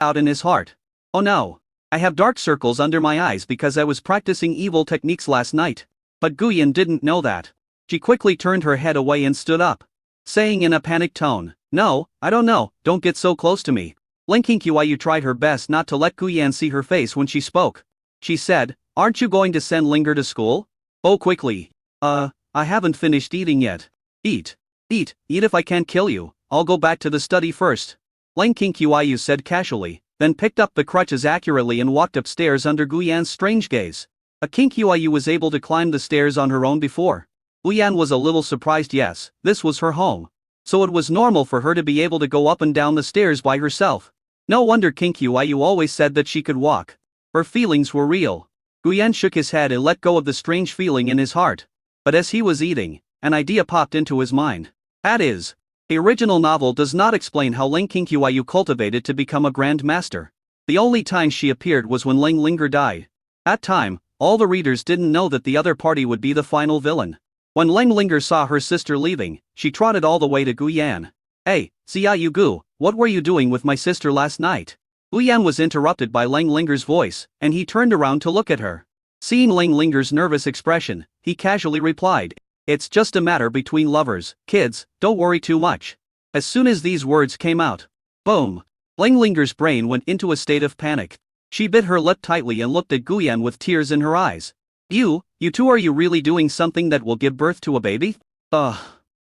out in his heart. Oh no. I have dark circles under my eyes because I was practicing evil techniques last night. But Guyan didn't know that. She quickly turned her head away and stood up, saying in a panicked tone, "No, I don't know, don't get so close to me." Ling Qiyu tried her best not to let Guyan see her face when she spoke. She said, "Aren't you going to send Linger to school?" "Oh, quickly. I haven't finished eating yet." "Eat. Eat if I can't kill you. I'll go back to the study first," Ling Qiyu said casually, then picked up the crutches accurately and walked upstairs under Guyan's strange gaze. A Qiyu was able to climb the stairs on her own before. Guyan was a little surprised. Yes, this was her home. So it was normal for her to be able to go up and down the stairs by herself. No wonder Qiyu always said that she could walk. Her feelings were real. Guyan shook his head and let go of the strange feeling in his heart. But as he was eating, an idea popped into his mind. That is, the original novel does not explain how Ling Qiyu cultivated to become a Grand Master. The only time she appeared was when Ling Linger died. At that time, all the readers didn't know that the other party would be the final villain. When Ling Linger saw her sister leaving, she trotted all the way to Guyan. "Hey, Xiaoyu Gu, what were you doing with my sister last night?" Guyan was interrupted by Ling Linger's voice, and he turned around to look at her. Seeing Ling Linger's nervous expression, he casually replied, "It's just a matter between lovers, kids, don't worry too much." As soon as these words came out, boom! Ling Linger's brain went into a state of panic. She bit her lip tightly and looked at Guyan with tears in her eyes. You two, are you really doing something that will give birth to a baby?"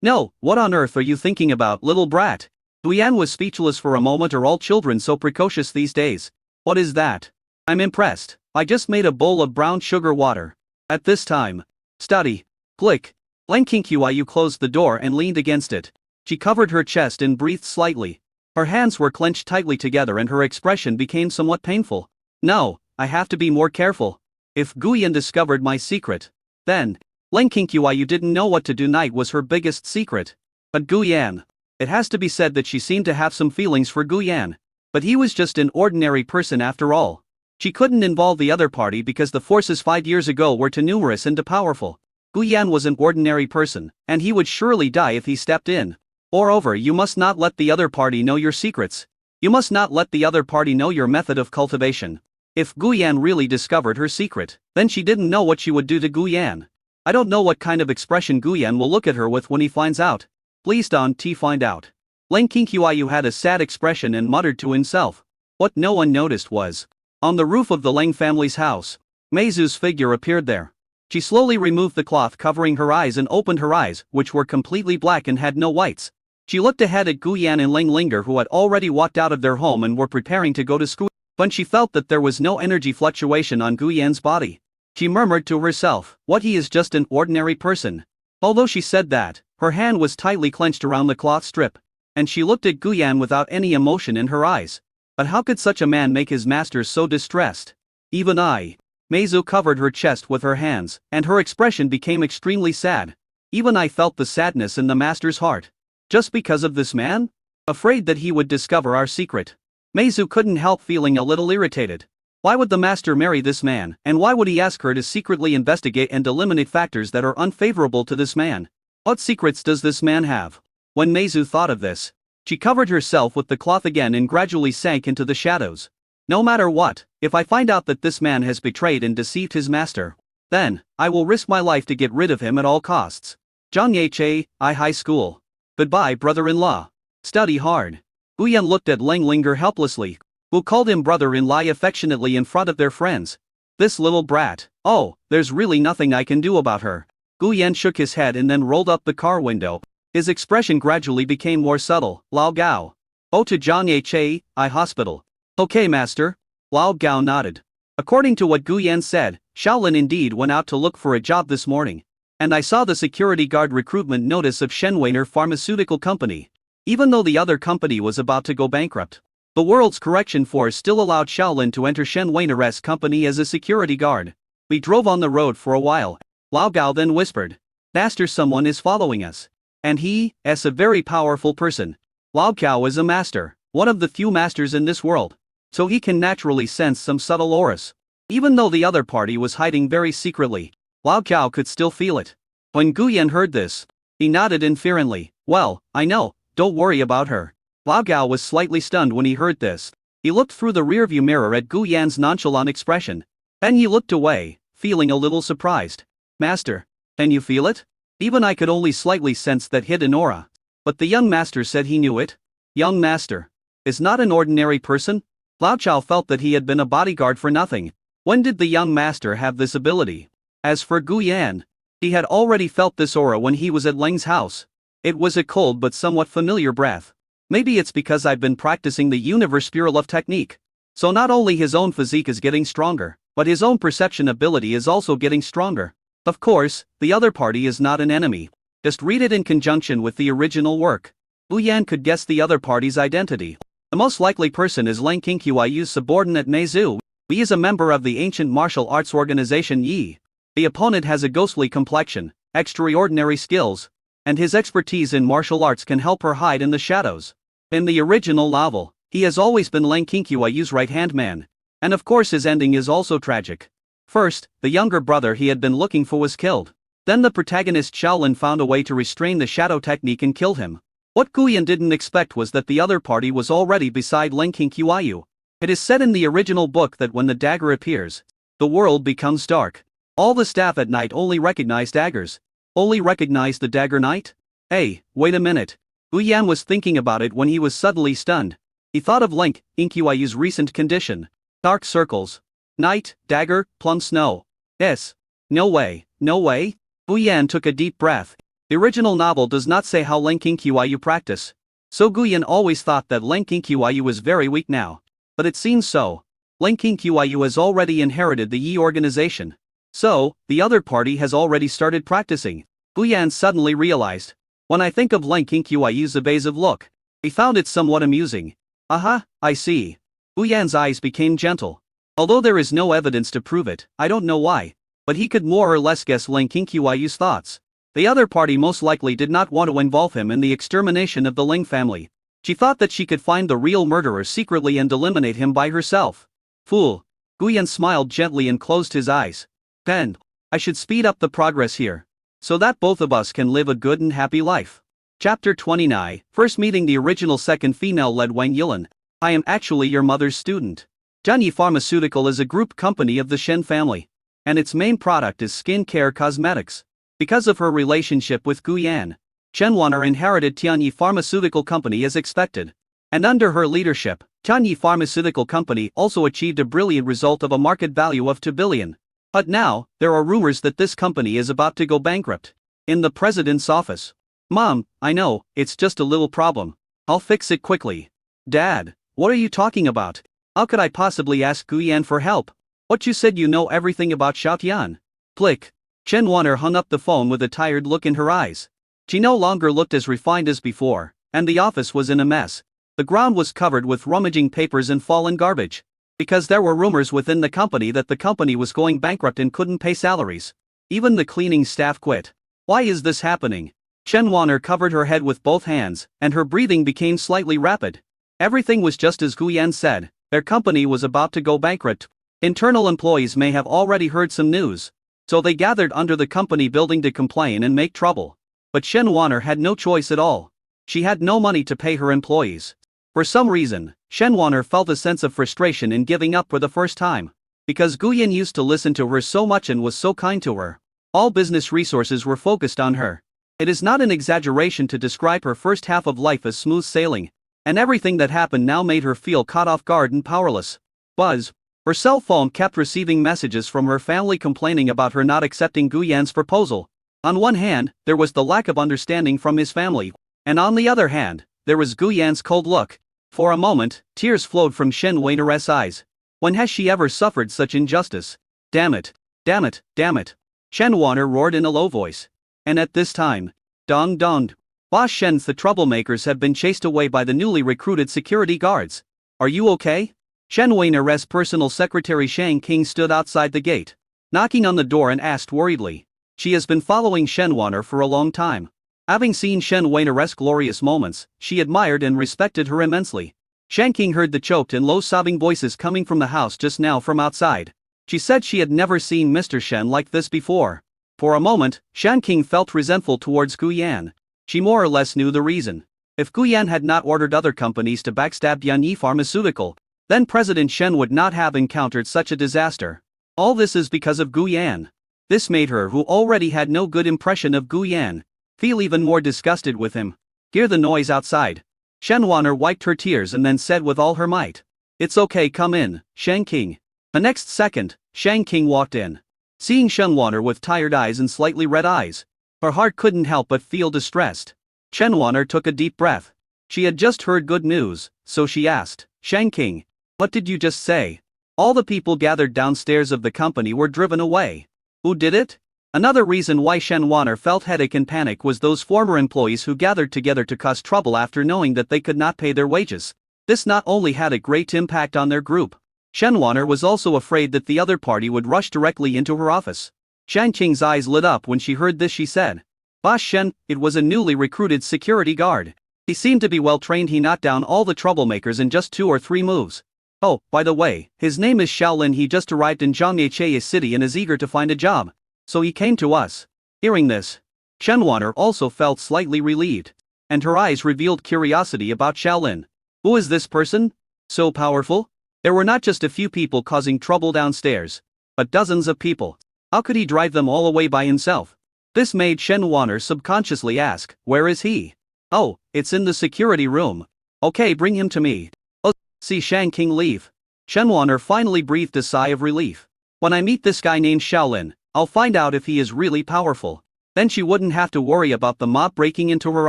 No, what on earth are you thinking about, little brat?" Guyan was speechless for a moment. Are all children so precocious these days? "What is that? I'm impressed. I just made a bowl of brown sugar water." At this time, study. Click. Ling Qiyu closed the door and leaned against it. She covered her chest and breathed slightly. Her hands were clenched tightly together and her expression became somewhat painful. "No, I have to be more careful. If Guyan discovered my secret, then..." Ling Qiyu didn't know what to do. Night was her biggest secret. But Guyan... It has to be said that she seemed to have some feelings for Guyan. But he was just an ordinary person after all. She couldn't involve the other party because the forces 5 years ago were too numerous and too powerful. Guyan was an ordinary person, and he would surely die if he stepped in. Moreover, you must not let the other party know your secrets. You must not let the other party know your method of cultivation. If Guyan really discovered her secret, then she didn't know what she would do to Guyan. I don't know what kind of expression Guyan will look at her with when he finds out. Please don't find out. Ling Qiyu had a sad expression and muttered to himself. What no one noticed was, on the roof of the Ling family's house, Meizu's figure appeared there. She slowly removed the cloth covering her eyes and opened her eyes, which were completely black and had no whites. She looked ahead at Guyan and Ling Linger, who had already walked out of their home and were preparing to go to school. But she felt that there was no energy fluctuation on Guyan's body. She murmured to herself, "What, he is just an ordinary person." Although she said that, her hand was tightly clenched around the cloth strip, and she looked at Guyan without any emotion in her eyes. But how could such a man make his masters so distressed? Even I. Meizu covered her chest with her hands, and her expression became extremely sad. Even I felt the sadness in the master's heart. Just because of this man? Afraid that he would discover our secret. Meizu couldn't help feeling a little irritated. Why would the master marry this man, and why would he ask her to secretly investigate and eliminate factors that are unfavorable to this man? What secrets does this man have? When Meizu thought of this, she covered herself with the cloth again and gradually sank into the shadows. No matter what, if I find out that this man has betrayed and deceived his master, then I will risk my life to get rid of him at all costs. Zhang High School. Goodbye, brother-in-law. Study hard. Guyan looked at Ling Linger helplessly, who called him brother-in-law affectionately in front of their friends. This little brat. Oh, there's really nothing I can do about her. Guyan shook his head and then rolled up the car window. His expression gradually became more subtle. Lao Gao. Oh, to Zhang High Hospital. Okay, master. Lao Gao nodded. According to what Guyan said, Shaolin indeed went out to look for a job this morning. And I saw the security guard recruitment notice of Shenweiner Pharmaceutical Company. Even though the other company was about to go bankrupt, the World's Correction Force still allowed Shaolin to enter Shenweiner's company as a security guard. We drove on the road for a while. Lao Gao then whispered, "Master, someone is following us. And he is a very powerful person. Lao Gao is a master, one of the few masters in this world. So he can naturally sense some subtle auras. Even though the other party was hiding very secretly, Lao Gao could still feel it." When Guyan heard this, he nodded inferently. "Well, I know, don't worry about her." Lao Gao was slightly stunned when he heard this. He looked through the rearview mirror at Gu Yan's nonchalant expression. Then he looked away, feeling a little surprised. Master, can you feel it? Even I could only slightly sense that hidden aura. But the young master said he knew it. Young master is not an ordinary person? Lao Chao felt that he had been a bodyguard for nothing. When did the young master have this ability? As for Gu Yan, he had already felt this aura when he was at Leng's house. It was a cold but somewhat familiar breath. Maybe it's because I've been practicing the universe pure love technique. So not only his own physique is getting stronger, but his own perception ability is also getting stronger. Of course, the other party is not an enemy. Just read it in conjunction with the original work. Gu Yan could guess the other party's identity. The most likely person is Leng Qinqiu's subordinate Mei Zhu. He is a member of the ancient martial arts organization Yi. The opponent has a ghostly complexion, extraordinary skills, and his expertise in martial arts can help her hide in the shadows. In the original novel, he has always been Leng Qinqiu's right-hand man. And of course his ending is also tragic. First, the younger brother he had been looking for was killed. Then the protagonist Shaolin found a way to restrain the shadow technique and kill him. What Gu Yan didn't expect was that the other party was already beside Leng Qinqiu. It is said in the original book that when the dagger appears, the world becomes dark. All the staff at night only recognize daggers. Only recognize the dagger knight? Hey, wait a minute. Gu Yan was thinking about it when he was suddenly stunned. He thought of Leng Qinqiu's recent condition. Dark circles. Night, dagger, plum snow. Yes. No way, no way. Gu Yan took a deep breath. The original novel does not say how Leng Qinqiu practice. So Gu Yan always thought that Leng Qinqiu was very weak now. But it seems so. Leng Qinqiu has already inherited the Yi organization. So, the other party has already started practicing. Gu Yan suddenly realized. When I think of Leng Qinqiu's evasive look, I found it somewhat amusing. Aha, I see. Gu Yan's eyes became gentle. Although there is no evidence to prove it, I don't know why, but he could more or less guess Leng Qinqiu's thoughts. The other party most likely did not want to involve him in the extermination of the Ling family. She thought that she could find the real murderer secretly and eliminate him by herself. Fool. Gu Yan smiled gently and closed his eyes. Then, I should speed up the progress here, so that both of us can live a good and happy life. Chapter 29, First meeting the original second female-led Wang Yilan. I am actually your mother's student. Zhenyi Pharmaceutical is a group company of the Shen family, and its main product is skin care cosmetics. Because of her relationship with Gu Yan, Chen Wan'er inherited Tianyi Pharmaceutical Company as expected. And under her leadership, Tianyi Pharmaceutical Company also achieved a brilliant result of a market value of 2 billion. But now, there are rumors that this company is about to go bankrupt. In the president's office. Mom, I know, it's just a little problem. I'll fix it quickly. Dad, what are you talking about? How could I possibly ask Gu Yan for help? What you said you know everything about Xiaotian. Click. Chen Wan'er hung up the phone with a tired look in her eyes. She no longer looked as refined as before, and the office was in a mess. The ground was covered with rummaging papers and fallen garbage. Because there were rumors within the company that the company was going bankrupt and couldn't pay salaries. Even the cleaning staff quit. Why is this happening? Chen Wan'er covered her head with both hands, and her breathing became slightly rapid. Everything was just as Gu Yan said. Their company was about to go bankrupt. Internal employees may have already heard some news, so they gathered under the company building to complain and make trouble. But Shen Wan'er had no choice at all. She had no money to pay her employees. For some reason, Shen Wan'er felt a sense of frustration in giving up for the first time. Because Gu Yan used to listen to her so much and was so kind to her. All business resources were focused on her. It is not an exaggeration to describe her first half of life as smooth sailing. And everything that happened now made her feel caught off guard and powerless. Buzz. Her cell phone kept receiving messages from her family complaining about her not accepting Gu Yan's proposal. On one hand, there was the lack of understanding from his family. And on the other hand, there was Gu Yan's cold look. For a moment, tears flowed from Shen Wan'er's eyes. When has she ever suffered such injustice? Damn it. Damn it, damn it. Shen Wan'er roared in a low voice. And at this time, dong dong. Boss Shen's the troublemakers have been chased away by the newly recruited security guards. Are you okay? Shen Wan'er's personal secretary Shang King stood outside the gate, knocking on the door and asked worriedly. She has been following Shen Wan'er for a long time. Having seen Shen Wan'er's glorious moments, she admired and respected her immensely. Shang King heard the choked and low sobbing voices coming from the house just now from outside. She said she had never seen Mr. Shen like this before. For a moment, Shang King felt resentful towards Gu Yan. She more or less knew the reason. If Gu Yan had not ordered other companies to backstab Tianyi Pharmaceutical, then President Shen would not have encountered such a disaster. All this is because of Gu Yan. This made her, who already had no good impression of Gu Yan, feel even more disgusted with him. Hear the noise outside. Shen Wanner wiped her tears and then said with all her might, "It's okay, come in, Shang King." The next second, Shang King walked in. Seeing Shen Wanner with tired eyes and slightly red eyes, her heart couldn't help but feel distressed. Shen Wanner took a deep breath. She had just heard good news, so she asked, "Shang King, what did you just say?" All the people gathered downstairs of the company were driven away. Who did it? Another reason why Shen Wanner felt headache and panic was those former employees who gathered together to cause trouble after knowing that they could not pay their wages. This not only had a great impact on their group. Shen Wanner was also afraid that the other party would rush directly into her office. Shang Qing's eyes lit up when she heard this. She said, "Boss Shen, it was a newly recruited security guard. He seemed to be well trained. He knocked down all the troublemakers in just 2 or 3 moves. Oh, by the way, his name is Shaolin. He just arrived in Zhangye City and is eager to find a job. So he came to us." Hearing this, Shen Wanner also felt slightly relieved, and her eyes revealed curiosity about Shaolin. Who is this person? So powerful? There were not just a few people causing trouble downstairs, but dozens of people. How could he drive them all away by himself? This made Shen Wanner subconsciously ask, "Where is he?" "Oh, it's in the security room." "Okay, bring him to me." Oh, see Shang King leave. Shen Wanner finally breathed a sigh of relief. When I meet this guy named Shaolin, I'll find out if he is really powerful. Then she wouldn't have to worry about the mob breaking into her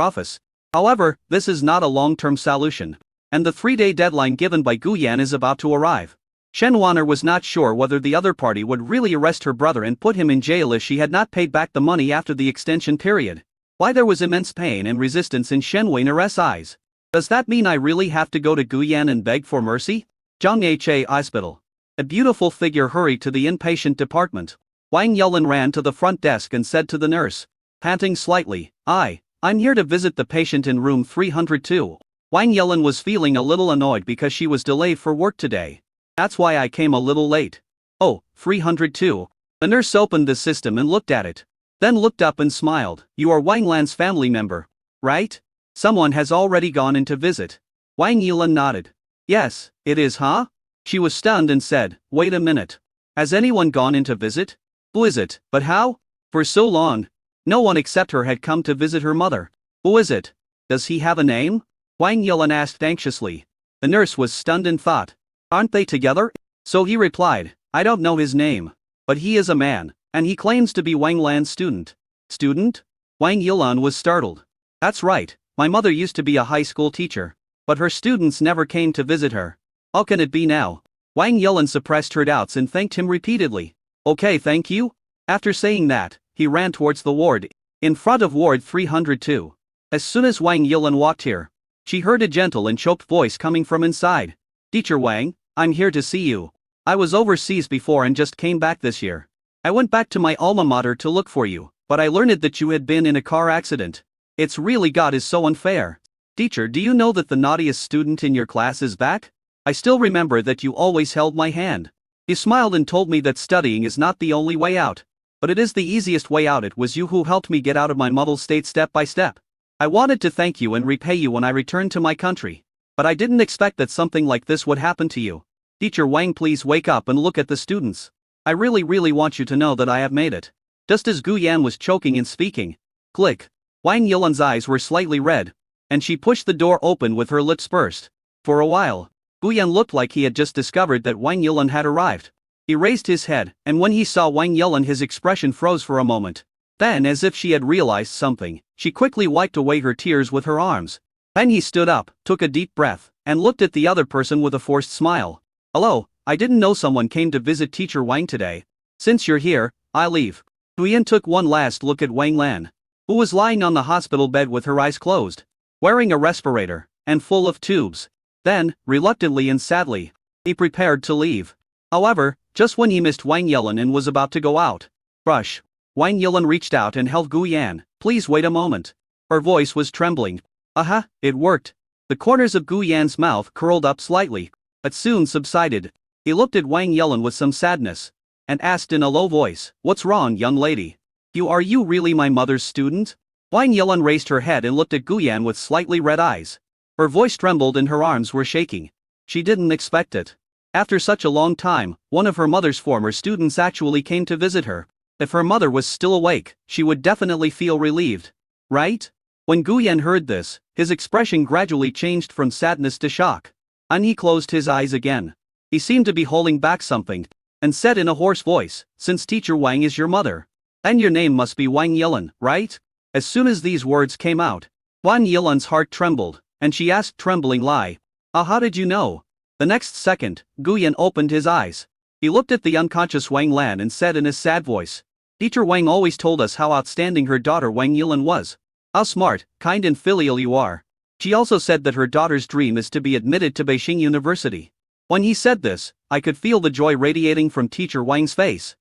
office. However, this is not a long-term solution, and the 3-day deadline given by Gu Yan is about to arrive. Shen Wanner was not sure whether the other party would really arrest her brother and put him in jail if she had not paid back the money after the extension period. Why there was immense pain and resistance in Shen Wanner's eyes. Does that mean I really have to go to Gu Yan and beg for mercy? Zhangye Hospital. A beautiful figure hurried to the inpatient department. Wang Yulin ran to the front desk and said to the nurse, panting slightly, I'm here to visit the patient in room 302. Wang Yulin was feeling a little annoyed because she was delayed for work today. That's why I came a little late. Oh, 302. The nurse opened the system and looked at it. Then looked up and smiled. You are Wang Lan's family member, right? Someone has already gone in to visit. Wang Yulin nodded. Yes, it is, huh? She was stunned and said, wait a minute. Has anyone gone in to visit? Who is it, but how? For so long, no one except her had come to visit her mother. Who is it? Does he have a name? Wang Yulin asked anxiously. The nurse was stunned and thought, aren't they together? So he replied, I don't know his name. But he is a man, and he claims to be Wang Lan's student. Student? Wang Yulin was startled. That's right, my mother used to be a high school teacher. But her students never came to visit her. How can it be now? Wang Yulin suppressed her doubts and thanked him repeatedly. Okay, thank you. After saying that, he ran towards the ward, in front of ward 302. As soon as Wang Yulin walked here, she heard a gentle and choked voice coming from inside. Teacher Wang, I'm here to see you. I was overseas before and just came back this year. I went back to my alma mater to look for you, but I learned that you had been in a car accident. It's really God is so unfair. Teacher, do you know that the naughtiest student in your class is back? I still remember that you always held my hand. You smiled and told me that studying is not the only way out, but it is the easiest way out. It was you who helped me get out of my muddled state step by step. I wanted to thank you and repay you when I returned to my country, but I didn't expect that something like this would happen to you. Teacher Wang, please wake up and look at the students. I really want you to know that I have made it. Just as Gu Yan was choking and speaking, click, Wang Yulin's eyes were slightly red, and she pushed the door open with her lips pursed. For a while, Gu Yan looked like he had just discovered that Wang Yulin had arrived. He raised his head, and when he saw Wang Yulin his expression froze for a moment. Then, as if she had realized something, she quickly wiped away her tears with her arms. Then he stood up, took a deep breath, and looked at the other person with a forced smile. Hello, I didn't know someone came to visit Teacher Wang today. Since you're here, I'll leave. Gu Yan took one last look at Wang Lan, who was lying on the hospital bed with her eyes closed, wearing a respirator, and full of tubes. Then, reluctantly and sadly, he prepared to leave. However, just when he missed Wang Yulin and was about to go out, brush, Wang Yulin reached out and held Gu Yan. Please wait a moment. Her voice was trembling. Aha, it worked. The corners of Gu Yan's mouth curled up slightly, but soon subsided. He looked at Wang Yulin with some sadness, and asked in a low voice, what's wrong, young lady? Are you really my mother's student? Wang Yulin raised her head and looked at Gu Yan with slightly red eyes. Her voice trembled and her arms were shaking. She didn't expect it. After such a long time, one of her mother's former students actually came to visit her. If her mother was still awake, she would definitely feel relieved. Right? When Guyan heard this, his expression gradually changed from sadness to shock. And he closed his eyes again. He seemed to be holding back something, and said in a hoarse voice, "Since Teacher Wang is your mother, then your name must be Wang Yilan, right?" As soon as these words came out, Wang Yilan's heart trembled, and she asked tremblingly, how did you know?" The next second, Guyan opened his eyes. He looked at the unconscious Wang Lan and said in his sad voice, "Teacher Wang always told us how outstanding her daughter Wang Yilan was. How smart, kind and filial you are. She also said that her daughter's dream is to be admitted to Beijing University." When he said this, I could feel the joy radiating from Teacher Wang's face.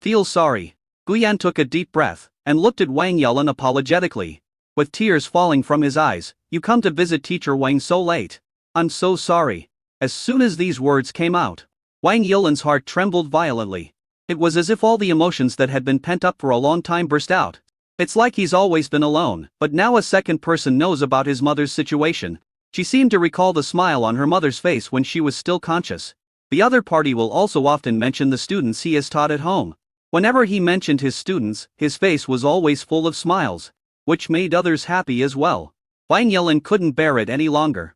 Feel sorry. Guyan took a deep breath, and looked at Wang Yilan apologetically. With tears falling from his eyes, "You come to visit Teacher Wang so late. I'm so sorry." As soon as these words came out, Wang Yilan's heart trembled violently. It was as if all the emotions that had been pent up for a long time burst out. It's like he's always been alone, but now a second person knows about his mother's situation. She seemed to recall the smile on her mother's face when she was still conscious. The other party will also often mention the students he has taught at home. Whenever he mentioned his students, his face was always full of smiles, which made others happy as well. Wang Yilan couldn't bear it any longer.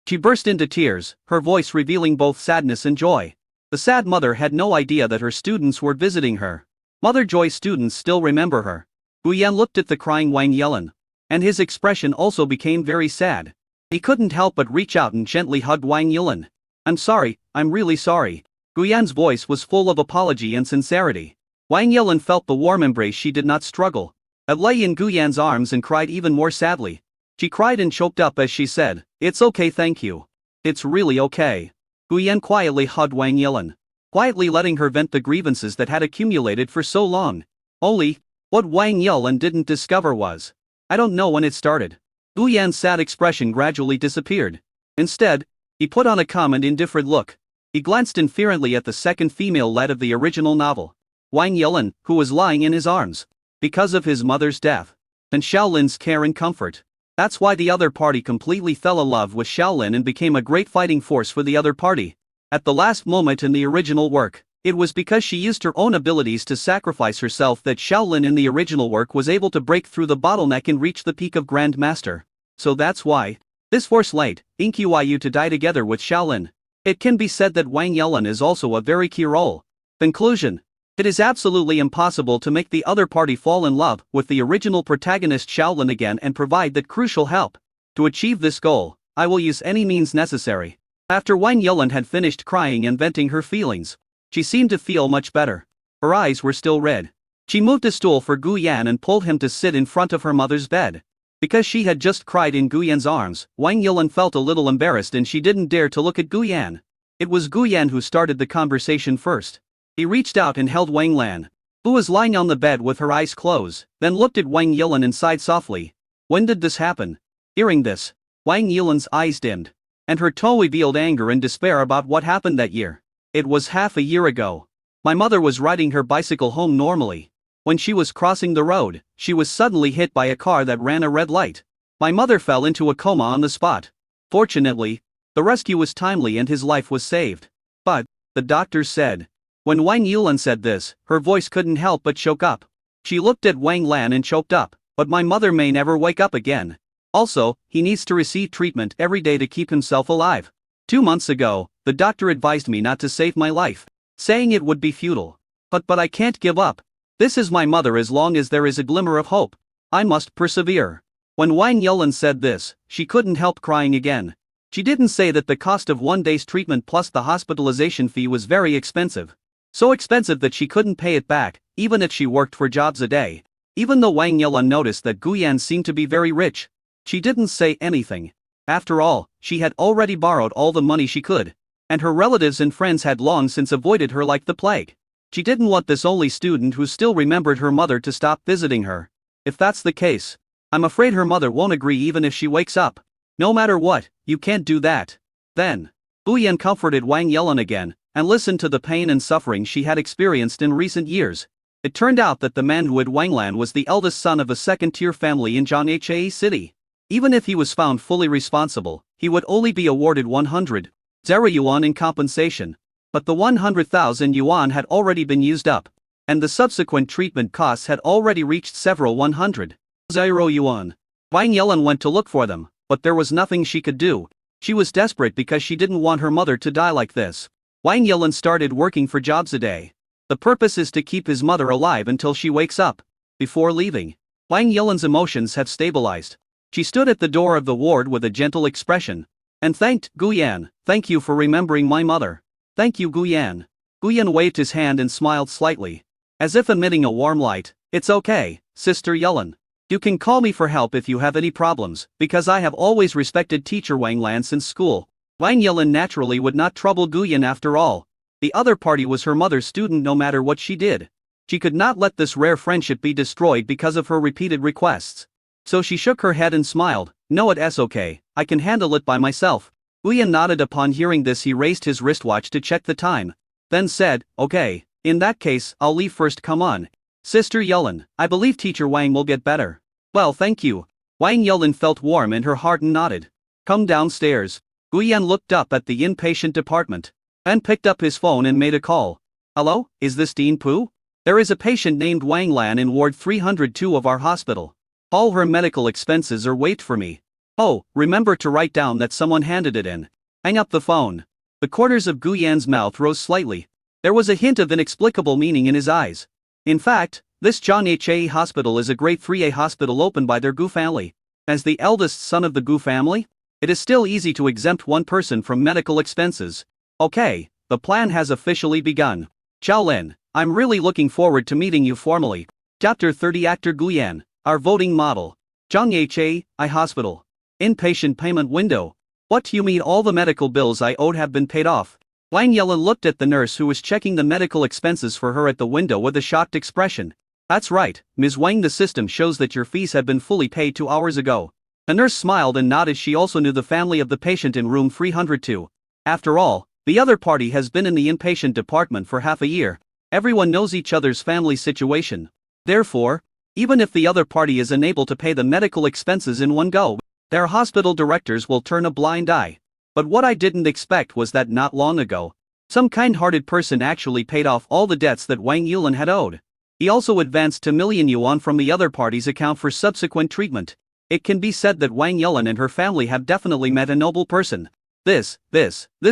She burst into tears, her voice revealing both sadness and joy. The sad mother had no idea that her students were visiting her. Mother Joy's students still remember her. Guyan looked at the crying Wang Yilan, and his expression also became very sad. He couldn't help but reach out and gently hug Wang Yilan. "I'm sorry, I'm really sorry." Guyan's voice was full of apology and sincerity. Wang Yilan felt the warm embrace. She did not struggle. It lay in Guyan's arms and cried even more sadly. She cried and choked up as she said, "It's okay, thank you. It's really okay." Guyan quietly hugged Wang Yilan, quietly letting her vent the grievances that had accumulated for so long. Only, what Wang Yilan didn't discover was, I don't know when it started. Guyan's sad expression gradually disappeared. Instead, he put on a calm and indifferent look. He glanced indifferently at the second female lead of the original novel, Wang Yilan, who was lying in his arms, because of his mother's death, and Shaolin's care and comfort. That's why the other party completely fell in love with Shaolin and became a great fighting force for the other party. At the last moment in the original work, it was because she used her own abilities to sacrifice herself that Shaolin in the original work was able to break through the bottleneck and reach the peak of Grand Master. So that's why this force late, Inkyu to die together with Shaolin. It can be said that Wang Yilan is also a very key role. Conclusion. It is absolutely impossible to make the other party fall in love with the original protagonist Shaolin again and provide that crucial help. To achieve this goal, I will use any means necessary. After Wang Yilan had finished crying and venting her feelings, she seemed to feel much better. Her eyes were still red. She moved a stool for Guyan and pulled him to sit in front of her mother's bed. Because she had just cried in Guyan's arms, Wang Yilan felt a little embarrassed and she didn't dare to look at Guyan. It was Guyan who started the conversation first. He reached out and held Wang Lan, who was lying on the bed with her eyes closed, then looked at Wang Yilan and sighed softly. "When did this happen?" Hearing this, Wang Yilan's eyes dimmed, and her tone revealed anger and despair about what happened that year. "It was half a year ago. My mother was riding her bicycle home normally. When she was crossing the road, she was suddenly hit by a car that ran a red light. My mother fell into a coma on the spot. Fortunately, the rescue was timely and his life was saved. But, the doctors said." When Wang Yilan said this, her voice couldn't help but choke up. She looked at Wang Lan and choked up, "But my mother may never wake up again. Also, he needs to receive treatment every day to keep himself alive. 2 months ago, the doctor advised me not to save my life, saying it would be futile. But I can't give up. This is my mother. As long as there is a glimmer of hope, I must persevere." When Wang Yilan said this, she couldn't help crying again. She didn't say that the cost of 1 day's treatment plus the hospitalization fee was very expensive. So expensive that she couldn't pay it back, even if she worked 4 jobs a day. Even though Wang Yilan noticed that Guyan seemed to be very rich, she didn't say anything. After all, she had already borrowed all the money she could, and her relatives and friends had long since avoided her like the plague. She didn't want this only student who still remembered her mother to stop visiting her. If that's the case, I'm afraid her mother won't agree even if she wakes up. No matter what, you can't do that. Then, Guyan comforted Wang Yilan again, and listened to the pain and suffering she had experienced in recent years. It turned out that the man who had Wang Lan was the eldest son of a second-tier family in Zhanghae City. Even if he was found fully responsible, he would only be awarded 100,000 yuan in compensation. But the 100,000 yuan had already been used up, and the subsequent treatment costs had already reached several 100,000 yuan. Wang Yelin went to look for them, but there was nothing she could do. She was desperate because she didn't want her mother to die like this. Wang Yelin started working for jobs a day. The purpose is to keep his mother alive until she wakes up. Before leaving, Wang Yelin's emotions have stabilized. She stood at the door of the ward with a gentle expression and thanked Guyan. "Thank you for remembering my mother." "Thank you, Guyan." Guyan waved his hand and smiled slightly, as if emitting a warm light. "It's okay, Sister Yelin. You can call me for help if you have any problems, because I have always respected teacher Wang Lan since school." Wang Yelin naturally would not trouble Guyan after all. The other party was her mother's student no matter what she did. She could not let this rare friendship be destroyed because of her repeated requests. So she shook her head and smiled. "No, it's okay, I can handle it by myself." Guyan nodded. Upon hearing this, he raised his wristwatch to check the time, then said, "Okay, in that case, I'll leave first. Come on, Sister Yelin, I believe Teacher Wang will get better." "Well, thank you." Wang Yelin felt warm in her heart and nodded. "Come downstairs." Guyan looked up at the inpatient department and picked up his phone and made a call. "Hello, is this Dean Pu? There is a patient named Wang Lan in Ward 302 of our hospital. All her medical expenses are waived for me. Oh, remember to write down that someone handed it in." Hang up the phone. The corners of Guyan's mouth rose slightly. There was a hint of inexplicable meaning in his eyes. In fact, this Zhanghe hospital is a grade 3A hospital opened by their Gu family. As the eldest son of the Gu family, it is still easy to exempt one person from medical expenses. "Okay, the plan has officially begun. Xiaolin, I'm really looking forward to meeting you formally." Chapter 30. Actor Guyan, our voting model. Zhanghe Hospital. Inpatient payment window. "What do you mean all the medical bills I owed have been paid off?" Wang Yelin looked at the nurse who was checking the medical expenses for her at the window with a shocked expression. "That's right, Ms. Wang, the system shows that your fees have been fully paid 2 hours ago." The nurse smiled and nodded. She also knew the family of the patient in room 302. After all, the other party has been in the inpatient department for half a year. Everyone knows each other's family situation. Therefore, even if the other party is unable to pay the medical expenses in one go, their hospital directors will turn a blind eye. But what I didn't expect was that not long ago, some kind-hearted person actually paid off all the debts that Wang Yulin had owed. He also advanced 2 million yuan from the other party's account for subsequent treatment. It can be said that Wang Yulin and her family have definitely met a noble person. This,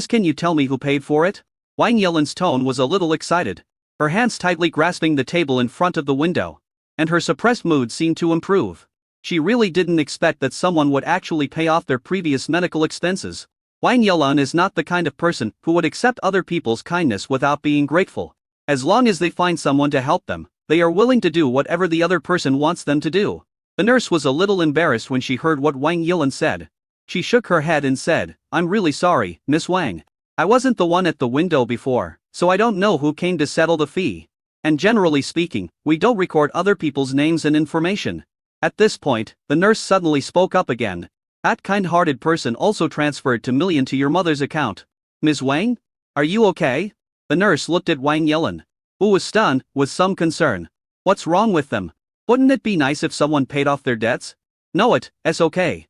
can you tell me who paid for it?" Wang Yelin's tone was a little excited. Her hands tightly grasping the table in front of the window, and her suppressed mood seemed to improve. She really didn't expect that someone would actually pay off their previous medical expenses. Wang Yelin is not the kind of person who would accept other people's kindness without being grateful. As long as they find someone to help them, they are willing to do whatever the other person wants them to do. The nurse was a little embarrassed when she heard what Wang Yelin said. She shook her head and said, "I'm really sorry, Miss Wang. I wasn't the one at the window before, so I don't know who came to settle the fee. And generally speaking, we don't record other people's names and information." At this point, the nurse suddenly spoke up again. "That kind-hearted person also transferred 2 million to your mother's account. Ms. Wang? Are you okay?" The nurse looked at Wang Yelin, who was stunned, with some concern. "What's wrong with them? Wouldn't it be nice if someone paid off their debts?" "No, it's okay,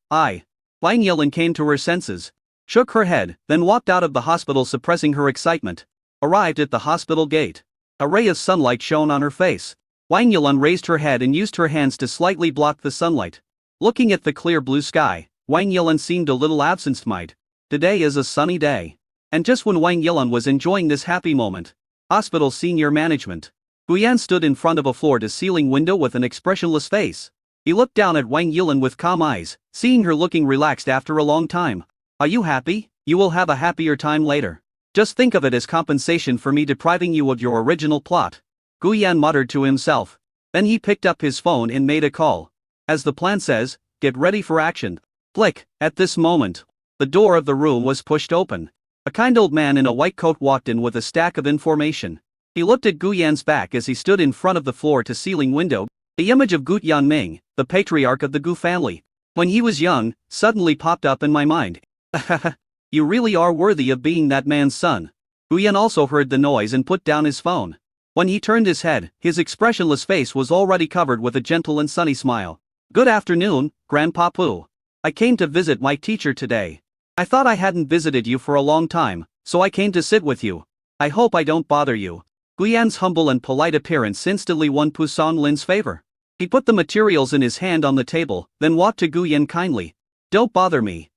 Wang Yelin came to her senses, shook her head, then walked out of the hospital suppressing her excitement. Arrived at the hospital gate, a ray of sunlight shone on her face. Wang Yelin raised her head and used her hands to slightly block the sunlight. Looking at the clear blue sky, Wang Yelin seemed a little absent-minded. Today is a sunny day. And just when Wang Yelin was enjoying this happy moment, hospital senior management Guyan stood in front of a floor-to-ceiling window with an expressionless face. He looked down at Wang Yelin with calm eyes, seeing her looking relaxed after a long time. "Are you happy? You will have a happier time later. Just think of it as compensation for me depriving you of your original plot." Guyan muttered to himself. Then he picked up his phone and made a call. As the plan says, get ready for action. Click. At this moment, the door of the room was pushed open. A kind old man in a white coat walked in with a stack of information. He looked at Guyan's back as he stood in front of the floor-to-ceiling window. The image of Gu Yanming, the patriarch of the Gu family, when he was young, suddenly popped up in my mind. You really are worthy of being that man's son. Guyan also heard the noise and put down his phone. When he turned his head, his expressionless face was already covered with a gentle and sunny smile. "Good afternoon, Grandpa Pu. I came to visit my teacher today. I thought I hadn't visited you for a long time, so I came to sit with you. I hope I don't bother you. Guyan's humble and polite appearance instantly won Pu Sonlin's favor. He put the materials in his hand on the table, then walked to Guyan kindly. Don't bother me,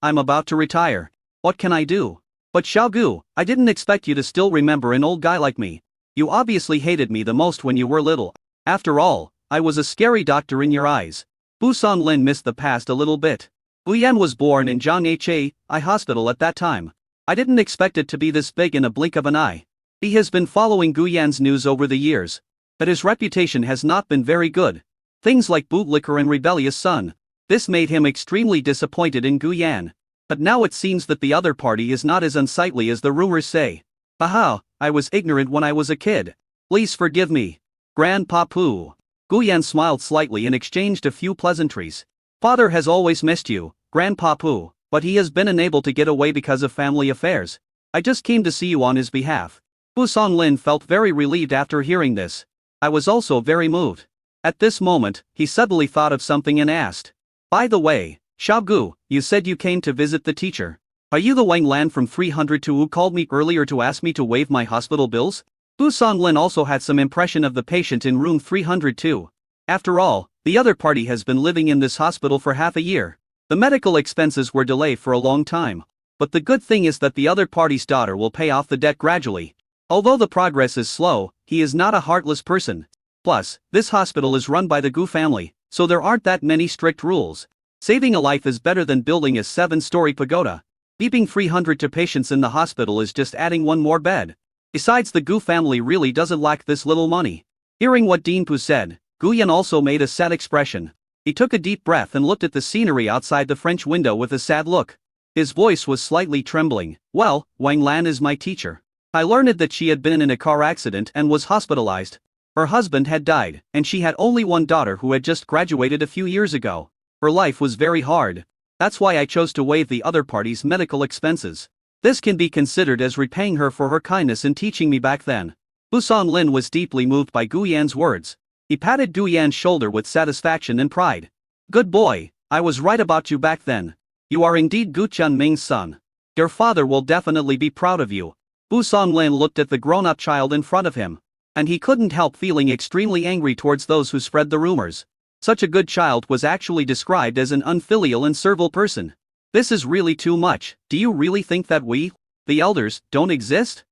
I'm about to retire. What can I do? But Xiaogu, I didn't expect you to still remember an old guy like me. You obviously hated me the most when you were little. After all, I was a scary doctor in your eyes. Pu Sonlin missed the past a little bit. Guyan was born in Zhang Ha Hospital at that time. I didn't expect it to be this big in a blink of an eye. He has been following Guyan's news over the years, but his reputation has not been very good. Things like bootlicker and rebellious son. This made him extremely disappointed in Guyan. But now it seems that the other party is not as unsightly as the rumors say. Haha, I was ignorant when I was a kid. Please forgive me. Grandpa Pu. Guyan smiled slightly and exchanged a few pleasantries. Father has always missed you, Grandpa Pu, but he has been unable to get away because of family affairs. I just came to see you on his behalf. Pu Songlin felt very relieved after hearing this. I was also very moved. At this moment, he suddenly thought of something and asked. By the way, Xiaogu, you said you came to visit the teacher. Are you the Wang Lan from 302 who called me earlier to ask me to waive my hospital bills? Pu Songlin also had some impression of the patient in room 302. After all, the other party has been living in this hospital for half a year. The medical expenses were delayed for a long time. But the good thing is that the other party's daughter will pay off the debt gradually. Although the progress is slow, he is not a heartless person. Plus, this hospital is run by the Gu family, so there aren't that many strict rules. Saving a life is better than building a 7-story pagoda. Keeping 300 to patients in the hospital is just adding one more bed. Besides, the Gu family really doesn't lack this little money. Hearing what Dean Pu said, Guyan also made a sad expression. He took a deep breath and looked at the scenery outside the French window with a sad look. His voice was slightly trembling. Well, Wang Lan is my teacher. I learned that she had been in a car accident and was hospitalized. Her husband had died, and she had only one daughter who had just graduated a few years ago. Her life was very hard. That's why I chose to waive the other party's medical expenses. This can be considered as repaying her for her kindness in teaching me back then. Pu Sonlin was deeply moved by Guyan's words. He patted Guyan's shoulder with satisfaction and pride. Good boy, I was right about you back then. You are indeed Gu Chunming's son. Your father will definitely be proud of you. Pu Songlin looked at the grown-up child in front of him. And he couldn't help feeling extremely angry towards those who spread the rumors. Such a good child was actually described as an unfilial and servile person. This is really too much. Do you really think that we, the elders, don't exist?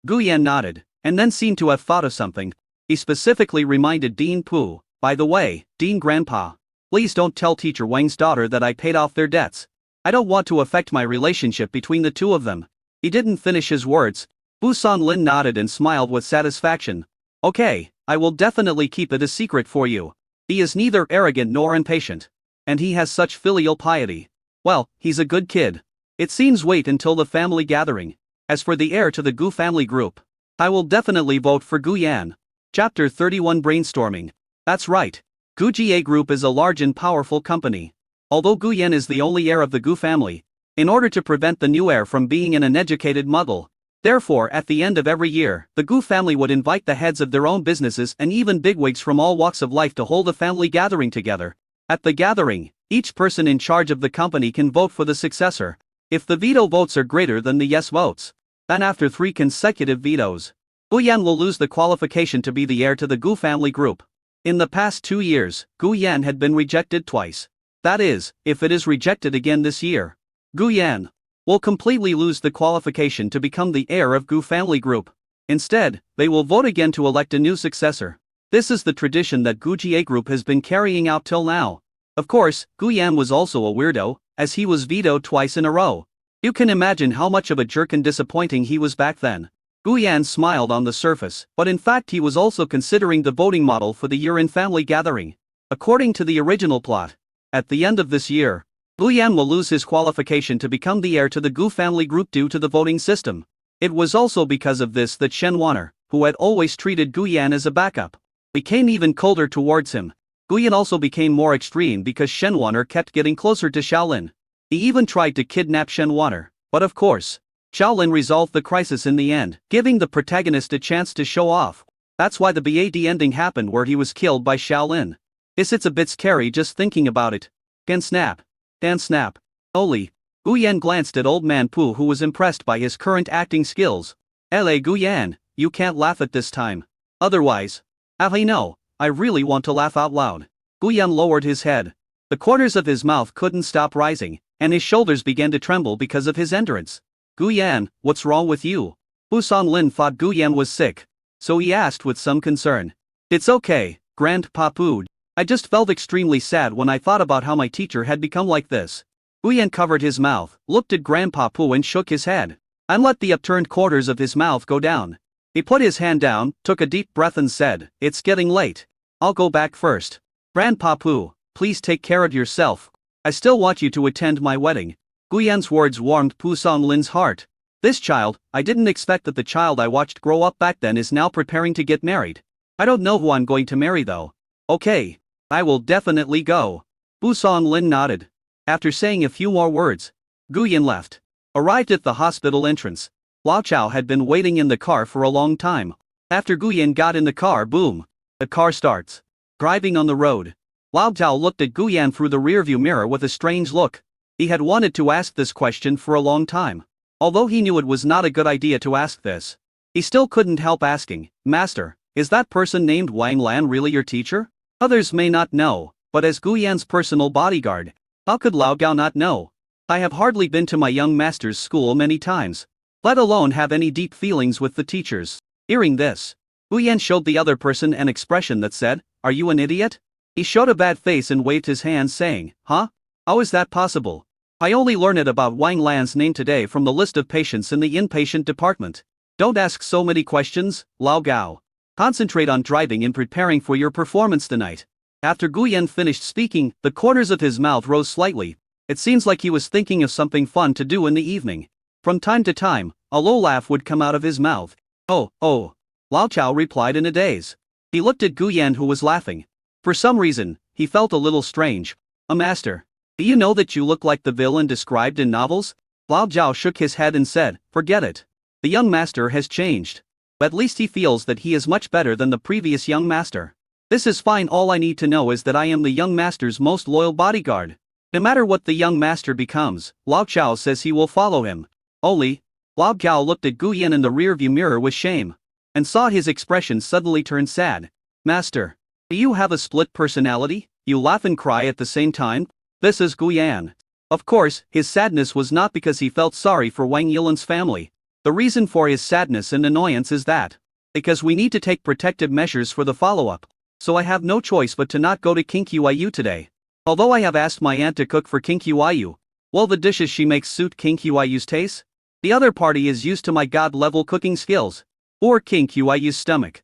Guyan nodded, and then seemed to have thought of something. He specifically reminded Dean Pu, by the way, Dean Grandpa, please don't tell Teacher Wang's daughter that I paid off their debts. I don't want to affect my relationship between the two of them. He didn't finish his words. Pu Sonlin nodded and smiled with satisfaction. Okay, I will definitely keep it a secret for you. He is neither arrogant nor impatient. And he has such filial piety. Well, he's a good kid. It seems wait until the family gathering. As for the heir to the Gu family group, I will definitely vote for Guyan. Chapter 31 Brainstorming. That's right. Gu Jie Group is a large and powerful company. Although Guyan is the only heir of the Gu family, in order to prevent the new heir from being an uneducated muggle, therefore at the end of every year, the Gu family would invite the heads of their own businesses and even bigwigs from all walks of life to hold a family gathering together. At the gathering, each person in charge of the company can vote for the successor. If the veto votes are greater than the yes votes, then after 3 consecutive vetoes, Guyan will lose the qualification to be the heir to the Gu family group. In the past 2 years, Guyan had been rejected twice. That is, if it is rejected again this year, Guyan will completely lose the qualification to become the heir of Gu family group. Instead, they will vote again to elect a new successor. This is the tradition that Gu Jie Group has been carrying out till now. Of course, Guyan was also a weirdo, as he was vetoed twice in a row. You can imagine how much of a jerk and disappointing he was back then. Guyan smiled on the surface, but in fact he was also considering the voting model for the year-end family gathering. According to the original plot, at the end of this year, Guyan will lose his qualification to become the heir to the Gu family group due to the voting system. It was also because of this that Shen Wanner, who had always treated Guyan as a backup, became even colder towards him. Guyan also became more extreme because Shen Wanner kept getting closer to Shaolin. He even tried to kidnap Shen Wanner, but of course, Shaolin resolved the crisis in the end, giving the protagonist a chance to show off. That's why the bad ending happened where he was killed by Shaolin. It's a bit scary just thinking about it. Dan snap. Dan snap. Oli. Guyan glanced at old man Pooh, who was impressed by his current acting skills. "La Guyan, you can't laugh at this time. Otherwise. I know, I really want to laugh out loud." Guyan lowered his head. The corners of his mouth couldn't stop rising, and his shoulders began to tremble because of his endurance. "Guyan, what's wrong with you?" Busan Lin thought Guyan was sick, so he asked with some concern. "It's okay, Grandpa Pooh. I just felt extremely sad when I thought about how my teacher had become like this." Guyan covered his mouth, looked at Grandpa Pooh and shook his head, and let the upturned corners of his mouth go down. He put his hand down, took a deep breath and said, "It's getting late. I'll go back first. Grandpa Pooh, please take care of yourself. I still want you to attend my wedding." Guyan's words warmed Busan Lin's heart. This child, I didn't expect that the child I watched grow up back then is now preparing to get married. I don't know who I'm going to marry though. Okay. I will definitely go. Busan Lin nodded. After saying a few more words, Guyan left. Arrived at the hospital entrance, Lao Chao had been waiting in the car for a long time. After Guyan got in the car, boom, the car starts. Driving on the road, Lao Chao looked at Guyan through the rearview mirror with a strange look. He had wanted to ask this question for a long time. Although he knew it was not a good idea to ask this, he still couldn't help asking, "Master, is that person named Wang Lan really your teacher?" Others may not know, but as Guyan's personal bodyguard, how could Lao Gao not know? "I have hardly been to my young master's school many times, let alone have any deep feelings with the teachers." Hearing this, Guyan showed the other person an expression that said, "Are you an idiot?" He showed a bad face and waved his hand saying, "Huh? How is that possible? I only learned about Wang Lan's name today from the list of patients in the inpatient department. Don't ask so many questions, Lao Gao. Concentrate on driving and preparing for your performance tonight." After Guyan finished speaking, the corners of his mouth rose slightly. It seems like he was thinking of something fun to do in the evening. From time to time, a low laugh would come out of his mouth. Oh, Lao Chao replied in a daze. He looked at Guyan, who was laughing. For some reason, he felt a little strange. "A master, do you know that you look like the villain described in novels?" Lao Chao shook his head and said, "Forget it. The young master has changed. At least he feels that he is much better than the previous young master. This is fine. All I need to know is that I am the young master's most loyal bodyguard. No matter what the young master becomes, Lao Chao says he will follow him." Only, Lao Chao looked at Guyan in the rearview mirror with shame, and saw his expression suddenly turn sad. "Master, do you have a split personality? You laugh and cry at the same time?" This is Guyan. Of course, his sadness was not because he felt sorry for Wang Yilan's family. The reason for his sadness and annoyance is that, because we need to take protective measures for the follow-up, so I have no choice but to not go to Kinkyu today. Although I have asked my aunt to cook for Kinkyu, will the dishes she makes suit Kinkyu's taste? The other party is used to my god-level cooking skills. Or Kinkyu's stomach.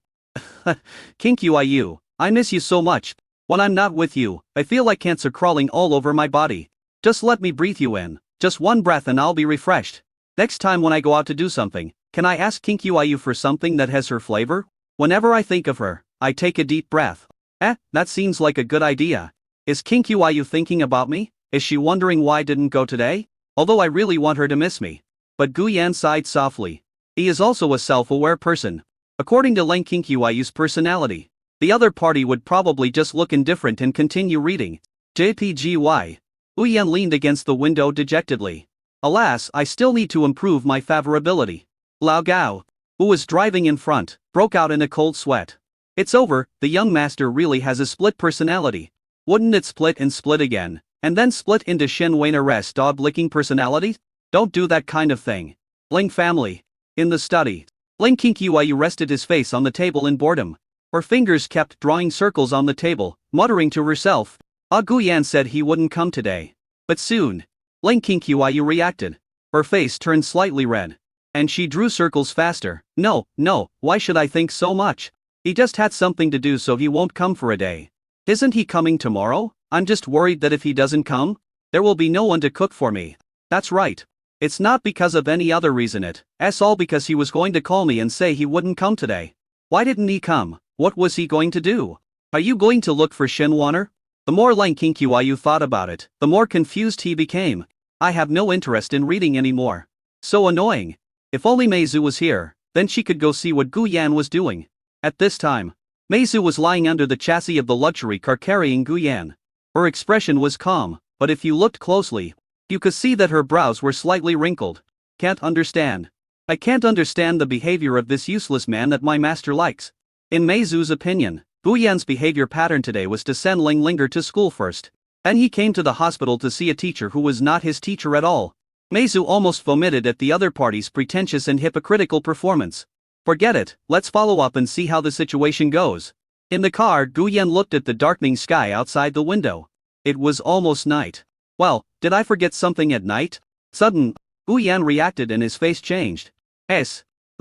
Kinkyu, I miss you so much. When I'm not with you, I feel like cancer crawling all over my body. Just let me breathe you in, just one breath and I'll be refreshed. Next time when I go out to do something, can I ask Kinkyu for something that has her flavor? Whenever I think of her, I take a deep breath. That seems like a good idea. Is Kinkyu thinking about me? Is she wondering why I didn't go today? Although I really want her to miss me." But Guyan sighed softly. He is also a self-aware person. According to Leng Kinkyu's personality, the other party would probably just look indifferent and continue reading. JPGY. Guyan leaned against the window dejectedly. "Alas, I still need to improve my favorability." Lao Gao, who was driving in front, broke out in a cold sweat. "It's over, the young master really has a split personality. Wouldn't it split and split again, and then split into Shen Wayne arrest dog-licking personality? Don't do that kind of thing." Ling family. In the study, Ling Kinkyu rested his face on the table in boredom. Her fingers kept drawing circles on the table, muttering to herself. Guyan said he wouldn't come today. But soon, Ling Kinkyu reacted. Her face turned slightly red. And she drew circles faster. No, why should I think so much? He just had something to do, so he won't come for a day. Isn't he coming tomorrow? I'm just worried that if he doesn't come, there will be no one to cook for me. That's right. It's not because of any other reason, it's all because he was going to call me and say he wouldn't come today. Why didn't he come? What was he going to do? Are you going to look for Shenwaner? The more Lang Kinkyu thought about it, the more confused he became. I have no interest in reading anymore. So annoying. If only Meizu was here, then she could go see what Guyan was doing. At this time, Meizu was lying under the chassis of the luxury car carrying Guyan. Her expression was calm, but if you looked closely, you could see that her brows were slightly wrinkled. Can't understand. I can't understand the behavior of this useless man that my master likes. In Mei Zhu's opinion, Guyan's behavior pattern today was to send Ling Linger to school first. Then he came to the hospital to see a teacher who was not his teacher at all. Mei Zhu almost vomited at the other party's pretentious and hypocritical performance. Forget it, let's follow up and see how the situation goes. In the car, Guyan looked at the darkening sky outside the window. It was almost night. Well, did I forget something at night? Suddenly, Guyan reacted and his face changed.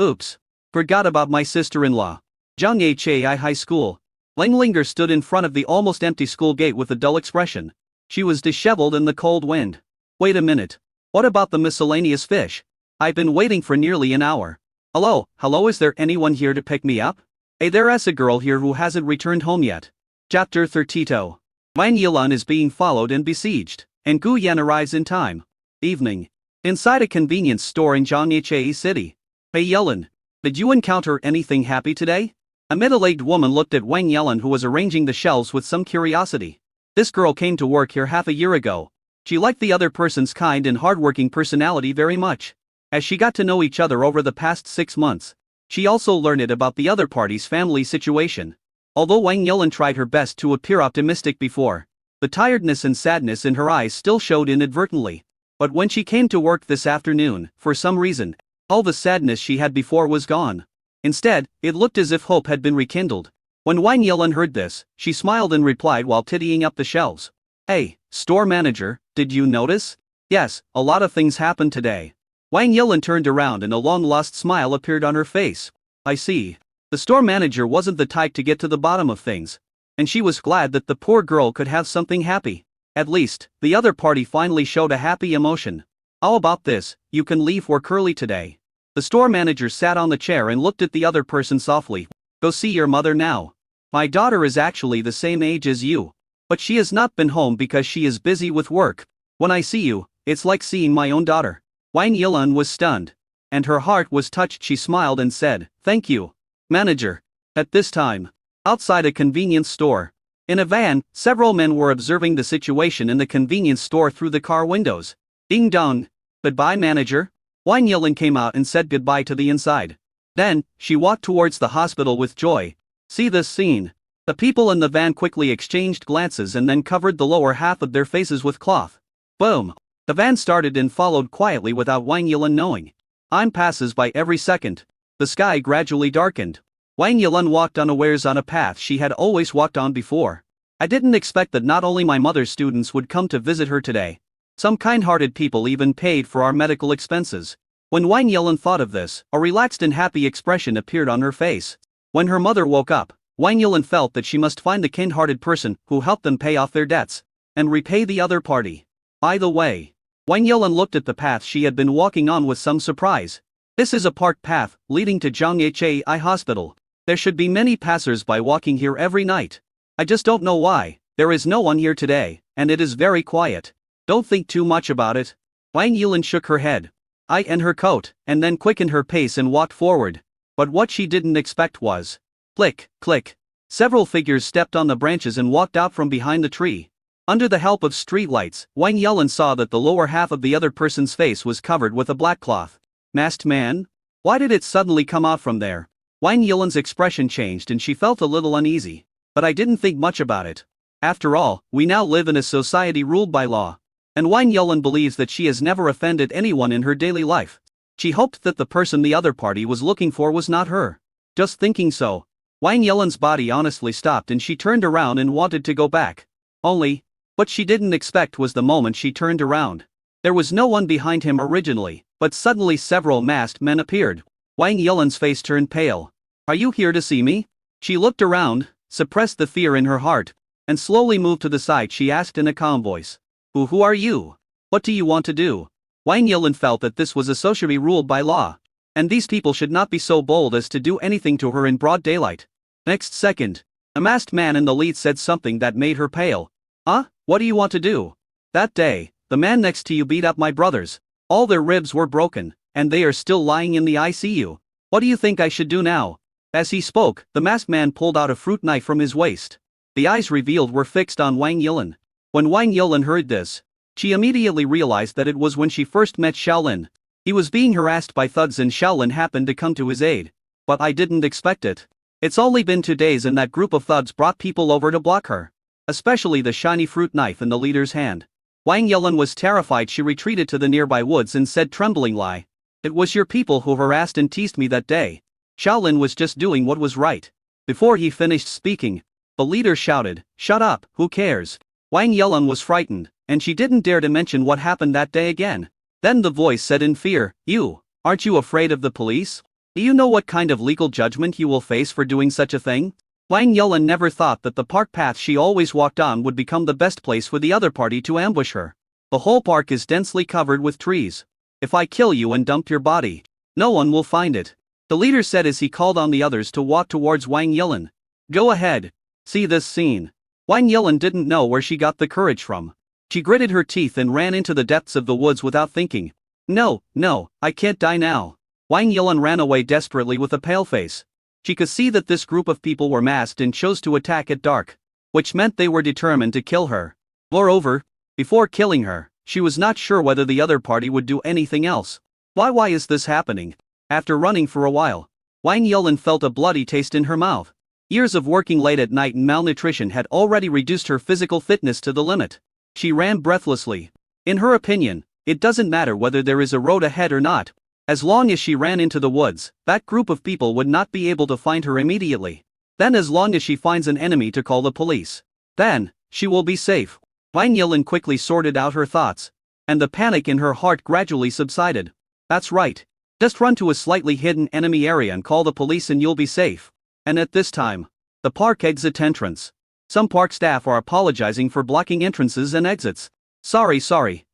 Oops. Forgot about my sister-in-law. Zhangye High School. Ling Linger stood in front of the almost empty school gate with a dull expression. She was disheveled in the cold wind. Wait a minute. What about the miscellaneous fish? I've been waiting for nearly an hour. Hello, is there anyone here to pick me up? Hey, there's a girl here who hasn't returned home yet. Chapter 32. Wang Yilan is being followed and besieged, and Gu Yan arrives in time. Evening. Inside a convenience store in Zhangye City. Hey Yilan, did you encounter anything happy today? A middle-aged woman looked at Wang Yilan, who was arranging the shelves, with some curiosity. This girl came to work here half a year ago. She liked the other person's kind and hardworking personality very much. As she got to know each other over the past 6 months, she also learned about the other party's family situation. Although Wang Yilan tried her best to appear optimistic before, the tiredness and sadness in her eyes still showed inadvertently. But when she came to work this afternoon, for some reason, all the sadness she had before was gone. Instead, it looked as if hope had been rekindled. When Wang Yilan heard this, she smiled and replied while tidying up the shelves. Hey, store manager, did you notice? Yes, a lot of things happened today. Wang Yilan turned around and a long-lost smile appeared on her face. I see. The store manager wasn't the type to get to the bottom of things. And she was glad that the poor girl could have something happy. At least, the other party finally showed a happy emotion. How about this, you can leave work early today. The store manager sat on the chair and looked at the other person softly. Go see your mother now. My daughter is actually the same age as you. But she has not been home because she is busy with work. When I see you, it's like seeing my own daughter. Wang Yilan was stunned. And her heart was touched. She smiled and said, thank you, manager. At this time, outside a convenience store, in a van, several men were observing the situation in the convenience store through the car windows. Ding dong. Goodbye, manager. Wang Yilan came out and said goodbye to the inside. Then, she walked towards the hospital with joy. See this scene. The people in the van quickly exchanged glances and then covered the lower half of their faces with cloth. Boom. The van started and followed quietly without Wang Yilan knowing. Time passes by every second. The sky gradually darkened. Wang Yilan walked unawares on a path she had always walked on before. I didn't expect that not only my mother's students would come to visit her today. Some kind-hearted people even paid for our medical expenses. When Wang Yilan thought of this, a relaxed and happy expression appeared on her face. When her mother woke up, Wang Yilan felt that she must find the kind-hearted person who helped them pay off their debts and repay the other party. By the way, Wang Yilan looked at the path she had been walking on with some surprise. This is a park path leading to Zhangye Hospital. There should be many passers-by walking here every night. I just don't know why. There is no one here today, and it is very quiet. Don't think too much about it. Wang Yilan shook her head. And her coat, and then quickened her pace and walked forward. But what she didn't expect was, click, click. Several figures stepped on the branches and walked out from behind the tree. Under the help of streetlights, Wang Yilan saw that the lower half of the other person's face was covered with a black cloth. Masked man? Why did it suddenly come out from there? Wang Yilan's expression changed and she felt a little uneasy. But I didn't think much about it. After all, we now live in a society ruled by law. And Wang Yilan believes that she has never offended anyone in her daily life. She hoped that the person the other party was looking for was not her. Just thinking so, Wang Yilan's body honestly stopped and she turned around and wanted to go back. What she didn't expect was the moment she turned around. There was no one behind him originally, but suddenly several masked men appeared. Wang Yilan's face turned pale. Are you here to see me? She looked around, suppressed the fear in her heart, and slowly moved to the side. She asked in a calm voice. Who are you? What do you want to do? Wang Yilan felt that this was a society ruled by law, and these people should not be so bold as to do anything to her in broad daylight. Next second, a masked man in the lead said something that made her pale. What do you want to do? That day, the man next to you beat up my brothers. All their ribs were broken, and they are still lying in the ICU. What do you think I should do now? As he spoke, the masked man pulled out a fruit knife from his waist. The eyes revealed were fixed on Wang Yilan. When Wang Yilan heard this, she immediately realized that it was when she first met Shaolin. He was being harassed by thugs and Shaolin happened to come to his aid. But I didn't expect it. It's only been 2 days and that group of thugs brought people over to block her. Especially the shiny fruit knife in the leader's hand. Wang Yilan was terrified. She retreated to the nearby woods and said tremblingly, "It was your people who harassed and teased me that day. Shaolin was just doing what was right." Before he finished speaking, the leader shouted, "Shut up, who cares?" Wang Yilan was frightened, and she didn't dare to mention what happened that day again. Then the voice said in fear, "Aren't you afraid of the police? Do you know what kind of legal judgment you will face for doing such a thing?" Wang Yilan never thought that the park path she always walked on would become the best place for the other party to ambush her. The whole park is densely covered with trees. If I kill you and dump your body, no one will find it, the leader said as he called on the others to walk towards Wang Yilan. "Go ahead. See this scene." Wang Yilan didn't know where she got the courage from. She gritted her teeth and ran into the depths of the woods without thinking. No, I can't die now." Wang Yilan ran away desperately with a pale face. She could see that this group of people were masked and chose to attack at dark, which meant they were determined to kill her. Moreover, before killing her, she was not sure whether the other party would do anything else. Why is this happening? After running for a while, Wang Yilan felt a bloody taste in her mouth. Years of working late at night and malnutrition had already reduced her physical fitness to the limit. She ran breathlessly. In her opinion, it doesn't matter whether there is a road ahead or not. As long as she ran into the woods, that group of people would not be able to find her immediately. Then as long as she finds an enemy to call the police, then she will be safe. Wang Yilan quickly sorted out her thoughts, and the panic in her heart gradually subsided. That's right. Just run to a slightly hidden enemy area and call the police and you'll be safe. And at this time, the park exit entrance. Some park staff are apologizing for blocking entrances and exits. Sorry,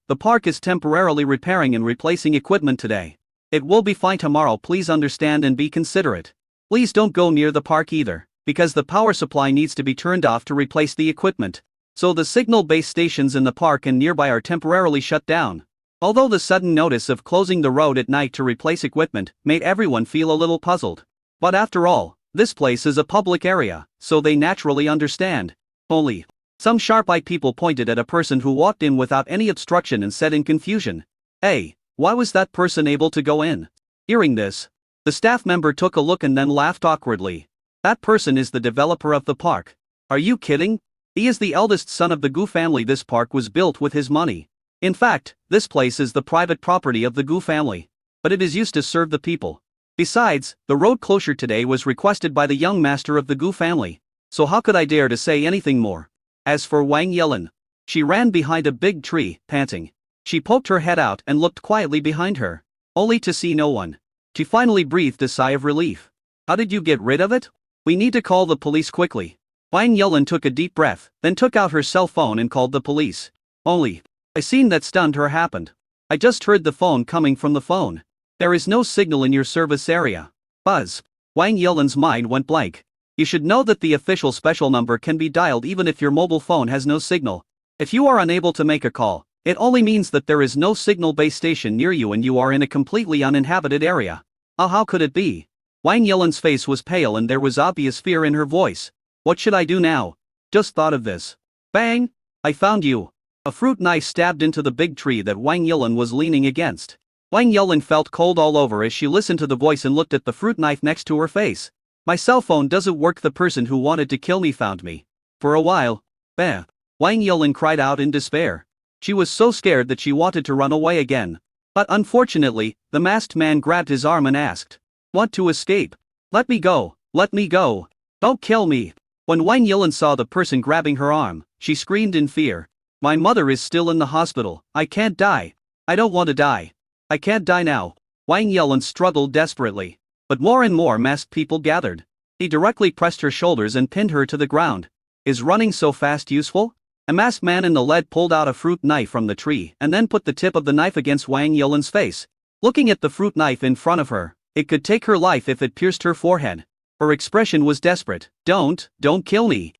the park is temporarily repairing and replacing equipment today. It will be fine tomorrow. Please understand and be considerate. Please don't go near the park either, because the power supply needs to be turned off to replace the equipment. So the signal base stations in the park and nearby are temporarily shut down. Although the sudden notice of closing the road at night to replace equipment made everyone feel a little puzzled. But after all, this place is a public area, so they naturally understand. Only, some sharp-eyed people pointed at a person who walked in without any obstruction and said in confusion, "Hey, why was that person able to go in?" Hearing this, the staff member took a look and then laughed awkwardly. "That person is the developer of the park. Are you kidding? He is the eldest son of the Gu family. This park was built with his money. In fact, this place is the private property of the Gu family, but it is used to serve the people. Besides, the road closure today was requested by the young master of the Gu family, so how could I dare to say anything more?" As for Wang Yilan, she ran behind a big tree, panting. She poked her head out and looked quietly behind her, only to see no one. She finally breathed a sigh of relief. "How did you get rid of it? We need to call the police quickly." Wang Yilan took a deep breath, then took out her cell phone and called the police. Only, a scene that stunned her happened. "I just heard the phone coming from the phone. There is no signal in your service area." Buzz. Wang Yilan's mind went blank. You should know that the official special number can be dialed even if your mobile phone has no signal. If you are unable to make a call, it only means that there is no signal base station near you and you are in a completely uninhabited area. How could it be? Wang Yilan's face was pale and there was obvious fear in her voice. "What should I do now? Just thought of this." Bang! "I found you." A fruit knife stabbed into the big tree that Wang Yilan was leaning against. Wang Yilan felt cold all over as she listened to the voice and looked at the fruit knife next to her face. "My cell phone doesn't work. The person who wanted to kill me found me." For a while, bah! Wang Yilan cried out in despair. She was so scared that she wanted to run away again. But unfortunately, the masked man grabbed his arm and asked, "Want to escape? Let me go, let me go. Don't kill me." When Wang Yilan saw the person grabbing her arm, she screamed in fear. "My mother is still in the hospital. I can't die. I don't want to die. I can't die now." Wang Yilan struggled desperately. But more and more masked people gathered. He directly pressed her shoulders and pinned her to the ground. "Is running so fast useful?" A masked man in the lead pulled out a fruit knife from the tree and then put the tip of the knife against Wang Yilan's face. Looking at the fruit knife in front of her, it could take her life if it pierced her forehead. Her expression was desperate. Don't kill me.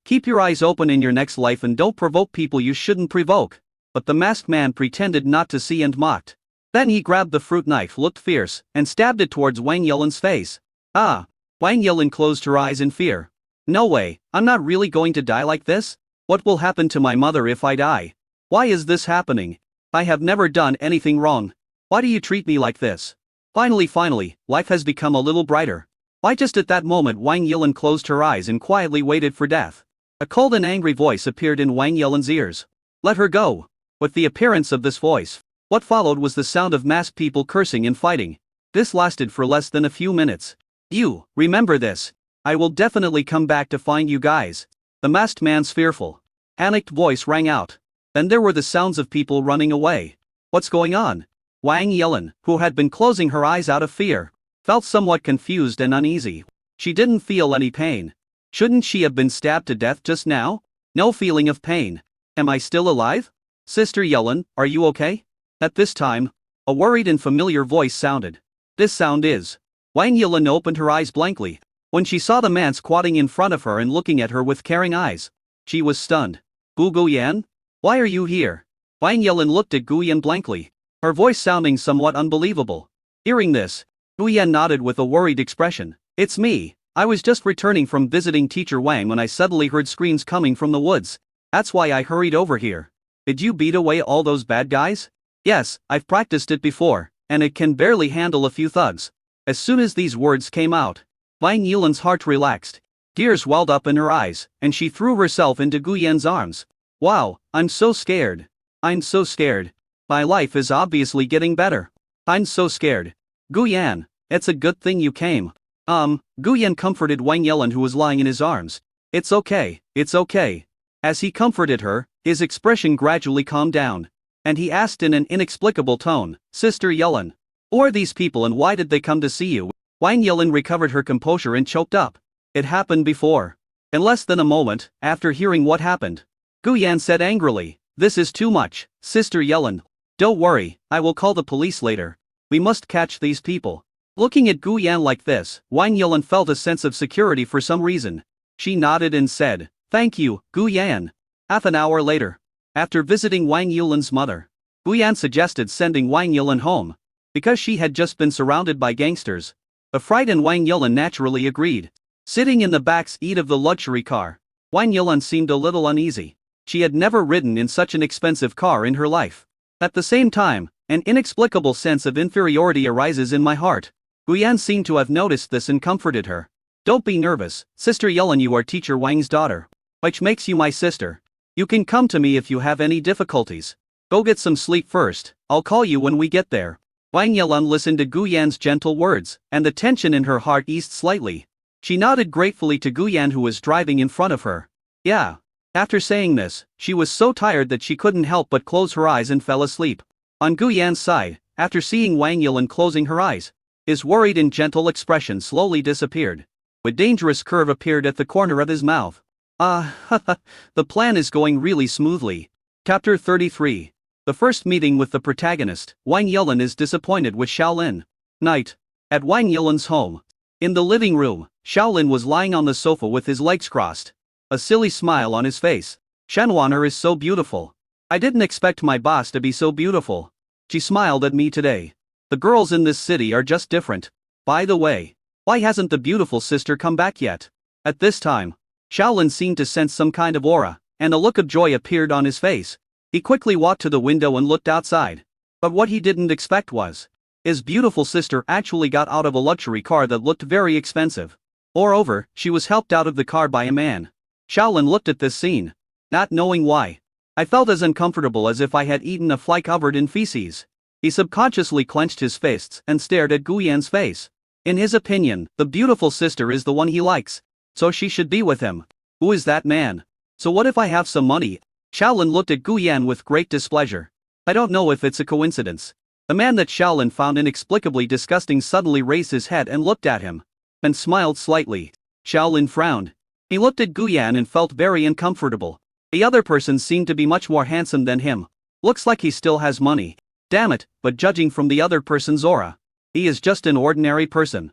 Keep your eyes open in your next life and don't provoke people you shouldn't provoke." But the masked man pretended not to see and mocked. Then he grabbed the fruit knife, looked fierce, and stabbed it towards Wang Yilan's face. Wang Yilan closed her eyes in fear. "No way, I'm not really going to die like this." What will happen to my mother if I die? Why is this happening? I have never done anything wrong. Why do you treat me like this? Finally, life has become a little brighter. Why just at that moment Wang Yilan closed her eyes and quietly waited for death. A cold and angry voice appeared in Wang Yilan's ears. Let her go. With the appearance of this voice, what followed was the sound of masked people cursing and fighting. This lasted for less than a few minutes. You, remember this. I will definitely come back to find you guys. The masked man's fearful, panicked voice rang out. Then there were the sounds of people running away. What's going on? Wang Yilan, who had been closing her eyes out of fear, felt somewhat confused and uneasy. She didn't feel any pain. Shouldn't she have been stabbed to death just now? No feeling of pain. Am I still alive? Sister Yilan, are you okay? At this time, a worried and familiar voice sounded. This sound is. Wang Yilan opened her eyes blankly when she saw the man squatting in front of her and looking at her with caring eyes. She was stunned. Bu Guyan? Why are you here? Wang Yilan looked at Guyan blankly, her voice sounding somewhat unbelievable. Hearing this, Guyan nodded with a worried expression. It's me. I was just returning from visiting Teacher Wang when I suddenly heard screams coming from the woods. That's why I hurried over here. Did you beat away all those bad guys? Yes, I've practiced it before, and it can barely handle a few thugs. As soon as these words came out, Wang Yilan's heart relaxed. Tears welled up in her eyes, and she threw herself into Guyan's arms. Wow, I'm so scared. I'm so scared. My life is obviously getting better. I'm so scared. Guyan, it's a good thing you came. Guyan comforted Wang Yilan, who was lying in his arms. It's okay. As he comforted her, his expression gradually calmed down, and he asked in an inexplicable tone, Sister Yilan, who are these people and why did they come to see you? Wang Yilan recovered her composure and choked up. It happened before. In less than a moment, after hearing what happened, Guyan said angrily, this is too much, Sister Yilan. Don't worry, I will call the police later. We must catch these people. Looking at Guyan like this, Wang Yilan felt a sense of security for some reason. She nodded and said, thank you, Guyan. Half an hour later, after visiting Wang Yilan's mother, Guyan suggested sending Wang Yilan home, because she had just been surrounded by gangsters. The frightened Wang Yilan naturally agreed. Sitting in the back seat of the luxury car, Wang Yilan seemed a little uneasy. She had never ridden in such an expensive car in her life. At the same time, an inexplicable sense of inferiority arises in my heart. Guyan seemed to have noticed this and comforted her. Don't be nervous, Sister Yilan, you are Teacher Wang's daughter, which makes you my sister. You can come to me if you have any difficulties. Go get some sleep first, I'll call you when we get there. Wang Yilan listened to Guyan's gentle words, and the tension in her heart eased slightly. She nodded gratefully to Guyan, who was driving in front of her. Yeah. After saying this, she was so tired that she couldn't help but close her eyes and fell asleep. On Guyan's side, after seeing Wang Yilan closing her eyes, his worried and gentle expression slowly disappeared. A dangerous curve appeared at the corner of his mouth. The plan is going really smoothly. Chapter 33. The first meeting with the protagonist, Wang Yilan is disappointed with Shaolin. Night. At Wang Yilan's home. In the living room, Shaolin was lying on the sofa with his legs crossed, a silly smile on his face. Shanwaner is so beautiful. I didn't expect my boss to be so beautiful. She smiled at me today. The girls in this city are just different. By the way, why hasn't the beautiful sister come back yet? At this time, Shaolin seemed to sense some kind of aura, and a look of joy appeared on his face. He quickly walked to the window and looked outside. But what he didn't expect was, his beautiful sister actually got out of a luxury car that looked very expensive. Moreover, she was helped out of the car by a man. Shaolin looked at this scene, not knowing why. I felt as uncomfortable as if I had eaten a fly covered in feces. He subconsciously clenched his fists and stared at Guyan's face. In his opinion, the beautiful sister is the one he likes, so she should be with him. Who is that man? So what if I have some money? Shaolin looked at Guyan with great displeasure. I don't know if it's a coincidence. The man that Shaolin found inexplicably disgusting suddenly raised his head and looked at him, and smiled slightly. Shaolin frowned. He looked at Guyan and felt very uncomfortable. The other person seemed to be much more handsome than him. Looks like he still has money. Damn it, but judging from the other person's aura, he is just an ordinary person.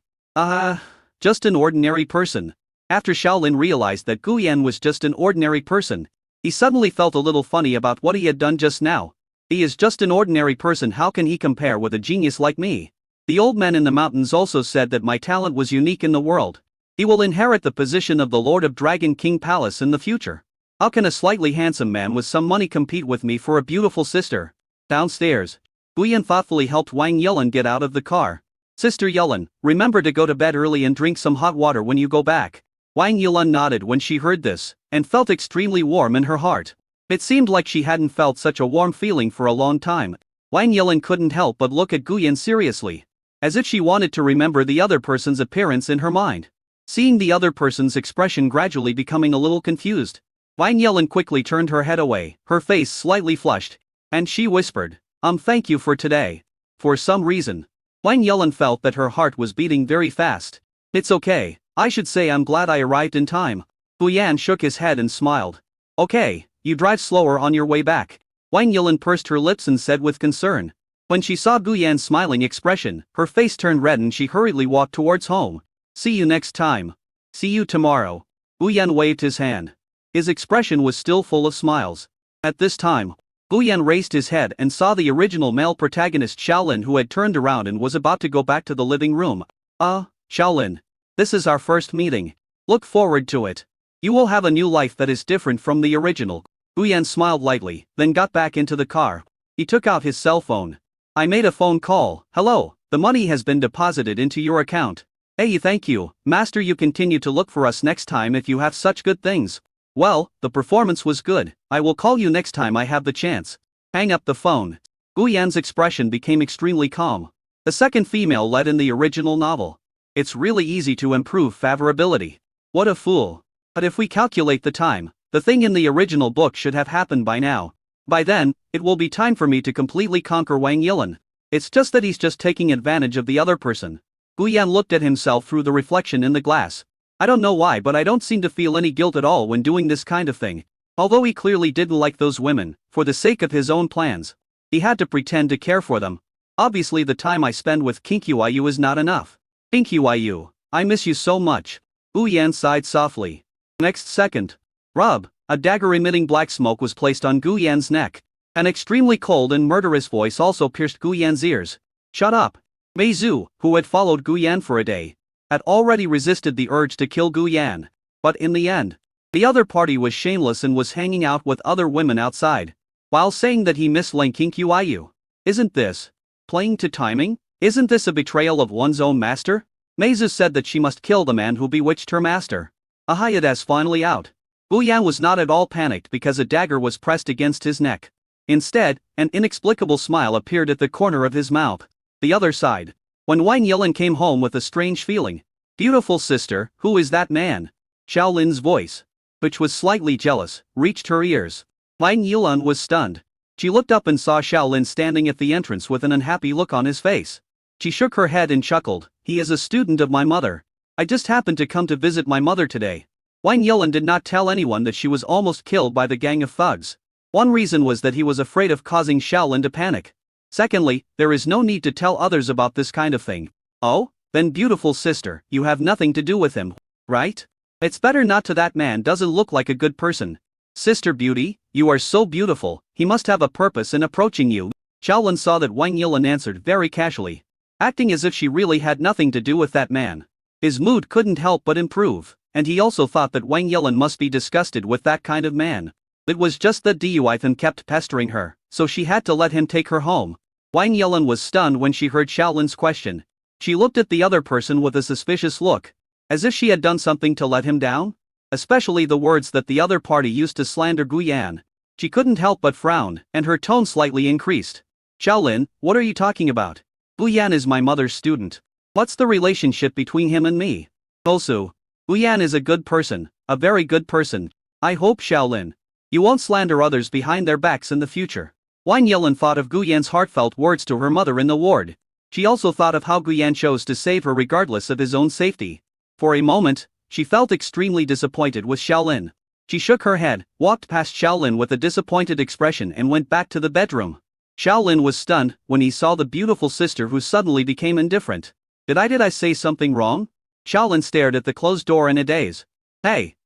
Just an ordinary person. After Shaolin realized that Guyan was just an ordinary person, he suddenly felt a little funny about what he had done just now. He is just an ordinary person, how can he compare with a genius like me? The old man in the mountains also said that my talent was unique in the world. He will inherit the position of the Lord of Dragon King Palace in the future. How can a slightly handsome man with some money compete with me for a beautiful sister? Downstairs, Guyan thoughtfully helped Wang Yelin get out of the car. Sister Yelin, remember to go to bed early and drink some hot water when you go back. Wang Yelin nodded when she heard this, and felt extremely warm in her heart. It seemed like she hadn't felt such a warm feeling for a long time. Wang Yelin couldn't help but look at Guyan seriously, as if she wanted to remember the other person's appearance in her mind. Seeing the other person's expression gradually becoming a little confused, Wang Yelin quickly turned her head away, her face slightly flushed, and she whispered, Thank you for today. For some reason, Wang Yelin felt that her heart was beating very fast. It's okay, I should say I'm glad I arrived in time. Guyan shook his head and smiled. Okay, you drive slower on your way back. Wang Yelin pursed her lips and said with concern. When she saw Guyan's smiling expression, her face turned red and she hurriedly walked towards home. See you next time. See you tomorrow. Guyan waved his hand. His expression was still full of smiles. At this time, Guyan raised his head and saw the original male protagonist Xiaolin, who had turned around and was about to go back to the living room. Xiaolin. This is our first meeting. Look forward to it. You will have a new life that is different from the original. Guyan smiled lightly, then got back into the car. He took out his cell phone. I made a phone call. Hello, the money has been deposited into your account. Hey, thank you, Master. You continue to look for us next time if you have such good things. Well, the performance was good. I will call you next time I have the chance. Hang up the phone. Guyan's expression became extremely calm. The second female led in the original novel. It's really easy to improve favorability. What a fool. But if we calculate the time, the thing in the original book should have happened by now. By then, it will be time for me to completely conquer Wang Yilin. It's just that he's just taking advantage of the other person. Guyan looked at himself through the reflection in the glass. I don't know why, but I don't seem to feel any guilt at all when doing this kind of thing. Although he clearly didn't like those women, for the sake of his own plans, he had to pretend to care for them. Obviously the time I spend with Kinkyu is not enough. Kinkyu, I miss you so much. Guyan sighed softly. Next second, Rub, a dagger-emitting black smoke was placed on Guyan's neck. An extremely cold and murderous voice also pierced Guyan's ears. Shut up. Mei Zhu, who had followed Guyan for a day, had already resisted the urge to kill Guyan. But in the end, the other party was shameless and was hanging out with other women outside, while saying that he missed Ling Kinkyu. Isn't this playing to timing? Isn't this a betrayal of one's own master? Mei Zhu said that she must kill the man who bewitched her master. Ahayada's finally out. Guyan was not at all panicked because a dagger was pressed against his neck. Instead, an inexplicable smile appeared at the corner of his mouth. The other side. When Wang Yilin came home with a strange feeling. Beautiful sister, who is that man? Xiaolin's voice, which was slightly jealous, reached her ears. Wang Yilin was stunned. She looked up and saw Xiaolin standing at the entrance with an unhappy look on his face. She shook her head and chuckled. He is a student of my mother. I just happened to come to visit my mother today. Wang Yilin did not tell anyone that she was almost killed by the gang of thugs. One reason was that he was afraid of causing Xiaolin to panic. Secondly, there is no need to tell others about this kind of thing. Oh, then beautiful sister, you have nothing to do with him, right? It's better not to. That man doesn't look like a good person. Sister Beauty, you are so beautiful, he must have a purpose in approaching you. Xiaolin saw that Wang Yilin answered very casually, acting as if she really had nothing to do with that man. His mood couldn't help but improve, and he also thought that Wang Yilin must be disgusted with that kind of man. It was just that Duithan kept pestering her, so she had to let him take her home. Wang Yilin was stunned when she heard Xiaolin's question. She looked at the other person with a suspicious look, as if she had done something to let him down, especially the words that the other party used to slander Guyan. She couldn't help but frown, and her tone slightly increased. Xiaolin, what are you talking about? Guyan is my mother's student. What's the relationship between him and me? Also, Guyan is a good person, a very good person. I hope, Xiaolin, you won't slander others behind their backs in the future. Wang Yilin thought of Guyan's heartfelt words to her mother in the ward. She also thought of how Guyan chose to save her regardless of his own safety. For a moment, she felt extremely disappointed with Xiaolin. She shook her head, walked past Xiaolin with a disappointed expression and went back to the bedroom. Xiaolin was stunned when he saw the beautiful sister who suddenly became indifferent. Did I say something wrong? Xiaolin stared at the closed door in a daze. Hey,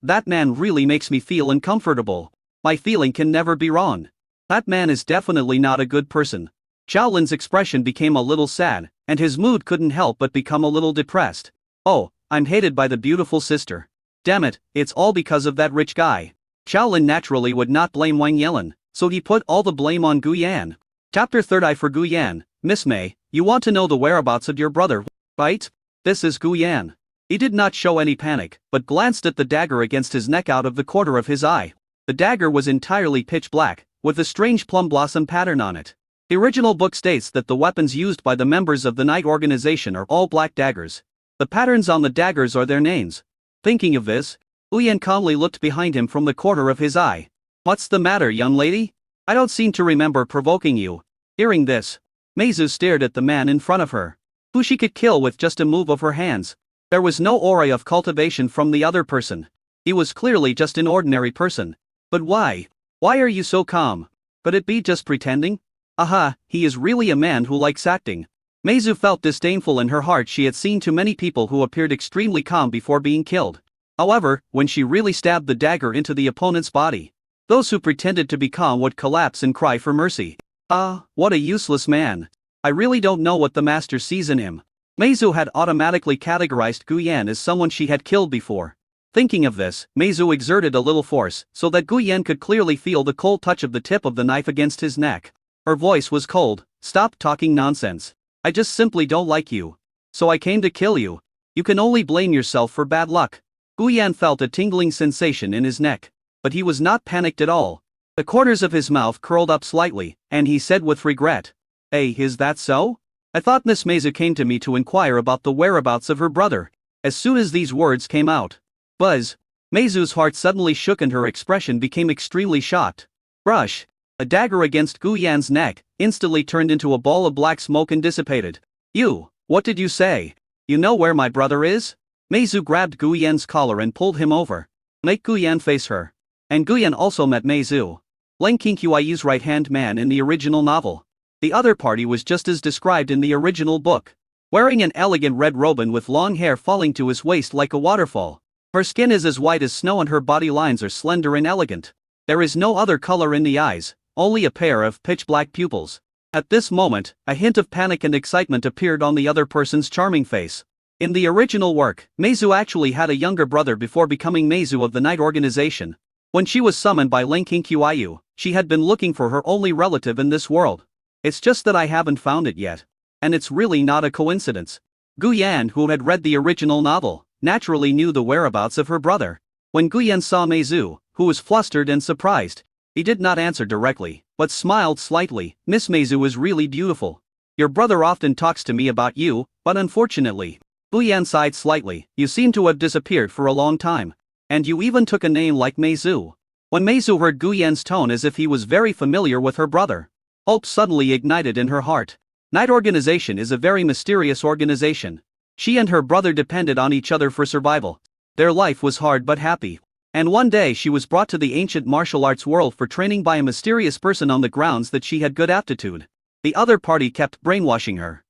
that man really makes me feel uncomfortable. My feeling can never be wrong. That man is definitely not a good person. Xiaolin's expression became a little sad, and his mood couldn't help but become a little depressed. Oh, I'm hated by the beautiful sister. Damn it, it's all because of that rich guy. Shaolin naturally would not blame Wang Yelin, so he put all the blame on Gu Yan. Chapter 3. I for Gu Yan. Miss Mei, you want to know the whereabouts of your brother, right? This is Gu Yan. He did not show any panic, but glanced at the dagger against his neck out of the corner of his eye. The dagger was entirely pitch black, with a strange plum blossom pattern on it. The original book states that the weapons used by the members of the Knight organization are all black daggers. The patterns on the daggers are their names. Thinking of this, Gu Yan calmly looked behind him from the corner of his eye. What's the matter, young lady? I don't seem to remember provoking you. Hearing this, Meizu stared at the man in front of her, who she could kill with just a move of her hands. There was no aura of cultivation from the other person. He was clearly just an ordinary person. But why? Why are you so calm? Could it be just pretending? Aha, he is really a man who likes acting. Meizu felt disdainful in her heart. She had seen too many people who appeared extremely calm before being killed. However, when she really stabbed the dagger into the opponent's body, those who pretended to be calm would collapse and cry for mercy. Ah, what a useless man. I really don't know what the master sees in him. Meizu had automatically categorized Gu Yan as someone she had killed before. Thinking of this, Meizu exerted a little force so that Gu Yan could clearly feel the cold touch of the tip of the knife against his neck. Her voice was cold. Stop talking nonsense. I just simply don't like you. So I came to kill you. You can only blame yourself for bad luck. Gu Yan felt a tingling sensation in his neck, but he was not panicked at all. The corners of his mouth curled up slightly, and he said with regret, "Hey, is that so? I thought Miss Meizu came to me to inquire about the whereabouts of her brother." As soon as these words came out, buzz, Meizu's heart suddenly shook and her expression became extremely shocked. Brush. A dagger against Gu Yan's neck instantly turned into a ball of black smoke and dissipated. You, what did you say? You know where my brother is? Meizu grabbed Gu Yan's collar and pulled him over. Make Gu Yan face her. And Gu Yan also met Meizu, Leng Qingyu's right-hand man in the original novel. The other party was just as described in the original book. Wearing an elegant red robe with long hair falling to his waist like a waterfall. Her skin is as white as snow and her body lines are slender and elegant. There is no other color in the eyes, only a pair of pitch-black pupils. At this moment, a hint of panic and excitement appeared on the other person's charming face. In the original work, Meizu actually had a younger brother before becoming Meizu of the Knight organization. When she was summoned by Leng Qingyu, she had been looking for her only relative in this world. It's just that I haven't found it yet. And it's really not a coincidence. Gu Yan, who had read the original novel, naturally knew the whereabouts of her brother. When Gu Yan saw Meizu, who was flustered and surprised, he did not answer directly, but smiled slightly. Miss Meizu is really beautiful. Your brother often talks to me about you, but unfortunately, Gu Yan sighed slightly, you seem to have disappeared for a long time. And you even took a name like Meizu. When Meizu heard Gu Yan's tone as if he was very familiar with her brother, hope suddenly ignited in her heart. Knight organization is a very mysterious organization. She and her brother depended on each other for survival. Their life was hard but happy. And one day she was brought to the ancient martial arts world for training by a mysterious person on the grounds that she had good aptitude. The other party kept brainwashing her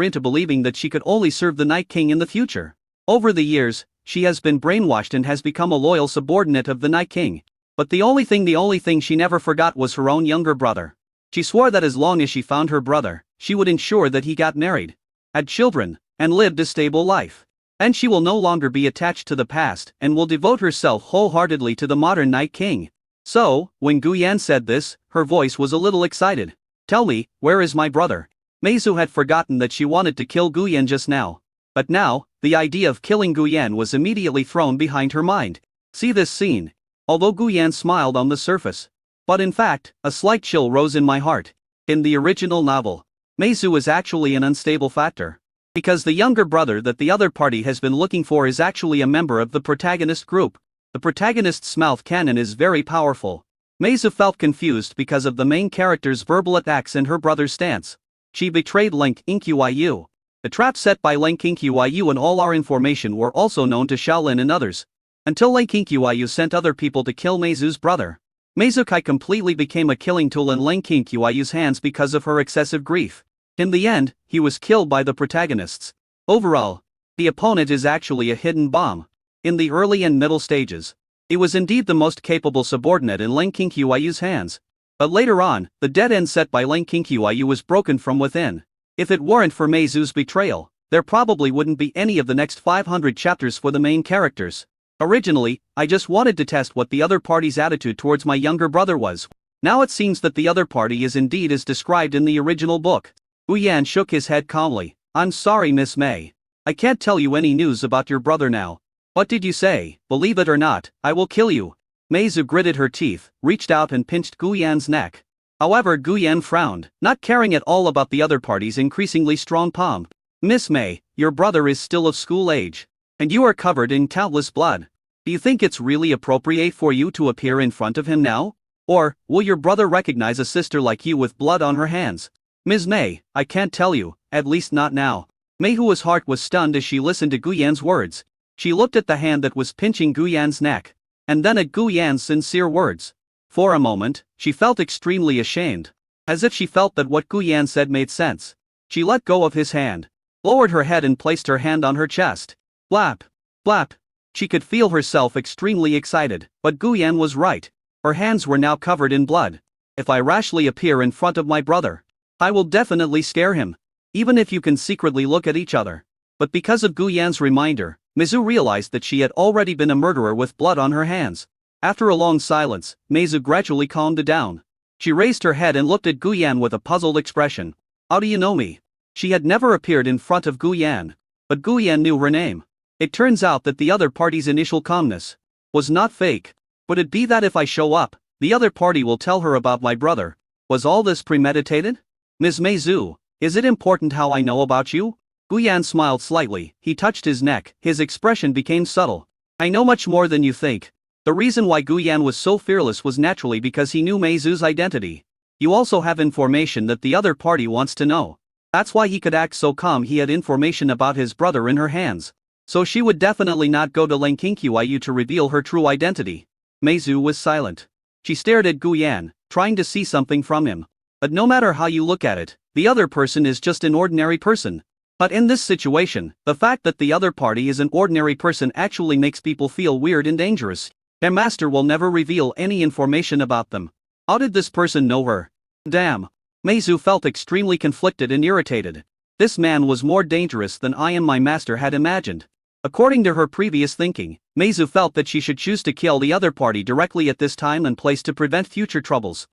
into believing that she could only serve the Night King in the future. Over the years, she has been brainwashed and has become a loyal subordinate of the Night King. But the only thing she never forgot was her own younger brother. She swore that as long as she found her brother, she would ensure that he got married, had children, and lived a stable life. And she will no longer be attached to the past and will devote herself wholeheartedly to the modern Night King. So, when Gu Yan said this, her voice was a little excited. Tell me, where is my brother? Meizu had forgotten that she wanted to kill Gu Yan just now. But now, the idea of killing Gu Yan was immediately thrown behind her mind. See this scene. Although Gu Yan smiled on the surface, but in fact, a slight chill rose in my heart. In the original novel, Meizu is actually an unstable factor. Because the younger brother that the other party has been looking for is actually a member of the protagonist group. The protagonist's mouth cannon is very powerful. Meizu felt confused because of the main character's verbal attacks and her brother's stance. She betrayed Leng Qingyu. The trap set by Leng Qingyu and all our information were also known to Shaolin and others. Until Leng Qingyu sent other people to kill Meizu's brother. Meizu Kai completely became a killing tool in Leng Qingyu's hands because of her excessive grief. In the end, he was killed by the protagonists. Overall, the opponent is actually a hidden bomb. In the early and middle stages, he was indeed the most capable subordinate in Leng Qingyu's hands. But later on, the dead end set by Leng Qingyu was broken from within. If it weren't for Meizu's betrayal, there probably wouldn't be any of the next 500 chapters for the main characters. Originally, I just wanted to test what the other party's attitude towards my younger brother was. Now it seems that the other party is indeed as described in the original book. Gu Yan shook his head calmly. I'm sorry, Miss May. I can't tell you any news about your brother now. What did you say? Believe it or not, I will kill you. Mei Zhu gritted her teeth, reached out and pinched Gu Yan's neck. However, Gu Yan frowned, not caring at all about the other party's increasingly strong palm. Miss May, your brother is still of school age. And you are covered in countless blood. Do you think it's really appropriate for you to appear in front of him now? Or, will your brother recognize a sister like you with blood on her hands? Ms. May, I can't tell you, at least not now. Mei Hua's heart was stunned as she listened to Gu Yan's words. She looked at the hand that was pinching Gu Yan's neck, and then at Gu Yan's sincere words. For a moment, she felt extremely ashamed. As if she felt that what Gu Yan said made sense. She let go of his hand, lowered her head and placed her hand on her chest. Blap! Blap! She could feel herself extremely excited, but Gu Yan was right. Her hands were now covered in blood. If I rashly appear in front of my brother, I will definitely scare him. Even if you can secretly look at each other. But because of Gu Yan's reminder, Mei-Zhu realized that she had already been a murderer with blood on her hands. After a long silence, Mei-Zhu gradually calmed down. She raised her head and looked at Gu Yan with a puzzled expression. How do you know me? She had never appeared in front of Gu Yan. But Gu Yan knew her name. It turns out that the other party's initial calmness was not fake. Would it be that if I show up, the other party will tell her about my brother? Was all this premeditated? Ms. Mei-Zhu, is it important how I know about you? Gu Yan smiled slightly, he touched his neck, his expression became subtle. I know much more than you think. The reason why Gu Yan was so fearless was naturally because he knew Mei-Zhu's identity. You also have information that the other party wants to know. That's why he could act so calm. He had information about his brother in her hands. So she would definitely not go to Lengqinkyu to reveal her true identity. Mei-Zhu was silent. She stared at Gu Yan, trying to see something from him. But no matter how you look at it, the other person is just an ordinary person. But in this situation, the fact that the other party is an ordinary person actually makes people feel weird and dangerous. Their master will never reveal any information about them. How did this person know her? Damn. Mei-Zhu felt extremely conflicted and irritated. This man was more dangerous than I and my master had imagined. According to her previous thinking, Mei-Zhu felt that she should choose to kill the other party directly at this time and place to prevent future troubles.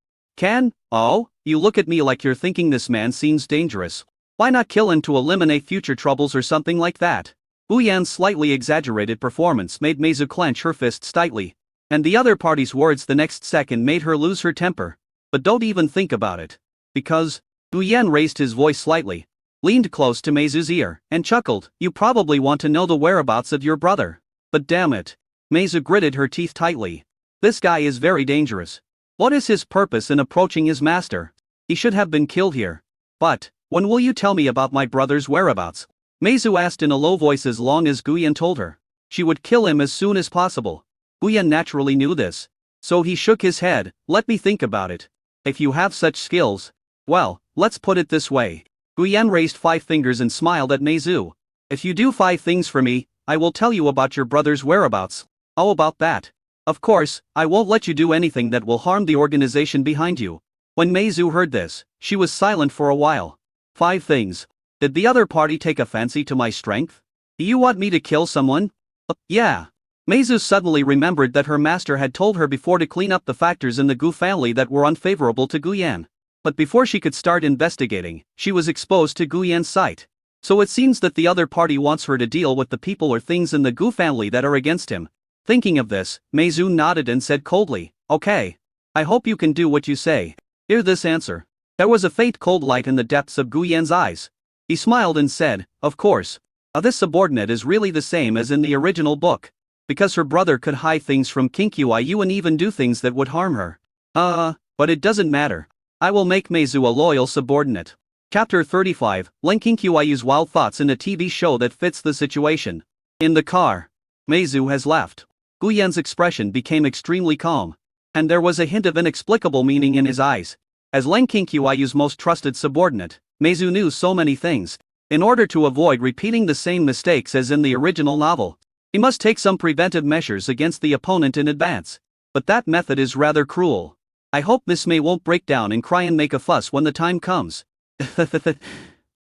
Oh, you look at me like you're thinking this man seems dangerous. Why not kill him to eliminate future troubles or something like that? Gu Yan's slightly exaggerated performance made Mei-Zhu clench her fists tightly. And the other party's words the next second made her lose her temper. But don't even think about it. Because, Gu Yan raised his voice slightly, leaned close to Mei-Zhu's ear, and chuckled, you probably want to know the whereabouts of your brother. But damn it. Mei-Zhu gritted her teeth tightly. This guy is very dangerous. What is his purpose in approaching his master? He should have been killed here. But, when will you tell me about my brother's whereabouts? Mei-Zhu asked in a low voice as long as Gu Yan told her. She would kill him as soon as possible. Gu Yan naturally knew this. So he shook his head, let me think about it. If you have such skills, well, let's put it this way. Gu Yan raised 5 fingers and smiled at Mei-Zhu. If you do 5 things for me, I will tell you about your brother's whereabouts. How about that? Of course, I won't let you do anything that will harm the organization behind you. When Mei-Zhu heard this, she was silent for a while. 5 things. Did the other party take a fancy to my strength? Do you want me to kill someone? Yeah. Mei-Zhu suddenly remembered that her master had told her before to clean up the factors in the Gu family that were unfavorable to Gu Yan. But before she could start investigating, she was exposed to Gu Yan's sight. So it seems that the other party wants her to deal with the people or things in the Gu family that are against him. Thinking of this, Mei-Zhu nodded and said coldly, okay. I hope you can do what you say. Hear this answer. There was a faint cold light in the depths of Gu Yan's eyes. He smiled and said, of course. This subordinate is really the same as in the original book. Because her brother could hide things from Kinkyu and even do things that would harm her. But it doesn't matter. I will make Mei-Zhu a loyal subordinate. Chapter 35, Lengqinqyu's wild thoughts in a TV show that fits the situation. In the car. Mei-Zhu has left. Gu Yan's expression became extremely calm. And there was a hint of inexplicable meaning in his eyes. As Lengqinqyu's most trusted subordinate, Mei-Zhu knew so many things. In order to avoid repeating the same mistakes as in the original novel, he must take some preventive measures against the opponent in advance. But that method is rather cruel. I hope Miss May won't break down and cry and make a fuss when the time comes.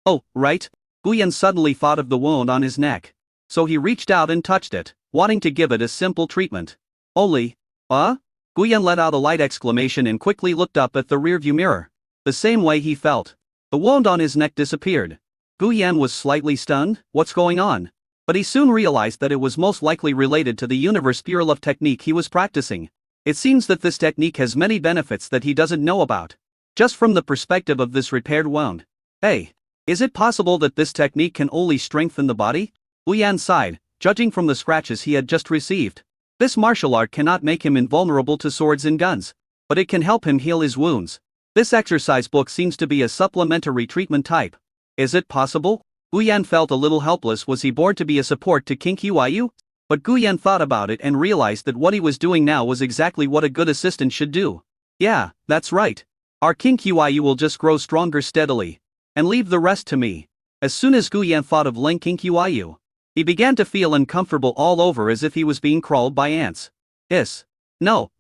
Oh, right. Gu Yan suddenly thought of the wound on his neck. So he reached out and touched it. wanting to give it a simple treatment. Only, Guyan let out a light exclamation and quickly looked up at the rearview mirror. The same way he felt. The wound on his neck disappeared. Guyan was slightly stunned. What's going on? But he soon realized that it was most likely related to the universe pure love technique he was practicing. It seems that this technique has many benefits that he doesn't know about. Just from the perspective of this repaired wound. Hey, is it possible that this technique can only strengthen the body? Guyan sighed, judging from the scratches he had just received. This martial art cannot make him invulnerable to swords and guns, but it can help him heal his wounds. This exercise book seems to be a supplementary treatment type. Is it possible? Guyan felt a little helpless. Was he born to be a support to King Qiyu? But Guyan thought about it and realized that what he was doing now was exactly what a good assistant should do. Yeah, that's right. Our King Qiyu will just grow stronger steadily. And leave the rest to me. As soon as Guyan thought of Ling King Qiyu, he began to feel uncomfortable all over as if he was being crawled by ants. No,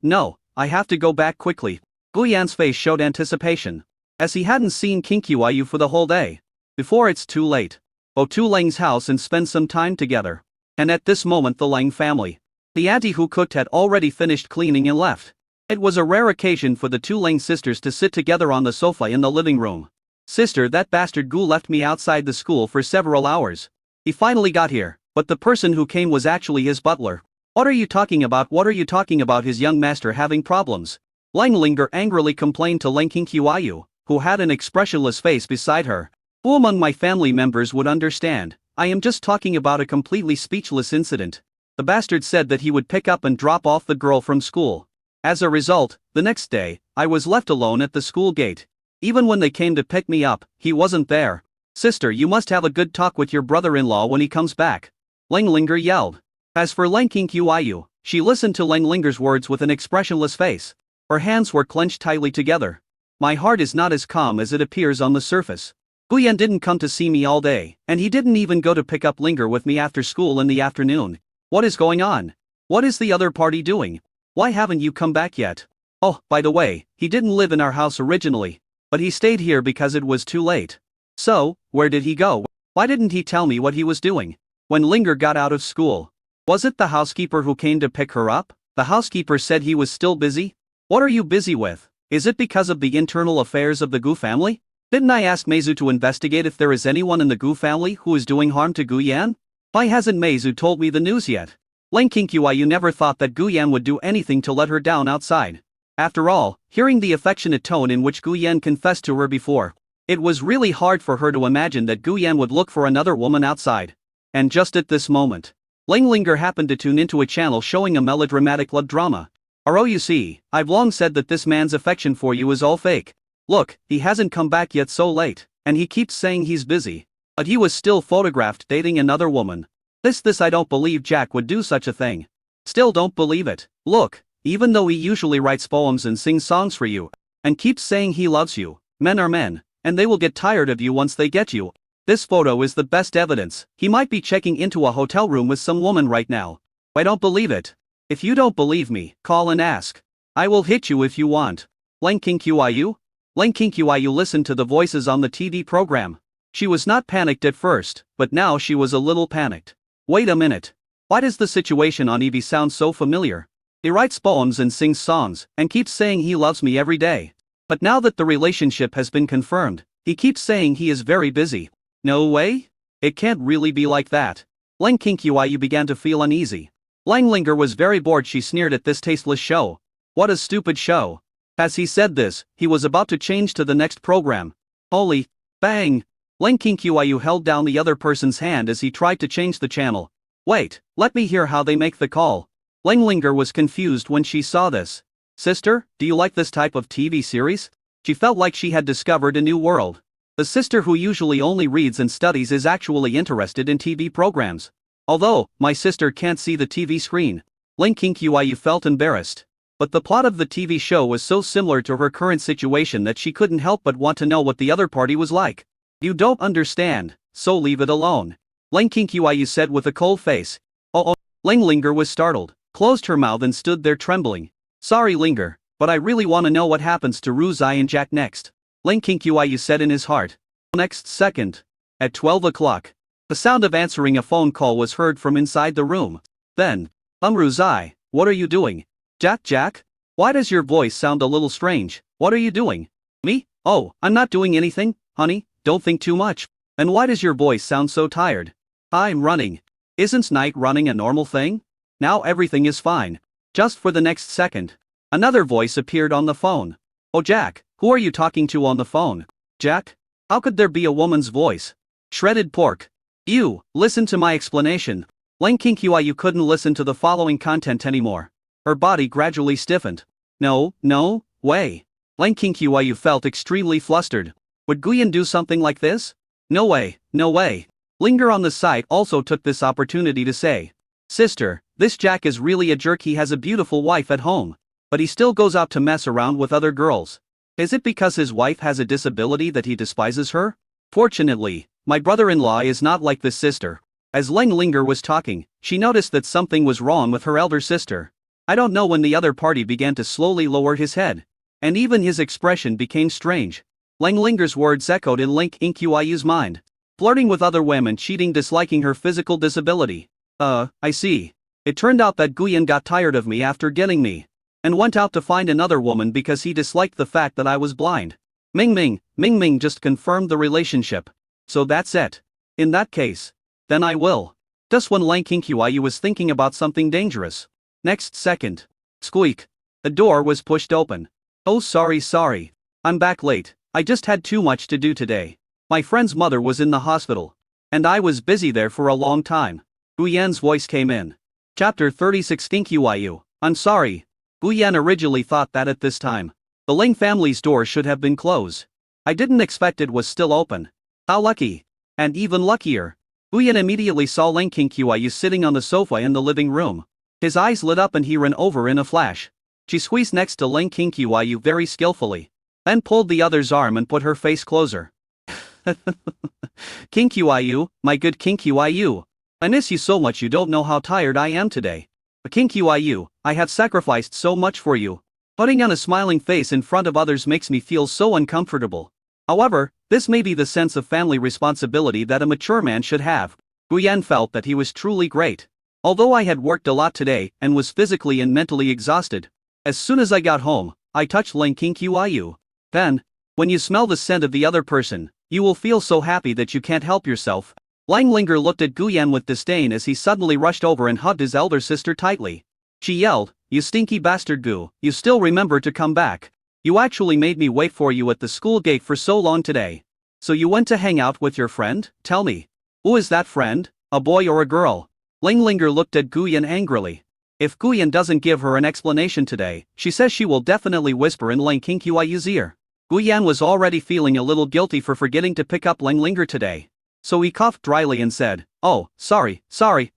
I have to go back quickly. Guyan's face showed anticipation, as he hadn't seen King Qiyu for the whole day. Before it's too late, go to Lang's house and spend some time together. And at this moment the Lang family, the auntie who cooked, had already finished cleaning and left. It was a rare occasion for the two Lang sisters to sit together on the sofa in the living room. Sister, that bastard Gu left me outside the school for several hours. He finally got here, but the person who came was actually his butler. What are you talking about? What are you talking about? His young master having problems? Lang Linger angrily complained to Ling King Qiyu, who had an expressionless face beside her. Who among my family members would understand? I am just talking about a completely speechless incident. The bastard said that he would pick up and drop off the girl from school. As a result, the next day, I was left alone at the school gate. Even when they came to pick me up, he wasn't there. Sister, you must have a good talk with your brother-in-law when he comes back. Lang Linger yelled. As for Ling King Qiyu, she listened to Lang Linger's words with an expressionless face. Her hands were clenched tightly together. My heart is not as calm as it appears on the surface. Guyan didn't come to see me all day, and he didn't even go to pick up Linger with me after school in the afternoon. What is going on? What is the other party doing? Why haven't you come back yet? Oh, by the way, he didn't live in our house originally, but he stayed here because it was too late. So, where did he go? Why didn't he tell me what he was doing when Linger got out of school? Was it the housekeeper who came to pick her up? The housekeeper said he was still busy. What are you busy with? Is it because of the internal affairs of the Gu family? Didn't I ask Meizu to investigate if there is anyone in the Gu family who is doing harm to Guyan? Why hasn't Meizu told me the news yet? Ling King Qiyu never thought that Guyan would do anything to let her down outside. After all, hearing the affectionate tone in which Guyan confessed to her before, it was really hard for her to imagine that Guyan would look for another woman outside. And just at this moment, Ling Linger happened to tune into a channel showing a melodramatic love drama. You see, I've long said that this man's affection for you is all fake. Look, he hasn't come back yet so late, and he keeps saying he's busy. But he was still photographed dating another woman. This I don't believe Jack would do such a thing. Still don't believe it. Look, even though he usually writes poems and sings songs for you, and keeps saying he loves you, men are men, and they will get tired of you once they get you. This photo is the best evidence. He might be checking into a hotel room with some woman right now. I don't believe it. If you don't believe me, call and ask. I will hit you if you want. Ling King Qiyu? Ling King Qiyu listened to the voices on the TV program. She was not panicked at first, but now she was a little panicked. Wait a minute. Why does the situation on EV sound so familiar? He writes poems and sings songs, and keeps saying he loves me every day. But now that the relationship has been confirmed, he keeps saying he is very busy. No way? It can't really be like that. Ling King Qiyu began to feel uneasy. Lang Linger was very bored. She sneered at this tasteless show. What a stupid show. As he said this, he was about to change to the next program. Holy, bang! Ling King Qiyu held down the other person's hand as he tried to change the channel. Wait, let me hear how they make the call. Lang Linger was confused when she saw this. Sister, do you like this type of TV series? She felt like she had discovered a new world. The sister who usually only reads and studies is actually interested in TV programs. Although, my sister can't see the TV screen. Ling King Qiyu felt embarrassed. But the plot of the TV show was so similar to her current situation that she couldn't help but want to know what the other party was like. You don't understand, so leave it alone. Ling King Qiyu said with a cold face. Oh. Ling Linger was startled, closed her mouth and stood there trembling. Sorry Linger, but I really want to know what happens to Ruzai and Jack next. Ling King Qiyu said in his heart. Next second. At 12 o'clock. The sound of answering a phone call was heard from inside the room. Then, Ruzai, what are you doing? Jack? Why does your voice sound a little strange? What are you doing? Me? Oh, I'm not doing anything, honey, don't think too much. And why does your voice sound so tired? I'm running. Isn't night running a normal thing? Now everything is fine. Just for the next second. Another voice appeared on the phone. Oh Jack, who are you talking to on the phone? Jack? How could there be a woman's voice? Shredded pork. You, listen to my explanation. Lang Kinkyu couldn't listen to the following content anymore. Her body gradually stiffened. No way. Lang Kinkyu felt extremely flustered. Would Guyan do something like this? No way. Linger on the site also took this opportunity to say, Sister, this Jack is really a jerk. He has a beautiful wife at home, but he still goes out to mess around with other girls. Is it because his wife has a disability that he despises her? Fortunately, my brother-in-law is not like this, sister. As Leng Linger was talking, she noticed that something was wrong with her elder sister. I don't know when the other party began to slowly lower his head. And even his expression became strange. Leng Linger's words echoed in Link Inkyu's mind. Flirting with other women, cheating, disliking her physical disability. I see. It turned out that Guyan got tired of me after getting me. And went out to find another woman because he disliked the fact that I was blind. Ming Ming just confirmed the relationship. So that's it. In that case. Then I will. Just when Lang Kinkyu was thinking about something dangerous. Next second. Squeak. The door was pushed open. Oh sorry. I'm back late. I just had too much to do today. My friend's mother was in the hospital. And I was busy there for a long time. Guyan's voice came in. Chapter 36 Kinkyu. I'm sorry. Guyan originally thought that at this time, the Ling family's door should have been closed. I didn't expect it was still open. How lucky. And even luckier. Guyan immediately saw Ling Kinkyu sitting on the sofa in the living room. His eyes lit up and he ran over in a flash. She squeezed next to Ling Kinkyu very skillfully. Then pulled the other's arm and put her face closer. Kinkyu, my good Kinkyu. I miss you so much. You don't know how tired I am today. But Kinkyu, I have sacrificed so much for you. Putting on a smiling face in front of others makes me feel so uncomfortable. However, this may be the sense of family responsibility that a mature man should have. Guyan felt that he was truly great. Although I had worked a lot today and was physically and mentally exhausted. As soon as I got home, I touched Ling Kinkyu. Then, when you smell the scent of the other person, you will feel so happy that you can't help yourself. Lang Linger looked at Guyan with disdain as he suddenly rushed over and hugged his elder sister tightly. She yelled, You stinky bastard Gu, you still remember to come back. You actually made me wait for you at the school gate for so long today. So you went to hang out with your friend? Tell me. Who is that friend? A boy or a girl? Lang Linger looked at Guyan angrily. If Guyan doesn't give her an explanation today, she says she will definitely whisper in Lang Kinkyu's ear. Guyan was already feeling a little guilty for forgetting to pick up Lang Linger today. So he coughed dryly and said, Oh, sorry,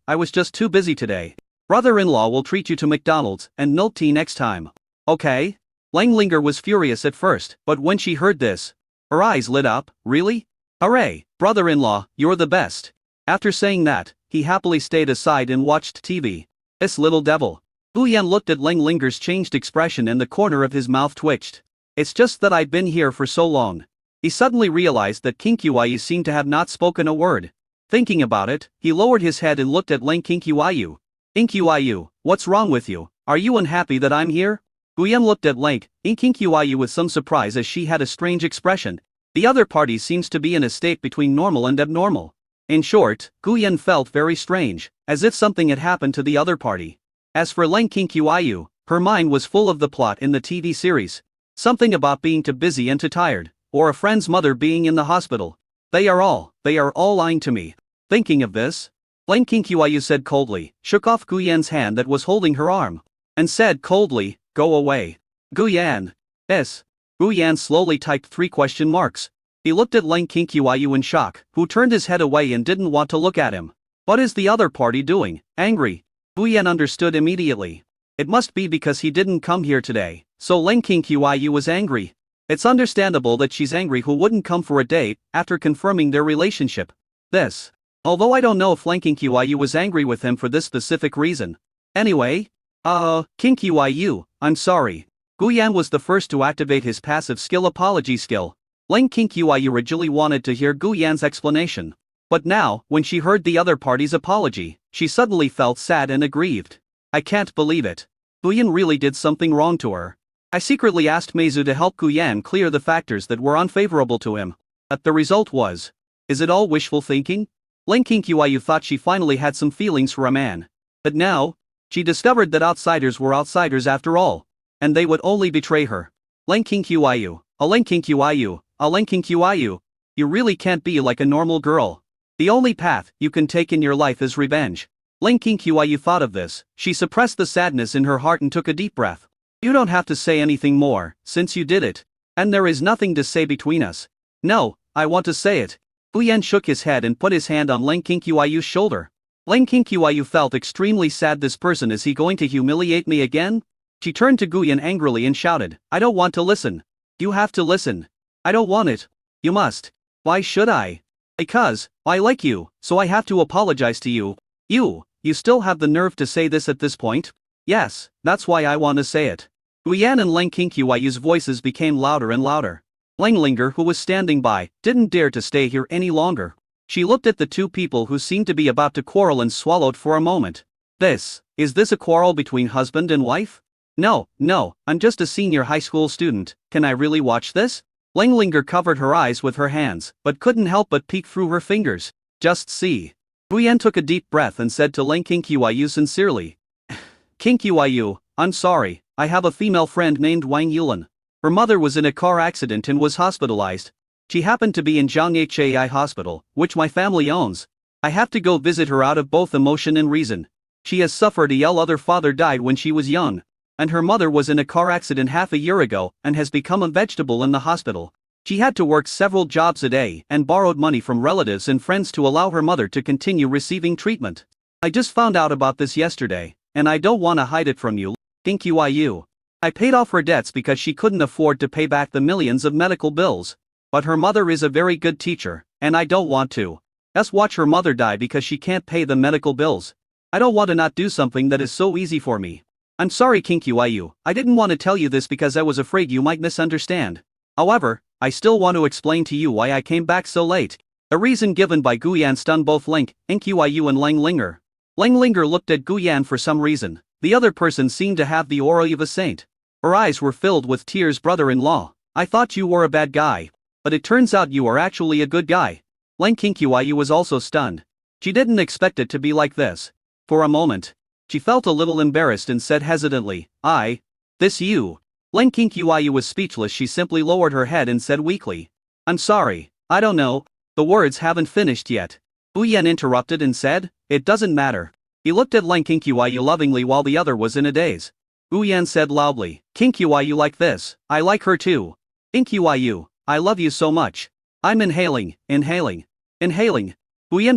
I was just too busy today. Brother-in-law will treat you to McDonald's and milk tea next time. Okay? Lang Linger was furious at first, but when she heard this, her eyes lit up. Really? Hooray, brother-in-law, you're the best. After saying that, he happily stayed aside and watched TV. This little devil. Guyan looked at Lang Linger's changed expression and the corner of his mouth twitched. It's just that I've been here for so long. He suddenly realized that Kinkyu seemed to have not spoken a word. Thinking about it, he lowered his head and looked at Lang Kinkyu. Kinkyu, what's wrong with you? Are you unhappy that I'm here? Guyan looked at Lang Kinkyu with some surprise as she had a strange expression. The other party seems to be in a state between normal and abnormal. In short, Guyan felt very strange, as if something had happened to the other party. As for Lang Kinkyu, her mind was full of the plot in the TV series. Something about being too busy and too tired, or a friend's mother being in the hospital. They are all lying to me. Thinking of this, Lang Kinkyu said coldly, shook off Guyan's hand that was holding her arm, and said coldly, Go away. Guyan. S. Guyan slowly typed 3 question marks. He looked at Lang Kinkyu in shock, who turned his head away and didn't want to look at him. What is the other party doing? Angry? Guyan understood immediately. It must be because he didn't come here today, so Lang Kinkyu was angry. It's understandable that she's angry. Who wouldn't come for a date after confirming their relationship? This. Although I don't know if Lang Kinkyu was angry with him for this specific reason. Anyway, Kinkyu, I'm sorry. Guyan was the first to activate his passive skill apology skill. Lang Kinkyu originally wanted to hear Guyan's explanation. But now, when she heard the other party's apology, she suddenly felt sad and aggrieved. I can't believe it. Guyan really did something wrong to her. I secretly asked Meizu to help Guyan clear the factors that were unfavorable to him. But the result was. Is it all wishful thinking? Ling Qiyu thought she finally had some feelings for a man. But now, she discovered that outsiders were outsiders after all. And they would only betray her. Ling Qiyu, a Ling Qiyu, a Ling Qiyu. You really can't be like a normal girl. The only path you can take in your life is revenge. Ling Qiyu thought of this. She suppressed the sadness in her heart and took a deep breath. You don't have to say anything more, since you did it. And there is nothing to say between us. No, I want to say it. Guyan shook his head and put his hand on Ling Qiu's shoulder. Ling Qiu felt extremely sad. Is he going to humiliate me again? She turned to Guyan angrily and shouted, I don't want to listen. You have to listen. I don't want it. You must. Why should I? Because, I like you, so I have to apologize to you. You still have the nerve to say this at this point? Yes, that's why I want to say it. Guyan and Ling Qiu's voices became louder and louder. Linglinger, who was standing by, didn't dare to stay here any longer. She looked at the two people who seemed to be about to quarrel and swallowed for a moment. Is this a quarrel between husband and wife? No, I'm just a senior high school student. Can I really watch this? Linglinger covered her eyes with her hands, but couldn't help but peek through her fingers. Just see. Guyan took a deep breath and said to Ling Qiu sincerely. Qiu, I'm sorry, I have a female friend named Wang Yulan. Her mother was in a car accident and was hospitalized. She happened to be in Zhangye Hospital, which my family owns. I have to go visit her out of both emotion and reason. She has suffered a other father died when she was young. And her mother was in a car accident half a year ago and has become a vegetable in the hospital. She had to work several jobs a day and borrowed money from relatives and friends to allow her mother to continue receiving treatment. I just found out about this yesterday, and I don't want to hide it from you, Qiu. I paid off her debts because she couldn't afford to pay back the millions of medical bills. But her mother is a very good teacher, and I don't want to. Just watch her mother die because she can't pay the medical bills. I don't want to not do something that is so easy for me. I'm sorry Qiu, I didn't want to tell you this because I was afraid you might misunderstand. However, I still want to explain to you why I came back so late. A reason given by Guyan stunned both Ling Qiu and Linglinger. Linglinger looked at Guyan for some reason. The other person seemed to have the aura of a saint. Her eyes were filled with tears. Brother-in-law, I thought you were a bad guy. But it turns out you are actually a good guy. Ling Qiu was also stunned. She didn't expect it to be like this. For a moment, she felt a little embarrassed and said hesitantly, you. Ling Qiu was speechless. She simply lowered her head and said weakly, I'm sorry, I don't know. The words haven't finished yet. Guyan interrupted and said, it doesn't matter. He looked at Ling Qiu lovingly while the other was in a daze. Guyan said loudly, Qiu like this, I like her too. Qiu, I love you so much. I'm inhaling. Guyan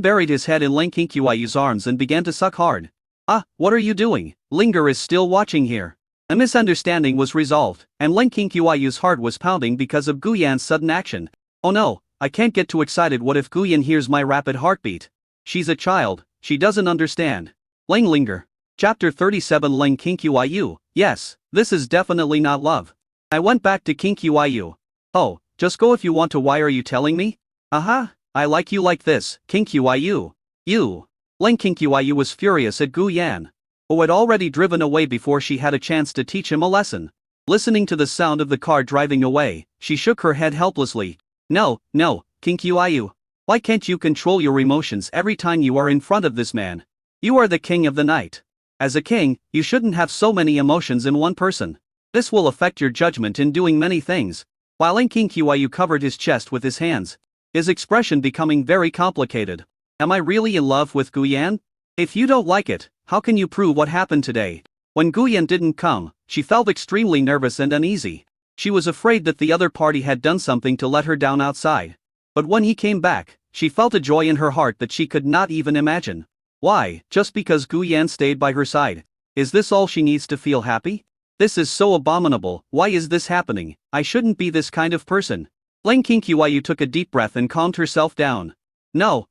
buried his head in Ling Qiu's arms and began to suck hard. What are you doing? Linger is still watching here. A misunderstanding was resolved, and Ling Qiu's heart was pounding because of Guyan's sudden action. Oh no, I can't get too excited. What if Guyan hears my rapid heartbeat? She's a child, she doesn't understand. Linglinger. Chapter 37. Ling Qiu. Yes, this is definitely not love. I went back to Qiu. Oh, just go if you want to. Why are you telling me? I like you like this, Qiu. You. Ling Qiu was furious at Guyan, who had already driven away before she had a chance to teach him a lesson. Listening to the sound of the car driving away, she shook her head helplessly. No, Qiu. Why can't you control your emotions every time you are in front of this man? You are the king of the night. As a king, you shouldn't have so many emotions in one person. This will affect your judgment in doing many things. While Ling Qiu covered his chest with his hands, his expression becoming very complicated. Am I really in love with Guyan? If you don't like it, how can you prove what happened today? When Guyan didn't come, she felt extremely nervous and uneasy. She was afraid that the other party had done something to let her down outside. But when he came back, she felt a joy in her heart that she could not even imagine. Why, just because Guyan stayed by her side? Is this all she needs to feel happy? This is so abominable. Why is this happening? I shouldn't be this kind of person. Ling Qiu took a deep breath and calmed herself down. No.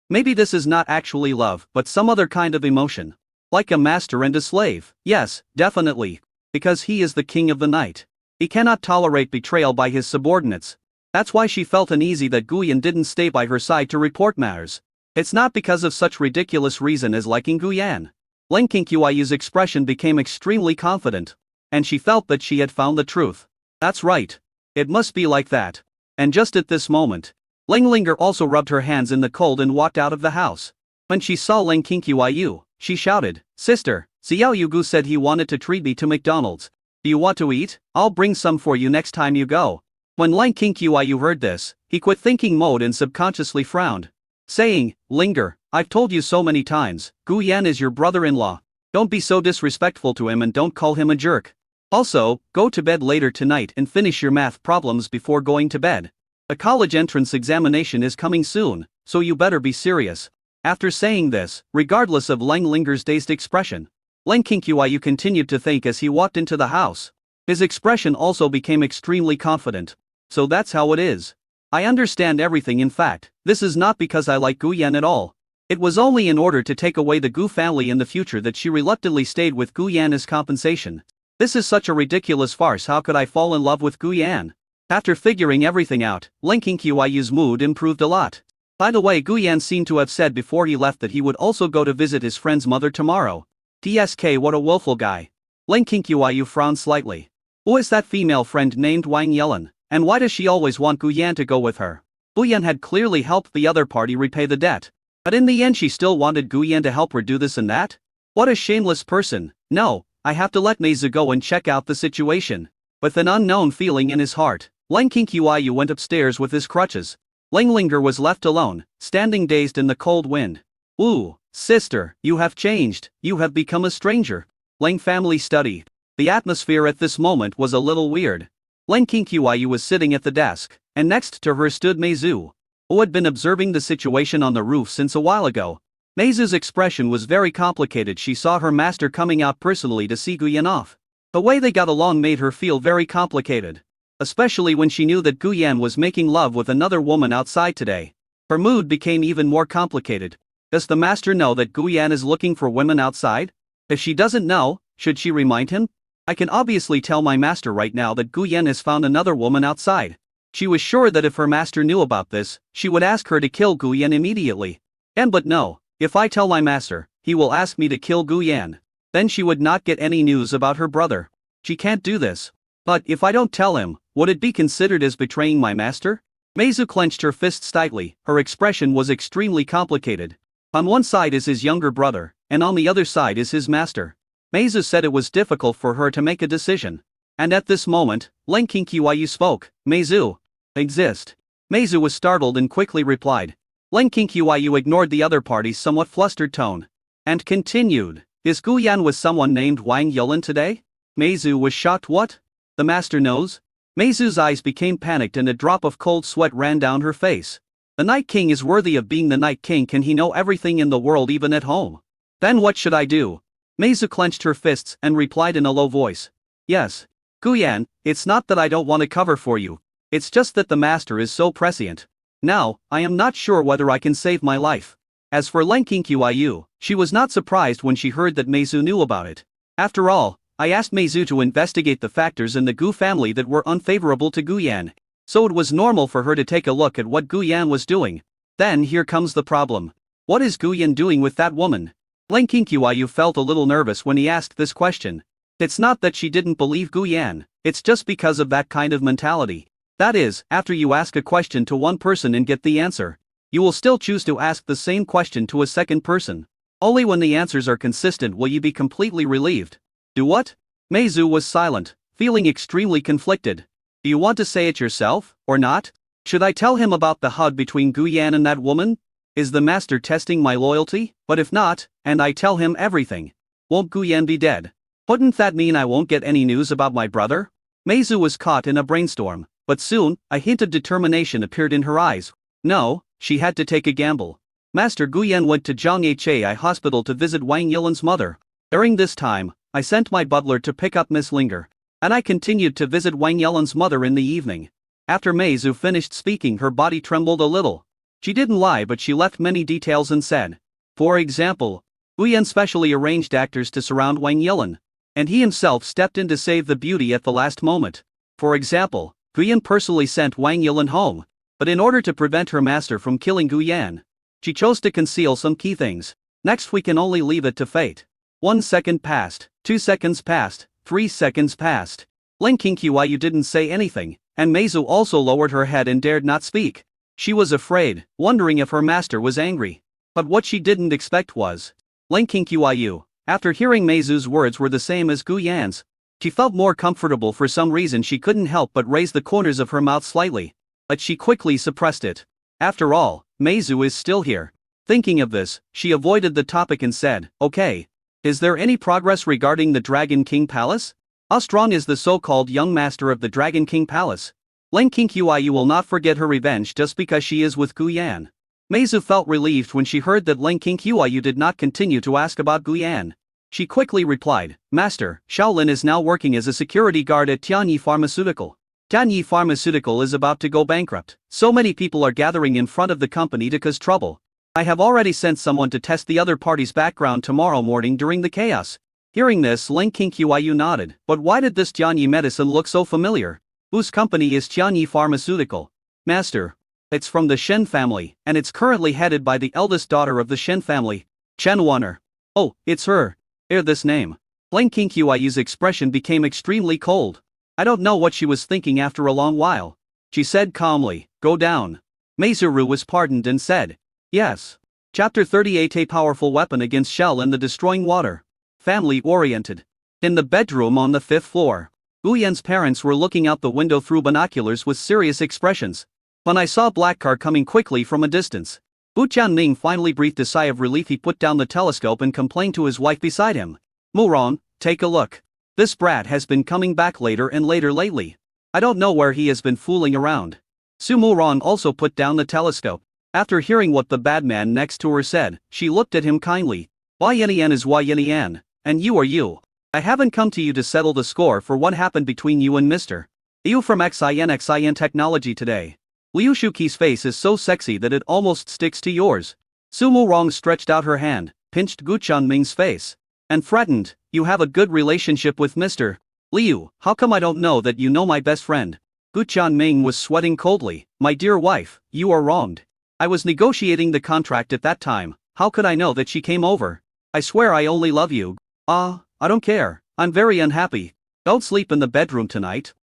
Maybe this is not actually love, but some other kind of emotion. Like a master and a slave. Yes, definitely. Because he is the king of the night. He cannot tolerate betrayal by his subordinates. That's why she felt uneasy that Guyan didn't stay by her side to report matters. It's not because of such ridiculous reason as liking Gu Yan. Ling Qinyu's expression became extremely confident. And she felt that she had found the truth. That's right. It must be like that. And just at this moment, Ling Linger also rubbed her hands in the cold and walked out of the house. When she saw Ling Qinyu, she shouted, "Sister, Xiao Yugu said he wanted to treat me to McDonald's. Do you want to eat? I'll bring some for you next time you go." When Ling Qinyu heard this, he quit thinking mode and subconsciously frowned, saying, "Linger, I've told you so many times, Gu Yan is your brother-in-law. Don't be so disrespectful to him and don't call him a jerk. Also, go to bed later tonight and finish your math problems before going to bed. A college entrance examination is coming soon, so you better be serious." After saying this, regardless of Ling Linger's dazed expression, Ling Qinyu continued to think as he walked into the house. His expression also became extremely confident. "So that's how it is. I understand everything. In fact, this is not because I like Gu Yan at all. It was only in order to take away the Gu family in the future that she reluctantly stayed with Gu Yan as compensation. This is such a ridiculous farce. How could I fall in love with Gu Yan?" After figuring everything out, Ling Qinyu's mood improved a lot. By the way, Gu Yan seemed to have said before he left that he would also go to visit his friend's mother tomorrow. TSK, what a willful guy. Ling Qinyu frowned slightly. Who is that female friend named Wang Yelin, and why does she always want Gu Yan to go with her? Gu Yan had clearly helped the other party repay the debt. But in the end she still wanted Gu Yan to help her do this and that? What a shameless person. No, I have to let Meizu go and check out the situation. With an unknown feeling in his heart, Ling Qinyu went upstairs with his crutches. Ling Linger was left alone, standing dazed in the cold wind. "Ooh, sister, you have changed, you have become a stranger." Ling family study. The atmosphere at this moment was a little weird. Ling Qinyu was sitting at the desk, and next to her stood Meizu, who had been observing the situation on the roof since a while ago. Meizu's expression was very complicated. She saw her master coming out personally to see Gu Yan off. The way they got along made her feel very complicated. Especially when she knew that Gu Yan was making love with another woman outside today. Her mood became even more complicated. Does the master know that Gu Yan is looking for women outside? If she doesn't know, should she remind him? I can obviously tell my master right now that Gu Yan has found another woman outside. She was sure that if her master knew about this, she would ask her to kill Gu Yan immediately. But no, if I tell my master, he will ask me to kill Gu Yan. Then she would not get any news about her brother. She can't do this. But if I don't tell him, would it be considered as betraying my master? Meizu clenched her fists tightly. Her expression was extremely complicated. On one side is his younger brother, and on the other side is his master. Meizu said it was difficult for her to make a decision. And at this moment, Ling Qinyu spoke. "Meizu. Exist." Meizu was startled and quickly replied. Ling Qinyu ignored the other party's somewhat flustered tone. And continued, "Is Gu Yan with someone named Wang Yelin today?" Meizu was shocked. "What? The master knows?" Meizu's eyes became panicked and a drop of cold sweat ran down her face. The Night King is worthy of being the Night King. Can he know everything in the world even at home? Then what should I do? Meizu clenched her fists and replied in a low voice. "Yes. Gu Yan, it's not that I don't want to cover for you. It's just that the master is so prescient. Now, I am not sure whether I can save my life." As for Ling Qinyu, she was not surprised when she heard that Meizu knew about it. After all, I asked Meizu to investigate the factors in the Gu family that were unfavorable to Gu Yan. So it was normal for her to take a look at what Gu Yan was doing. Then here comes the problem. What is Gu Yan doing with that woman? Ling Qinyu felt a little nervous when he asked this question. It's not that she didn't believe Gu Yan, it's just because of that kind of mentality. That is, after you ask a question to one person and get the answer, you will still choose to ask the same question to a second person. Only when the answers are consistent will you be completely relieved. Do what? Meizu was silent, feeling extremely conflicted. Do you want to say it yourself, or not? Should I tell him about the hug between Gu Yan and that woman? Is the master testing my loyalty? But if not, and I tell him everything, won't Gu Yan be dead? Wouldn't that mean I won't get any news about my brother? Meizu was caught in a brainstorm, but soon, a hint of determination appeared in her eyes. No, she had to take a gamble. Master Gu Yan went to Zhang Hospital to visit Wang Yilin's mother. During this time, I sent my butler to pick up Miss Linger, and I continued to visit Wang Yilin's mother in the evening. After Meizu finished speaking, her body trembled a little. She didn't lie, but she left many details and said. For example, Gu Yan specially arranged actors to surround Wang Yilin, and he himself stepped in to save the beauty at the last moment. For example, Gu Yan personally sent Wang Yilin home, but in order to prevent her master from killing Gu Yan. She chose to conceal some key things. Next we can only leave it to fate. 1 second passed, 2 seconds passed, 3 seconds passed. Ling Qingshuayu didn't say anything, and Meizu also lowered her head and dared not speak. She was afraid, wondering if her master was angry. But what she didn't expect was Ling Qingshuayu, after hearing Meizu's words were the same as Gu Yan's. She felt more comfortable. For some reason she couldn't help but raise the corners of her mouth slightly. But she quickly suppressed it. After all, Meizu is still here. Thinking of this, she avoided the topic and said, "Okay. Is there any progress regarding the Dragon King Palace? How strong is the so-called young master of the Dragon King Palace? Ling Qingshuayu will not forget her revenge just because she is with Gu Yan." Meizu felt relieved when she heard that Ling Qingshuayu did not continue to ask about Gu Yan. She quickly replied, "Master, Shaolin is now working as a security guard at Tianyi Pharmaceutical. Tianyi Pharmaceutical is about to go bankrupt. So many people are gathering in front of the company to cause trouble. I have already sent someone to test the other party's background tomorrow morning during the chaos." Hearing this, Ling Qingshuayu nodded. But why did this Tianyi medicine look so familiar? Whose company is Tianyi Pharmaceutical? Master. It's from the Shen family, and it's currently headed by the eldest daughter of the Shen family, Chen Wanner. Oh, it's her. Hear this name. Ling Qingshuayu's expression became extremely cold. I don't know what she was thinking after a long while. She said calmly, "Go down." Meizu was pardoned and said, "Yes." Chapter 38. A powerful weapon against Shaolin, the destroying water. Family-oriented. In the bedroom on the 5th floor, Gu Yan's parents were looking out the window through binoculars with serious expressions. When I saw black car coming quickly from a distance, Bu Tianming finally breathed a sigh of relief. He put down the telescope and complained to his wife beside him. "Murong, take a look. This brat has been coming back later and later lately. I don't know where he has been fooling around." Su Murong also put down the telescope. After hearing what the bad man next to her said, she looked at him kindly. "Yin is Yin, and you are you. I haven't come to you to settle the score for what happened between you and Mr. Liu from XIN Technology today. Liu Shuqi's face is so sexy that it almost sticks to yours." Su Murong stretched out her hand, pinched Gu Tianming's face, and threatened, "You have a good relationship with Mr. Liu, how come I don't know that you know my best friend?" Gu Tianming was sweating coldly. "My dear wife, you are wronged. I was negotiating the contract at that time. How could I know that she came over? I swear I only love you." I don't care. I'm very unhappy. Don't sleep in the bedroom tonight."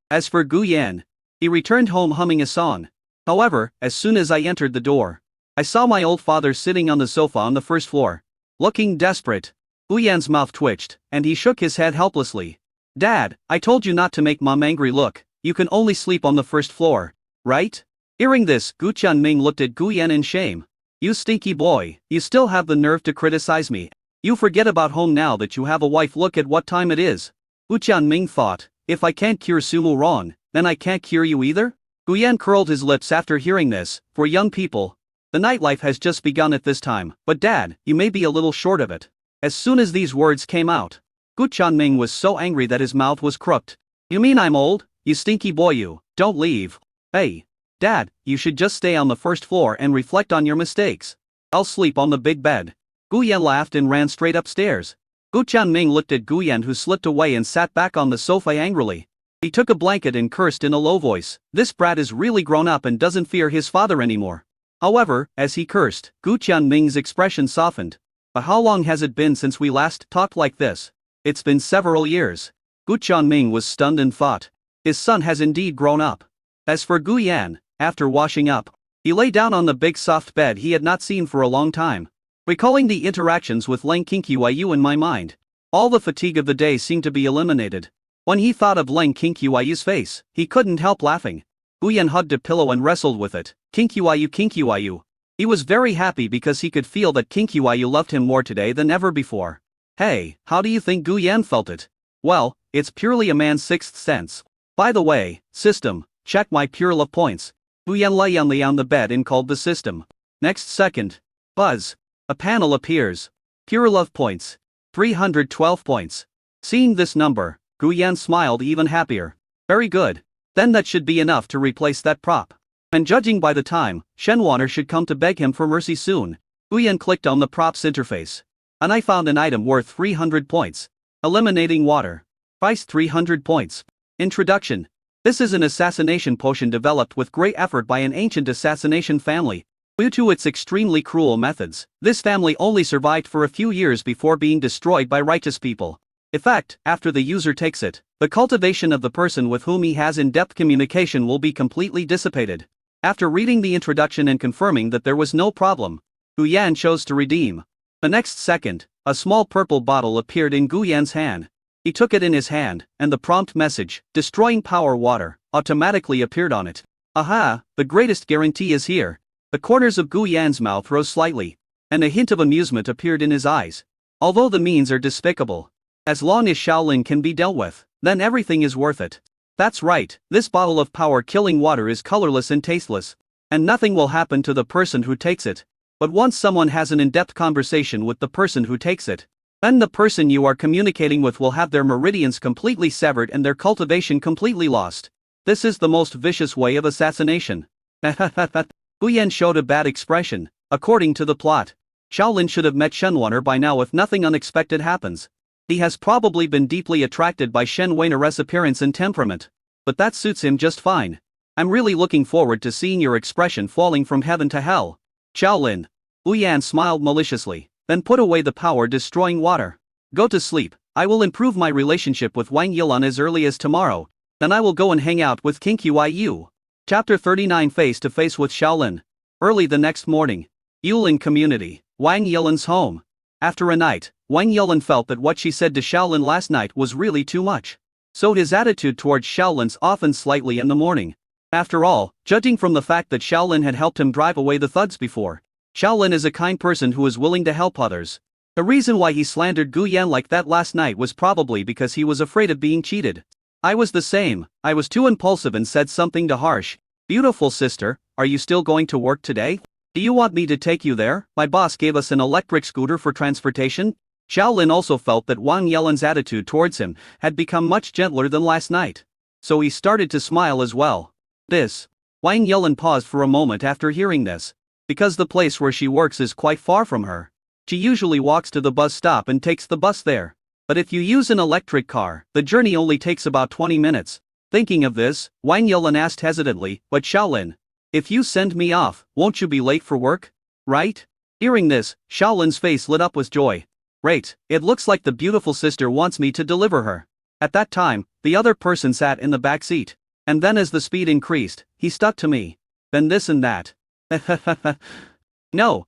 As for Gu Yan, he returned home humming a song. However, as soon as I entered the door, I saw my old father sitting on the sofa on the 1st floor, looking desperate. Gu Yan's mouth twitched, and he shook his head helplessly. "Dad, I told you not to make Mom angry. Look, you can only sleep on the 1st floor, right?" Hearing this, Gu Tianming looked at Gu Yan in shame. "You stinky boy, you still have the nerve to criticize me. You forget about home now that you have a wife. Look at what time it is." Gu Tianming thought, if I can't cure Su Murong, then I can't cure you either? Gu Yan curled his lips after hearing this. For young people, the nightlife has just begun at this time, but Dad, you may be a little short of it. As soon as these words came out, Gu Tianming was so angry that his mouth was crooked. "You mean I'm old? You stinky boy, you, don't leave. Hey, Dad, you should just stay on the 1st floor and reflect on your mistakes. I'll sleep on the big bed." Gu Yan laughed and ran straight upstairs. Gu Tianming looked at Gu Yan, who slipped away and sat back on the sofa angrily. He took a blanket and cursed in a low voice. This brat is really grown up and doesn't fear his father anymore. However, as he cursed, Gu Tianming's expression softened. "But how long has it been since we last talked like this?" "It's been several years." Gu Tianming was stunned and thought, his son has indeed grown up. As for Gu Yan, after washing up, he lay down on the big soft bed he had not seen for a long time. Recalling the interactions with Ling Qingshuayu in my mind, all the fatigue of the day seemed to be eliminated. When he thought of Ling Qingshuayu's face, he couldn't help laughing. Gu Yan hugged a pillow and wrestled with it. Qingshuayu. He was very happy because he could feel that Qingshuayu loved him more today than ever before. Hey, how do you think Gu Yan felt it? Well, it's purely a man's sixth sense. By the way, system, check my pure love points. Gu Yan lay on the bed and called the system. Next second, buzz. A panel appears. Pure love points. 312 points. Seeing this number, Gu Yan smiled even happier. Very good. Then that should be enough to replace that prop. And judging by the time, Shen Wanner should come to beg him for mercy soon. Gu Yan clicked on the prop's interface. And I found an item worth 300 points. Eliminating water. Price 300 points. Introduction. This is an assassination potion developed with great effort by an ancient assassination family. Due to its extremely cruel methods, this family only survived for a few years before being destroyed by righteous people. In fact, after the user takes it, the cultivation of the person with whom he has in-depth communication will be completely dissipated. After reading the introduction and confirming that there was no problem, Gu Yan chose to redeem. The next second, a small purple bottle appeared in Gu Yan's hand. He took it in his hand, and the prompt message, "Destroying Power Water," automatically appeared on it. Aha, the greatest guarantee is here. The corners of Gu Yan's mouth rose slightly, and a hint of amusement appeared in his eyes. Although the means are despicable, as long as Shaolin can be dealt with, then everything is worth it. That's right, this bottle of power-killing water is colorless and tasteless, and nothing will happen to the person who takes it. But once someone has an in-depth conversation with the person who takes it, then the person you are communicating with will have their meridians completely severed and their cultivation completely lost. This is the most vicious way of assassination. Gu Yan showed a bad expression. According to the plot, Shaolin should have met Shenwaner by now if nothing unexpected happens. He has probably been deeply attracted by Shenwaner's appearance and temperament. But that suits him just fine. I'm really looking forward to seeing your expression falling from heaven to hell. Shaolin. Gu Yan smiled maliciously, then put away the power-destroying water. Go to sleep. I will improve my relationship with Wang Yilan as early as tomorrow. Then I will go and hang out with King Qiu. Chapter 39 Face to Face with Shaolin. Early the next morning. Yulin Community. Wang Yilan's home. After a night, Wang Yilan felt that what she said to Shaolin last night was really too much. So his attitude towards Shaolin's softened slightly in the morning. After all, judging from the fact that Shaolin had helped him drive away the thugs before, Shaolin is a kind person who is willing to help others. The reason why he slandered Gu Yan like that last night was probably because he was afraid of being cheated. I was the same, I was too impulsive and said something too harsh. Beautiful sister, are you still going to work today? Do you want me to take you there? My boss gave us an electric scooter for transportation. Shaolin also felt that Wang Yilan's attitude towards him had become much gentler than last night. So he started to smile as well. Wang Yilan paused for a moment after hearing this. Because the place where she works is quite far from her, she usually walks to the bus stop and takes the bus there. But if you use an electric car, the journey only takes about 20 minutes. Thinking of this, Wang Yilan asked hesitantly, "But Shaolin, if you send me off, won't you be late for work? Right?" Hearing this, Shaolin's face lit up with joy. "Great, it looks like the beautiful sister wants me to deliver her." At that time, the other person sat in the back seat. And then as the speed increased, he stuck to me. Then this and that. No,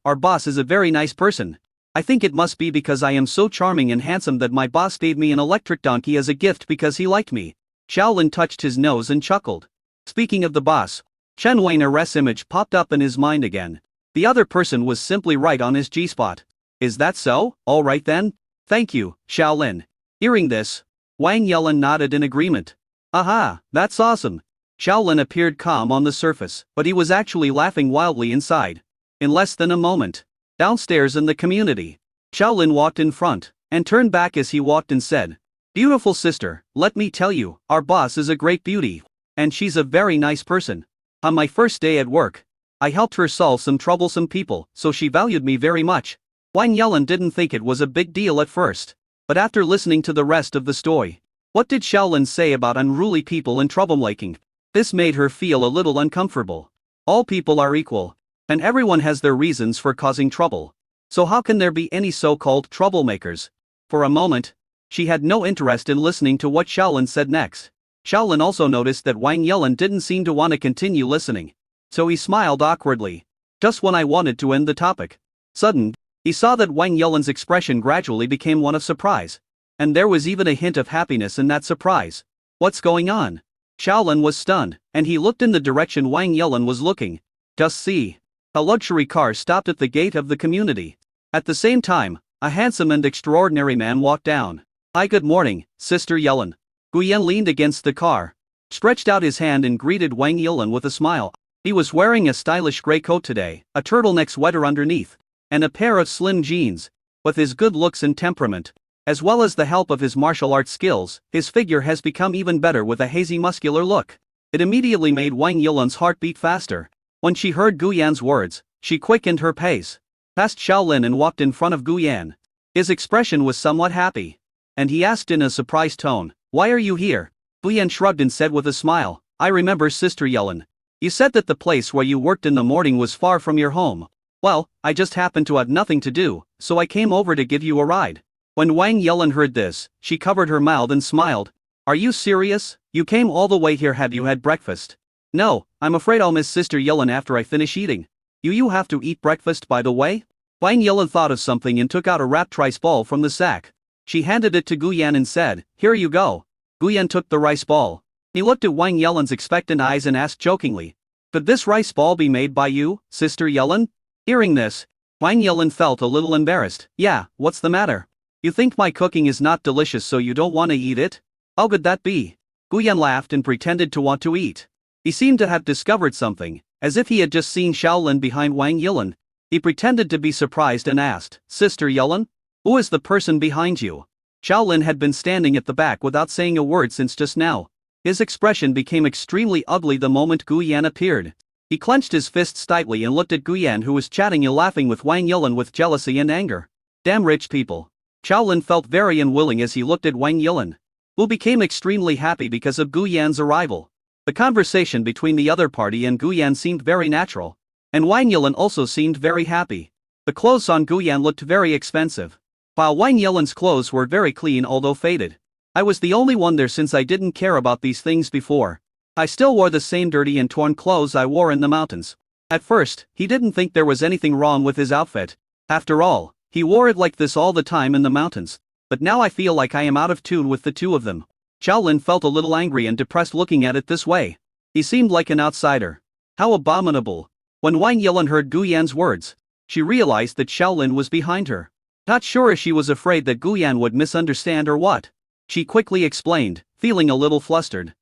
our boss is a very nice person. I think it must be because I am so charming and handsome that my boss gave me an electric donkey as a gift because he liked me. Shaolin touched his nose and chuckled. Speaking of the boss, Shenwaner's image popped up in his mind again. The other person was simply right on his G-spot. Is that so? All right then. Thank you, Shaolin. Hearing this, Wang Yilan nodded in agreement. Aha, that's awesome. Shaolin appeared calm on the surface, but he was actually laughing wildly inside. In less than a moment, downstairs in the community, Shaolin walked in front, and turned back as he walked and said, "Beautiful sister, let me tell you, our boss is a great beauty. And she's a very nice person. On my first day at work, I helped her solve some troublesome people, so she valued me very much." Wang Yilan didn't think it was a big deal at first. But after listening to the rest of the story, what did Shaolin say about unruly people and troublemaking? This made her feel a little uncomfortable. All people are equal, and everyone has their reasons for causing trouble. So how can there be any so-called troublemakers? For a moment, she had no interest in listening to what Shaolin said next. Shaolin also noticed that Wang Yilan didn't seem to want to continue listening. So he smiled awkwardly. Just when I wanted to end the topic. Suddenly, he saw that Wang Yilan's expression gradually became one of surprise. And there was even a hint of happiness in that surprise. What's going on? Shaolin was stunned, and he looked in the direction Wang Yilan was looking. Just see. A luxury car stopped at the gate of the community. At the same time, a handsome and extraordinary man walked down. "Hi, good morning, Sister Yilan." Gu Yan leaned against the car, stretched out his hand and greeted Wang Yilan with a smile. He was wearing a stylish gray coat today, a turtleneck sweater underneath, and a pair of slim jeans. With his good looks and temperament, as well as the help of his martial arts skills, his figure has become even better with a hazy muscular look. It immediately made Wang Yilan's heart beat faster. When she heard Gu Yan's words, she quickened her pace, passed Shaolin and walked in front of Gu Yan. His expression was somewhat happy. And he asked in a surprised tone, "Why are you here?" Gu Yan shrugged and said with a smile, "I remember Sister Yilan. You said that the place where you worked in the morning was far from your home. Well, I just happened to have nothing to do, so I came over to give you a ride. When Wang Yelin heard this, she covered her mouth and smiled. Are you serious? You came all the way here, have you had breakfast? No, I'm afraid I'll miss Sister Yelin after I finish eating. You have to eat breakfast by the way? Wang Yelin thought of something and took out a wrapped rice ball from the sack. She handed it to Guyan and said, here you go. Guyan took the rice ball. He looked at Wang Yelin's expectant eyes and asked jokingly, could this rice ball be made by you, Sister Yelin? Hearing this, Wang Yelin felt a little embarrassed. Yeah, what's the matter? You think my cooking is not delicious so you don't want to eat it? How could that be? Guyan laughed and pretended to want to eat. He seemed to have discovered something, as if he had just seen Shaolin behind Wang Yelin. He pretended to be surprised and asked, Sister Yelin? Who is the person behind you? Shaolin had been standing at the back without saying a word since just now. His expression became extremely ugly the moment Guyan appeared. He clenched his fists tightly and looked at Guyan, who was chatting and laughing with Wang Yelin with jealousy and anger. Damn rich people. Shaolin felt very unwilling as he looked at Wang Yelin, who became extremely happy because of Guyan's arrival. The conversation between the other party and Guyan seemed very natural, and Wang Yelin also seemed very happy. The clothes on Guyan looked very expensive, while Wang Yelin's clothes were very clean although faded. I was the only one there since I didn't care about these things before. I still wore the same dirty and torn clothes I wore in the mountains. At first, he didn't think there was anything wrong with his outfit. After all, he wore it like this all the time in the mountains. But now I feel like I am out of tune with the two of them. Shaolin felt a little angry and depressed looking at it this way. He seemed like an outsider. How abominable. When Wang Yelin heard Guyan's words, she realized that Shaolin was behind her. Not sure if she was afraid that Guyan would misunderstand or what. She quickly explained, feeling a little flustered.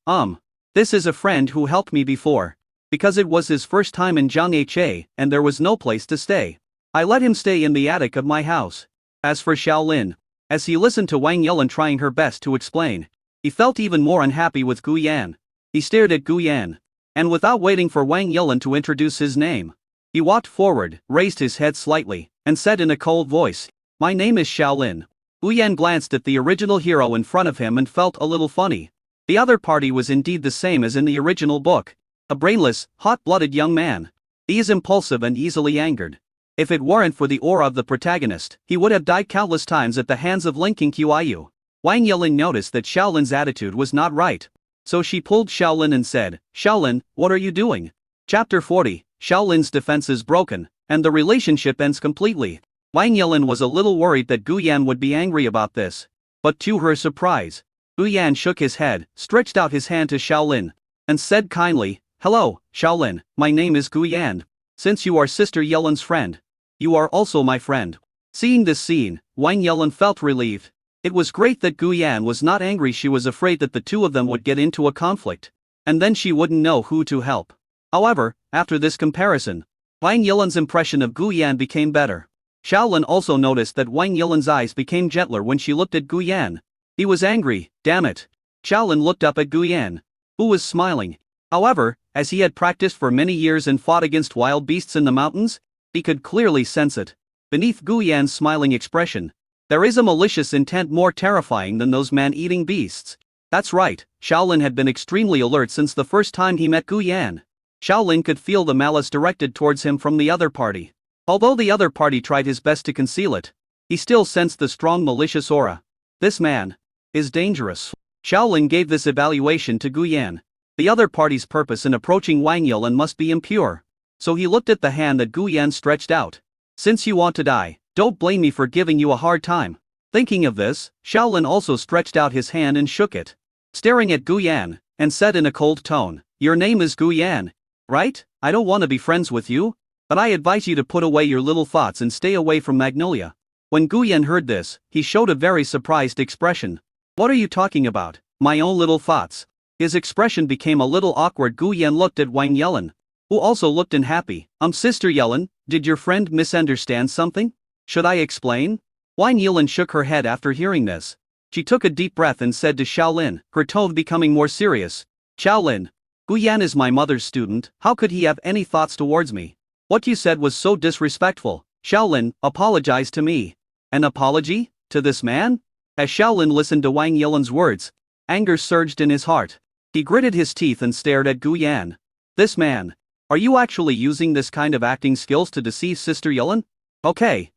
This is a friend who helped me before. Because it was his first time in Zhanghe and there was no place to stay, I let him stay in the attic of my house. As for Shaolin, as he listened to Wang Yelin trying her best to explain, he felt even more unhappy with Guyan. He stared at Guyan, and without waiting for Wang Yelin to introduce his name, he walked forward, raised his head slightly, and said in a cold voice, my name is Shaolin. Guyan glanced at the original hero in front of him and felt a little funny. The other party was indeed the same as in the original book. A brainless, hot-blooded young man. He is impulsive and easily angered. If it weren't for the aura of the protagonist, he would have died countless times at the hands of Lin Qiyu. Wang Yelin noticed that Shaolin's attitude was not right. So she pulled Shaolin and said, Shaolin, what are you doing? Chapter 40, Shaolin's defense is broken, and the relationship ends completely. Wang Yelin was a little worried that Guyan would be angry about this. But to her surprise, Guyan shook his head, stretched out his hand to Shaolin, and said kindly, hello, Shaolin, my name is Guyan. Since you are Sister Yelin's friend, you are also my friend. Seeing this scene, Wang Yelin felt relieved. It was great that Guyan was not angry. She was afraid that the two of them would get into a conflict, and then she wouldn't know who to help. However, after this comparison, Wang Yelin's impression of Guyan became better. Shaolin also noticed that Wang Yelin's eyes became gentler when she looked at Guyan. He was angry, damn it. Shaolin looked up at Guyan, who was smiling. However, as he had practiced for many years and fought against wild beasts in the mountains, he could clearly sense it. Beneath Guyan's smiling expression, there is a malicious intent more terrifying than those man-eating beasts. That's right, Shaolin had been extremely alert since the first time he met Guyan. Shaolin could feel the malice directed towards him from the other party. Although the other party tried his best to conceal it, he still sensed the strong malicious aura. This man is dangerous. Shaolin gave this evaluation to Guyan. The other party's purpose in approaching Wang Yelin must be impure. So he looked at the hand that Guyan stretched out. Since you want to die, don't blame me for giving you a hard time. Thinking of this, Shaolin also stretched out his hand and shook it, staring at Guyan, and said in a cold tone, your name is Guyan, right? I don't want to be friends with you, but I advise you to put away your little thoughts and stay away from Magnolia. When Guyan heard this, he showed a very surprised expression. What are you talking about? My own little thoughts. His expression became a little awkward. Guyan looked at Wang Yelin, who also looked unhappy. Sister Yelin, did your friend misunderstand something? Should I explain? Wang Yelin shook her head after hearing this. She took a deep breath and said to Shaolin, her tone becoming more serious. Shaolin, Guyan is my mother's student. How could he have any thoughts towards me? What you said was so disrespectful. Shaolin, apologize to me. An apology? To this man? As Shaolin listened to Wang Yelin's words, anger surged in his heart. He gritted his teeth and stared at Guyan. This man. Are you actually using this kind of acting skills to deceive Sister Yellen? Okay,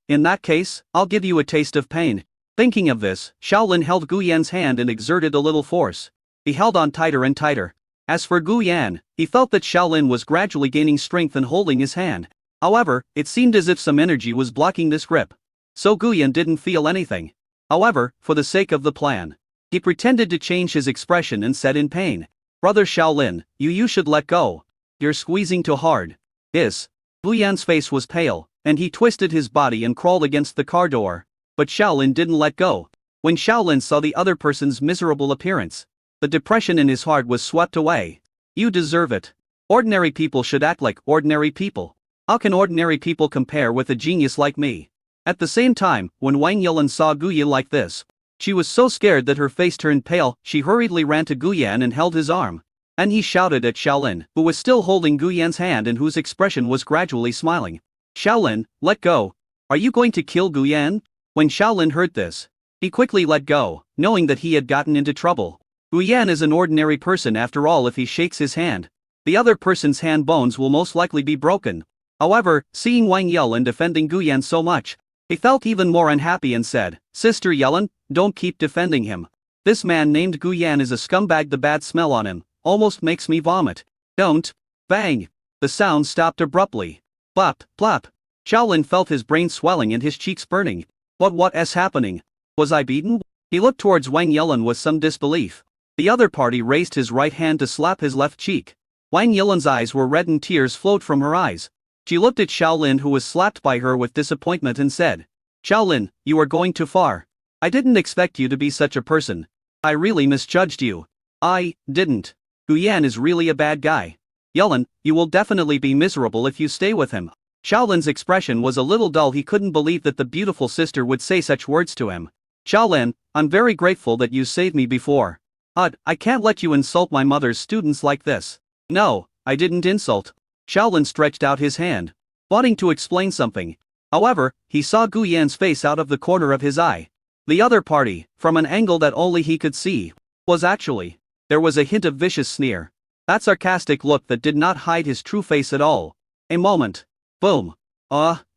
in that case, I'll give you a taste of pain. Thinking of this, Shaolin held Gu Yan's hand and exerted a little force. He held on tighter and tighter. As for Gu Yan, he felt that Shaolin was gradually gaining strength and holding his hand. However, it seemed as if some energy was blocking this grip. So Gu Yan didn't feel anything. However, for the sake of the plan, he pretended to change his expression and said in pain, "Brother Shaolin, you should let go. You're squeezing too hard." Gu Yan's face was pale, and he twisted his body and crawled against the car door. But Shaolin didn't let go. When Shaolin saw the other person's miserable appearance, the depression in his heart was swept away. You deserve it. Ordinary people should act like ordinary people. How can ordinary people compare with a genius like me? At the same time, when Wang Yilan saw Gu Yan like this, she was so scared that her face turned pale. She hurriedly ran to Gu Yan and held his arm. And he shouted at Shaolin, who was still holding Gu Yan's hand and whose expression was gradually smiling. "Shaolin, let go. Are you going to kill Gu Yan?" When Shaolin heard this, he quickly let go, knowing that he had gotten into trouble. Gu Yan is an ordinary person after all. If he shakes his hand, the other person's hand bones will most likely be broken. However, seeing Wang Yilan defending Gu Yan so much, he felt even more unhappy and said, "Sister Yilan, don't keep defending him. This man named Gu Yan is a scumbag. The bad smell on him almost makes me vomit." "Don't." Bang! The sound stopped abruptly. Plop, plop. Shaolin felt his brain swelling and his cheeks burning. What is happening? Was I beaten? He looked towards Wang Yilan with some disbelief. The other party raised his right hand to slap his left cheek. Wang Yilan's eyes were red and tears flowed from her eyes. She looked at Shaolin, who was slapped by her, with disappointment and said, "Shaolin, you are going too far. I didn't expect you to be such a person. I really misjudged you." "I didn't. Gu Yan is really a bad guy. Yilan, you will definitely be miserable if you stay with him." Shaolin's expression was a little dull. He couldn't believe that the beautiful sister would say such words to him. "Shaolin, I'm very grateful that you saved me before. I can't let you insult my mother's students like this." "No, I didn't insult." Shaolin stretched out his hand, wanting to explain something. However, he saw Gu Yan's face out of the corner of his eye. The other party, from an angle that only he could see, was actually. There was a hint of vicious sneer. That sarcastic look that did not hide his true face at all. A moment. Boom.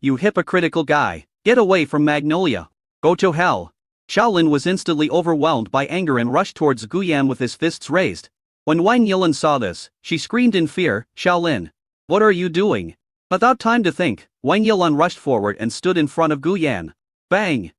You hypocritical guy. Get away from Magnolia. Go to hell. Shaolin was instantly overwhelmed by anger and rushed towards Gu Yan with his fists raised. When Wang Yilan saw this, she screamed in fear, "Shaolin, what are you doing?" Without time to think, Wang Yilan rushed forward and stood in front of Gu Yan. Bang!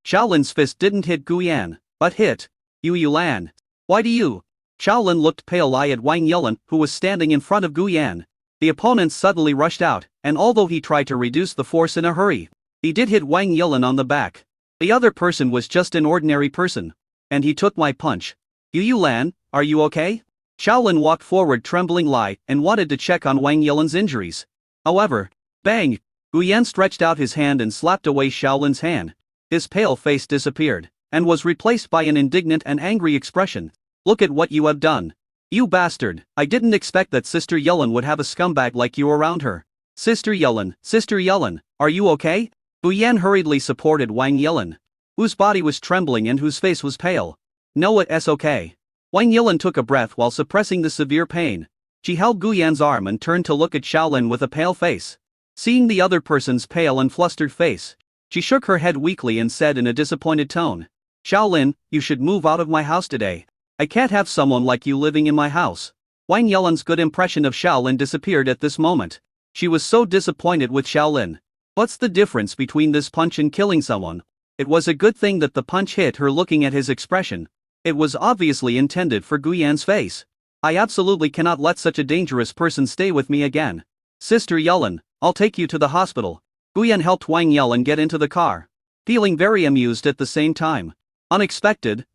Shaolin's fist didn't hit Gu Yan, but hit Yu Yulan. "Why do you?" Shaolin looked pale-eyed at Wang Yilan, who was standing in front of Gu Yan. The opponent suddenly rushed out, and although he tried to reduce the force in a hurry, he did hit Wang Yilan on the back. The other person was just an ordinary person. And he took my punch. "Yu Yulan, are you okay?" Shaolin walked forward trembling and wanted to check on Wang Yilan's injuries. However, bang! Gu Yan stretched out his hand and slapped away Shaolin's hand. His pale face disappeared, and was replaced by an indignant and angry expression. "Look at what you have done. You bastard, I didn't expect that Sister Yilan would have a scumbag like you around her." Sister Yilan, are you okay?" Gu Yan hurriedly supported Wang Yilan, whose body was trembling and whose face was pale. "No, it's okay." Wang Yilan took a breath while suppressing the severe pain. She held Gu Yan's arm and turned to look at Shaolin with a pale face. Seeing the other person's pale and flustered face, she shook her head weakly and said in a disappointed tone, "Shaolin, you should move out of my house today. I can't have someone like you living in my house." Wang Yilan's good impression of Shaolin disappeared at this moment. She was so disappointed with Shaolin. What's the difference between this punch and killing someone? It was a good thing that the punch hit her. Looking at his expression, it was obviously intended for Gu Yan's face. "I absolutely cannot let such a dangerous person stay with me again. Sister Yilan, I'll take you to the hospital." Gu Yan helped Wang Yilan get into the car, feeling very amused at the same time. Unexpected.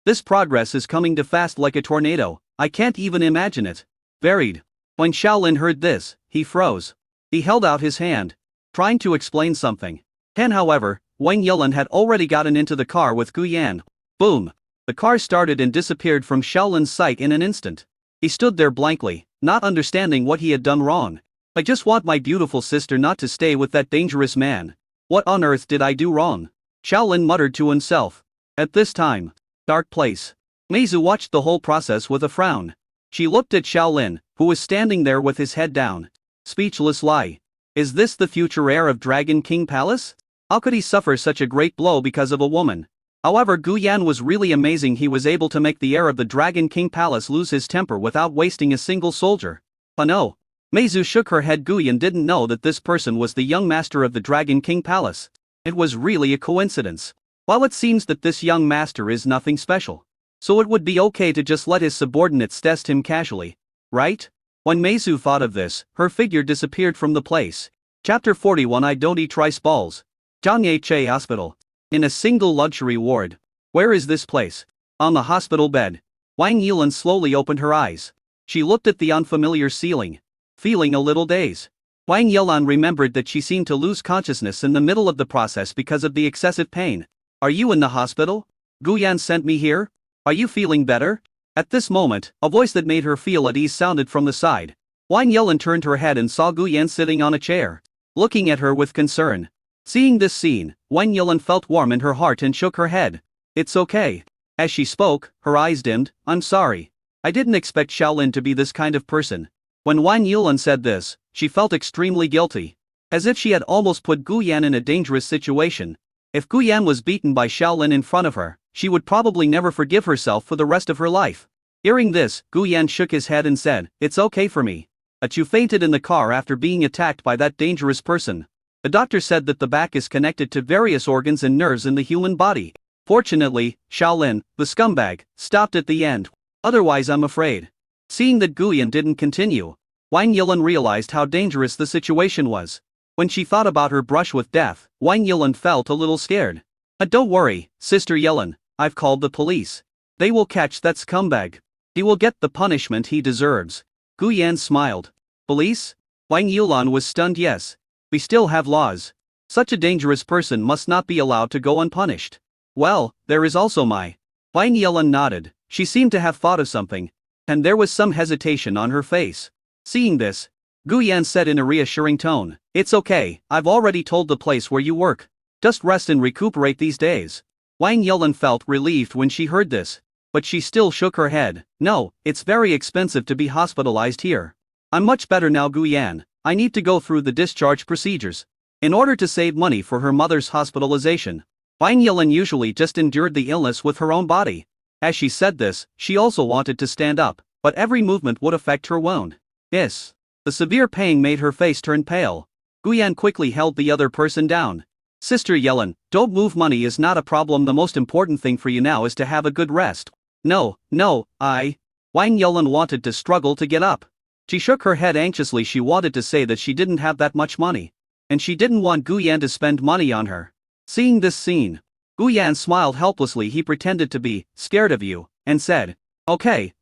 This progress is coming too fast like a tornado. I can't even imagine it. Varied. When Shaolin heard this, he froze. He held out his hand, trying to explain something. However, Wang Yilan had already gotten into the car with Gu Yan. Boom! The car started and disappeared from Shaolin's sight in an instant. He stood there blankly, not understanding what he had done wrong. "I just want my beautiful sister not to stay with that dangerous man. What on earth did I do wrong?" Shaolin muttered to himself. At this time, dark place. Meizu watched the whole process with a frown. She looked at Shaolin, who was standing there with his head down. Speechless lie. Is this the future heir of Dragon King Palace? How could he suffer such a great blow because of a woman? However, Gu Yan was really amazing. He was able to make the heir of the Dragon King Palace lose his temper without wasting a single soldier. Oh no. Meizu shook her head. Gu Yan didn't know that this person was the young master of the Dragon King Palace. It was really a coincidence. While it seems that this young master is nothing special, so it would be okay to just let his subordinates test him casually, right? When Meizu thought of this, her figure disappeared from the place. Chapter 41. I don't eat rice balls. Zhangye Hospital. In a single luxury ward. Where is this place? On the hospital bed. Wang Yilan slowly opened her eyes. She looked at the unfamiliar ceiling, feeling a little dazed. Wang Yilan remembered that she seemed to lose consciousness in the middle of the process because of the excessive pain. Are you in the hospital? Gu Yan sent me here? Are you feeling better? At this moment, a voice that made her feel at ease sounded from the side. Wang Yilan turned her head and saw Gu Yan sitting on a chair, looking at her with concern. Seeing this scene, Wang Yilan felt warm in her heart and shook her head. It's okay. As she spoke, her eyes dimmed. I'm sorry. I didn't expect Shaolin to be this kind of person. When Wang Yilan said this, she felt extremely guilty. As if she had almost put Gu Yan in a dangerous situation. If Gu Yan was beaten by Shaolin in front of her, she would probably never forgive herself for the rest of her life. Hearing this, Gu Yan shook his head and said, It's okay for me. You fainted in the car after being attacked by that dangerous person. The doctor said that the back is connected to various organs and nerves in the human body. Fortunately, Shaolin, the scumbag, stopped at the end. Otherwise I'm afraid. Seeing that Gu Yan didn't continue, Wang Yilan realized how dangerous the situation was. When she thought about her brush with death, Wang Yilan felt a little scared. Don't worry, Sister Yilan, I've called the police. They will catch that scumbag. He will get the punishment he deserves. Gu Yan smiled. Police? Wang Yilan was stunned. Yes. We still have laws. Such a dangerous person must not be allowed to go unpunished. Well, there is also my. Wang Yilan nodded. She seemed to have thought of something, and there was some hesitation on her face. Seeing this, Gu Yan said in a reassuring tone, It's okay, I've already told the place where you work. Just rest and recuperate these days. Wang Yilan felt relieved when she heard this, but she still shook her head. No, it's very expensive to be hospitalized here. I'm much better now, Gu Yan. I need to go through the discharge procedures. In order to save money for her mother's hospitalization, Wang Yilan usually just endured the illness with her own body. As she said this, she also wanted to stand up, but every movement would affect her wound. Yes. The severe pain made her face turn pale. Gu Yan quickly held the other person down. Sister Yilan, don't move. Money is not a problem. The most important thing for you now is to have a good rest. No, Wang Yilan wanted to struggle to get up. She shook her head anxiously. She wanted to say that she didn't have that much money, and she didn't want Gu Yan to spend money on her. Seeing this scene, Gu Yan smiled helplessly. He pretended to be scared of you, and said, Okay,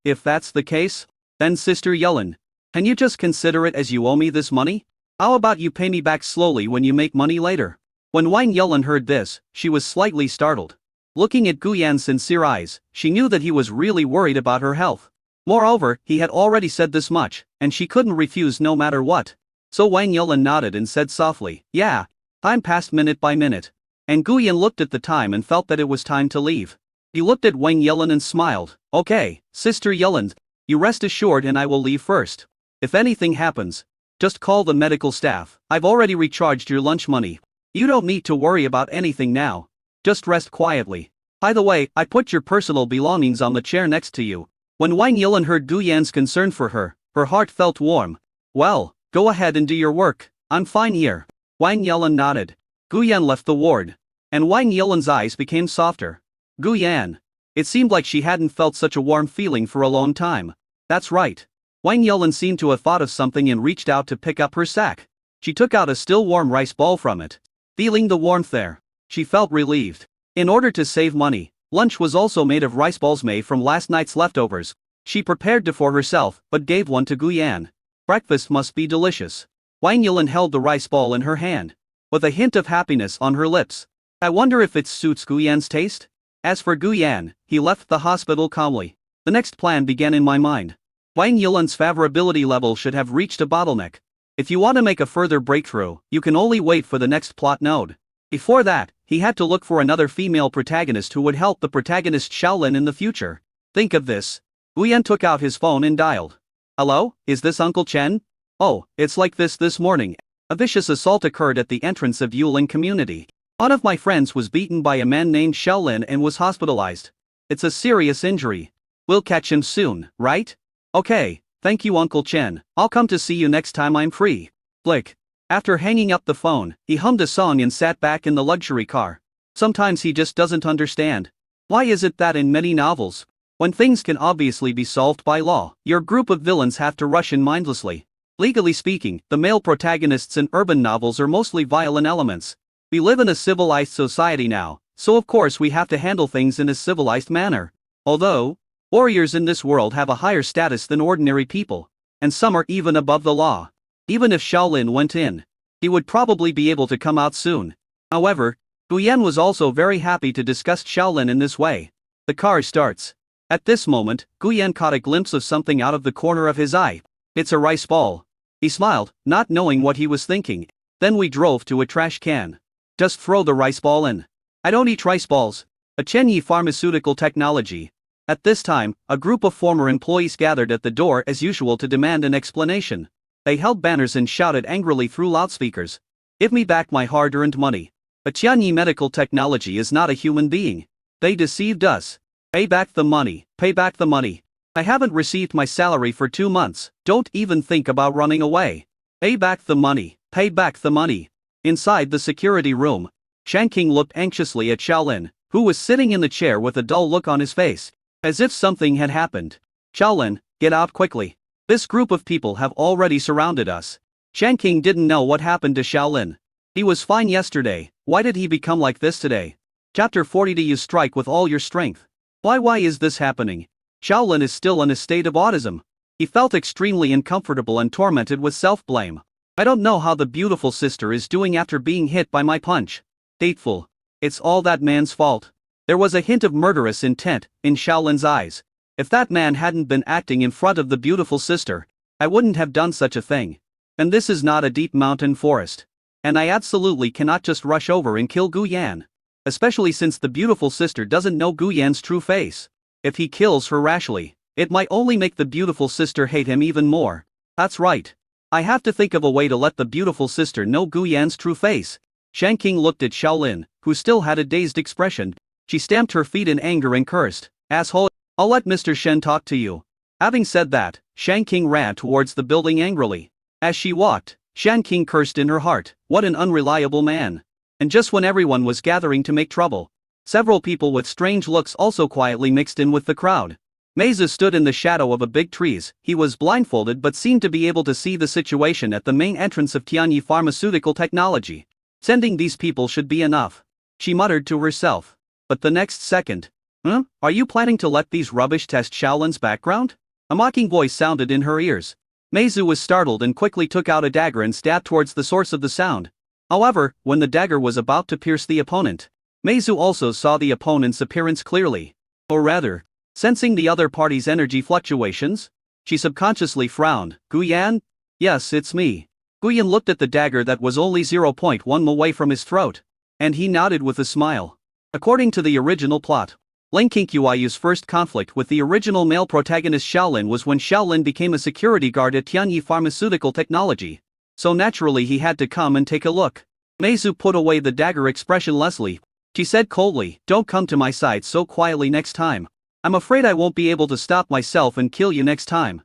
if that's the case, then Sister Yilan, can you just consider it as you owe me this money? How about you pay me back slowly when you make money later? When Wang Yilan heard this, she was slightly startled. Looking at Gu Yan's sincere eyes, she knew that he was really worried about her health. Moreover, he had already said this much, and she couldn't refuse no matter what. So Wang Yilan nodded and said softly, Yeah. Time passed minute by minute. And Gu Yan looked at the time and felt that it was time to leave. He looked at Wang Yilan and smiled. Okay, Sister Yilan, you rest assured and I will leave first. If anything happens, just call the medical staff. I've already recharged your lunch money. You don't need to worry about anything now. Just rest quietly. By the way, I put your personal belongings on the chair next to you. When Wang Yilan heard Gu Yan's concern for her, her heart felt warm. Well, go ahead and do your work. I'm fine here. Wang Yilan nodded. Gu Yan left the ward, and Wang Yilan's eyes became softer. Gu Yan. It seemed like she hadn't felt such a warm feeling for a long time. That's right. Wang Yilan seemed to have thought of something and reached out to pick up her sack. She took out a still warm rice ball from it. Feeling the warmth there, she felt relieved. In order to save money, lunch was also made of rice balls made from last night's leftovers. She prepared two for herself, but gave one to Gu Yan. Breakfast must be delicious. Wang Yilan held the rice ball in her hand, with a hint of happiness on her lips. I wonder if it suits Gu Yan's taste? As for Gu Yan, he left the hospital calmly. The next plan began in my mind. Wang Yilan's favorability level should have reached a bottleneck. If you want to make a further breakthrough, you can only wait for the next plot node. Before that, he had to look for another female protagonist who would help the protagonist Shaolin in the future. Think of this. Guyan took out his phone and dialed. Hello, is this Uncle Chen? Oh, it's like this morning. A vicious assault occurred at the entrance of Yulin Community. One of my friends was beaten by a man named Shaolin and was hospitalized. It's a serious injury. We'll catch him soon, right? Okay, thank you Uncle Chen, I'll come to see you next time I'm free. Flick. After hanging up the phone, he hummed a song and sat back in the luxury car. Sometimes he just doesn't understand. Why is it that in many novels, when things can obviously be solved by law, your group of villains have to rush in mindlessly? Legally speaking, the male protagonists in urban novels are mostly violent elements. We live in a civilized society now, so of course we have to handle things in a civilized manner. Although, warriors in this world have a higher status than ordinary people, and some are even above the law. Even if Shaolin went in, he would probably be able to come out soon. However, Guyan was also very happy to discuss Shaolin in this way. The car starts. At this moment, Guyan caught a glimpse of something out of the corner of his eye. It's a rice ball. He smiled, not knowing what he was thinking. Then we drove to a trash can. Just throw the rice ball in. I don't eat rice balls. A Chenyi pharmaceutical technology. At this time, a group of former employees gathered at the door as usual to demand an explanation. They held banners and shouted angrily through loudspeakers. Give me back my hard-earned money. A Chenyi medical technology is not a human being. They deceived us. Pay back the money, pay back the money. I haven't received my salary for 2 months, don't even think about running away. Pay back the money, pay back the money. Inside the security room, Shanking looked anxiously at Shaolin, who was sitting in the chair with a dull look on his face, as if something had happened. Shaolin, get out quickly. This group of people have already surrounded us. Shanking didn't know what happened to Shaolin. He was fine yesterday, why did he become like this today? Chapter 40. Do you strike with all your strength? Why is this happening? Shaolin is still in a state of autism. He felt extremely uncomfortable and tormented with self-blame. I don't know how the beautiful sister is doing after being hit by my punch. Hateful. It's all that man's fault. There was a hint of murderous intent in Shaolin's eyes. If that man hadn't been acting in front of the beautiful sister, I wouldn't have done such a thing. And this is not a deep mountain forest. And I absolutely cannot just rush over and kill Guyan. Especially since the beautiful sister doesn't know Guyan's true face. If he kills her rashly, it might only make the beautiful sister hate him even more. That's right. I have to think of a way to let the beautiful sister know Guyan's true face. Shanking looked at Shaolin, who still had a dazed expression. She stamped her feet in anger and cursed. Asshole, I'll let Mr. Shen talk to you. Having said that, Shanking ran towards the building angrily. As she walked, Shanking cursed in her heart, what an unreliable man. And just when everyone was gathering to make trouble, several people with strange looks also quietly mixed in with the crowd. Meizu stood in the shadow of a big trees. He was blindfolded but seemed to be able to see the situation at the main entrance of Tianyi Pharmaceutical Technology. Sending these people should be enough, she muttered to herself. But the next second, are you planning to let these rubbish test Shaolin's background? A mocking voice sounded in her ears. Meizu was startled and quickly took out a dagger and stabbed towards the source of the sound. However, when the dagger was about to pierce the opponent, Meizu also saw the opponent's appearance clearly. Or rather, sensing the other party's energy fluctuations, she subconsciously frowned. Guyan? Yes, it's me. Guyan looked at the dagger that was only 0.1 mm away from his throat, and he nodded with a smile. According to the original plot, Ling Qingyu's first conflict with the original male protagonist Shaolin was when Shaolin became a security guard at Tianyi Pharmaceutical Technology. So naturally he had to come and take a look. Meizu put away the dagger expressionlessly. She said coldly, don't come to my side so quietly next time. I'm afraid I won't be able to stop myself and kill you next time.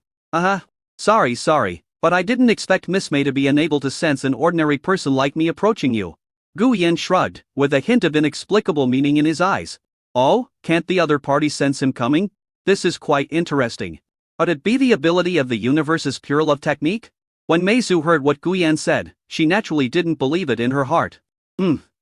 Sorry, but I didn't expect Miss Mei to be unable to sense an ordinary person like me approaching you. Guyan shrugged, with a hint of inexplicable meaning in his eyes. Oh, can't the other party sense him coming? This is quite interesting. Could it be the ability of the universe's pure love technique? When Meizu heard what Guyan said, she naturally didn't believe it in her heart.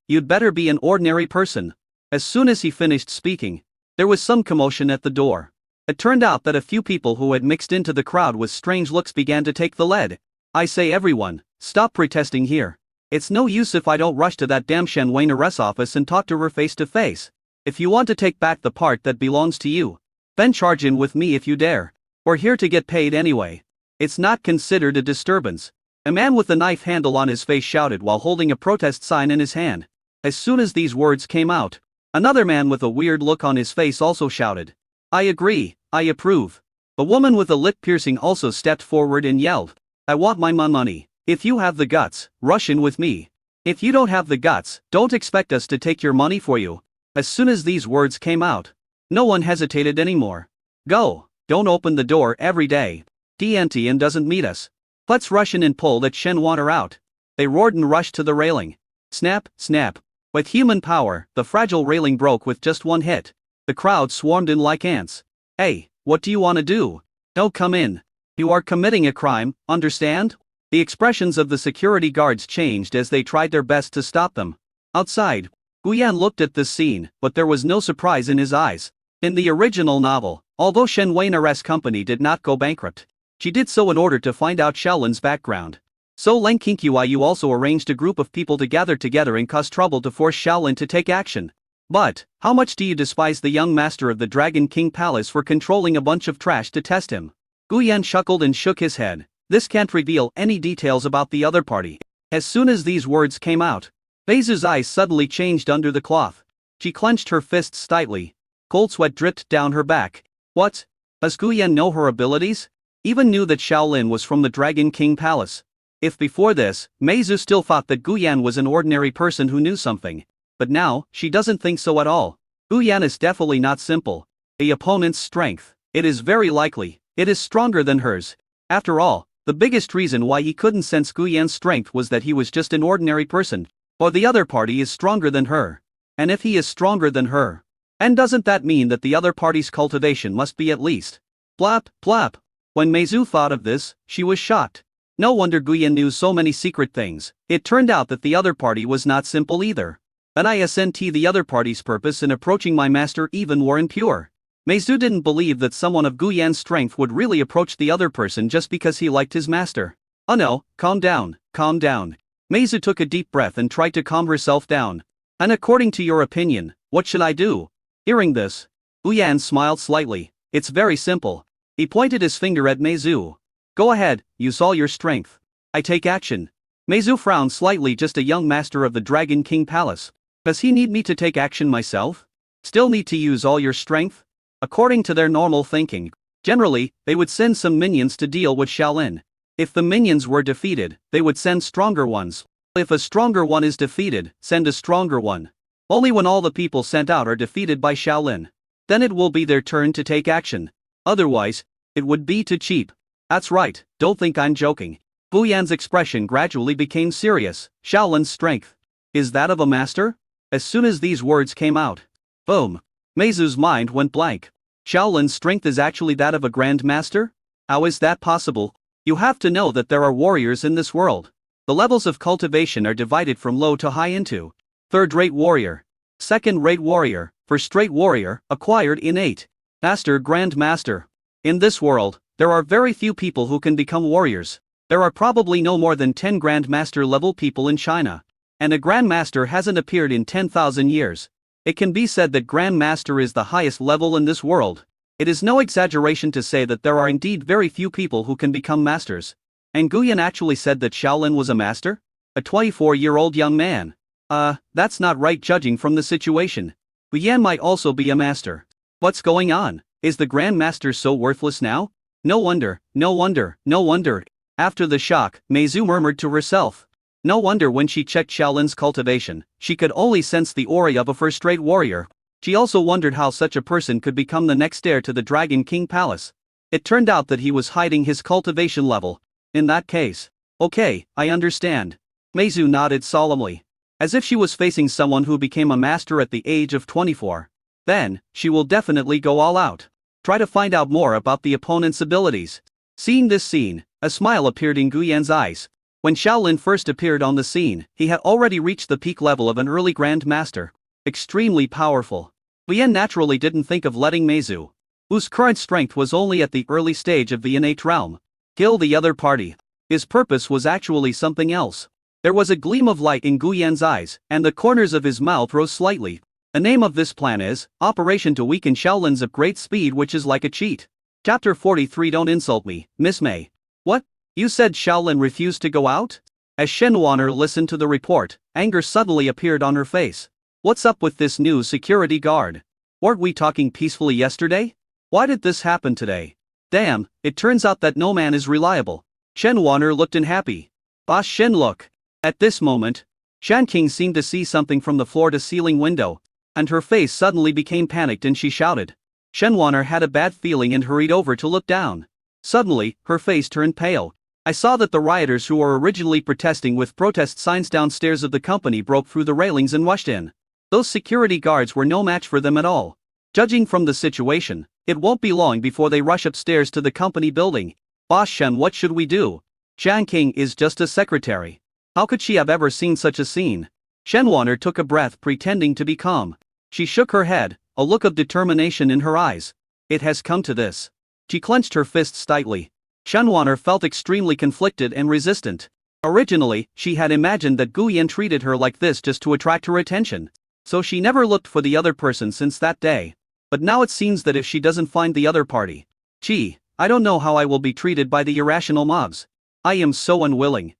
You'd better be an ordinary person. As soon as he finished speaking, there was some commotion at the door. It turned out that a few people who had mixed into the crowd with strange looks began to take the lead. I say everyone, stop protesting here. It's no use if I don't rush to that damn Shen Weiner's office and talk to her face to face. If you want to take back the part that belongs to you, then charge in with me if you dare. We're here to get paid anyway. It's not considered a disturbance. A man with a knife handle on his face shouted while holding a protest sign in his hand. As soon as these words came out, another man with a weird look on his face also shouted. I agree, I approve. A woman with a lip piercing also stepped forward and yelled, "I want my money. If you have the guts, rush in with me. If you don't have the guts, don't expect us to take your money for you." As soon as these words came out, no one hesitated anymore. "Go, don't open the door every day. TNT and doesn't meet us. Let's rush in and pull that Shen water out." They roared and rushed to the railing. Snap, snap. With human power, the fragile railing broke with just one hit. The crowd swarmed in like ants. "Hey, what do you want to do? No, come in. You are committing a crime, understand?" The expressions of the security guards changed as they tried their best to stop them. Outside, Guyan looked at this scene, but there was no surprise in his eyes. In the original novel, although Shen Weiner's company did not go bankrupt, she did so in order to find out Xiaolin's background. So Leng Qingqiu also arranged a group of people to gather together and cause trouble to force Xiaolin to take action. But, how much do you despise the young master of the Dragon King Palace for controlling a bunch of trash to test him? Guyan chuckled and shook his head. This can't reveal any details about the other party. As soon as these words came out, Beizu's eyes suddenly changed under the cloth. She clenched her fists tightly. Cold sweat dripped down her back. What? Does Guyan know her abilities? Even knew that Xiaolin was from the Dragon King Palace. If before this, Meizu still thought that Guyan was an ordinary person who knew something. But now, she doesn't think so at all. Guyan is definitely not simple. The opponent's strength, it is very likely, it is stronger than hers. After all, the biggest reason why he couldn't sense Guyan's strength was that he was just an ordinary person. Or the other party is stronger than her. And if he is stronger than her, and doesn't that mean that the other party's cultivation must be at least? Plap, plap. When Meizu thought of this, she was shocked. No wonder Guyan knew so many secret things. It turned out that the other party was not simple either. And ISNT the other party's purpose in approaching my master even were impure. Meizu didn't believe that someone of Guyan's strength would really approach the other person just because he liked his master. Oh no, calm down, calm down. Meizu took a deep breath and tried to calm herself down. And according to your opinion, what should I do? Hearing this, Guyan smiled slightly. It's very simple. He pointed his finger at Meizu. Go ahead, use all your strength. I take action. Meizu frowned slightly. Just a young master of the Dragon King Palace. Does he need me to take action myself? Still need to use all your strength? According to their normal thinking, generally, they would send some minions to deal with Xiaolin. If the minions were defeated, they would send stronger ones. If a stronger one is defeated, send a stronger one. Only when all the people sent out are defeated by Xiaolin, then it will be their turn to take action. Otherwise, it would be too cheap. That's right, don't think I'm joking. Guyan's expression gradually became serious. Xiaolin's strength. Is that of a master? As soon as these words came out, boom. Meizu's mind went blank. Xiaolin's strength is actually that of a Grand Master? How is that possible? You have to know that there are warriors in this world. The levels of cultivation are divided from low to high into third-rate warrior, second-rate warrior, first-rate warrior, acquired innate, master, Grand Master. In this world, there are very few people who can become warriors. There are probably no more than 10 Grand Master level people in China. And a Grand Master hasn't appeared in 10,000 years. It can be said that Grand Master is the highest level in this world. It is no exaggeration to say that there are indeed very few people who can become masters. And Guyan actually said that Xiaolin was a master? A 24-year-old young man. That's not right judging from the situation. Guyan might also be a master. What's going on? Is the Grand Master so worthless now? No wonder, no wonder, no wonder. After the shock, Meizu murmured to herself. No wonder when she checked Xiaolin's cultivation, she could only sense the aura of a first-rate warrior. She also wondered how such a person could become the next heir to the Dragon King Palace. It turned out that he was hiding his cultivation level. In that case. Okay, I understand. Meizu nodded solemnly. As if she was facing someone who became a master at the age of 24. Then, she will definitely go all out. Try to find out more about the opponent's abilities. Seeing this scene, a smile appeared in Guyan's eyes. When Xiaolin first appeared on the scene, he had already reached the peak level of an early Grand Master. Extremely powerful. Guyan naturally didn't think of letting Meizu, whose current strength was only at the early stage of the innate realm, kill the other party. His purpose was actually something else. There was a gleam of light in Guyan's eyes, and the corners of his mouth rose slightly. The name of this plan is Operation to Weaken Xiaolin's of Great Speed, which is like a cheat. Chapter 43. Don't insult me, Miss May. What? You said Xiaolin refused to go out? As Shen Wanner listened to the report, anger suddenly appeared on her face. What's up with this new security guard? Weren't we talking peacefully yesterday? Why did this happen today? Damn, it turns out that no man is reliable. Shen Wanner looked unhappy. Boss Shen look. At this moment, Shan King seemed to see something from the floor-to-ceiling window, and her face suddenly became panicked and she shouted. Shen Wanner had a bad feeling and hurried over to look down. Suddenly, her face turned pale. I saw that the rioters who were originally protesting with protest signs downstairs of the company broke through the railings and rushed in. Those security guards were no match for them at all. Judging from the situation, it won't be long before they rush upstairs to the company building. Boss Shen, what should we do? Shan King is just a secretary. How could she have ever seen such a scene? Shen Wanner took a breath, pretending to be calm. She shook her head, a look of determination in her eyes. It has come to this. She clenched her fists tightly. Shen Wanner felt extremely conflicted and resistant. Originally, she had imagined that Gu Yan treated her like this just to attract her attention. So she never looked for the other person since that day. But now it seems that if she doesn't find the other party, gee, I don't know how I will be treated by the irrational mobs. I am so unwilling.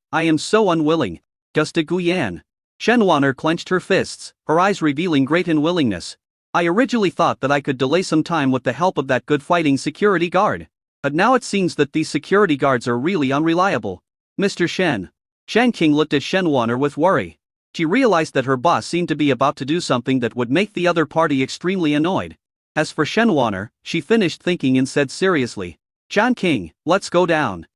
Just a Gu Yan. Shen Wanner clenched her fists, her eyes revealing great unwillingness. I originally thought that I could delay some time with the help of that good fighting security guard. But now it seems that these security guards are really unreliable. Mr. Shen. Shan King looked at Shen Wanner with worry. She realized that her boss seemed to be about to do something that would make the other party extremely annoyed. As for Shen Wanner, she finished thinking and said seriously, Shan King, let's go down.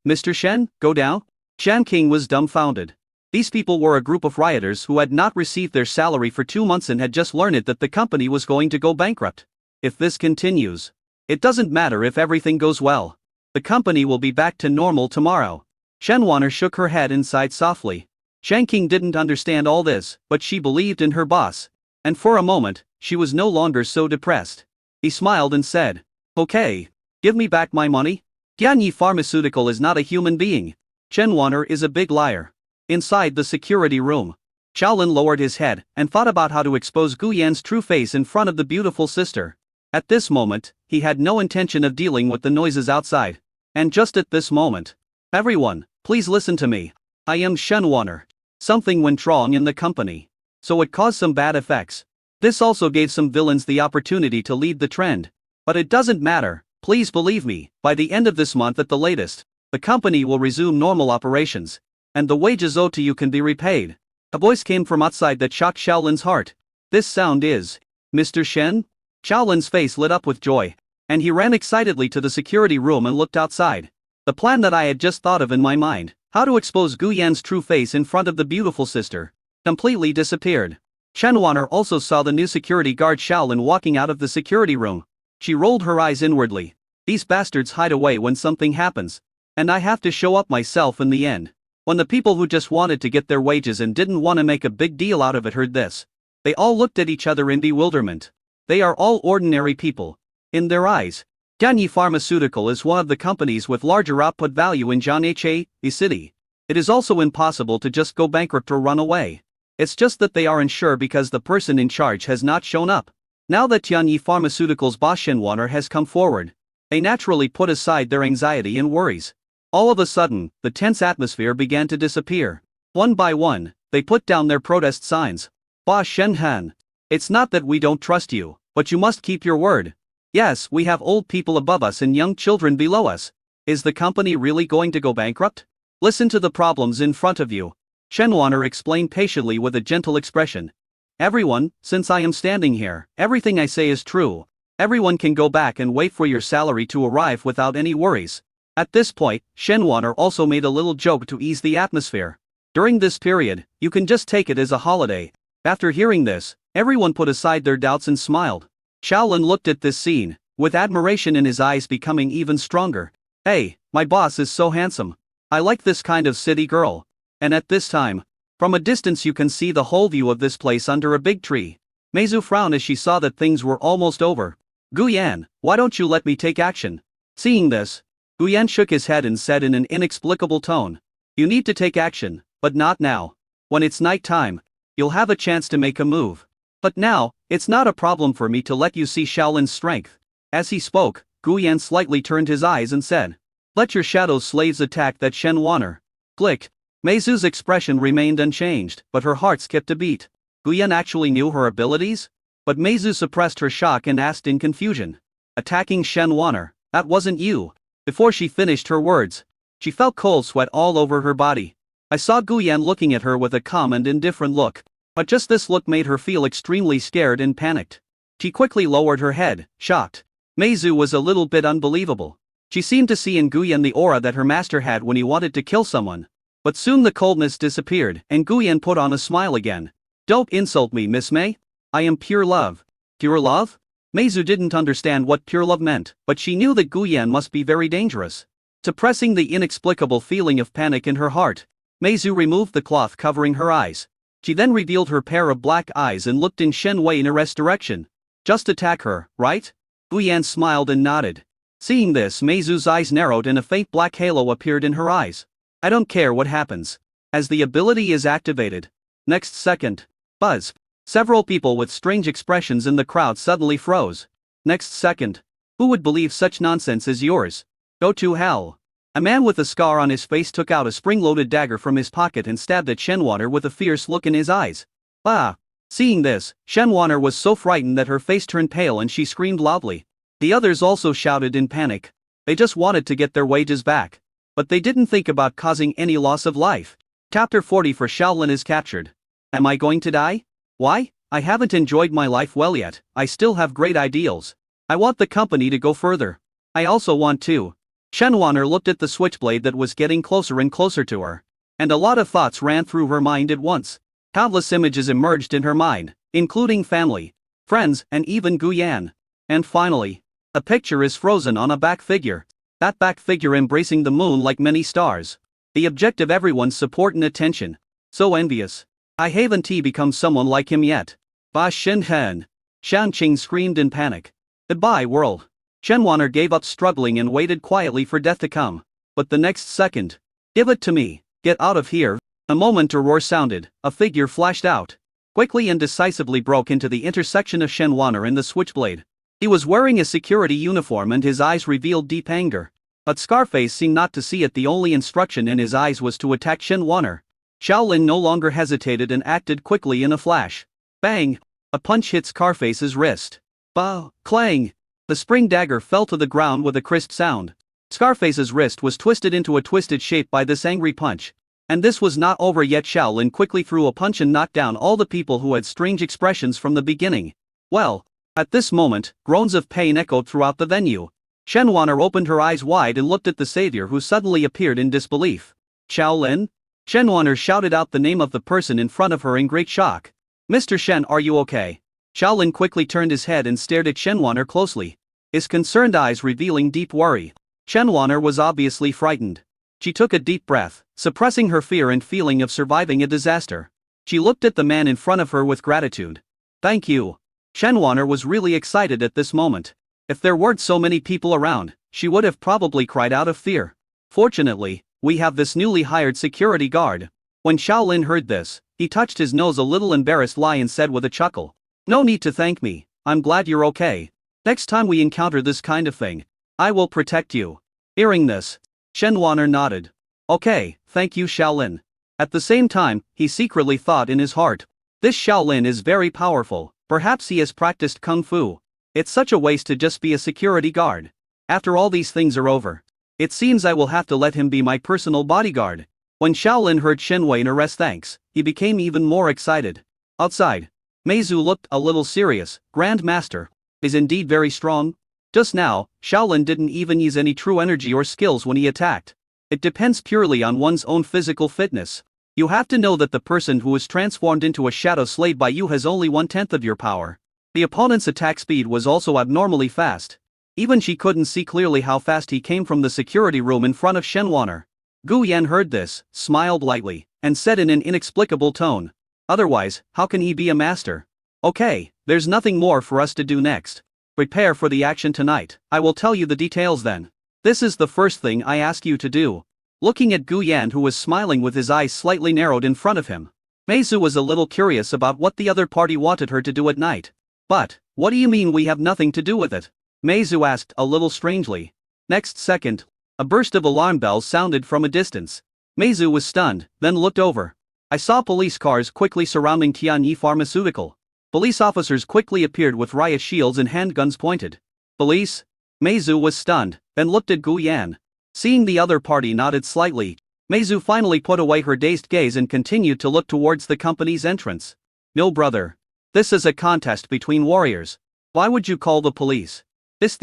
Mr. Shen, go down? Shan King was dumbfounded. These people were a group of rioters who had not received their salary for 2 months and had just learned that the company was going to go bankrupt. If this continues, it doesn't matter if everything goes well. The company will be back to normal tomorrow. Shen Wanner shook her head and sighed softly. Shan King didn't understand all this, but she believed in her boss. And for a moment, she was no longer so depressed. He smiled and said, okay, give me back my money. Tianyi Pharmaceutical is not a human being. Shen Wanner is a big liar. Inside the security room, Shaolin lowered his head and thought about how to expose Gu Yan's true face in front of the beautiful sister. At this moment, he had no intention of dealing with the noises outside. And just at this moment, everyone, please listen to me. I am Shen Wanner. Something went wrong in the company. So it caused some bad effects. This also gave some villains the opportunity to lead the trend. But it doesn't matter, please believe me, by the end of this month at the latest, the company will resume normal operations. And the wages owed to you can be repaid. A voice came from outside that shocked Shaolin's heart. This sound is, Mr. Shen? Shaolin's face lit up with joy, and he ran excitedly to the security room and looked outside. The plan that I had just thought of in my mind, how to expose Gu Yan's true face in front of the beautiful sister, completely disappeared. Shen Wanner also saw the new security guard Shaolin walking out of the security room. She rolled her eyes inwardly. These bastards hide away when something happens. And I have to show up myself in the end. When the people who just wanted to get their wages and didn't want to make a big deal out of it heard this, they all looked at each other in bewilderment. They are all ordinary people. In their eyes, Tianyi Pharmaceutical is one of the companies with larger output value in Jianghe, the city. It is also impossible to just go bankrupt or run away. It's just that they aren't sure because the person in charge has not shown up. Now that Tianyi Pharmaceutical's boss Shen Wanner has come forward, they naturally put aside their anxiety and worries. All of a sudden, the tense atmosphere began to disappear. One by one, they put down their protest signs. Boss Shen Han, it's not that we don't trust you, but you must keep your word. Yes, we have old people above us and young children below us. Is the company really going to go bankrupt? Listen to the problems in front of you. Shen Wanner explained patiently with a gentle expression. Everyone, since I am standing here, everything I say is true. Everyone can go back and wait for your salary to arrive without any worries. At this point, Shen Wanner also made a little joke to ease the atmosphere. During this period, you can just take it as a holiday. After hearing this, everyone put aside their doubts and smiled. Shaolin looked at this scene, with admiration in his eyes becoming even stronger. Hey, my boss is so handsome. I like this kind of city girl. And at this time, from a distance you can see the whole view of this place under a big tree. Meizu frowned as she saw that things were almost over. Gu Yan, why don't you let me take action? Seeing this, Gu Yan shook his head and said in an inexplicable tone. You need to take action, but not now. When it's night time, you'll have a chance to make a move. But now, it's not a problem for me to let you see Shaolin's strength. As he spoke, Gu Yan slightly turned his eyes and said, let your shadow slaves attack that Shen Wanner. Click. Meizu's expression remained unchanged, but her heart skipped a beat. Gu Yan actually knew her abilities? But Meizu suppressed her shock and asked in confusion. Attacking Shen Wanner. That wasn't you. Before she finished her words, she felt cold sweat all over her body. I saw Guyan looking at her with a calm and indifferent look, but just this look made her feel extremely scared and panicked. She quickly lowered her head, shocked. Meizu was a little bit unbelievable. She seemed to see in Guyan the aura that her master had when he wanted to kill someone. But soon the coldness disappeared, and Guyan put on a smile again. Don't insult me, Miss May. I am pure love. Pure love? Meizu didn't understand what pure love meant, but she knew that Guyan must be very dangerous. Suppressing the inexplicable feeling of panic in her heart, Meizu removed the cloth covering her eyes. She then revealed her pair of black eyes and looked in Shen Wei-Nerest's direction. Just attack her, right? Guyan smiled and nodded. Seeing this, Meizu's eyes narrowed and a faint black halo appeared in her eyes. I don't care what happens. As the ability is activated. Next second. Buzz. Several people with strange expressions in the crowd suddenly froze. Next second. Who would believe such nonsense as yours? Go to hell. A man with a scar on his face took out a spring-loaded dagger from his pocket and stabbed at Shenwater with a fierce look in his eyes. Ah! Seeing this, Shenwater was so frightened that her face turned pale and she screamed loudly. The others also shouted in panic. They just wanted to get their wages back. But they didn't think about causing any loss of life. Chapter 40 for Shaolin is captured. Am I going to die? Why? I haven't enjoyed my life well yet. I still have great ideals. I want the company to go further. I also want to. Shenwater looked at the switchblade that was getting closer and closer to her. And a lot of thoughts ran through her mind at once. Countless images emerged in her mind, including family, friends, and even Guyan. And finally, a picture is frozen on a back figure. That back figure embracing the moon like many stars. The object of everyone's support and attention. So envious. I haven't become someone like him yet. Ba Shen. Shan Qing screamed in panic. Goodbye, world. Shenwater gave up struggling and waited quietly for death to come. But the next second. Give it to me. Get out of here. A moment a roar sounded, a figure flashed out. Quickly and decisively broke into the intersection of Shenwater and the switchblade. He was wearing a security uniform and his eyes revealed deep anger. But Scarface seemed not to see it. The only instruction in his eyes was to attack Shenwater. Shaolin no longer hesitated and acted quickly in a flash. Bang! A punch hit Scarface's wrist. Ba! Clang! The spring dagger fell to the ground with a crisp sound. Scarface's wrist was twisted into a twisted shape by this angry punch. And this was not over yet. Shaolin quickly threw a punch and knocked down all the people who had strange expressions from the beginning. Well, at this moment, groans of pain echoed throughout the venue. Shenwater opened her eyes wide and looked at the savior who suddenly appeared in disbelief. Shaolin? Shenwater shouted out the name of the person in front of her in great shock. Mr. Shen, are you okay? Shaolin quickly turned his head and stared at Shenwater closely. His concerned eyes revealing deep worry. Shenwater was obviously frightened. She took a deep breath, suppressing her fear and feeling of surviving a disaster. She looked at the man in front of her with gratitude. Thank you. Shenwater was really excited at this moment. If there weren't so many people around, she would have probably cried out of fear. Fortunately, we have this newly hired security guard. When Shaolin heard this, he touched his nose a little embarrassed and said with a chuckle. No need to thank me, I'm glad you're okay. Next time we encounter this kind of thing, I will protect you. Hearing this, Shenwater nodded. Okay, thank you Shaolin. At the same time, he secretly thought in his heart. This Shaolin is very powerful, perhaps he has practiced kung fu. It's such a waste to just be a security guard. After all these things are over, it seems I will have to let him be my personal bodyguard. When Shaolin heard Shen Wei-Nerest's thanks, he became even more excited. Outside, Meizu looked a little serious. Grand Master is indeed very strong. Just now, Shaolin didn't even use any true energy or skills when he attacked. It depends purely on one's own physical fitness. You have to know that the person who is transformed into a shadow slayed by you has only 1/10 of your power. The opponent's attack speed was also abnormally fast. Even she couldn't see clearly how fast he came from the security room in front of Shenwater. Gu Yan heard this, smiled lightly, and said in an inexplicable tone. Otherwise, how can he be a master? Okay, there's nothing more for us to do next. Prepare for the action tonight. I will tell you the details then. This is the first thing I ask you to do. Looking at Gu Yan, who was smiling with his eyes slightly narrowed in front of him, Meizu was a little curious about what the other party wanted her to do at night. But, what do you mean we have nothing to do with it? Meizu asked a little strangely. Next second, a burst of alarm bells sounded from a distance. Meizu was stunned, then looked over. I saw police cars quickly surrounding Tianyi Pharmaceutical. Police officers quickly appeared with riot shields and handguns pointed. Police? Meizu was stunned, then looked at Gu Yan. Seeing the other party nodded slightly, Meizu finally put away her dazed gaze and continued to look towards the company's entrance. No, brother. This is a contest between warriors. Why would you call the police? This.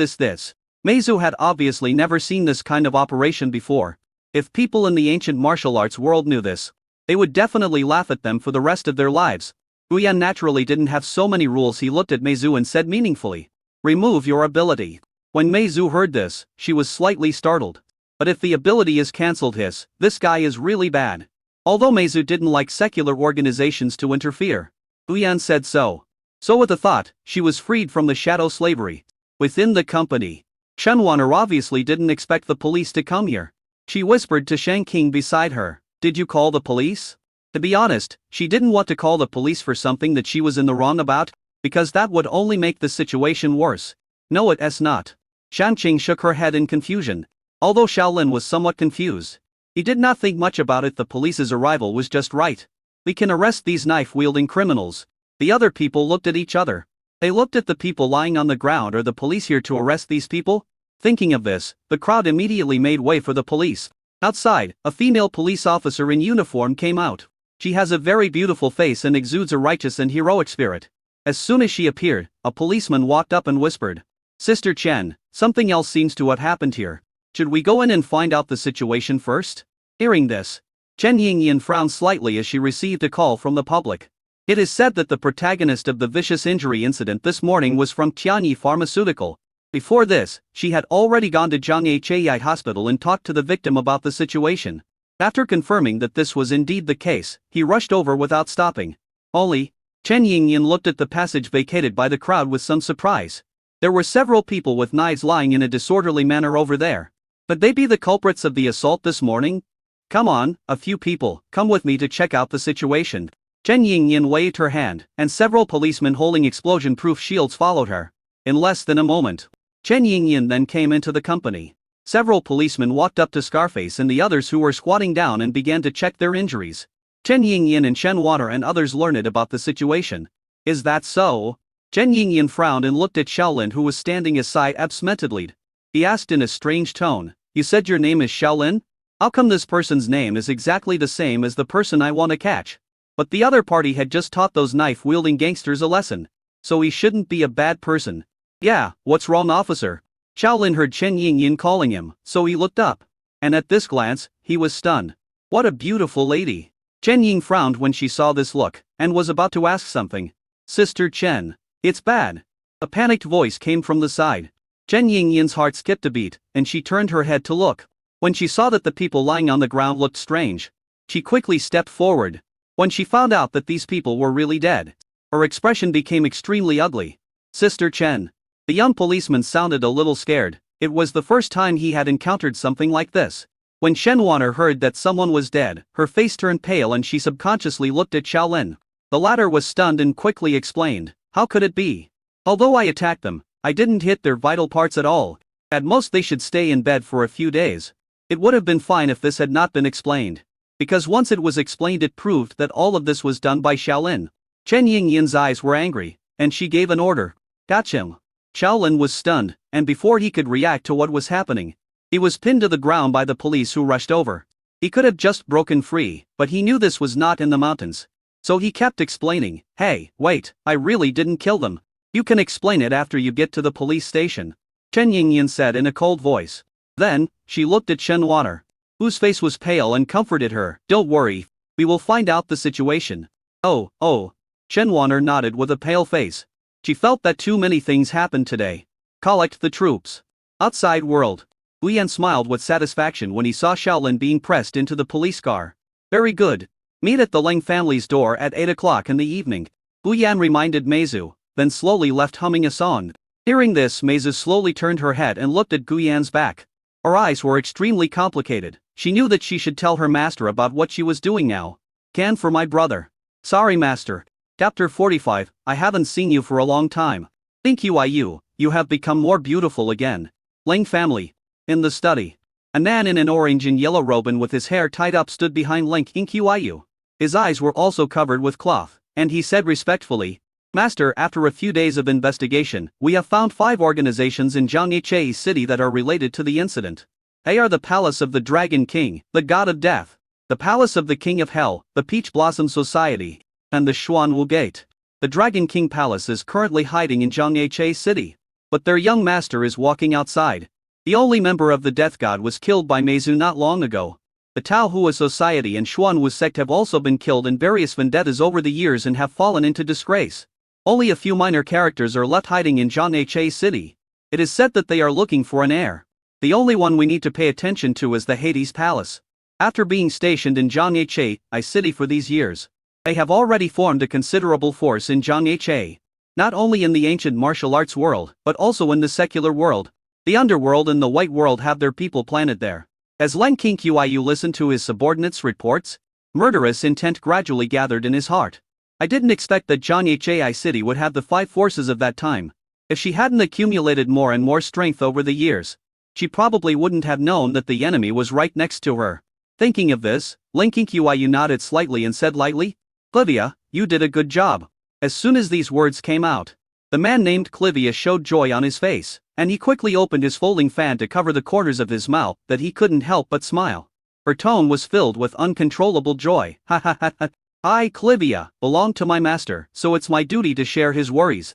Meizu had obviously never seen this kind of operation before. If people in the ancient martial arts world knew this, they would definitely laugh at them for the rest of their lives. Gu Yan naturally didn't have so many rules. He looked at Meizu and said meaningfully, "Remove your ability." When Meizu heard this, she was slightly startled. But if the ability is cancelled, this guy is really bad. Although Meizu didn't like secular organizations to interfere, Gu Yan said so. So with a thought, she was freed from the shadow slavery. Within the company, Shenwaner obviously didn't expect the police to come here. She whispered to Shang King beside her, "Did you call the police?" To be honest, she didn't want to call the police for something that she was in the wrong about, because that would only make the situation worse. No, it's not. Shanqing shook her head in confusion. Although Shaolin was somewhat confused, he did not think much about it. The police's arrival was just right. We can arrest these knife-wielding criminals. The other people looked at each other. They looked at the people lying on the ground. Are the police here to arrest these people? Thinking of this, the crowd immediately made way for the police. Outside, a female police officer in uniform came out. She has a very beautiful face and exudes a righteous and heroic spirit. As soon as she appeared, a policeman walked up and whispered, "Sister Chen, something else seems to have happened here. Should we go in and find out the situation first?" Hearing this, Chen Yingyan frowned slightly as she received a call from the public. It is said that the protagonist of the vicious injury incident this morning was from Tianyi Pharmaceutical. Before this, she had already gone to Zhangye Chai Hospital and talked to the victim about the situation. After confirming that this was indeed the case, he rushed over without stopping. Only, Chen Yingyan looked at the passage vacated by the crowd with some surprise. There were several people with knives lying in a disorderly manner over there. Could they be the culprits of the assault this morning? Come on, a few people, come with me to check out the situation. Chen Yingyan waved her hand, and several policemen holding explosion-proof shields followed her. In less than a moment, Chen Yingyan then came into the company. Several policemen walked up to Scarface and the others who were squatting down and began to check their injuries. Chen Yingyan and Shen Water and others learned about the situation. Is that so? Chen Yingyan frowned and looked at Shaolin, who was standing aside absentmedly. He asked in a strange tone, "You said your name is Shaolin? How come this person's name is exactly the same as the person I want to catch?" But the other party had just taught those knife-wielding gangsters a lesson. So he shouldn't be a bad person. "Yeah, what's wrong, officer?" Shaolin heard Chen Yingyan calling him, so he looked up. And at this glance, he was stunned. What a beautiful lady. Chen Ying frowned when she saw this look, and was about to ask something. "Sister Chen, it's bad." A panicked voice came from the side. Chen Yingyan's heart skipped a beat, and she turned her head to look. When she saw that the people lying on the ground looked strange, she quickly stepped forward. When she found out that these people were really dead, her expression became extremely ugly. "Sister Chen." The young policeman sounded a little scared. It was the first time he had encountered something like this. When Shenwaner heard that someone was dead, her face turned pale and she subconsciously looked at Shaolin. The latter was stunned and quickly explained, "How could it be? Although I attacked them, I didn't hit their vital parts at all. At most they should stay in bed for a few days." It would have been fine if this had not been explained. Because once it was explained, it proved that all of this was done by Shaolin. Chen Yingyan's eyes were angry, and she gave an order. "Catch him." Shaolin was stunned, and before he could react to what was happening, he was pinned to the ground by the police who rushed over. He could have just broken free, but he knew this was not in the mountains. So he kept explaining, "Hey, wait, I really didn't kill them. You can explain it after you get to the police station," Chen Yingyan said in a cold voice. Then, she looked at Shen Water, whose face was pale, and comforted her. "Don't worry, we will find out the situation." Oh. Shen Water nodded with a pale face. She felt that too many things happened today. Collect the troops. Outside world. Gu Yan smiled with satisfaction when he saw Shaolin being pressed into the police car. "Very good. Meet at the Leng family's door at 8 o'clock in the evening." Gu Yan reminded Meizu, then slowly left humming a song. Hearing this, Meizu slowly turned her head and looked at Gu Yan's back. Her eyes were extremely complicated. She knew that she should tell her master about what she was doing now. "Can for my brother." "Sorry, master." Chapter 45, I haven't seen you for a long time. Think you have become more beautiful again. Leng family. In the study. A man in an orange and yellow robe and with his hair tied up stood behind Leng Qiu. His eyes were also covered with cloth, and he said respectfully, Master, after a few days of investigation, we have found 5 organizations in Zhangye City that are related to the incident. They are the Palace of the Dragon King, the God of Death, the Palace of the King of Hell, the Peach Blossom Society, and the Xuanwu Gate. The Dragon King Palace is currently hiding in Zhangye City, but their young master is walking outside. The only member of the Death God was killed by Meizu not long ago. The Taohua Society and Xuanwu sect have also been killed in various vendettas over the years and have fallen into disgrace. Only a few minor characters are left hiding in Zhangye City. It is said that they are looking for an heir. The only one we need to pay attention to is the Hades Palace. After being stationed in Zhangye City for these years, they have already formed a considerable force in Zhangye, not only in the ancient martial arts world, but also in the secular world. The underworld and the white world have their people planted there. As Leng Qingqiu listened to his subordinates' reports, murderous intent gradually gathered in his heart. I didn't expect that Zhangye City would have the 5 forces of that time. If she hadn't accumulated more and more strength over the years, she probably wouldn't have known that the enemy was right next to her. Thinking of this, Leng Qingqiu nodded slightly and said lightly, "Clivia, you did a good job." As soon as these words came out, the man named Clivia showed joy on his face, and he quickly opened his folding fan to cover the corners of his mouth that he couldn't help but smile. Her tone was filled with uncontrollable joy. "Ha ha ha ha. I, Clivia, belong to my master, so it's my duty to share his worries."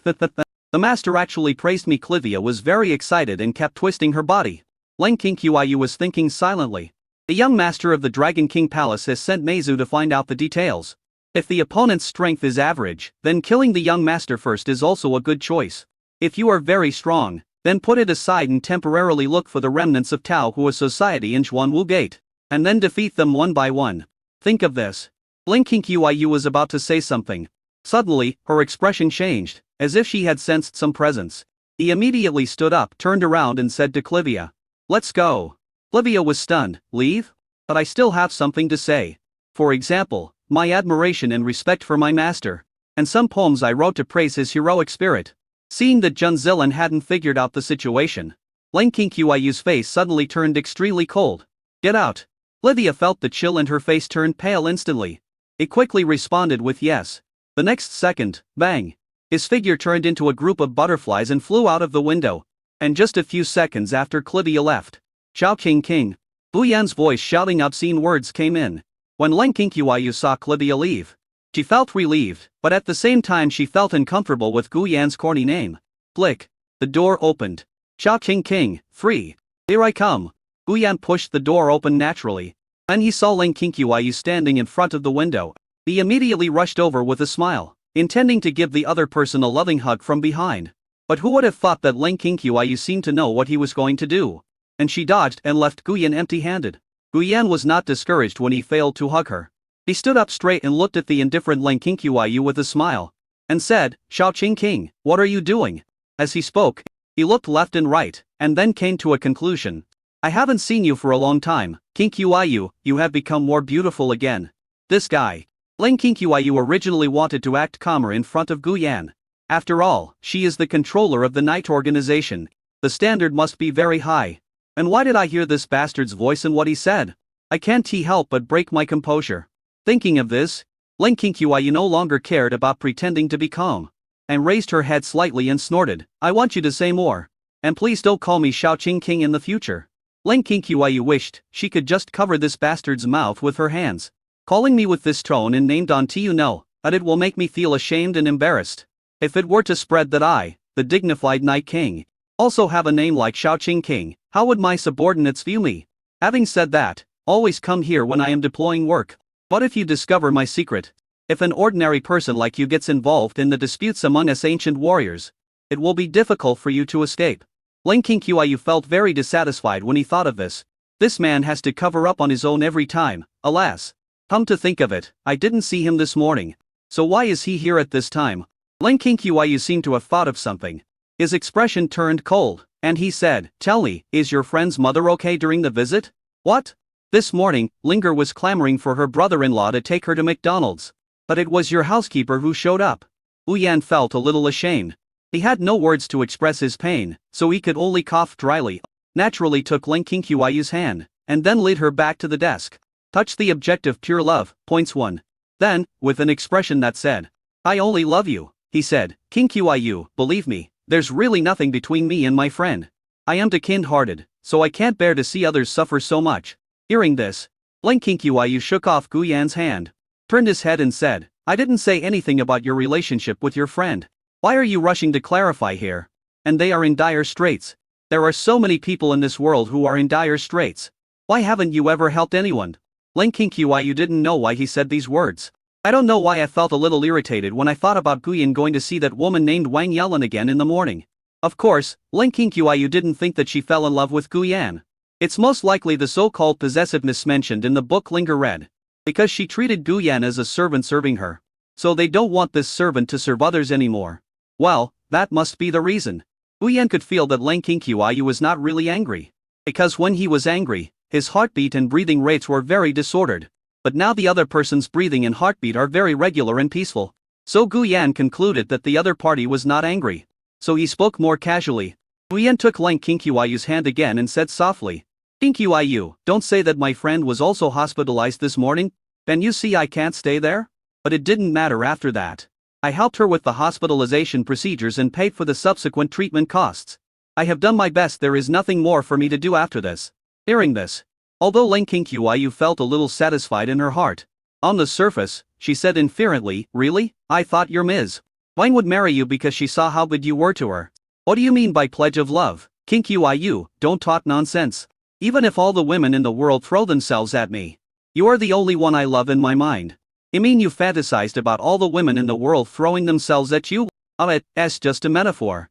The master actually praised me. Clivia was very excited and kept twisting her body. Leng Qingqiu was thinking silently. The young master of the Dragon King Palace has sent Meizu to find out the details. If the opponent's strength is average, then killing the young master first is also a good choice. If you are very strong, then put it aside and temporarily look for the remnants of Taohua Society in Xuanwu Gate, and then defeat them one by one. Think of this. Leng Qingqiu was about to say something. Suddenly, her expression changed, as if she had sensed some presence. He immediately stood up, turned around and said to Clivia, "Let's go." Clivia was stunned. "Leave? But I still have something to say. For example, my admiration and respect for my master, and some poems I wrote to praise his heroic spirit." Seeing that Junzilin hadn't figured out the situation, Leng Qingqiu's face suddenly turned extremely cold. "Get out." Clivia felt the chill and her face turned pale instantly. He quickly responded with yes. The next second, bang! His figure turned into a group of butterflies and flew out of the window. And just a few seconds after Clivia left, "Xiao King," Bu Yan's voice shouting obscene words came in. When Leng Qingqiu saw Clivia leave, she felt relieved, but at the same time she felt uncomfortable with Gu Yan's corny name. Click. The door opened. "Xiao King, free. Here I come." Gu Yan pushed the door open naturally. Then he saw Leng Qingqiu standing in front of the window. He immediately rushed over with a smile, intending to give the other person a loving hug from behind. But who would have thought that Leng Qingqiu seemed to know what he was going to do? And she dodged and left Gu Yan empty-handed. Gu Yan was not discouraged when he failed to hug her. He stood up straight and looked at the indifferent Leng Qingqiu with a smile, and said, "Xiao King, what are you doing?" As he spoke, he looked left and right, and then came to a conclusion. "I haven't seen you for a long time, Qingqiu, you have become more beautiful again." This guy. Leng Qingqiu originally wanted to act calmer in front of Gu Yan. After all, she is the controller of the night organization. The standard must be very high. And why did I hear this bastard's voice and what he said? I can't help but break my composure. Thinking of this, Leng Qingqiu no longer cared about pretending to be calm, and raised her head slightly and snorted, "I want you to say more. And please don't call me Xiao King in the future." Leng Qingqiu wished she could just cover this bastard's mouth with her hands. Calling me with this tone and name but it will make me feel ashamed and embarrassed. If it were to spread that I, the dignified Night King, also have a name like Xiao King, how would my subordinates view me? Having said that, always come here when I am deploying work. But if you discover my secret, if an ordinary person like you gets involved in the disputes among us ancient warriors, it will be difficult for you to escape. Leng Qingqiu felt very dissatisfied when he thought of this. This man has to cover up on his own every time, alas. Come to think of it, I didn't see him this morning. So why is he here at this time? Leng Qingqiu seemed to have thought of something. His expression turned cold, and he said, "Tell me, is your friend's mother okay during the visit?" "What?" This morning, Linger was clamoring for her brother-in-law to take her to McDonald's. But it was your housekeeper who showed up. Wu Yan felt a little ashamed. He had no words to express his pain, so he could only cough dryly. Naturally took Leng Qingqiu's hand, and then led her back to the desk. Touch the objective pure love, points 1. Then, with an expression that said, "I only love you," he said, King Qiu, believe me, there's really nothing between me and my friend. I am too kind-hearted, so I can't bear to see others suffer so much. Hearing this, King Qiu shook off Gu Yan's hand, turned his head and said, I didn't say anything about your relationship with your friend. Why are you rushing to clarify here? And they are in dire straits. There are so many people in this world who are in dire straits. Why haven't you ever helped anyone? King Qiu didn't know why he said these words. I don't know why I felt a little irritated when I thought about Gu Yan going to see that woman named Wang Yelin again in the morning. Of course, King Qiu didn't think that she fell in love with Gu Yan. It's most likely the so-called possessiveness mentioned in the book Linger read. Because she treated Gu Yan as a servant serving her. So they don't want this servant to serve others anymore. Well, that must be the reason. Gu Yan could feel that King Qiu was not really angry. Because when he was angry, his heartbeat and breathing rates were very disordered. But now the other person's breathing and heartbeat are very regular and peaceful. So Gu Yan concluded that the other party was not angry. So he spoke more casually. Gu Yan took King Qiu's hand again and said softly, King Qiu, don't say that my friend was also hospitalized this morning. Then you see I can't stay there? But it didn't matter after that. I helped her with the hospitalization procedures and paid for the subsequent treatment costs. I have done my best, there is nothing more for me to do after this. Hearing this, although King Qiu felt a little satisfied in her heart, on the surface, she said inferently, really? I thought your Ms. Wang would marry you because she saw how good you were to her. What do you mean by pledge of love? King Qiu, don't talk nonsense. Even if all the women in the world throw themselves at me, you are the only one I love in my mind. You mean you fantasized about all the women in the world throwing themselves at you? It's just a metaphor.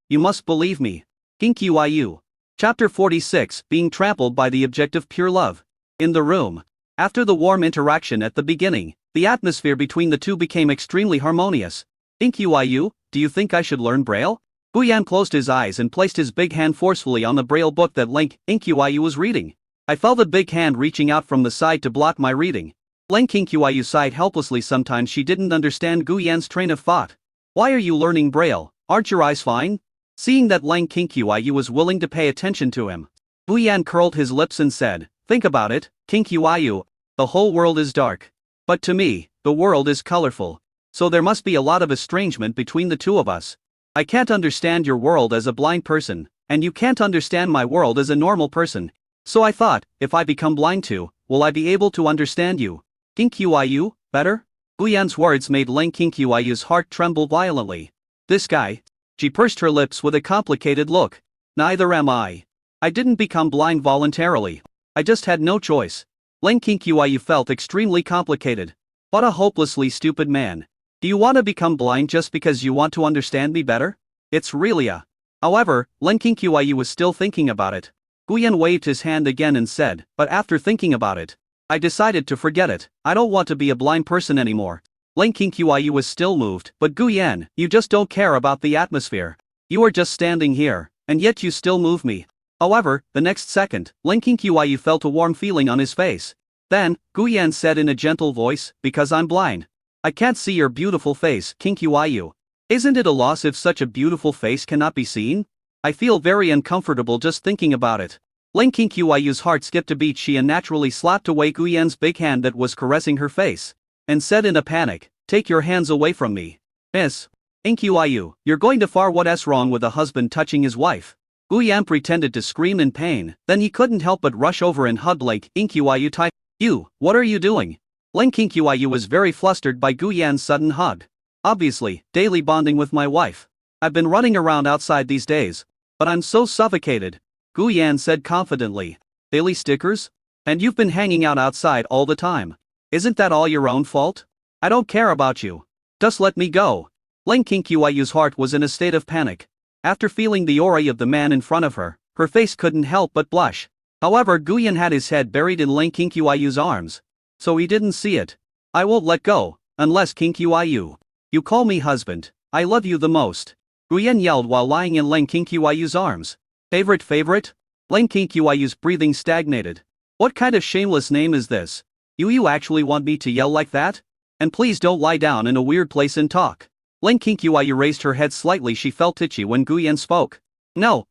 You must believe me. King Qiu. Chapter 46, Being Trampled by the Objective Pure Love. In the room. After the warm interaction at the beginning, the atmosphere between the two became extremely harmonious. King Qiu, do you think I should learn Braille? Gu Yan closed his eyes and placed his big hand forcefully on the Braille book that King Qiu was reading. I felt the big hand reaching out from the side to block my reading. King Qiu sighed helplessly. Sometimes she didn't understand Gu Yan's train of thought. Why are you learning Braille? Aren't your eyes fine? Seeing that King Qiu was willing to pay attention to him, Gu Yan curled his lips and said, think about it, King Qiu, the whole world is dark. But to me, the world is colorful. So there must be a lot of estrangement between the two of us. I can't understand your world as a blind person, and you can't understand my world as a normal person. So I thought, if I become blind too, will I be able to understand you? King Qiu, better? Gu Yan's words made King Qiu's heart tremble violently. This guy. She pursed her lips with a complicated look. Neither am I. I didn't become blind voluntarily. I just had no choice. King Qiu felt extremely complicated. What a hopelessly stupid man. Do you want to become blind just because you want to understand me better? It's really a... However, King Qiu was still thinking about it. Gu Yan waved his hand again and said, but after thinking about it, I decided to forget it. I don't want to be a blind person anymore. King Qiu was still moved, but Gu Yan, you just don't care about the atmosphere. You are just standing here, and yet you still move me. However, the next second, King Qiu felt a warm feeling on his face. Then, Gu Yan said in a gentle voice, because I'm blind. I can't see your beautiful face, King Qiu. Isn't it a loss if such a beautiful face cannot be seen? I feel very uncomfortable just thinking about it. King Qiu's heart skipped a beat. She unnaturally slapped away Gu Yan's big hand that was caressing her face, and said in a panic, take your hands away from me. Miss. King Qiu, you're going too far. What's wrong with a husband touching his wife? Gu Yan pretended to scream in pain, then he couldn't help but rush over and hug King Qiu tight. You, what are you doing? King Qiu was very flustered by Gu Yan's sudden hug. Obviously, daily bonding with my wife. I've been running around outside these days, but I'm so suffocated. Gu Yan said confidently. Daily stickers? And you've been hanging out outside all the time. Isn't that all your own fault? I don't care about you. Just let me go. King Qiu's heart was in a state of panic. After feeling the aura of the man in front of her, her face couldn't help but blush. However, Gu Yan had his head buried in King Qiu's arms, so he didn't see it. I won't let go, unless King Qiu. You call me husband, I love you the most. Gu Yan yelled while lying in King Qiu's arms. Favorite? King Qiu's breathing stagnated. What kind of shameless name is this? You actually want me to yell like that? And please don't lie down in a weird place and talk. King Qiu raised her head slightly. She felt itchy when Gu Yan spoke. No,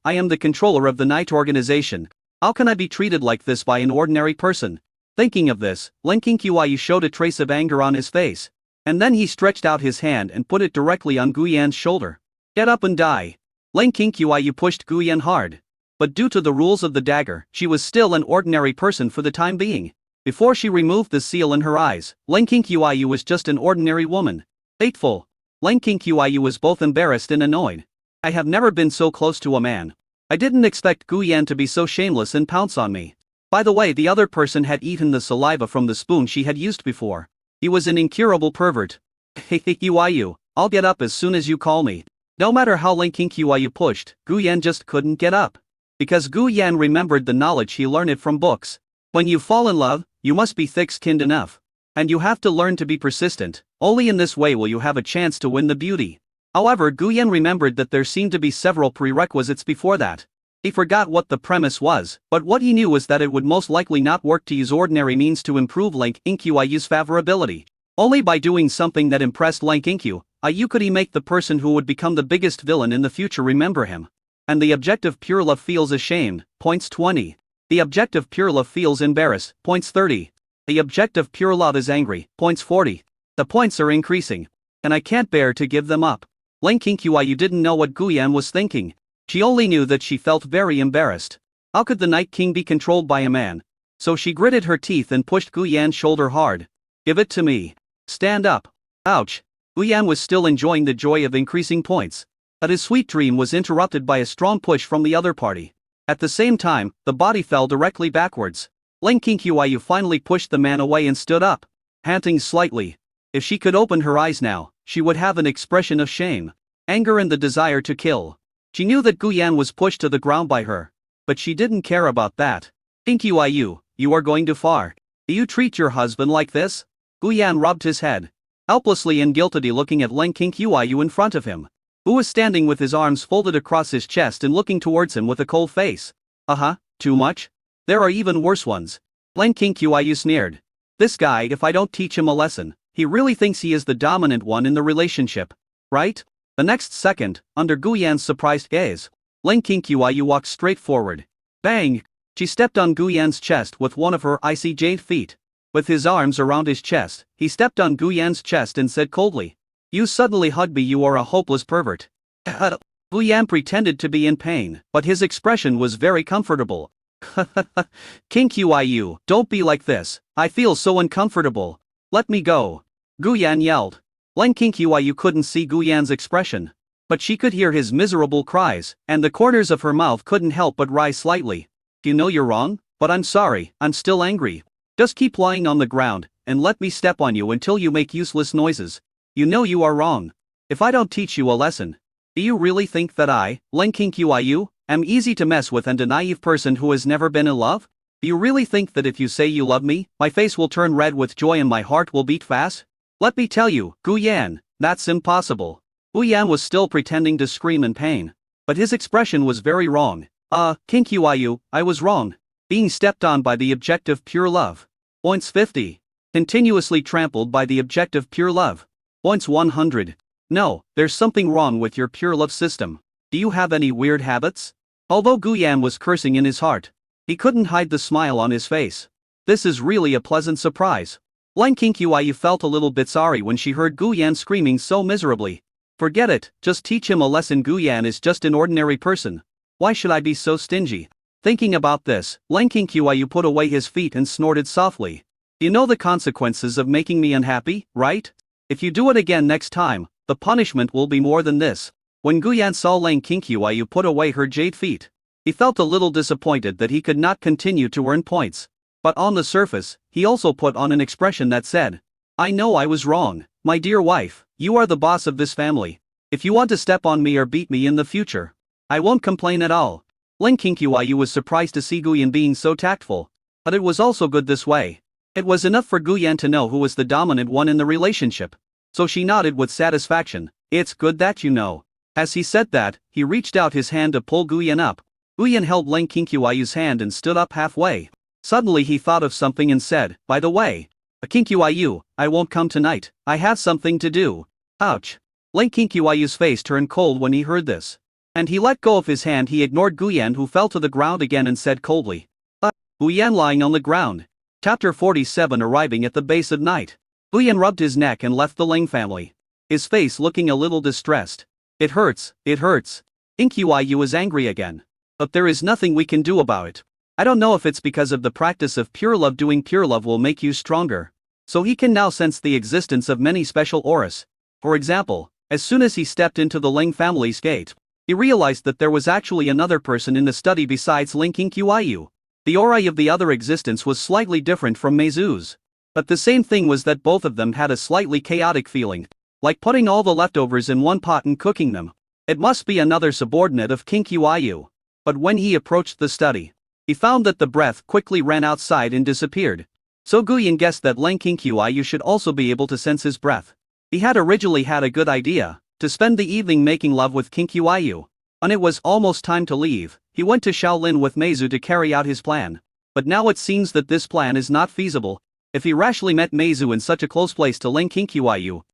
I am the controller of the night organization. How can I be treated like this by an ordinary person? Thinking of this, King Qiu showed a trace of anger on his face. And then he stretched out his hand and put it directly on Guyan's shoulder. Get up and die. Ling Qiyu pushed Guyan hard. But due to the rules of the dagger, she was still an ordinary person for the time being. Before she removed the seal in her eyes, Ling Qiyu was just an ordinary woman. Fateful. Ling Qiyu was both embarrassed and annoyed. I have never been so close to a man. I didn't expect Guyan to be so shameless and pounce on me. By the way, the other person had eaten the saliva from the spoon she had used before. He was an incurable pervert. Hey Qiyu, I'll get up as soon as you call me. No matter how Ling Qiyu pushed, Guyan just couldn't get up. Because Guyan remembered the knowledge he learned from books. When you fall in love, you must be thick-skinned enough. And you have to learn to be persistent. Only in this way will you have a chance to win the beauty. However, Guyan remembered that there seemed to be several prerequisites before that. He forgot what the premise was, but what he knew was that it would most likely not work to use ordinary means to improve Ling Qiyu's favorability. Only by doing something that impressed Ling Qiyu could he make the person who would become the biggest villain in the future remember him. And the objective pure love feels ashamed, points 20. The objective pure love feels embarrassed, points 30. The objective pure love is angry, points 40. The points are increasing. And I can't bear to give them up. Ling Qiyu didn't know what Guyan was thinking. She only knew that she felt very embarrassed. How could the Night King be controlled by a man? So she gritted her teeth and pushed Guyan's shoulder hard. Give it to me. Stand up. Ouch. Guyan was still enjoying the joy of increasing points. But his sweet dream was interrupted by a strong push from the other party. At the same time, the body fell directly backwards. Ling Qiyu finally pushed the man away and stood up, panting slightly. If she could open her eyes now, she would have an expression of shame, anger and the desire to kill. She knew that Guyan was pushed to the ground by her. But she didn't care about that. Qiyu, you are going too far. Do you treat your husband like this? Guyan rubbed his head, helplessly and guiltily looking at Ling Qiyu in front of him, who was standing with his arms folded across his chest and looking towards him with a cold face. Too much? There are even worse ones. Ling Qiyu sneered. This guy, if I don't teach him a lesson, he really thinks he is the dominant one in the relationship. Right? The next second, under Guyan's surprised gaze, Ling Qiyu walked straight forward. Bang! She stepped on Guyan's chest with one of her icy jade feet. With his arms around his chest, he stepped on Guyan's chest and said coldly, "You suddenly hugged me, you are a hopeless pervert." Guyan pretended to be in pain, but his expression was very comfortable. Qiyu, don't be like this, I feel so uncomfortable. Let me go. Guyan yelled. Ling Qiyu couldn't see Guyan's expression, but she could hear his miserable cries, and the corners of her mouth couldn't help but rise slightly. You know you're wrong, but I'm sorry, I'm still angry. Just keep lying on the ground, and let me step on you until you make useless noises. You know you are wrong. If I don't teach you a lesson, do you really think that I, Ling Qiyu, am easy to mess with and a naive person who has never been in love? Do you really think that if you say you love me, my face will turn red with joy and my heart will beat fast? Let me tell you, Guyan, that's impossible. Guyan was still pretending to scream in pain, but his expression was very wrong. Qiyu, I was wrong. Being stepped on by the objective pure love. Points 50. Continuously trampled by the objective pure love. Points 100. No, there's something wrong with your pure love system. Do you have any weird habits? Although Guyan was cursing in his heart, he couldn't hide the smile on his face. This is really a pleasant surprise. Ling Qiyu felt a little bit sorry when she heard Guyan screaming so miserably. Forget it, just teach him a lesson. Guyan is just an ordinary person. Why should I be so stingy? Thinking about this, Ling Qiyu put away his feet and snorted softly. You know the consequences of making me unhappy, right? If you do it again next time, the punishment will be more than this. When Guyan saw Ling Qiyu put away her jade feet, he felt a little disappointed that he could not continue to earn points. But on the surface, he also put on an expression that said, I know I was wrong, my dear wife, you are the boss of this family. If you want to step on me or beat me in the future, I won't complain at all. Ling Qiyu was surprised to see Guyan being so tactful, but it was also good this way. It was enough for Guyan to know who was the dominant one in the relationship. So she nodded with satisfaction. It's good that you know. As he said that, he reached out his hand to pull Guyan up. Guyan held Ling Qiyu's hand and stood up halfway. Suddenly he thought of something and said, by the way, Qiyu, I won't come tonight, I have something to do. Ouch. Ling Qiyu's face turned cold when he heard this. And he let go of his hand. He ignored Guyan, who fell to the ground again, and said coldly, Guyan lying on the ground. Chapter 47. Arriving at the base of night. Guyan rubbed his neck and left the Ling family, his face looking a little distressed. It hurts, it hurts. Yu is angry again. But there is nothing we can do about it. I don't know if it's because of the practice of pure love. Doing pure love will make you stronger. So he can now sense the existence of many special auras. For example, as soon as he stepped into the Ling family's gate, he realized that there was actually another person in the study besides Ling Qiyu. The aura of the other existence was slightly different from Meizu's. But the same thing was that both of them had a slightly chaotic feeling, like putting all the leftovers in one pot and cooking them. It must be another subordinate of King Qiyu. But when he approached the study, he found that the breath quickly ran outside and disappeared. So Guyan guessed that Ling Qiyu should also be able to sense his breath. He had originally had a good idea, to spend the evening making love with King Qiyu. When it was almost time to leave, he went to Shaolin with Meizu to carry out his plan. But now it seems that this plan is not feasible. If he rashly met Meizu in such a close place to Ling Qiyu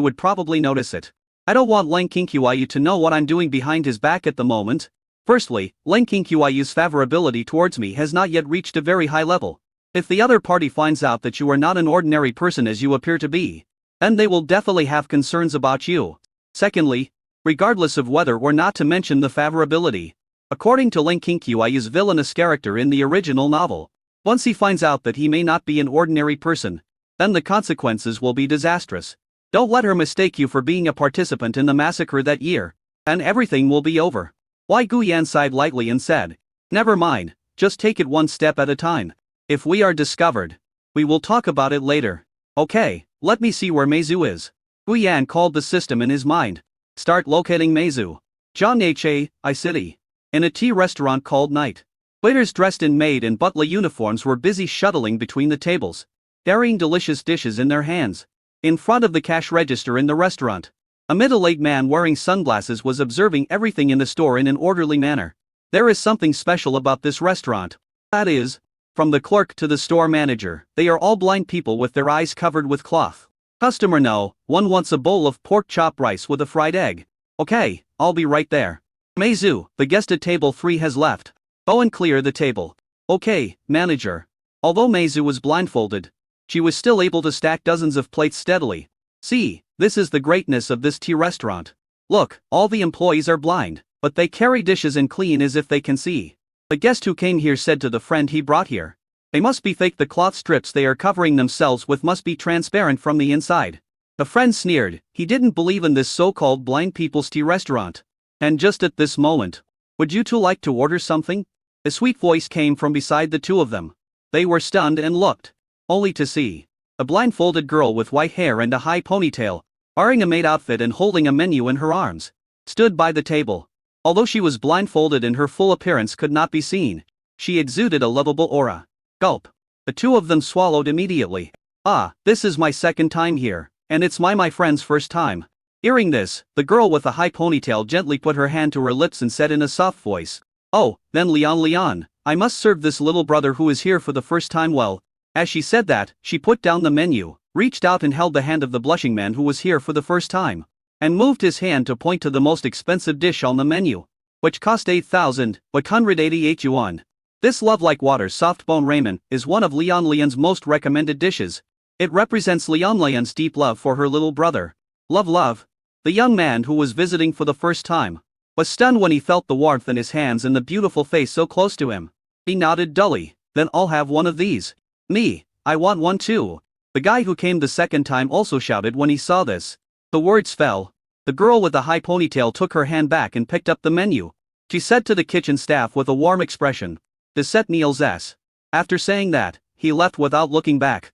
would probably notice it. I don't want Ling Qiyu to know what I'm doing behind his back at the moment. Firstly, Ling Qiyu's favorability towards me has not yet reached a very high level. If the other party finds out that you are not an ordinary person as you appear to be, then they will definitely have concerns about you. Secondly, regardless of whether or not to mention the favorability, according to Ling Qiyu's villainous character in the original novel, once he finds out that he may not be an ordinary person, then the consequences will be disastrous. Don't let her mistake you for being a participant in the massacre that year, and everything will be over. Guyan sighed lightly and said, never mind, just take it one step at a time. If we are discovered, we will talk about it later. Okay, let me see where Meizu is. Guyan called the system in his mind. Start locating Meizu. Zhanghe City. In a tea restaurant called Night. Waiters dressed in maid and butler uniforms were busy shuttling between the tables, carrying delicious dishes in their hands. In front of the cash register in the restaurant, a middle-aged man wearing sunglasses was observing everything in the store in an orderly manner. There is something special about this restaurant. That is, from the clerk to the store manager, they are all blind people with their eyes covered with cloth. Customer no, one wants a bowl of pork chop rice with a fried egg. Okay, I'll be right there. Meizu, the guest at table 3 has left. Go and clear the table. Okay, manager. Although Meizu was blindfolded, she was still able to stack dozens of plates steadily. See, this is the greatness of this tea restaurant. Look, all the employees are blind, but they carry dishes and clean as if they can see. The guest who came here said to the friend he brought here, they must be fake. The cloth strips they are covering themselves with must be transparent from the inside. The friend sneered, he didn't believe in this so-called blind people's tea restaurant. And just at this moment, would you two like to order something? A sweet voice came from beside the two of them. They were stunned and looked, only to see a blindfolded girl with white hair and a high ponytail, wearing a maid outfit and holding a menu in her arms, stood by the table. Although she was blindfolded and her full appearance could not be seen, she exuded a lovable aura. Gulp. The two of them swallowed immediately. Ah, this is my second time here, and it's my friend's first time. Hearing this, the girl with the high ponytail gently put her hand to her lips and said in a soft voice, oh, then Leon, I must serve this little brother who is here for the first time well. As she said that, she put down the menu, reached out and held the hand of the blushing man who was here for the first time, and moved his hand to point to the most expensive dish on the menu, which cost 8,188 yuan. This love-like water soft bone ramen is one of Leon's most recommended dishes. It represents Leon's deep love for her little brother. Love. The young man who was visiting for the first time was stunned when he felt the warmth in his hands and the beautiful face so close to him. He nodded dully. Then I'll have one of these. Me, I want one too. The guy who came the second time also shouted when he saw this. The words fell. The girl with the high ponytail took her hand back and picked up the menu. She said to the kitchen staff with a warm expression, "To set meals s." After saying that, he left without looking back.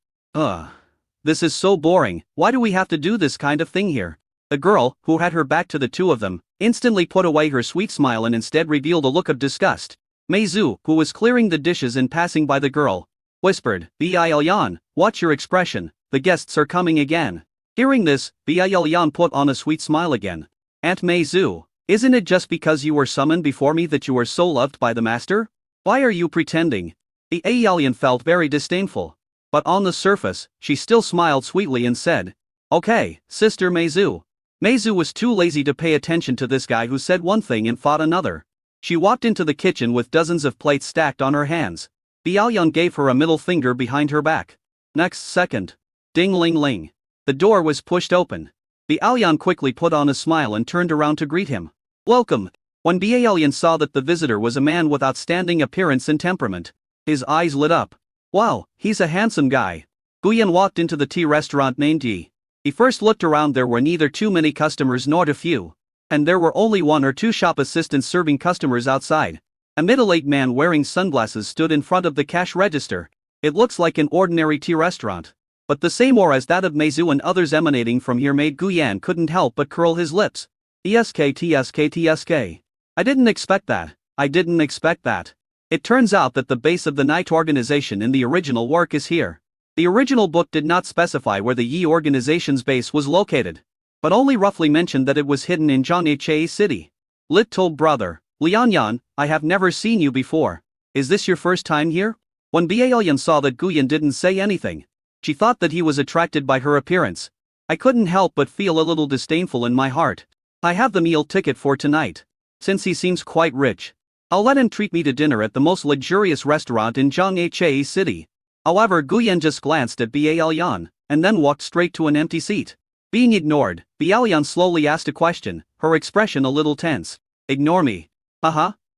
This is so boring. Why do we have to do this kind of thing here? The girl, who had her back to the two of them, instantly put away her sweet smile and instead revealed a look of disgust. Meizu, who was clearing the dishes and passing by the girl, whispered, "Bilyan, watch your expression, the guests are coming again." Hearing this, Bilyan put on a sweet smile again. "Aunt Meizu, isn't it just because you were summoned before me that you are so loved by the master? Why are you pretending?" The alien felt very disdainful. But on the surface, she still smiled sweetly and said, "Okay, Sister Meizu." Meizu was too lazy to pay attention to this guy who said one thing and thought another. She walked into the kitchen with dozens of plates stacked on her hands. Bilyan gave her a middle finger behind her back. Next second, Ding-ling-ling. The door was pushed open. Bialyan quickly put on a smile and turned around to greet him. Welcome. When Bialyan saw that the visitor was a man with outstanding appearance and temperament, his eyes lit up. Wow, he's a handsome guy. Guyan walked into the tea restaurant named Yi. He first looked around. There were neither too many customers nor too few. And there were only one or two shop assistants serving customers outside. A middle-aged man wearing sunglasses stood in front of the cash register. It looks like an ordinary tea restaurant. But the same aura as that of Meizu and others emanating from here made Guyan couldn't help but curl his lips. ESK. I didn't expect that. It turns out that the base of the Night organization in the original work is here. The original book did not specify where the Yi organization's base was located, but only roughly mentioned that it was hidden in Zhanghe City. Little brother, Lianyan, I have never seen you before. Is this your first time here? When Bialyan saw that Guyan didn't say anything, she thought that he was attracted by her appearance. I couldn't help but feel a little disdainful in my heart. I have the meal ticket for tonight. Since he seems quite rich, I'll let him treat me to dinner at the most luxurious restaurant in Zhanghe City. However, Guyan just glanced at Bialyan, and then walked straight to an empty seat. Being ignored, Bialyan slowly asked a question, her expression a little tense. Ignore me?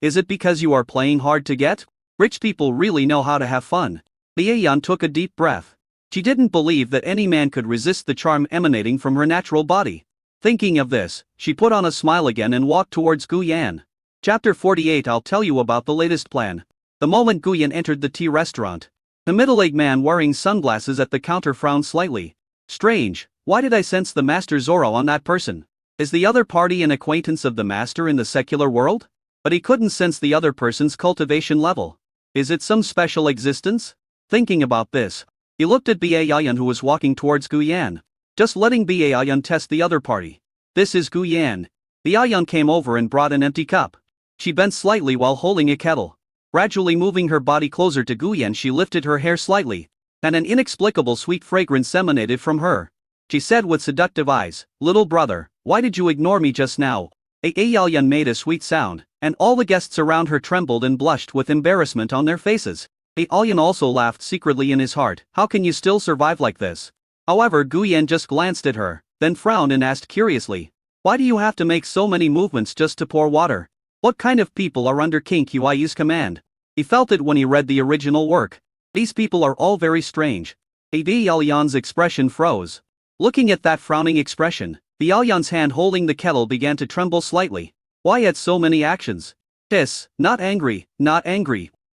Is it because you are playing hard to get? Rich people really know how to have fun. Bialyan took a deep breath. She didn't believe that any man could resist the charm emanating from her natural body. Thinking of this, she put on a smile again and walked towards Guyan. Chapter 48. I'll tell you about the latest plan. The moment Guyan entered the tea restaurant, the middle-aged man wearing sunglasses at the counter frowned slightly. Strange, why did I sense the Master Zoro on that person? Is the other party an acquaintance of the Master in the secular world? But he couldn't sense the other person's cultivation level. Is it some special existence? Thinking about this, he looked at Bialyan who was walking towards Guyan. Just letting Bialyan test the other party. This is Guyan. Bialyan came over and brought an empty cup. She bent slightly while holding a kettle. Gradually moving her body closer to Guyan, she lifted her hair slightly, and an inexplicable sweet fragrance emanated from her. She said with seductive eyes, "Little brother, why did you ignore me just now?" Bialyan made a sweet sound, and all the guests around her trembled and blushed with embarrassment on their faces. Bialyan also laughed secretly in his heart. How can you still survive like this? However, Guyan just glanced at her, then frowned and asked curiously, "Why do you have to make so many movements just to pour water? What kind of people are under King Qiui's command?" He felt it when he read the original work. These people are all very strange. Bialyan's expression froze. Looking at that frowning expression, Bialyan's hand holding the kettle began to tremble slightly. Why had so many actions? Hiss, not angry.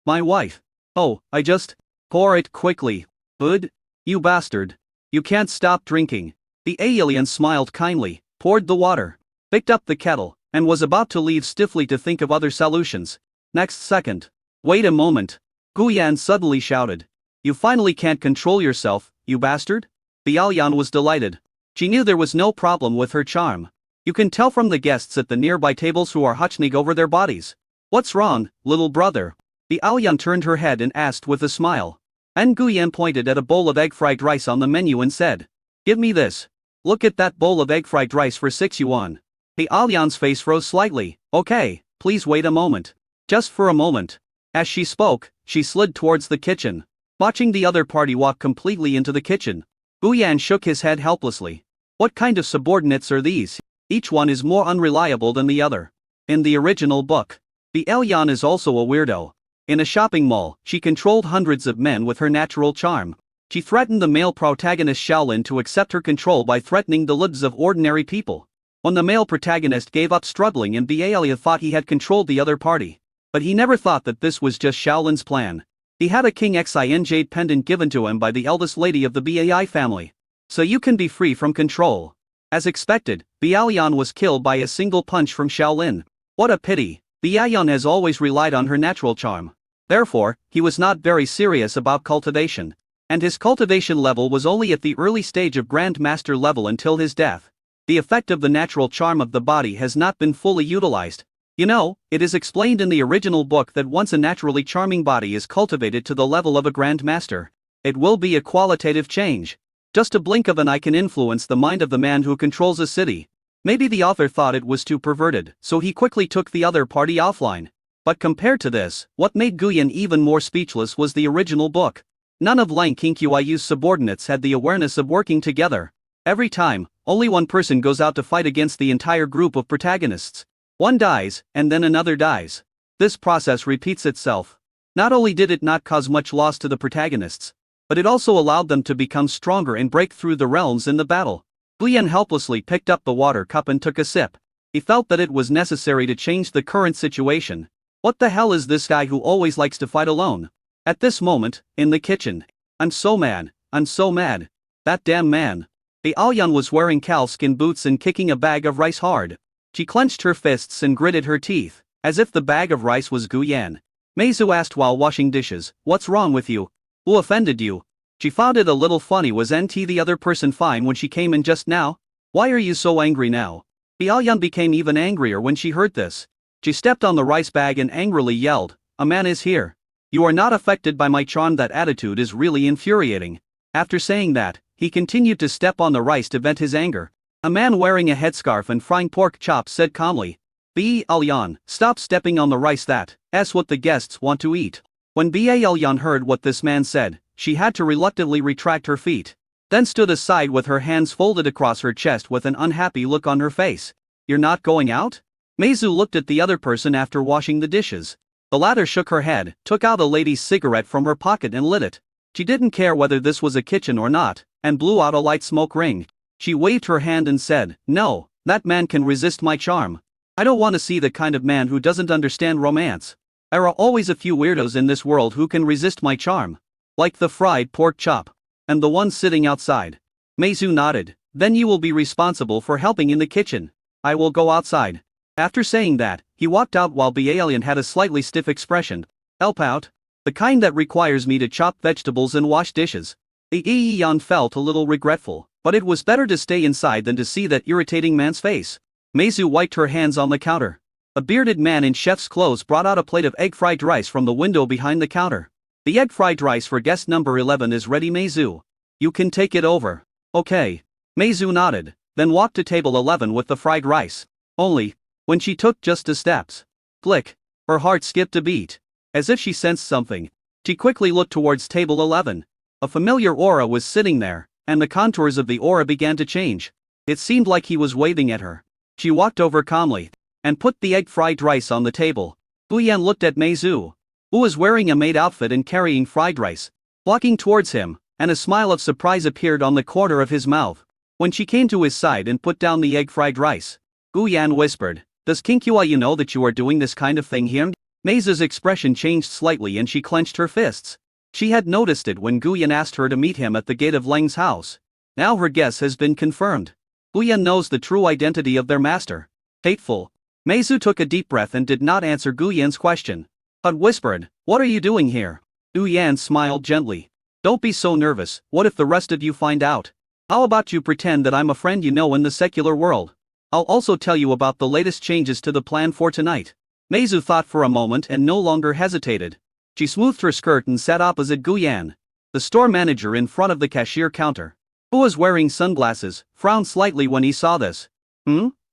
My wife. Oh, I just. Pour it quickly. Bud? You bastard. You can't stop drinking. The alien smiled kindly, poured the water, picked up the kettle, and was about to leave stiffly to think of other solutions. Next second. Wait a moment. Guyan suddenly shouted. You finally can't control yourself, you bastard? Bialyan was delighted. She knew there was no problem with her charm. You can tell from the guests at the nearby tables who are hutching over their bodies. What's wrong, little brother? Bialyan turned her head and asked with a smile. And Guyan pointed at a bowl of egg-fried rice on the menu and said, "Give me this. Look at that bowl of egg-fried rice for 6 yuan." Bialyan's face rose slightly. Okay, please wait a moment. Just for a moment. As she spoke, she slid towards the kitchen. Watching the other party walk completely into the kitchen, Guyan shook his head helplessly. What kind of subordinates are these? Each one is more unreliable than the other. In the original book, Bialyan is also a weirdo. In a shopping mall, she controlled hundreds of men with her natural charm. She threatened the male protagonist Shaolin to accept her control by threatening the lives of ordinary people. When the male protagonist gave up struggling and Bialyan thought he had controlled the other party. But he never thought that this was just Shaolin's plan. He had a King Xin jade pendant given to him by the eldest lady of the Bai family. So you can be free from control. As expected, Bialyan was killed by a single punch from Shaolin. What a pity. Bialyan has always relied on her natural charm. Therefore, he was not very serious about cultivation. And his cultivation level was only at the early stage of Grand Master level until his death. The effect of the natural charm of the body has not been fully utilized. You know, it is explained in the original book that once a naturally charming body is cultivated to the level of a Grand Master, it will be a qualitative change. Just a blink of an eye can influence the mind of the man who controls a city. Maybe the author thought it was too perverted, so he quickly took the other party offline. But compared to this, what made Guyan even more speechless was the original book. None of Lang Qingyu's subordinates had the awareness of working together. Every time, only one person goes out to fight against the entire group of protagonists. One dies, and then another dies. This process repeats itself. Not only did it not cause much loss to the protagonists, but it also allowed them to become stronger and break through the realms in the battle. Guyan helplessly picked up the water cup and took a sip. He felt that it was necessary to change the current situation. What the hell is this guy who always likes to fight alone? At this moment, in the kitchen. I'm so mad. That damn man. Aoyan was wearing calfskin boots and kicking a bag of rice hard. She clenched her fists and gritted her teeth, as if the bag of rice was Guyan. Meizu asked while washing dishes, "What's wrong with you? Who offended you?" She found it a little funny. Was NT the other person fine when she came in just now? Why are you so angry now? Aoyan became even angrier when she heard this. She stepped on the rice bag and angrily yelled, "A man is here. You are not affected by my charm." That attitude is really infuriating. After saying that, he continued to step on the rice to vent his anger. A man wearing a headscarf and frying pork chops said calmly, "Ba-Lyan, stop stepping on the rice. That's what the guests want to eat." When Ba-Lyan heard what this man said, she had to reluctantly retract her feet, then stood aside with her hands folded across her chest with an unhappy look on her face. "You're not going out?" Meizu looked at the other person after washing the dishes. The latter shook her head, took out a lady's cigarette from her pocket and lit it. She didn't care whether this was a kitchen or not, and blew out a light smoke ring. She waved her hand and said, "No, that man can resist my charm. I don't want to see the kind of man who doesn't understand romance. There are always a few weirdos in this world who can resist my charm. Like the fried pork chop. And the one sitting outside." Meizu nodded. "Then you will be responsible for helping in the kitchen. I will go outside." After saying that, he walked out while Ba-Lyan had a slightly stiff expression. "Help out? The kind that requires me to chop vegetables and wash dishes." Ba-Lyan felt a little regretful, but it was better to stay inside than to see that irritating man's face. Meizu wiped her hands on the counter. A bearded man in chef's clothes brought out a plate of egg fried rice from the window behind the counter. "The egg fried rice for guest number 11 is ready, Meizu. You can take it over." "Okay." Meizu nodded, then walked to table 11 with the fried rice. Only, when she took just a steps, click, her heart skipped a beat. As if she sensed something, she quickly looked towards table 11. A familiar aura was sitting there, and the contours of the aura began to change. It seemed like he was waving at her. She walked over calmly, and put the egg fried rice on the table. Guyan looked at Meizu, who was wearing a maid outfit and carrying fried rice, walking towards him, and a smile of surprise appeared on the corner of his mouth. When she came to his side and put down the egg fried rice, Guyan whispered, "Does Qingyu know that you are doing this kind of thing here?" Meizu's expression changed slightly and she clenched her fists. She had noticed it when Guyan asked her to meet him at the gate of Leng's house. Now her guess has been confirmed. Guyan knows the true identity of their master. Hateful. Meizu took a deep breath and did not answer Guyan's question, but whispered, "What are you doing here?" Guyan smiled gently. "Don't be so nervous. What if the rest of you find out? How about you pretend that I'm a friend you know in the secular world? I'll also tell you about the latest changes to the plan for tonight." Meizu thought for a moment and no longer hesitated. She smoothed her skirt and sat opposite Guyan. The store manager in front of the cashier counter, who was wearing sunglasses, frowned slightly when he saw this.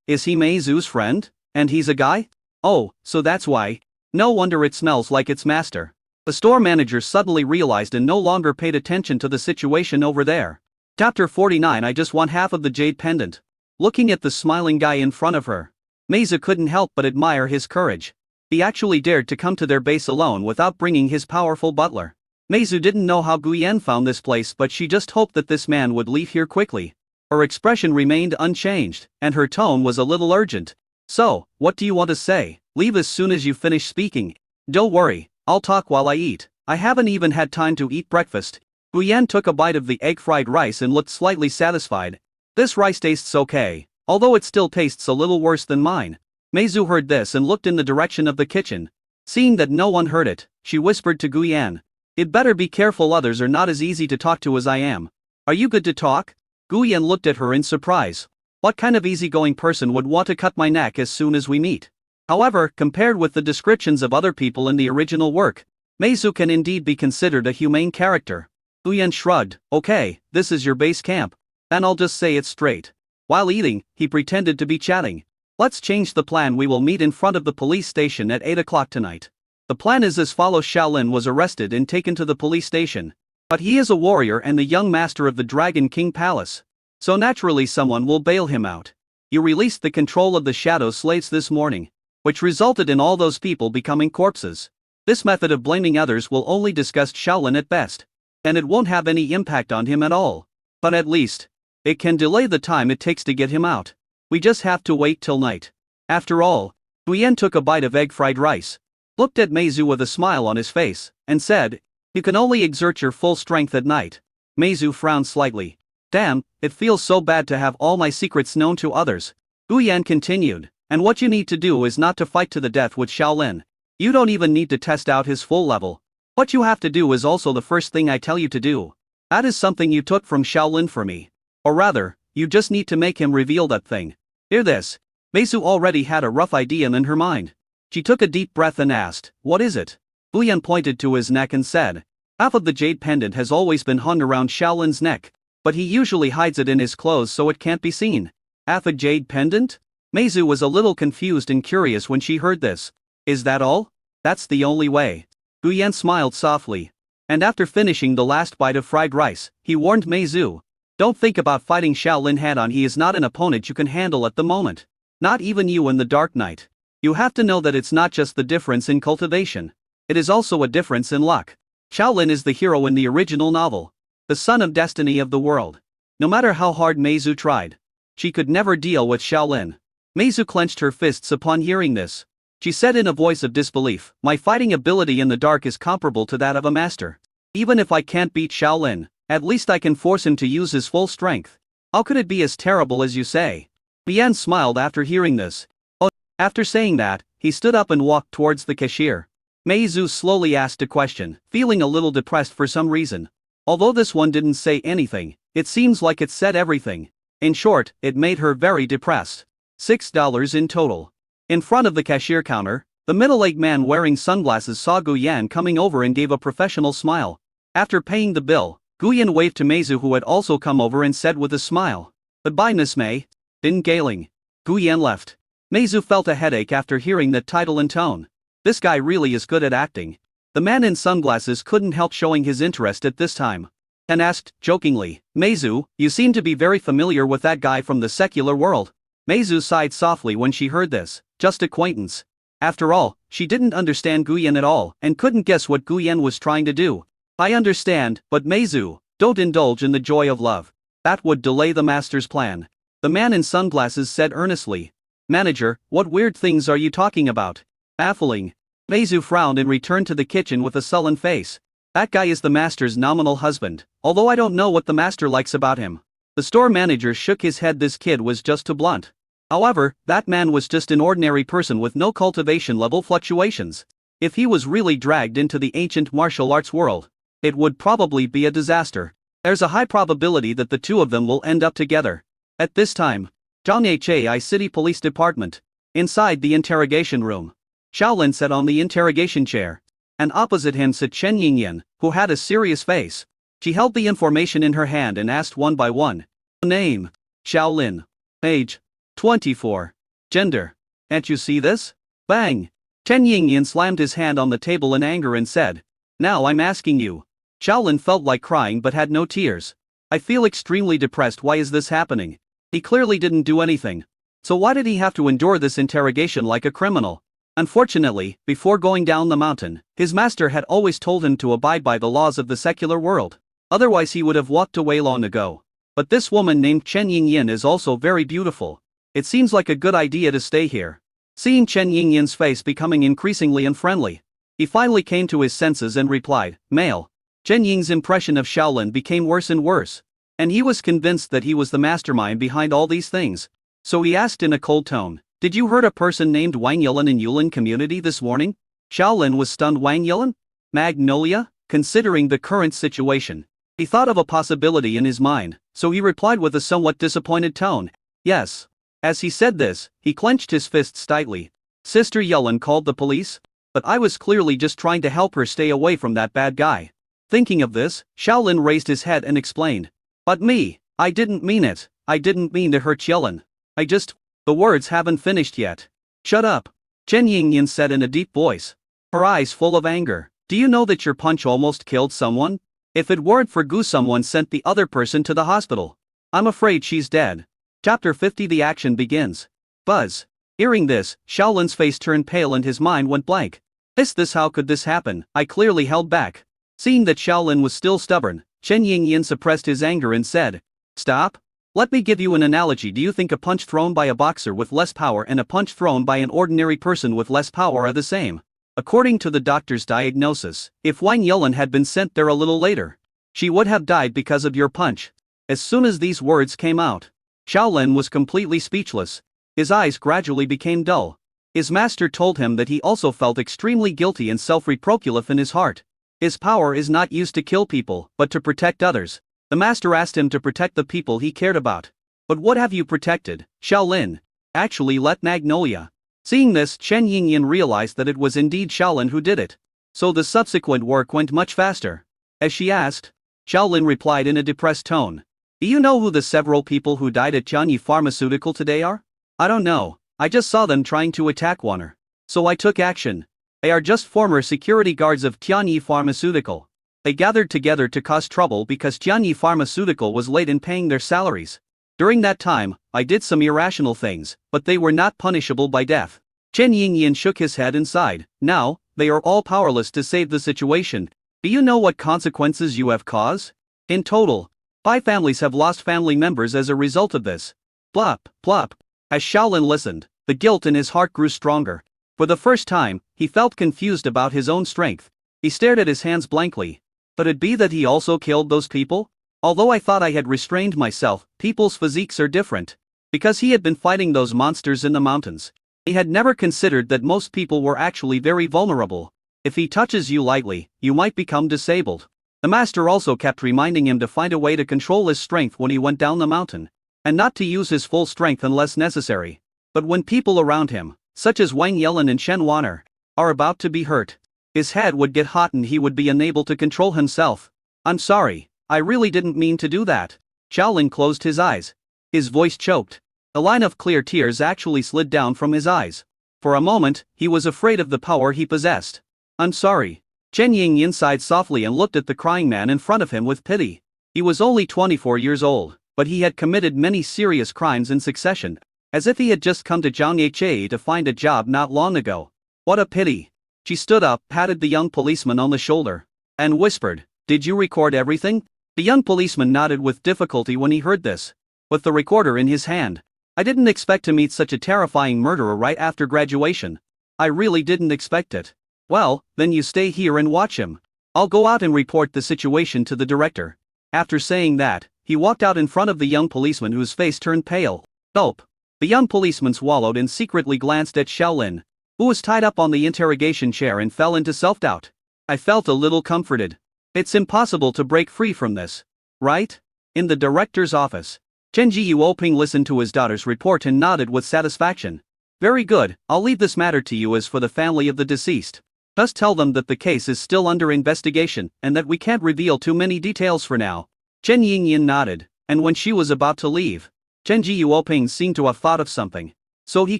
Is he Meizu's friend? And he's a guy? Oh, so that's why. No wonder it smells like its master. The store manager suddenly realized and no longer paid attention to the situation over there. Chapter 49. I just want half of the jade pendant. Looking at the smiling guy in front of her, Meizu couldn't help but admire his courage. He actually dared to come to their base alone without bringing his powerful butler. Meizu didn't know how Guyan found this place, but she just hoped that this man would leave here quickly. Her expression remained unchanged, and her tone was a little urgent. "So, what do you want to say? Leave as soon as you finish speaking." "Don't worry, I'll talk while I eat. I haven't even had time to eat breakfast." Guyan took a bite of the egg fried rice and looked slightly satisfied. "This rice tastes okay, although it still tastes a little worse than mine." Meizu heard this and looked in the direction of the kitchen. Seeing that no one heard it, she whispered to Guyan, "You'd better be careful, others are not as easy to talk to as I am. Are you good to talk?" Guyan looked at her in surprise. What kind of easygoing person would want to cut my neck as soon as we meet? However, compared with the descriptions of other people in the original work, Meizu can indeed be considered a humane character. Guyan shrugged, "Okay, this is your base camp. Then I'll just say it straight." While eating, he pretended to be chatting. "Let's change the plan. We will meet in front of the police station at 8 o'clock tonight. The plan is as follows. Shaolin was arrested and taken to the police station. But he is a warrior and the young master of the Dragon King Palace. So naturally someone will bail him out. You released the control of the shadow slaves this morning, which resulted in all those people becoming corpses. This method of blaming others will only disgust Shaolin at best. And it won't have any impact on him at all. But at least, it can delay the time it takes to get him out. We just have to wait till night. After all, Guyen took a bite of egg fried rice, looked at Meizu with a smile on his face, and said, "You can only exert your full strength at night." Meizu frowned slightly. "Damn, it feels so bad to have all my secrets known to others." Guyen continued, "And what you need to do is not to fight to the death with Shaolin. You don't even need to test out his full level. What you have to do is also the first thing I tell you to do. That is something you took from Shaolin for me. Or rather, you just need to make him reveal that thing." Hear this. Meizu already had a rough idea in her mind. She took a deep breath and asked, "What is it?" Guyen pointed to his neck and said, "Half of the jade pendant has always been hung around Shaolin's neck, but he usually hides it in his clothes so it can't be seen." Half a jade pendant? Meizu was a little confused and curious when she heard this. "Is that all?" "That's the only way." Guyen smiled softly. And after finishing the last bite of fried rice, he warned Meizu, "Don't think about fighting Shaolin head-on. He is not an opponent you can handle at the moment. Not even you in the Dark Knight. You have to know that it's not just the difference in cultivation. It is also a difference in luck. Shaolin is the hero in the original novel. The son of destiny of the world. No matter how hard Meizu tried, she could never deal with Shaolin." Meizu clenched her fists upon hearing this. She said in a voice of disbelief, "My fighting ability in the dark is comparable to that of a master. Even if I can't beat Shaolin, at least I can force him to use his full strength. How could it be as terrible as you say?" Bian smiled after hearing this. "Oh." After saying that, he stood up and walked towards the cashier. Meizu slowly asked a question, feeling a little depressed for some reason. Although this one didn't say anything, it seems like it said everything. In short, it made her very depressed. $6 in total. In front of the cashier counter, the middle-aged man wearing sunglasses saw Guyen coming over and gave a professional smile. After paying the bill, Guyen waved to Meizu, who had also come over, and said with a smile, "Goodbye, Miss May." Din Galing. Guyen left. Meizu felt a headache after hearing that title and tone. This guy really is good at acting. The man in sunglasses couldn't help showing his interest at this time. And asked, jokingly, "Meizu, you seem to be very familiar with that guy from the secular world." Meizu sighed softly when she heard this. Just acquaintance. After all, she didn't understand Guyen at all, and couldn't guess what Guyen was trying to do. "I understand, but Meizu, don't indulge in the joy of love. That would delay the master's plan." The man in sunglasses said earnestly. "Manager, what weird things are you talking about?" Baffling. Meizu frowned and returned to the kitchen with a sullen face. "That guy is the master's nominal husband, although I don't know what the master likes about him." The store manager shook his head. This kid was just too blunt. However, that man was just an ordinary person with no cultivation level fluctuations. If he was really dragged into the ancient martial arts world, it would probably be a disaster. There's a high probability that the two of them will end up together. At this time, Zhonghai City Police Department. Inside the interrogation room, Shaolin sat on the interrogation chair, and opposite him sat Chen Yingyan, who had a serious face. She held the information in her hand and asked one by one. Name: Shaolin. Age: 24. Gender: "Can't you see this?" Bang! Chen Yingyan slammed his hand on the table in anger and said, "Now I'm asking you." Shaolin felt like crying but had no tears. "I feel extremely depressed. Why is this happening? He clearly didn't do anything. So why did he have to endure this interrogation like a criminal?" Unfortunately, before going down the mountain, his master had always told him to abide by the laws of the secular world. Otherwise he would have walked away long ago. But this woman named Chen Yingyan is also very beautiful. It seems like a good idea to stay here. Seeing Chen Yingyan's face becoming increasingly unfriendly, he finally came to his senses and replied, "Male." Chen Ying's impression of Shaolin became worse and worse, and he was convinced that he was the mastermind behind all these things. So he asked in a cold tone, "Did you hurt a person named Wang Yilin in Yulin community this morning?" Shaolin was stunned. Wang Yilin? Magnolia? Considering the current situation, he thought of a possibility in his mind, so he replied with a somewhat disappointed tone, "Yes." As he said this, he clenched his fists tightly. "Sister Yulin called the police? But I was clearly just trying to help her stay away from that bad guy." Thinking of this, Shaolin raised his head and explained, "But me, I didn't mean it. I didn't mean to hurt Yulin. I just..." The words haven't finished yet. "Shut up," Chen Yingyan said in a deep voice, her eyes full of anger. "Do you know that your punch almost killed someone?" If it weren't for Gu, someone sent the other person to the hospital. I'm afraid she's dead. Chapter 50. The action begins. Buzz. Hearing this, Shaolin's face turned pale and his mind went blank. This how could this happen? I clearly held back. Seeing that Shaolin was still stubborn, Chen Yingyan suppressed his anger and said, "Stop? Let me give you an analogy. Do you think a punch thrown by a boxer with less power and a punch thrown by an ordinary person with less power are the same?" According to the doctor's diagnosis, if Wang Yelin had been sent there a little later, she would have died because of your punch. As soon as these words came out, Shaolin was completely speechless. His eyes gradually became dull. His master told him that he also felt extremely guilty and self-reproachful in his heart. His power is not used to kill people, but to protect others. The master asked him to protect the people he cared about. But what have you protected, Shaolin? Actually, let Magnolia. Seeing this, Chen Yingyan realized that it was indeed Shaolin who did it. So the subsequent work went much faster. As she asked, Shaolin replied in a depressed tone, "Do you know who the several people who died at Tianyi Pharmaceutical today are?" "I don't know. I just saw them trying to attack Warner. So I took action. They are just former security guards of Tianyi Pharmaceutical. They gathered together to cause trouble because Tianyi Pharmaceutical was late in paying their salaries. During that time, I did some irrational things, but they were not punishable by death." Chen Yingyan shook his head and sighed. "Now, they are all powerless to save the situation. Do you know what consequences you have caused? In total, 5 families have lost family members as a result of this." Plop, plop. As Shaolin listened, the guilt in his heart grew stronger. For the first time, he felt confused about his own strength. He stared at his hands blankly. Could it be that he also killed those people? Although I thought I had restrained myself, people's physiques are different. Because he had been fighting those monsters in the mountains, he had never considered that most people were actually very vulnerable. If he touches you lightly, you might become disabled. The master also kept reminding him to find a way to control his strength when he went down the mountain, and not to use his full strength unless necessary. But when people around him, such as Wang Yelin and Shen Wan'er, are about to be hurt, his head would get hot and he would be unable to control himself. "I'm sorry, I really didn't mean to do that." Shaolin closed his eyes. His voice choked. A line of clear tears actually slid down from his eyes. For a moment, he was afraid of the power he possessed. "I'm sorry." Chen Yingyan sighed softly and looked at the crying man in front of him with pity. He was only 24 years old, but he had committed many serious crimes in succession, as if he had just come to Zhangye to find a job not long ago. What a pity. She stood up, patted the young policeman on the shoulder, and whispered, "Did you record everything?" The young policeman nodded with difficulty when he heard this. With the recorder in his hand, "I didn't expect to meet such a terrifying murderer right after graduation. I really didn't expect it." "Well, then you stay here and watch him. I'll go out and report the situation to the director." After saying that, he walked out in front of the young policeman whose face turned pale. Gulp. The young policeman swallowed and secretly glanced at Shaolin, who was tied up on the interrogation chair, and fell into self-doubt. I felt a little comforted. It's impossible to break free from this, right? In the director's office, Chenji Yuoping listened to his daughter's report and nodded with satisfaction. "Very good, I'll leave this matter to you. As for the family of the deceased, just tell them that the case is still under investigation and that we can't reveal too many details for now." Chen Yingyan nodded, and when she was about to leave, Chenji Yuoping seemed to have thought of something. So he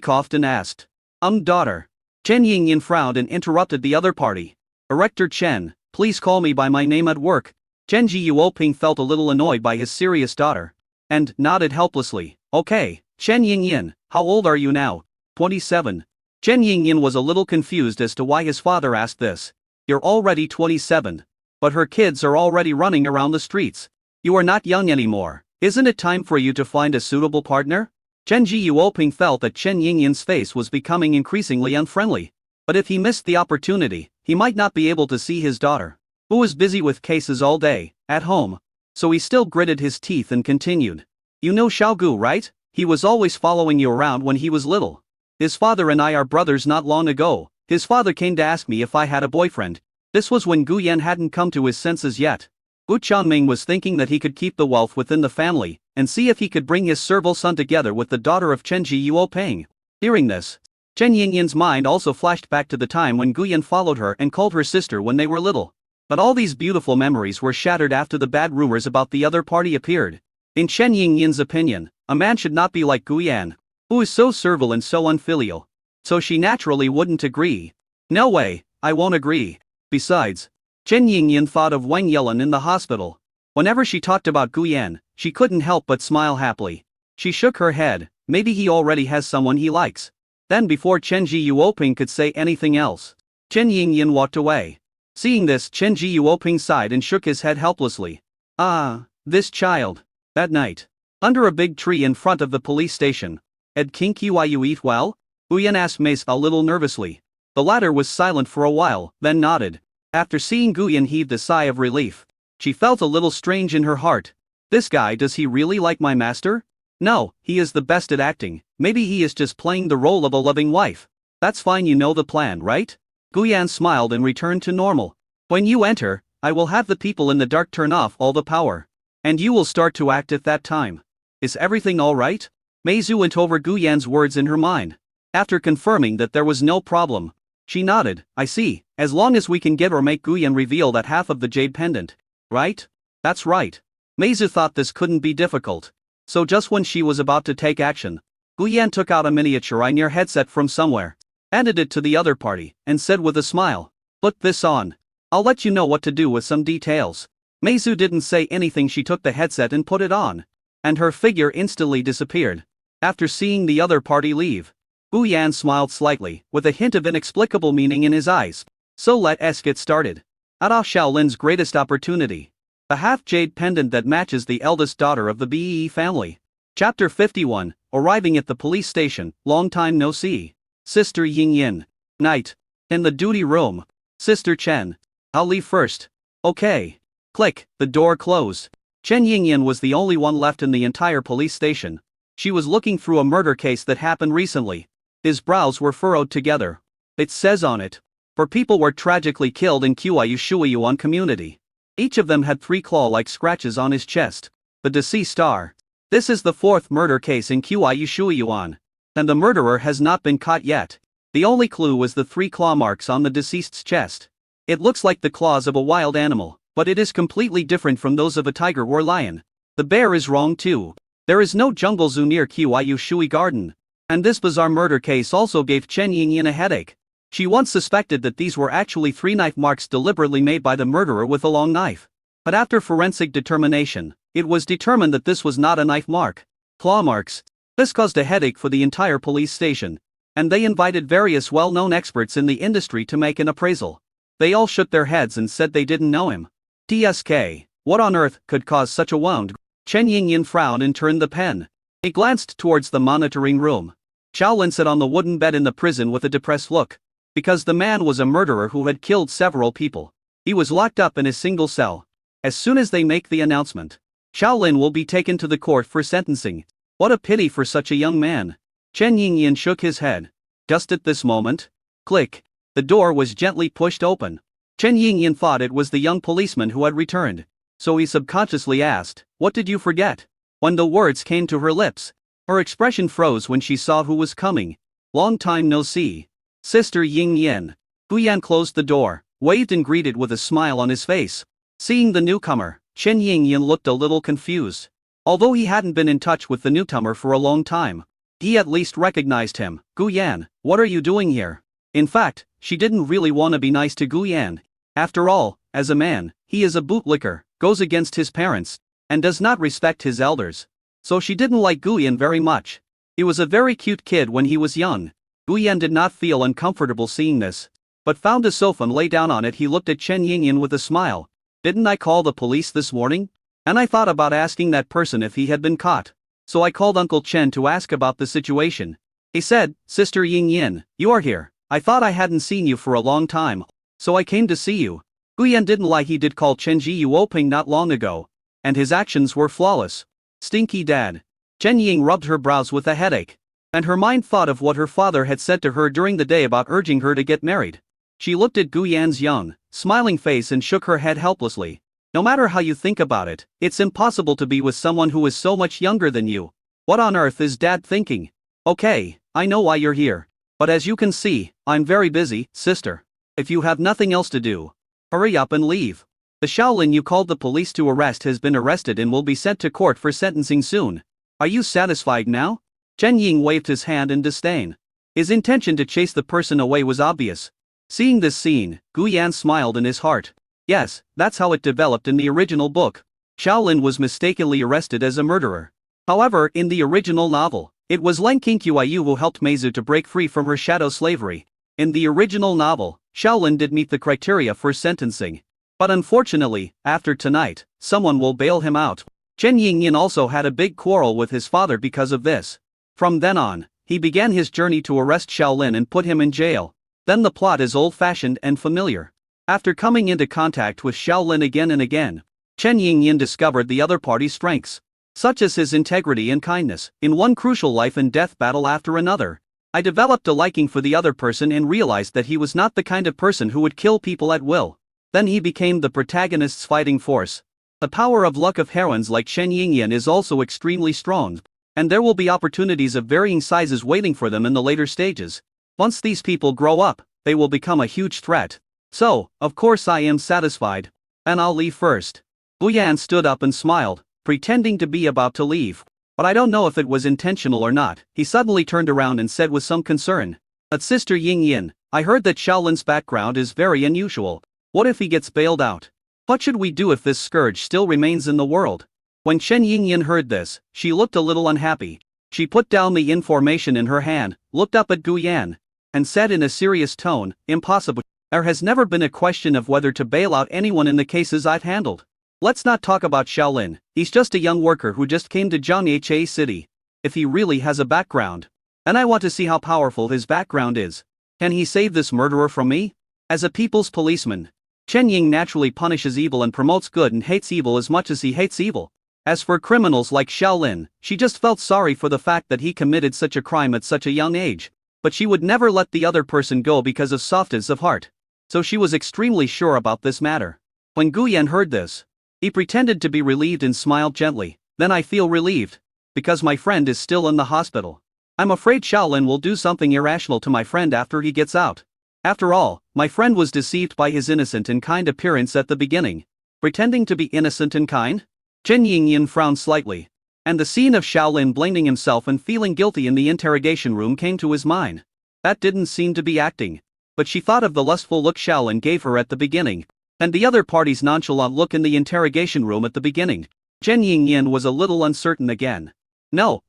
coughed and asked, Daughter." Chen Yingyan frowned and interrupted the other party. "Director Chen, please call me by my name at work." Chenji Yuoping felt a little annoyed by his serious daughter, and nodded helplessly. "Okay, Chen Yingyan, how old are you now?" 27. Chen Yingyan was a little confused as to why his father asked this. "You're already 27. But her kids are already running around the streets. You are not young anymore. Isn't it time for you to find a suitable partner?" Chenji Yuoping felt that Chen Yingyan's face was becoming increasingly unfriendly. But if he missed the opportunity, he might not be able to see his daughter, who was busy with cases all day, at home. So he still gritted his teeth and continued. "You know Xiaogu, right? He was always following you around when he was little. His father and I are brothers. Not long ago, his father came to ask me if I had a boyfriend. This was when Gu Yan hadn't come to his senses yet. Gu Chanming was thinking that he could keep the wealth within the family, and see if he could bring his servile son together with the daughter of Chenji Yuoping." Hearing this, Chen Yingyan's mind also flashed back to the time when Gu Yan followed her and called her sister when they were little. But all these beautiful memories were shattered after the bad rumors about the other party appeared. In Chen Yingyan's opinion, a man should not be like Gu Yan, who is so servile and so unfilial. So she naturally wouldn't agree. "No way, I won't agree. Besides, Chen Yingyan thought of Wang Yelin in the hospital. Whenever she talked about Guyan, she couldn't help but smile happily. She shook her head. Maybe he already has someone he likes. Then before Chen Ji Yuoping could say anything else, Chen Yingyan walked away. Seeing this, Chen Ji Yuoping sighed and shook his head helplessly. Ah, this child. That night, under a big tree in front of the police station. Ed King Qiu eat well? Guyan asked Mace a little nervously. The latter was silent for a while, then nodded. After seeing Guyan heaved a sigh of relief. She felt a little strange in her heart. This guy, does he really like my master? No, he is the best at acting. Maybe he is just playing the role of a loving wife. That's fine, you know the plan, right? Guyan smiled and returned to normal. When you enter, I will have the people in the dark turn off all the power. And you will start to act at that time. Is everything alright? Meizu went over Guyan's words in her mind. After confirming that there was no problem, she nodded. I see, as long as we can get or make Guyan reveal that half of the jade pendant. Right? That's right. Meizu thought this couldn't be difficult. So just when she was about to take action, Guyan took out a miniature eye-near headset from somewhere, handed it to the other party, and said with a smile, "Put this on. I'll let you know what to do with some details." Meizu didn't say anything. She took the headset and put it on. And her figure instantly disappeared. After seeing the other party leave, Guyan smiled slightly, with a hint of inexplicable meaning in his eyes. So let's get started. Ada Shaolin's greatest opportunity. The half-jade pendant that matches the eldest daughter of the Be family. Chapter 51, Arriving at the police station, long time no see. Sister Yingyin. Night. In the duty room. Sister Chen. I'll leave first. Okay. Click, the door closed. Chen Yingyin was the only one left in the entire police station. She was looking through a murder case that happened recently. His brows were furrowed together. It says on it, 4 people were tragically killed in Qiu Shuiyuan community. Each of them had 3 claw-like scratches on his chest. The deceased are. This is the 4th murder case in Qiu Shuiyuan. And the murderer has not been caught yet. The only clue was the 3 claw marks on the deceased's chest. It looks like the claws of a wild animal, but it is completely different from those of a tiger or lion. The bear is wrong too. There is no jungle zoo near Qiu Shui Garden. And this bizarre murder case also gave Chen Yingyin a headache. She once suspected that these were actually 3 knife marks deliberately made by the murderer with a long knife. But after forensic determination, it was determined that this was not a knife mark. Claw marks. This caused a headache for the entire police station. And they invited various well-known experts in the industry to make an appraisal. They all shook their heads and said they didn't know him. TSK, what on earth could cause such a wound? Chen Yingyin frowned and turned the pen. He glanced towards the monitoring room. Shaolin sat on the wooden bed in the prison with a depressed look. Because the man was a murderer who had killed several people. He was locked up in a single cell. As soon as they make the announcement, Shaolin will be taken to the court for sentencing. What a pity for such a young man. Chen Yingyin shook his head. Just at this moment, click, the door was gently pushed open. Chen Yingyin thought it was the young policeman who had returned. So he subconsciously asked, "What did you forget?" When the words came to her lips, her expression froze when she saw who was coming. Long time no see. Sister Yingyin. Guyan closed the door, waved and greeted with a smile on his face. Seeing the newcomer, Chen Yingyin looked a little confused. Although he hadn't been in touch with the newcomer for a long time, he at least recognized him. Guyan, what are you doing here? In fact, she didn't really want to be nice to Guyan. After all, as a man, he is a bootlicker, goes against his parents, and does not respect his elders. So she didn't like Guyan very much. He was a very cute kid when he was young. Guyan did not feel uncomfortable seeing this, but found a sofa and lay down on it. He looked at Chen Yingyin with a smile. Didn't I call the police this morning? And I thought about asking that person if he had been caught. So I called Uncle Chen to ask about the situation. He said, Sister Yingyin, you are here. I thought I hadn't seen you for a long time, so I came to see you. Guyan didn't lie. He did call Chen Ji Yuoping not long ago, and his actions were flawless. Stinky dad. Chen Ying rubbed her brows with a headache. And her mind thought of what her father had said to her during the day about urging her to get married. She looked at Guyan's young, smiling face and shook her head helplessly. No matter how you think about it, it's impossible to be with someone who is so much younger than you. What on earth is Dad thinking? Okay, I know why you're here. But as you can see, I'm very busy, sister. If you have nothing else to do, hurry up and leave. The Shaolin you called the police to arrest has been arrested and will be sent to court for sentencing soon. Are you satisfied now? Chen Ying waved his hand in disdain. His intention to chase the person away was obvious. Seeing this scene, Guyan smiled in his heart. Yes, that's how it developed in the original book. Shaolin was mistakenly arrested as a murderer. However, in the original novel, it was Len Qiyu who helped Meizu to break free from her shadow slavery. In the original novel, Shaolin did meet the criteria for sentencing. But unfortunately, after tonight, someone will bail him out. Chen Yingyan also had a big quarrel with his father because of this. From then on, he began his journey to arrest Shaolin and put him in jail. Then the plot is old-fashioned and familiar. After coming into contact with Shaolin again and again, Chen Yingyan discovered the other party's strengths, such as his integrity and kindness, in one crucial life and death battle after another. I developed a liking for the other person and realized that he was not the kind of person who would kill people at will. Then he became the protagonist's fighting force. The power of luck of heroines like Chen Yingyan is also extremely strong, and there will be opportunities of varying sizes waiting for them in the later stages. Once these people grow up, they will become a huge threat. So, of course I am satisfied. And I'll leave first. Guyan stood up and smiled, pretending to be about to leave. But I don't know if it was intentional or not. He suddenly turned around and said with some concern, "But Sister Yingyan, I heard that Shaolin's background is very unusual. What if he gets bailed out? What should we do if this scourge still remains in the world?" When Chen Yingyan heard this, she looked a little unhappy. She put down the information in her hand, looked up at Guyan, and said in a serious tone, "Impossible. There has never been a question of whether to bail out anyone in the cases I've handled. Let's not talk about Shaolin, he's just a young worker who just came to Jianghe City. If he really has a background, and I want to see how powerful his background is. Can he save this murderer from me?" As a people's policeman, Chen Ying naturally punishes evil and promotes good and hates evil as much as he hates evil. As for criminals like Shaolin, she just felt sorry for the fact that he committed such a crime at such a young age. But she would never let the other person go because of softness of heart. So she was extremely sure about this matter. When Guyan heard this, he pretended to be relieved and smiled gently. "Then I feel relieved. Because my friend is still in the hospital. I'm afraid Shaolin will do something irrational to my friend after he gets out. After all, my friend was deceived by his innocent and kind appearance at the beginning. Pretending to be innocent and kind?" Chen Yingyan frowned slightly. And the scene of Shaolin blaming himself and feeling guilty in the interrogation room came to his mind. That didn't seem to be acting. But she thought of the lustful look Shaolin gave her at the beginning, and the other party's nonchalant look in the interrogation room at the beginning. Chen Yingyan was a little uncertain again. No,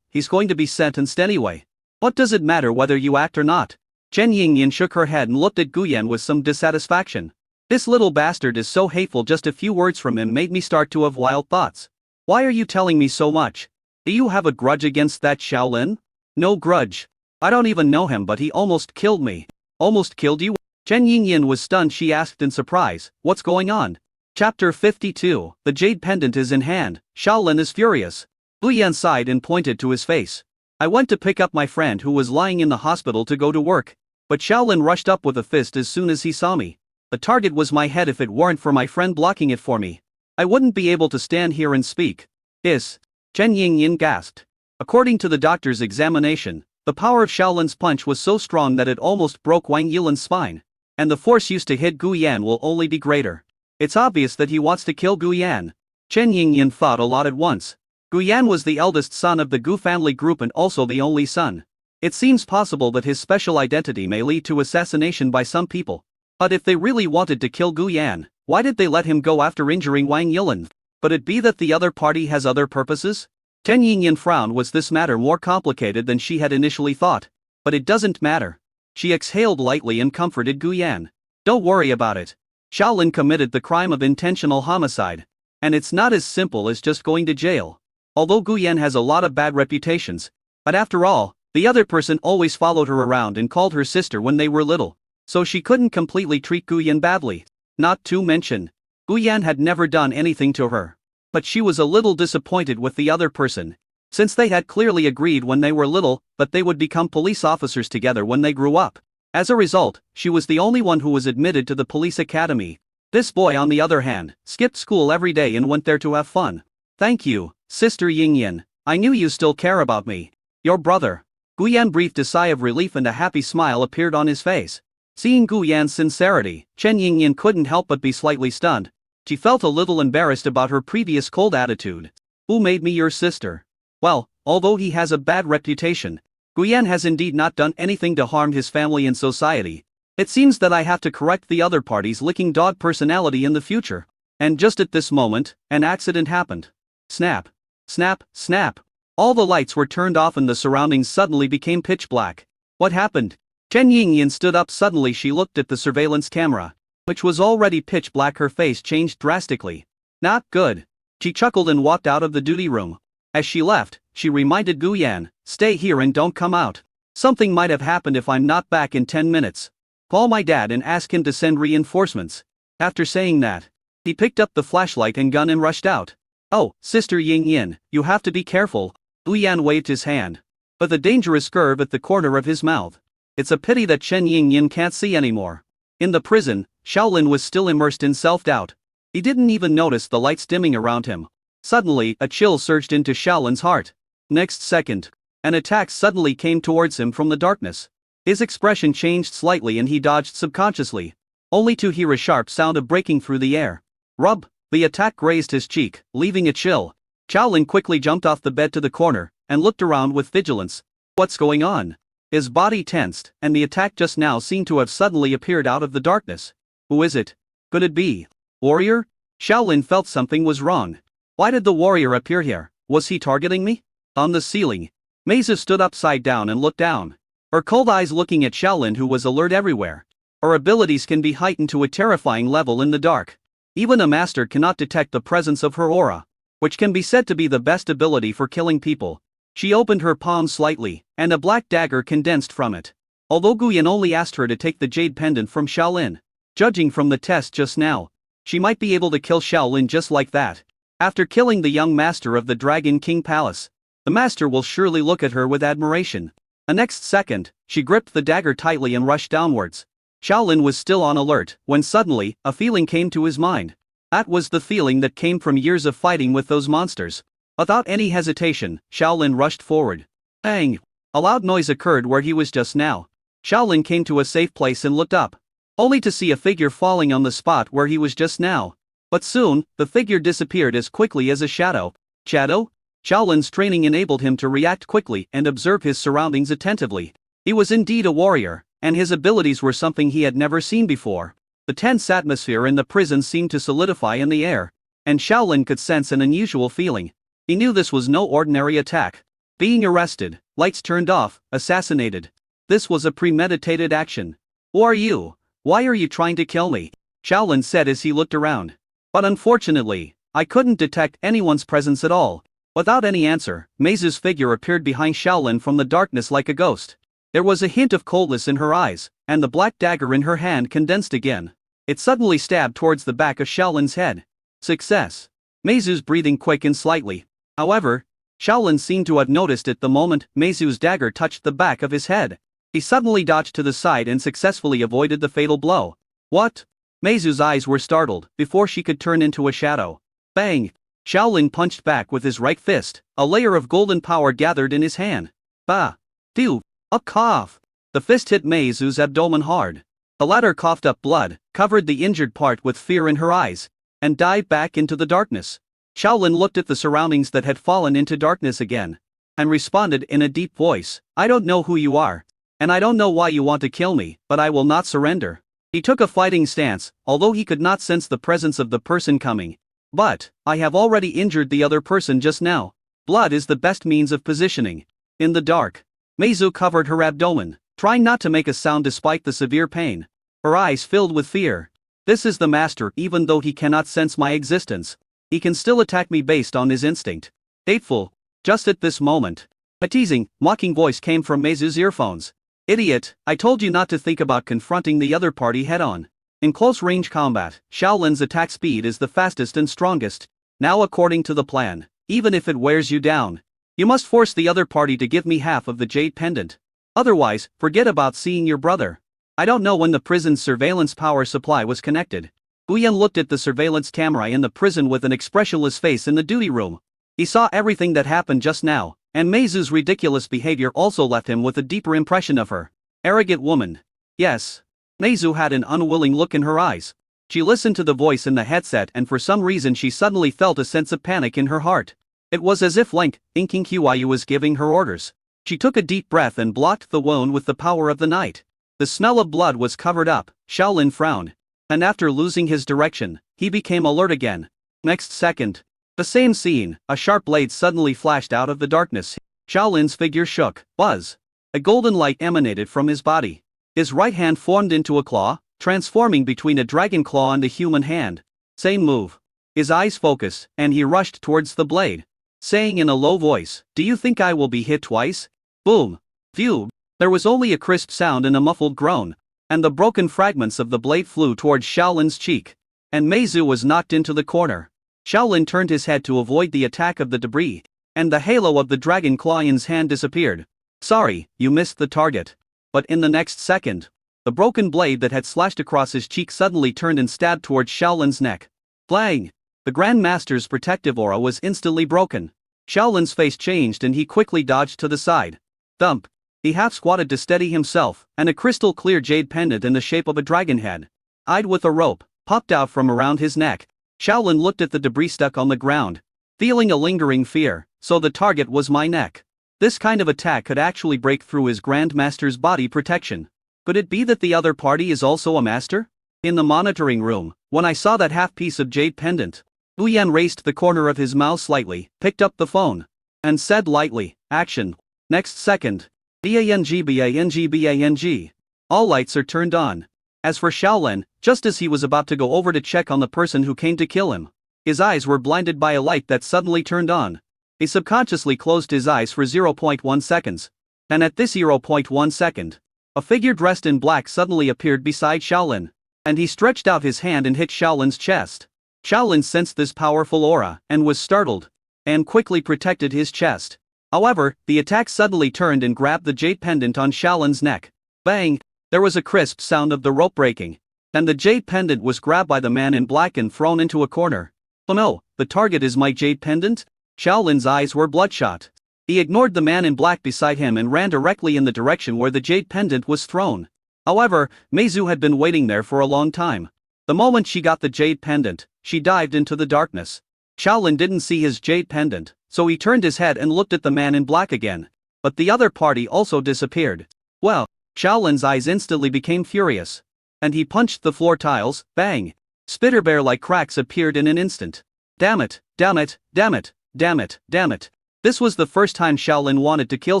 he's going to be sentenced anyway. What does it matter whether you act or not?" Chen Yingyan shook her head and looked at Guyan with some dissatisfaction. "This little bastard is so hateful. Just a few words from him made me start to have wild thoughts. Why are you telling me so much? Do you have a grudge against that Shaolin?" "No grudge. I don't even know him, but he almost killed me." "Almost killed you?" Chen Yingyan was stunned. She asked in surprise, "What's going on?" Chapter 52, The Jade Pendant is in hand. Shaolin is furious. Guyan sighed and pointed to his face. "I went to pick up my friend who was lying in the hospital to go to work. But Shaolin rushed up with a fist as soon as he saw me. The target was my head. If it weren't for my friend blocking it for me, I wouldn't be able to stand here and speak." Chen Yingyan gasped. According to the doctor's examination, the power of Shaolin's punch was so strong that it almost broke Wang Yilan's spine. And the force used to hit Guyan will only be greater. It's obvious that he wants to kill Guyan. Chen Yingyan thought a lot at once. Guyan was the eldest son of the Gu family group and also the only son. It seems possible that his special identity may lead to assassination by some people. But if they really wanted to kill Guyan, why did they let him go after injuring Wang Yilan? But it be that the other party has other purposes? Chen Yingyan frowned. Was this matter more complicated than she had initially thought? But it doesn't matter. She exhaled lightly and comforted Guyan. "Don't worry about it. Shaolin committed the crime of intentional homicide. And it's not as simple as just going to jail. Although Guyan has a lot of bad reputations. But after all, the other person always followed her around and called her sister when they were little. So she couldn't completely treat Guyan badly. Not to mention, Guyan had never done anything to her. But she was a little disappointed with the other person. Since they had clearly agreed when they were little that they would become police officers together when they grew up. As a result, she was the only one who was admitted to the police academy. This boy, on the other hand, skipped school every day and went there to have fun. "Thank you, Sister Yingyan. I knew you still care about me. Your brother." Guyan breathed a sigh of relief and a happy smile appeared on his face. Seeing Guyan's sincerity, Chen Yingyan couldn't help but be slightly stunned. She felt a little embarrassed about her previous cold attitude. "Who made me your sister?" Well, although he has a bad reputation, Guyan has indeed not done anything to harm his family and society. It seems that I have to correct the other party's licking dog personality in the future. And just at this moment, an accident happened. Snap. Snap, snap. All the lights were turned off and the surroundings suddenly became pitch black. What happened? Chen Yingyan stood up suddenly. She looked at the surveillance camera, which was already pitch black. Her face changed drastically. Not good. She chuckled and walked out of the duty room. As she left, she reminded Guyan, stay here and don't come out. Something might have happened if I'm not back in 10 minutes. Call my dad and ask him to send reinforcements. After saying that, he picked up the flashlight and gun and rushed out. Oh, Sister Yingyan, you have to be careful. Guyan waved his hand, with a dangerous curve at the corner of his mouth. It's a pity that Chen Yingyan can't see anymore. In the prison, Shaolin was still immersed in self-doubt. He didn't even notice the lights dimming around him. Suddenly, a chill surged into Shaolin's heart. Next second, an attack suddenly came towards him from the darkness. His expression changed slightly and he dodged subconsciously, only to hear a sharp sound of breaking through the air. Rub! The attack grazed his cheek, leaving a chill. Shaolin quickly jumped off the bed to the corner and looked around with vigilance. What's going on? His body tensed, and the attack just now seemed to have suddenly appeared out of the darkness. Who is it? Could it be warrior? Shaolin felt something was wrong. Why did the warrior appear here? Was he targeting me? On the ceiling, Meizu stood upside down and looked down, her cold eyes looking at Shaolin, who was alert everywhere. Her abilities can be heightened to a terrifying level in the dark. Even a master cannot detect the presence of her aura, which can be said to be the best ability for killing people. She opened her palm slightly, and a black dagger condensed from it. Although Guyan only asked her to take the jade pendant from Shaolin, judging from the test just now, she might be able to kill Shaolin just like that. After killing the young master of the Dragon King Palace, the master will surely look at her with admiration. The next second, she gripped the dagger tightly and rushed downwards. Shaolin was still on alert when suddenly, a feeling came to his mind. That was the feeling that came from years of fighting with those monsters. Without any hesitation, Shaolin rushed forward. Bang! A loud noise occurred where he was just now. Shaolin came to a safe place and looked up, only to see a figure falling on the spot where he was just now. But soon, the figure disappeared as quickly as a shadow. Shadow? Shaolin's training enabled him to react quickly and observe his surroundings attentively. He was indeed a warrior, and his abilities were something he had never seen before. The tense atmosphere in the prison seemed to solidify in the air, and Shaolin could sense an unusual feeling. He knew this was no ordinary attack. Being arrested, lights turned off, assassinated. This was a premeditated action. Who are you? Why are you trying to kill me? Shaolin said as he looked around. But unfortunately, I couldn't detect anyone's presence at all. Without any answer, Meizu's figure appeared behind Shaolin from the darkness like a ghost. There was a hint of coldness in her eyes, and the black dagger in her hand condensed again. It suddenly stabbed towards the back of Shaolin's head. Success. Meizu's breathing quickened slightly. However, Shaolin seemed to have noticed it the moment Meizu's dagger touched the back of his head. He suddenly dodged to the side and successfully avoided the fatal blow. What? Meizu's eyes were startled before she could turn into a shadow. Bang! Shaolin punched back with his right fist. A layer of golden power gathered in his hand. Bah! Phew! A cough! The fist hit Meizu's abdomen hard. The latter coughed up blood, covered the injured part with fear in her eyes, and dived back into the darkness. Shaolin looked at the surroundings that had fallen into darkness again, and responded in a deep voice, I don't know who you are, and I don't know why you want to kill me, but I will not surrender. He took a fighting stance, although he could not sense the presence of the person coming. But, I have already injured the other person just now. Blood is the best means of positioning. In the dark, Meizu covered her abdomen, trying not to make a sound despite the severe pain. Her eyes filled with fear. This is the master. Even though he cannot sense my existence, he can still attack me based on his instinct. Hateful. Just at this moment, a teasing, mocking voice came from Meizu's earphones. Idiot, I told you not to think about confronting the other party head-on. In close-range combat, Shaolin's attack speed is the fastest and strongest. Now according to the plan, even if it wears you down, you must force the other party to give me half of the jade pendant. Otherwise, forget about seeing your brother. I don't know when the prison's surveillance power supply was connected. Guyan looked at the surveillance camera in the prison with an expressionless face in the duty room. He saw everything that happened just now, and Meizu's ridiculous behavior also left him with a deeper impression of her. Arrogant woman. Yes. Meizu had an unwilling look in her eyes. She listened to the voice in the headset and for some reason she suddenly felt a sense of panic in her heart. It was as if Link, Inking Qyu was giving her orders. She took a deep breath and blocked the wound with the power of the night. The smell of blood was covered up. Shaolin frowned. And after losing his direction, he became alert again. Next second, the same scene, a sharp blade suddenly flashed out of the darkness. Shaolin's figure shook. Buzz! A golden light emanated from his body. His right hand formed into a claw, transforming between a dragon claw and a human hand. Same move. His eyes focused, and he rushed towards the blade, saying in a low voice, "Do you think I will be hit twice?" Boom! Phew! There was only a crisp sound and a muffled groan, and the broken fragments of the blade flew towards Shaolin's cheek, and Meizu was knocked into the corner. Shaolin turned his head to avoid the attack of the debris, and the halo of the dragon claw in his hand disappeared. "Sorry, you missed the target." But in the next second, the broken blade that had slashed across his cheek suddenly turned and stabbed towards Shaolin's neck. Flying! The Grand Master's protective aura was instantly broken. Shaolin's face changed and he quickly dodged to the side. Thump! He half-squatted to steady himself, and a crystal-clear jade pendant in the shape of a dragon head, eyed with a rope, popped out from around his neck. Shaolin looked at the debris stuck on the ground, feeling a lingering fear. So the target was my neck. This kind of attack could actually break through his Grand Master's body protection. Could it be that the other party is also a master? In the monitoring room, when I saw that half-piece of jade pendant, Guyan raised the corner of his mouth slightly, picked up the phone, and said lightly, "Action." Next second, bang. All lights are turned on. As for Shaolin, just as he was about to go over to check on the person who came to kill him, his eyes were blinded by a light that suddenly turned on. He subconsciously closed his eyes for 0.1 seconds. And at this 0.1 second, a figure dressed in black suddenly appeared beside Shaolin, and he stretched out his hand and hit Shaolin's chest. Shaolin sensed this powerful aura, and was startled, and quickly protected his chest. However, the attack suddenly turned and grabbed the jade pendant on Shaolin's neck. Bang! There was a crisp sound of the rope breaking, and the jade pendant was grabbed by the man in black and thrown into a corner. Oh no, the target is my jade pendant? Shaolin's eyes were bloodshot. He ignored the man in black beside him and ran directly in the direction where the jade pendant was thrown. However, Meizu had been waiting there for a long time. The moment she got the jade pendant, she dived into the darkness. Shaolin didn't see his jade pendant, so he turned his head and looked at the man in black again. But the other party also disappeared. Well, Shaolin's eyes instantly became furious, and he punched the floor tiles. Bang! Spitter-bear-like cracks appeared in an instant. Damn it, damn it, damn it, damn it, damn it. This was the first time Shaolin wanted to kill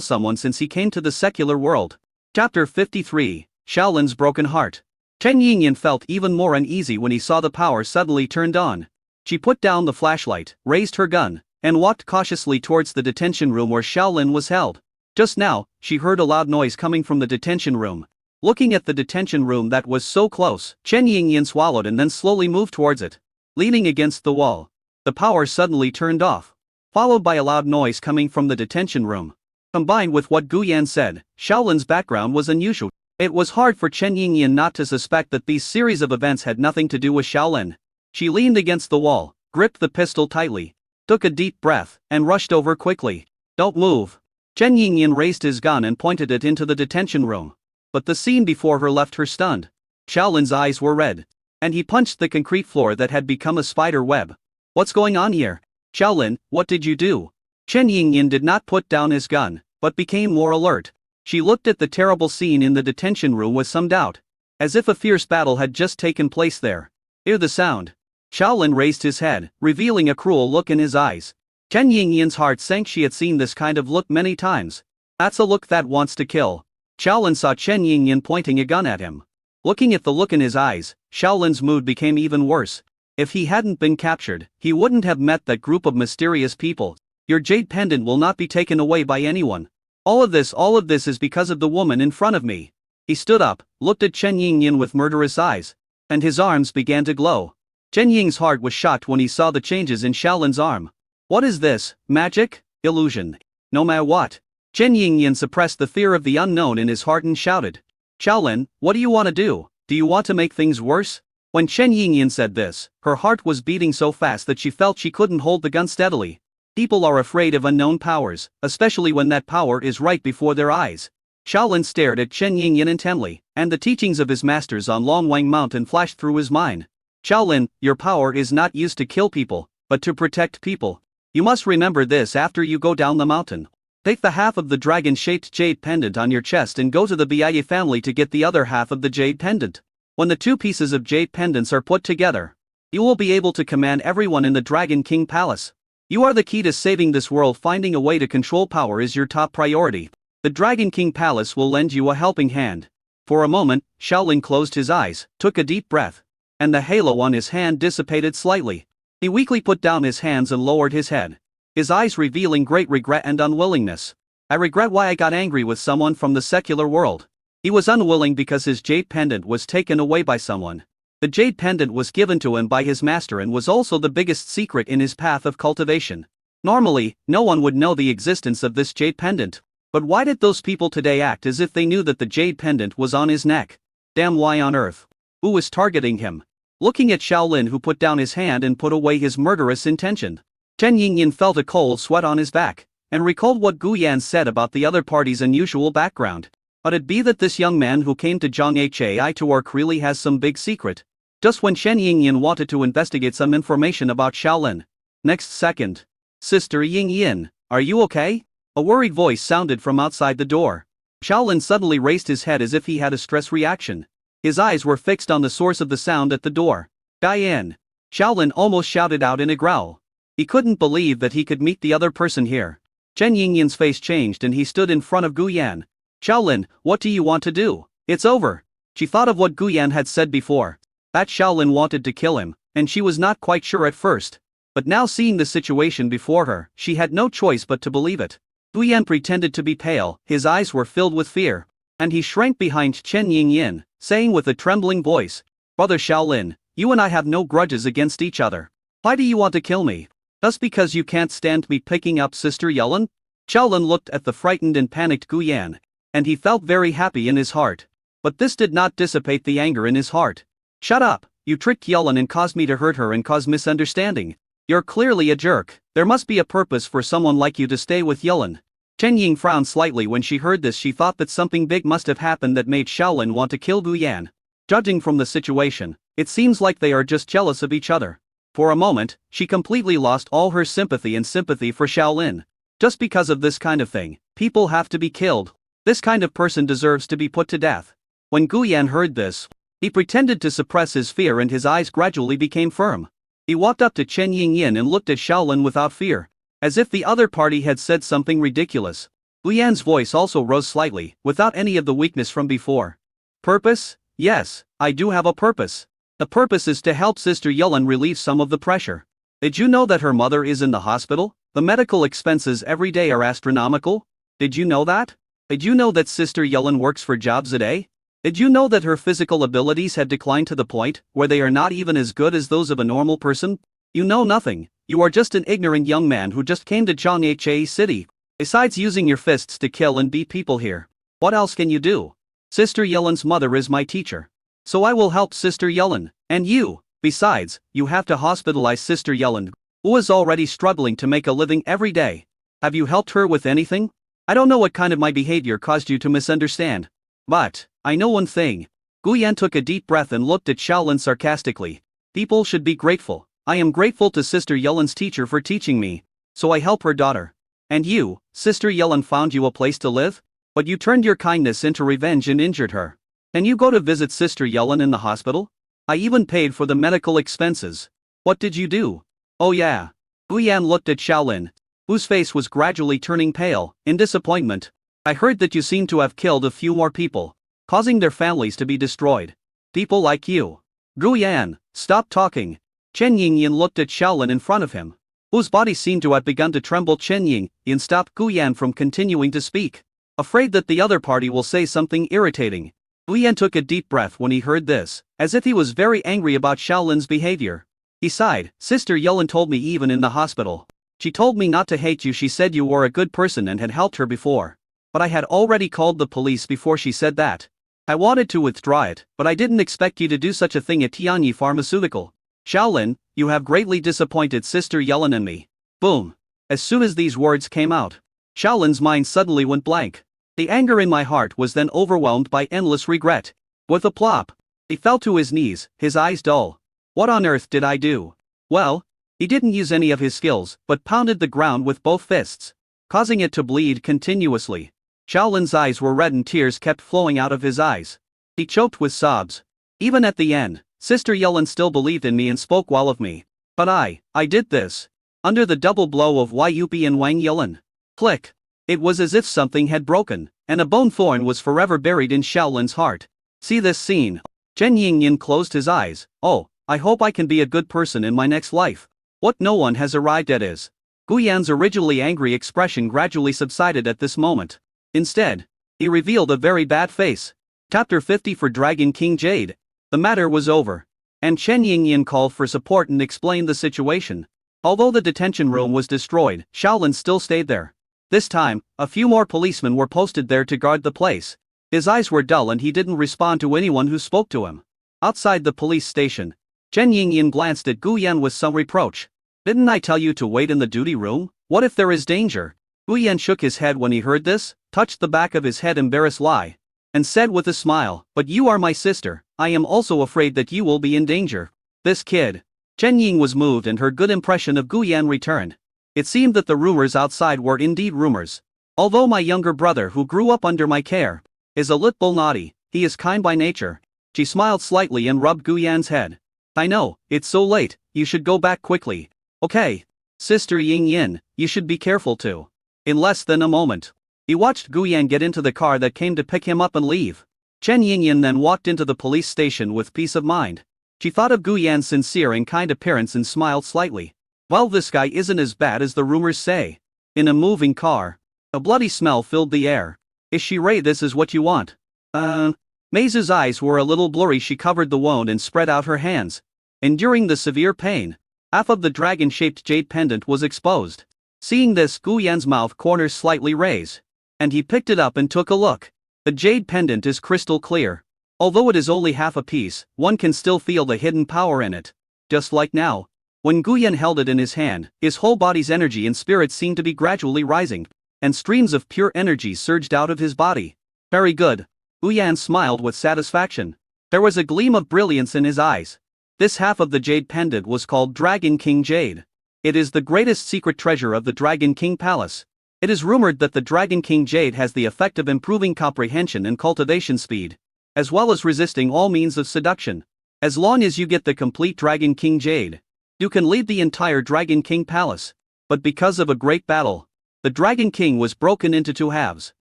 someone since he came to the secular world. Chapter 53, Shaolin's Broken Heart. Chen Yingyan felt even more uneasy when he saw the power suddenly turned on. She put down the flashlight, raised her gun, and walked cautiously towards the detention room where Shaolin was held. Just now, she heard a loud noise coming from the detention room. Looking at the detention room that was so close, Chen Yingyan swallowed and then slowly moved towards it. Leaning against the wall, the power suddenly turned off, followed by a loud noise coming from the detention room. Combined with what Guyan said, Shaolin's background was unusual. It was hard for Chen Yingyan not to suspect that these series of events had nothing to do with Shaolin. She leaned against the wall, gripped the pistol tightly, took a deep breath, and rushed over quickly. "Don't move." Chen Yingyan raised his gun and pointed it into the detention room. But the scene before her left her stunned. Shaolin's eyes were red, and he punched the concrete floor that had become a spider web. "What's going on here? Shaolin, what did you do?" Chen Yingyan did not put down his gun, but became more alert. She looked at the terrible scene in the detention room with some doubt, as if a fierce battle had just taken place there. Hear the sound. Shaolin raised his head, revealing a cruel look in his eyes. Chen Yingyan's heart sank. She had seen this kind of look many times. That's a look that wants to kill. Shaolin saw Chen Yingyan pointing a gun at him. Looking at the look in his eyes, Shaolin's mood became even worse. If he hadn't been captured, he wouldn't have met that group of mysterious people. "Your jade pendant will not be taken away by anyone. All of this is because of the woman in front of me." He stood up, looked at Chen Yingyan with murderous eyes, and his arms began to glow. Chen Ying's heart was shocked when he saw the changes in Shaolin's arm. What is this, magic? Illusion? No matter what. Chen Yingyan suppressed the fear of the unknown in his heart and shouted, "Shaolin, what do you want to do? Do you want to make things worse?" When Chen Yingyan said this, her heart was beating so fast that she felt she couldn't hold the gun steadily. People are afraid of unknown powers, especially when that power is right before their eyes. Shaolin stared at Chen Yingyan intently, and the teachings of his masters on Longwang Mountain flashed through his mind. "Shaolin, your power is not used to kill people, but to protect people. You must remember this after you go down the mountain." Take the half of the dragon-shaped jade pendant on your chest and go to the Biaye family to get the other half of the jade pendant. When the two pieces of jade pendants are put together, you will be able to command everyone in the Dragon King Palace. You are the key to saving this world. Finding a way to control power is your top priority. The Dragon King Palace will lend you a helping hand. For a moment, Shaolin closed his eyes, took a deep breath, and the halo on his hand dissipated slightly. He weakly put down his hands and lowered his head, his eyes revealing great regret and unwillingness. I regret why I got angry with someone from the secular world. He was unwilling because his jade pendant was taken away by someone. The jade pendant was given to him by his master and was also the biggest secret in his path of cultivation. Normally, no one would know the existence of this jade pendant. But why did those people today act as if they knew that the jade pendant was on his neck? Damn, why on earth? Who was targeting him? Looking at Shaolin, who put down his hand and put away his murderous intention, Chen Yingyan felt a cold sweat on his back, and recalled what Gu Yan said about the other party's unusual background. Could it be that this young man who came to Zhang to work really has some big secret? Just when Chen Yingyan wanted to investigate some information about Shaolin. Next second. Sister Yingyan, are you okay? A worried voice sounded from outside the door. Shaolin suddenly raised his head as if he had a stress reaction. His eyes were fixed on the source of the sound at the door. Diane! Shaolin almost shouted out in a growl. He couldn't believe that he could meet the other person here. Chen Yingyan's face changed and he stood in front of Gu Yan. Shaolin, what do you want to do? It's over. She thought of what Gu Yan had said before. That Shaolin wanted to kill him, and she was not quite sure at first. But now, seeing the situation before her, she had no choice but to believe it. Gu Yan pretended to be pale, his eyes were filled with fear, and he shrank behind Chen Yingyan, saying with a trembling voice, Brother Shaolin, you and I have no grudges against each other. Why do you want to kill me? Just because you can't stand me picking up Sister Yellen? Shaolin looked at the frightened and panicked Gu Yan, and he felt very happy in his heart. But this did not dissipate the anger in his heart. Shut up, you tricked Yellen and caused me to hurt her and cause misunderstanding. You're clearly a jerk. There must be a purpose for someone like you to stay with Yellen. Chen Ying frowned slightly when she heard this. She thought that something big must have happened that made Shaolin want to kill Gu Yan. Judging from the situation, it seems like they are just jealous of each other. For a moment, she completely lost all her sympathy for Shaolin. Just because of this kind of thing, people have to be killed. This kind of person deserves to be put to death. When Gu Yan heard this, he pretended to suppress his fear and his eyes gradually became firm. He walked up to Chen Yingyan and looked at Shaolin without fear, as if the other party had said something ridiculous. Gu Yan's voice also rose slightly, without any of the weakness from before. Purpose? Yes, I do have a purpose. The purpose is to help Sister Yellen relieve some of the pressure. Did you know that her mother is in the hospital? The medical expenses every day are astronomical. Did you know that? Did you know that Sister Yellen works for jobs a day? Did you know that her physical abilities have declined to the point where they are not even as good as those of a normal person? You know nothing. You are just an ignorant young man who just came to Zhanghe City. Besides using your fists to kill and beat people here, what else can you do? Sister Yellen's mother is my teacher. So I will help Sister Yellen, and you. Besides, you have to hospitalize Sister Yellen, who is already struggling to make a living every day. Have you helped her with anything? I don't know what kind of my behavior caused you to misunderstand. But I know one thing. Gu Yan took a deep breath and looked at Shaolin sarcastically. People should be grateful. I am grateful to Sister Yellen's teacher for teaching me, so I help her daughter. And you, Sister Yellen found you a place to live? But you turned your kindness into revenge and injured her. Can you go to visit Sister Yellen in the hospital? I even paid for the medical expenses. What did you do? Oh yeah. Gu Yan looked at Shaolin, whose face was gradually turning pale, in disappointment. I heard that you seem to have killed a few more people, causing their families to be destroyed. People like you. Gu Yan, stop talking. Chen Yingyan looked at Shaolin in front of him, whose body seemed to have begun to tremble. Chen Yingyan stopped Gu Yan from continuing to speak, afraid that the other party will say something irritating. Gu Yan took a deep breath when he heard this, as if he was very angry about Shaolin's behavior. He sighed. Sister Yellen told me even in the hospital. She told me not to hate you. She said you were a good person and had helped her before. But I had already called the police before she said that. I wanted to withdraw it, but I didn't expect you to do such a thing at Tianyi Pharmaceutical. Shaolin, you have greatly disappointed Sister Yellen and me. Boom. As soon as these words came out, Shaolin's mind suddenly went blank. The anger in my heart was then overwhelmed by endless regret. With a plop, he fell to his knees, his eyes dull. What on earth did I do? Well, he didn't use any of his skills, but pounded the ground with both fists, causing it to bleed continuously. Shaolin's eyes were red and tears kept flowing out of his eyes. He choked with sobs. Even at the end, Sister Yellen still believed in me and spoke well of me. But I did this. Under the double blow of Yupi and Wang Yellen. Click. It was as if something had broken, and a bone thorn was forever buried in Shaolin's heart. See this scene. Chen Yingyin closed his eyes. Oh, I hope I can be a good person in my next life. What no one has arrived at is. Guyan's originally angry expression gradually subsided at this moment. Instead, he revealed a very bad face. Chapter 50 for Dragon King Jade. The matter was over. And Chen Yingyin called for support and explained the situation. Although the detention room was destroyed, Shaolin still stayed there. This time, a few more policemen were posted there to guard the place. His eyes were dull and he didn't respond to anyone who spoke to him. Outside the police station, Chen Yingyin glanced at Guyan with some reproach. Didn't I tell you to wait in the duty room? What if there is danger? Guyan shook his head when he heard this, touched the back of his head embarrassed lie, and said with a smile, but you are my sister, I am also afraid that you will be in danger. This kid. Chen Ying was moved and her good impression of Guyan returned. It seemed that the rumors outside were indeed rumors. Although my younger brother who grew up under my care is a little naughty, he is kind by nature. She smiled slightly and rubbed Guyan's head. I know, it's so late, you should go back quickly. Okay. Sister Ying Yin, you should be careful too. In less than a moment, he watched Guyan get into the car that came to pick him up and leave. Chen Yingyin then walked into the police station with peace of mind. She thought of Guyan's sincere and kind appearance and smiled slightly. Well, this guy isn't as bad as the rumors say. In a moving car, a bloody smell filled the air. Is she right? This is what you want? Meizu's eyes were a little blurry. She covered the wound and spread out her hands. Enduring the severe pain, half of the dragon-shaped jade pendant was exposed. Seeing this, Guyan's mouth corners slightly raised. And he picked it up and took a look. The jade pendant is crystal clear. Although it is only half a piece, one can still feel the hidden power in it. Just like now. When Guyan held it in his hand, his whole body's energy and spirit seemed to be gradually rising, and streams of pure energy surged out of his body. Very good. Guyan smiled with satisfaction. There was a gleam of brilliance in his eyes. This half of the jade pendant was called Dragon King Jade. It is the greatest secret treasure of the Dragon King Palace. It is rumored that the Dragon King Jade has the effect of improving comprehension and cultivation speed, as well as resisting all means of seduction. As long as you get the complete Dragon King Jade, you can lead the entire Dragon King Palace. But because of a great battle, the Dragon King was broken into two halves.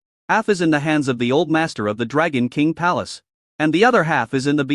Half is in the hands of the old master of the Dragon King Palace, and the other half is in the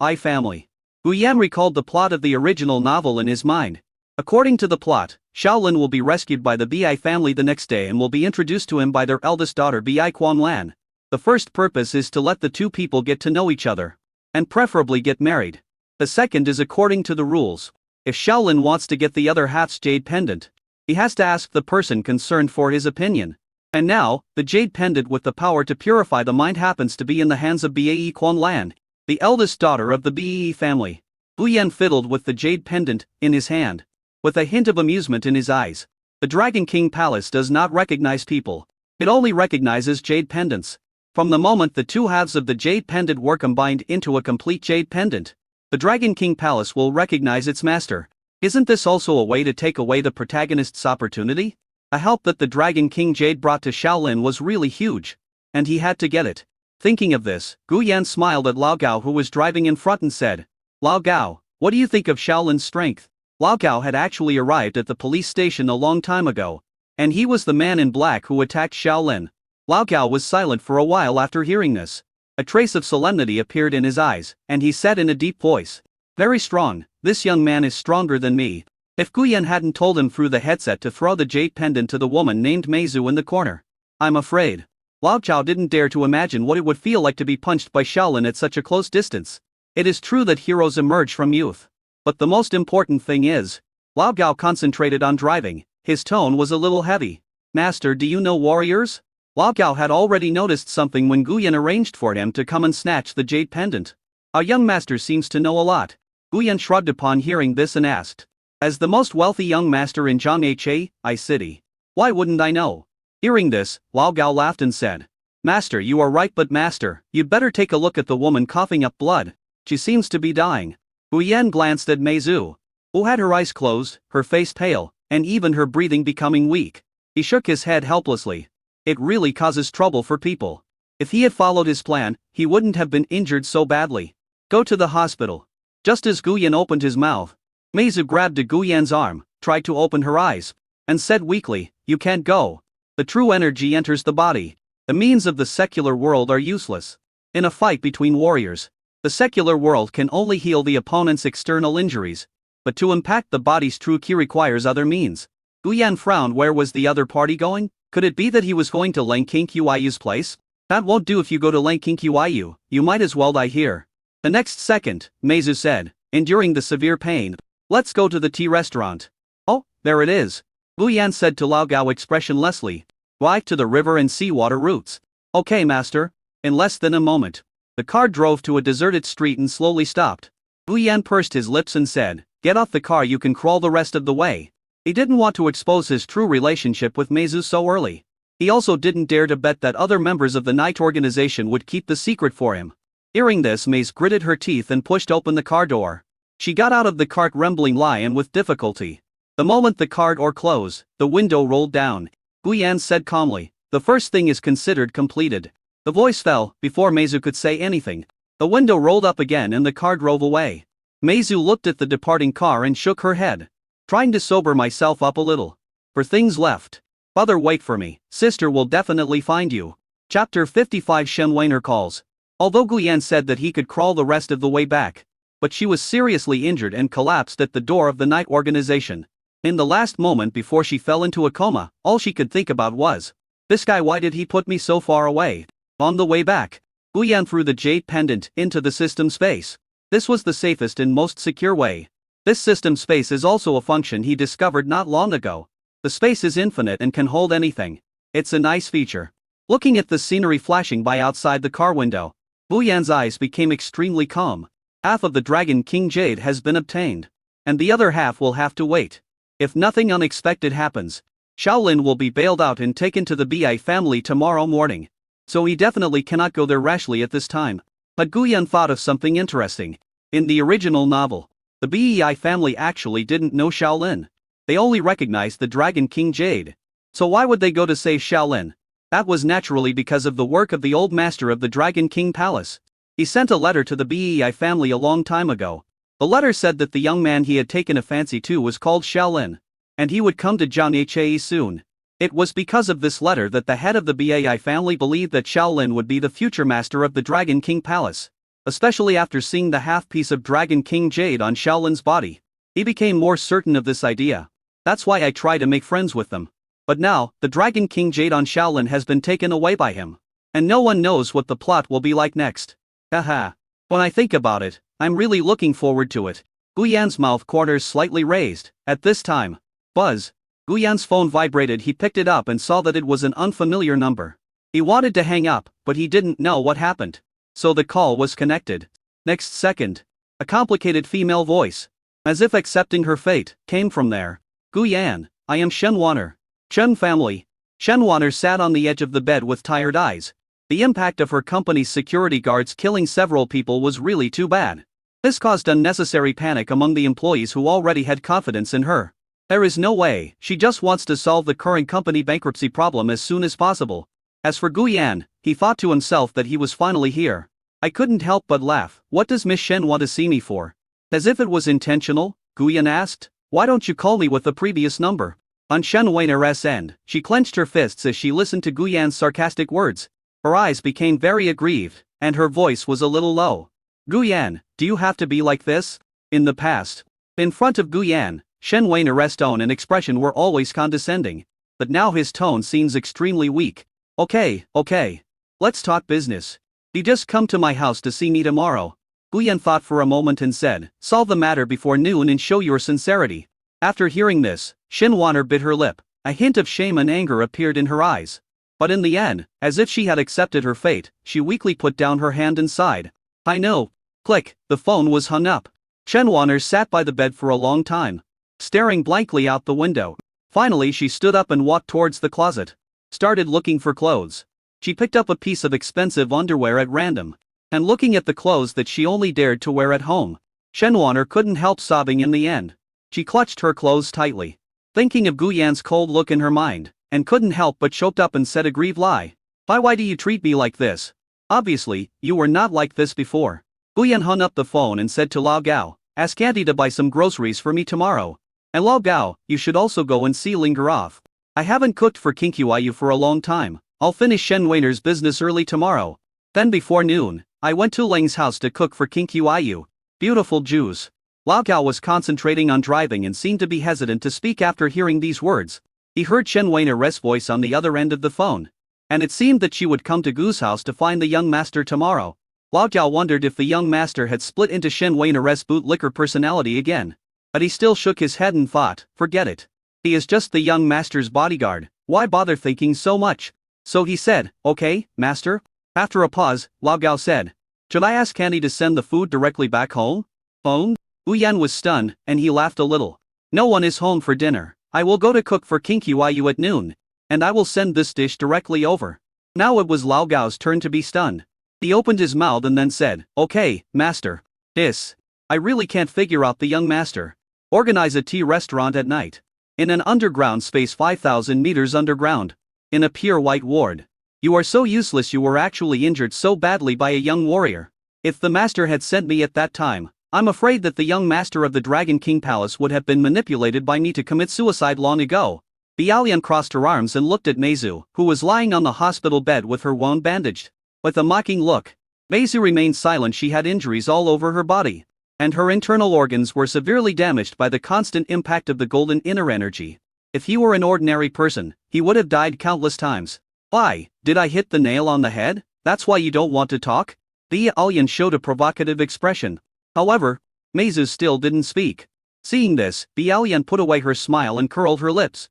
Bai family. Guyan recalled the plot of the original novel in his mind. According to the plot, Shaolin will be rescued by the Bai family the next day and will be introduced to him by their eldest daughter Bai Quanlan. The first purpose is to let the two people get to know each other, and preferably get married. The second is according to the rules. If Shaolin wants to get the other half's jade pendant, he has to ask the person concerned for his opinion. And now, the jade pendant with the power to purify the mind happens to be in the hands of Bai Quanlan, the eldest daughter of the Bai family. Guyan fiddled with the jade pendant in his hand, with a hint of amusement in his eyes. The Dragon King Palace does not recognize people. It only recognizes jade pendants. From the moment the two halves of the jade pendant were combined into a complete jade pendant, the Dragon King Palace will recognize its master. Isn't this also a way to take away the protagonist's opportunity? A help that the Dragon King Jade brought to Shaolin was really huge, and he had to get it. Thinking of this, Guyan smiled at Lao Gao who was driving in front and said, Lao Gao, what do you think of Shaolin's strength? Lao Gao had actually arrived at the police station a long time ago, and he was the man in black who attacked Shaolin. Lao Gao was silent for a while after hearing this. A trace of solemnity appeared in his eyes, and he said in a deep voice, very strong, this young man is stronger than me. If Guyan hadn't told him through the headset to throw the jade pendant to the woman named Meizu in the corner, I'm afraid Lao Chao didn't dare to imagine what it would feel like to be punched by Shaolin at such a close distance. It is true that heroes emerge from youth. But the most important thing is, Lao Gao concentrated on driving. His tone was a little heavy. Master, do you know warriors? Lao Gao had already noticed something when Guyan arranged for him to come and snatch the jade pendant. Our young master seems to know a lot. Guyan shrugged upon hearing this and asked, as the most wealthy young master in Zhanghe City, why wouldn't I know? Hearing this, Lao Gao laughed and said, Master, you are right, but master, you'd better take a look at the woman coughing up blood. She seems to be dying. Guyan glanced at Meizu, who had her eyes closed, her face pale, and even her breathing becoming weak. He shook his head helplessly. It really causes trouble for people. If he had followed his plan, he wouldn't have been injured so badly. Go to the hospital. Just as Guyan opened his mouth, Meizu grabbed Guyan's arm, tried to open her eyes, and said weakly, "You can't go. The true energy enters the body. The means of the secular world are useless. In a fight between warriors, the secular world can only heal the opponent's external injuries, but to impact the body's true ki requires other means." Guyan frowned. Where was the other party going? Could it be that he was going to Lang Qinyu's place? That won't do. If you go to Lang Qinyu, you might as well die here. The next second, Meizu said, enduring the severe pain, "Let's go to the tea restaurant." "Oh, there it is," Guyan said to Lao Gao expressionlessly. "Why, to the river and seawater routes." "Okay, master." In less than a moment, the car drove to a deserted street and slowly stopped. Guyan pursed his lips and said, "Get off the car, you can crawl the rest of the way." He didn't want to expose his true relationship with Meizu so early. He also didn't dare to bet that other members of the night organization would keep the secret for him. Hearing this, Meizu gritted her teeth and pushed open the car door. She got out of the cart rambling lion with difficulty. The moment the car door closed, the window rolled down. Guyan said calmly, "The first thing is considered completed." The voice fell before Meizu could say anything. The window rolled up again and the car drove away. Meizu looked at the departing car and shook her head. "Trying to sober myself up a little. For things left. Father, wait for me. Sister will definitely find you." Chapter 55. Shen Weiner calls. Although Guyan said that he could crawl the rest of the way back, but she was seriously injured and collapsed at the door of the night organization. In the last moment before she fell into a coma, all she could think about was, "This guy, why did he put me so far away?" On the way back, Guyan threw the jade pendant into the system space. This was the safest and most secure way. This system space is also a function he discovered not long ago. The space is infinite and can hold anything. It's a nice feature. Looking at the scenery flashing by outside the car window, Guyan's eyes became extremely calm. Half of the Dragon King Jade has been obtained, and the other half will have to wait. If nothing unexpected happens, Shaolin will be bailed out and taken to the Bi family tomorrow morning. So he definitely cannot go there rashly at this time. But Guyan thought of something interesting. In the original novel, the Bei family actually didn't know Shaolin. They only recognized the Dragon King Jade. So why would they go to save Shaolin? That was naturally because of the work of the old master of the Dragon King Palace. He sent a letter to the Bei family a long time ago. The letter said that the young man he had taken a fancy to was called Shaolin, and he would come to Jianhe soon. It was because of this letter that the head of the Bei family believed that Shaolin would be the future master of the Dragon King Palace. Especially after seeing the half-piece of Dragon King Jade on Shaolin's body, he became more certain of this idea. That's why I try to make friends with them. But now, the Dragon King Jade on Shaolin has been taken away by him. And no one knows what the plot will be like next. Haha. When I think about it, I'm really looking forward to it. Guyan's mouth corners slightly raised. At this time, buzz. Guyan's phone vibrated. He picked it up and saw that it was an unfamiliar number. He wanted to hang up, but he didn't know what happened. So the call was connected. Next second, a complicated female voice, as if accepting her fate, came from there. "Guyan, I am Shen Weiner. Chen family." Shen Weiner sat on the edge of the bed with tired eyes. The impact of her company's security guards killing several people was really too bad. This caused unnecessary panic among the employees who already had confidence in her. There is no way, she just wants to solve the current company bankruptcy problem as soon as possible. As for Guyan, he thought to himself that he was finally here. I couldn't help but laugh. What does Miss Shen want to see me for? As if it was intentional, Guyan asked. Why don't you call me with the previous number? On Shen Weiner's end, she clenched her fists as she listened to Guyan's sarcastic words. Her eyes became very aggrieved, and her voice was a little low. Guyan, do you have to be like this? In the past, in front of Guyan, Shen Weiner's tone and expression were always condescending. But now his tone seems extremely weak. Okay. Let's talk business. You just come to my house to see me tomorrow. Guyan thought for a moment and said, solve the matter before noon and show your sincerity. After hearing this, Shen Weiner bit her lip. A hint of shame and anger appeared in her eyes. But in the end, as if she had accepted her fate, she weakly put down her hand and sighed. I know. Click, the phone was hung up. Shen Weiner sat by the bed for a long time, staring blankly out the window. Finally she stood up and walked towards the closet. Started looking for clothes. She picked up a piece of expensive underwear at random, and looking at the clothes that she only dared to wear at home, Shen Weiner couldn't help sobbing in the end. She clutched her clothes tightly, thinking of Guyan's cold look in her mind, and couldn't help but choked up and said a grieved lie. Why do you treat me like this? Obviously, you were not like this before. Guyan hung up the phone and said to Lao Gao, ask Auntie to buy some groceries for me tomorrow. And Lao Gao, you should also go and see Linger off. I haven't cooked for Kinkyu for a long time. I'll finish Shen Weiner's business early tomorrow. Then before noon, I went to Ling's house to cook for Kinkyu. Beautiful Jews. Lao Gao was concentrating on driving and seemed to be hesitant to speak after hearing these words. He heard Shen Weiner's voice on the other end of the phone. And it seemed that she would come to Gu's house to find the young master tomorrow. Lao Gao wondered if the young master had split into Shen Weiner's bootlicker personality again. But he still shook his head and thought, forget it. He is just the young master's bodyguard, why bother thinking so much? So he said, okay, master. After a pause, Lao Gao said, should I ask Auntie to send the food directly back home? Home? Guyan was stunned, and he laughed a little. No one is home for dinner. I will go to cook for Kinkyu at noon. And I will send this dish directly over. Now it was Lao Gao's turn to be stunned. He opened his mouth and then said, okay, master. I really can't figure out the young master. Organize a tea restaurant at night. In an underground space 5,000 meters underground. In a pure white ward. You are so useless, you were actually injured so badly by a young warrior. If the master had sent me at that time, I'm afraid that the young master of the Dragon King Palace would have been manipulated by me to commit suicide long ago. Bialian crossed her arms and looked at Meizu, who was lying on the hospital bed with her wound bandaged. With a mocking look, Meizu remained silent. She had injuries all over her body. And her internal organs were severely damaged by the constant impact of the golden inner energy. If he were an ordinary person, he would have died countless times. Why, did I hit the nail on the head? That's why you don't want to talk? Bialian showed a provocative expression. However, Meizu still didn't speak. Seeing this, Bialian put away her smile and curled her lips.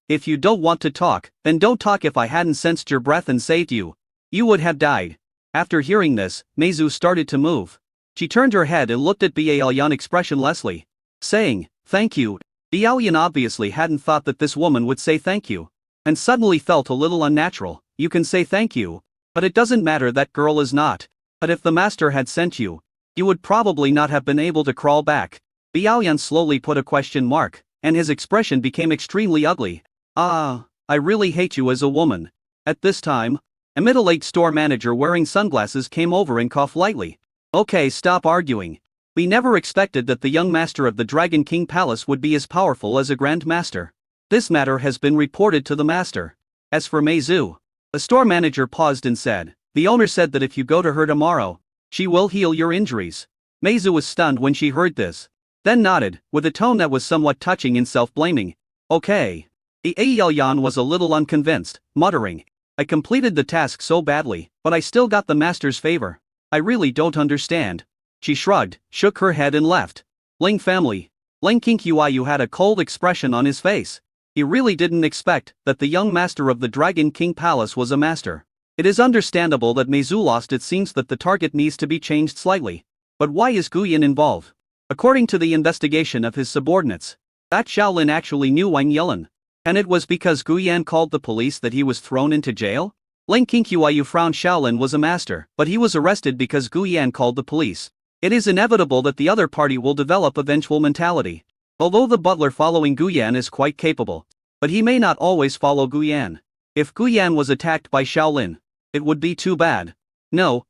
If you don't want to talk, then don't talk. If I hadn't sensed your breath and saved you, you would have died. After hearing this, Meizu started to move. She turned her head and looked at Bialian expressionlessly, saying, thank you. Bialian obviously hadn't thought that this woman would say thank you, and suddenly felt a little unnatural. You can say thank you, but it doesn't matter, that girl is not. But if the master had sent you, you would probably not have been able to crawl back. Bialian slowly put a question mark, and his expression became extremely ugly. I really hate you as a woman. At this time, a middle-aged store manager wearing sunglasses came over and coughed lightly. Okay, stop arguing. We never expected that the young master of the Dragon King Palace would be as powerful as a Grand Master. This matter has been reported to the master. As for Meizu, the store manager paused and said, the owner said that if you go to her tomorrow, she will heal your injuries. Meizu was stunned when she heard this, then nodded, with a tone that was somewhat touching and self-blaming. Okay. The Aoyan was a little unconvinced, muttering, I completed the task so badly, but I still got the master's favor. I really don't understand. She shrugged, shook her head and left. Ling family. Ling Kinkyu had a cold expression on his face. He really didn't expect that the young master of the Dragon King Palace was a master. It is understandable that Meizu lost. It seems that the target needs to be changed slightly. But why is Guyan involved? According to the investigation of his subordinates, that Shaolin actually knew Wang Yelin. And it was because Guyan called the police that he was thrown into jail? Ling Kinkyu frowned. Shaolin was a master, but he was arrested because Guyan called the police. It is inevitable that the other party will develop a vengeful mentality. Although the butler following Guyan is quite capable, but he may not always follow Guyan. If Guyan was attacked by Shaolin, it would be too bad. No,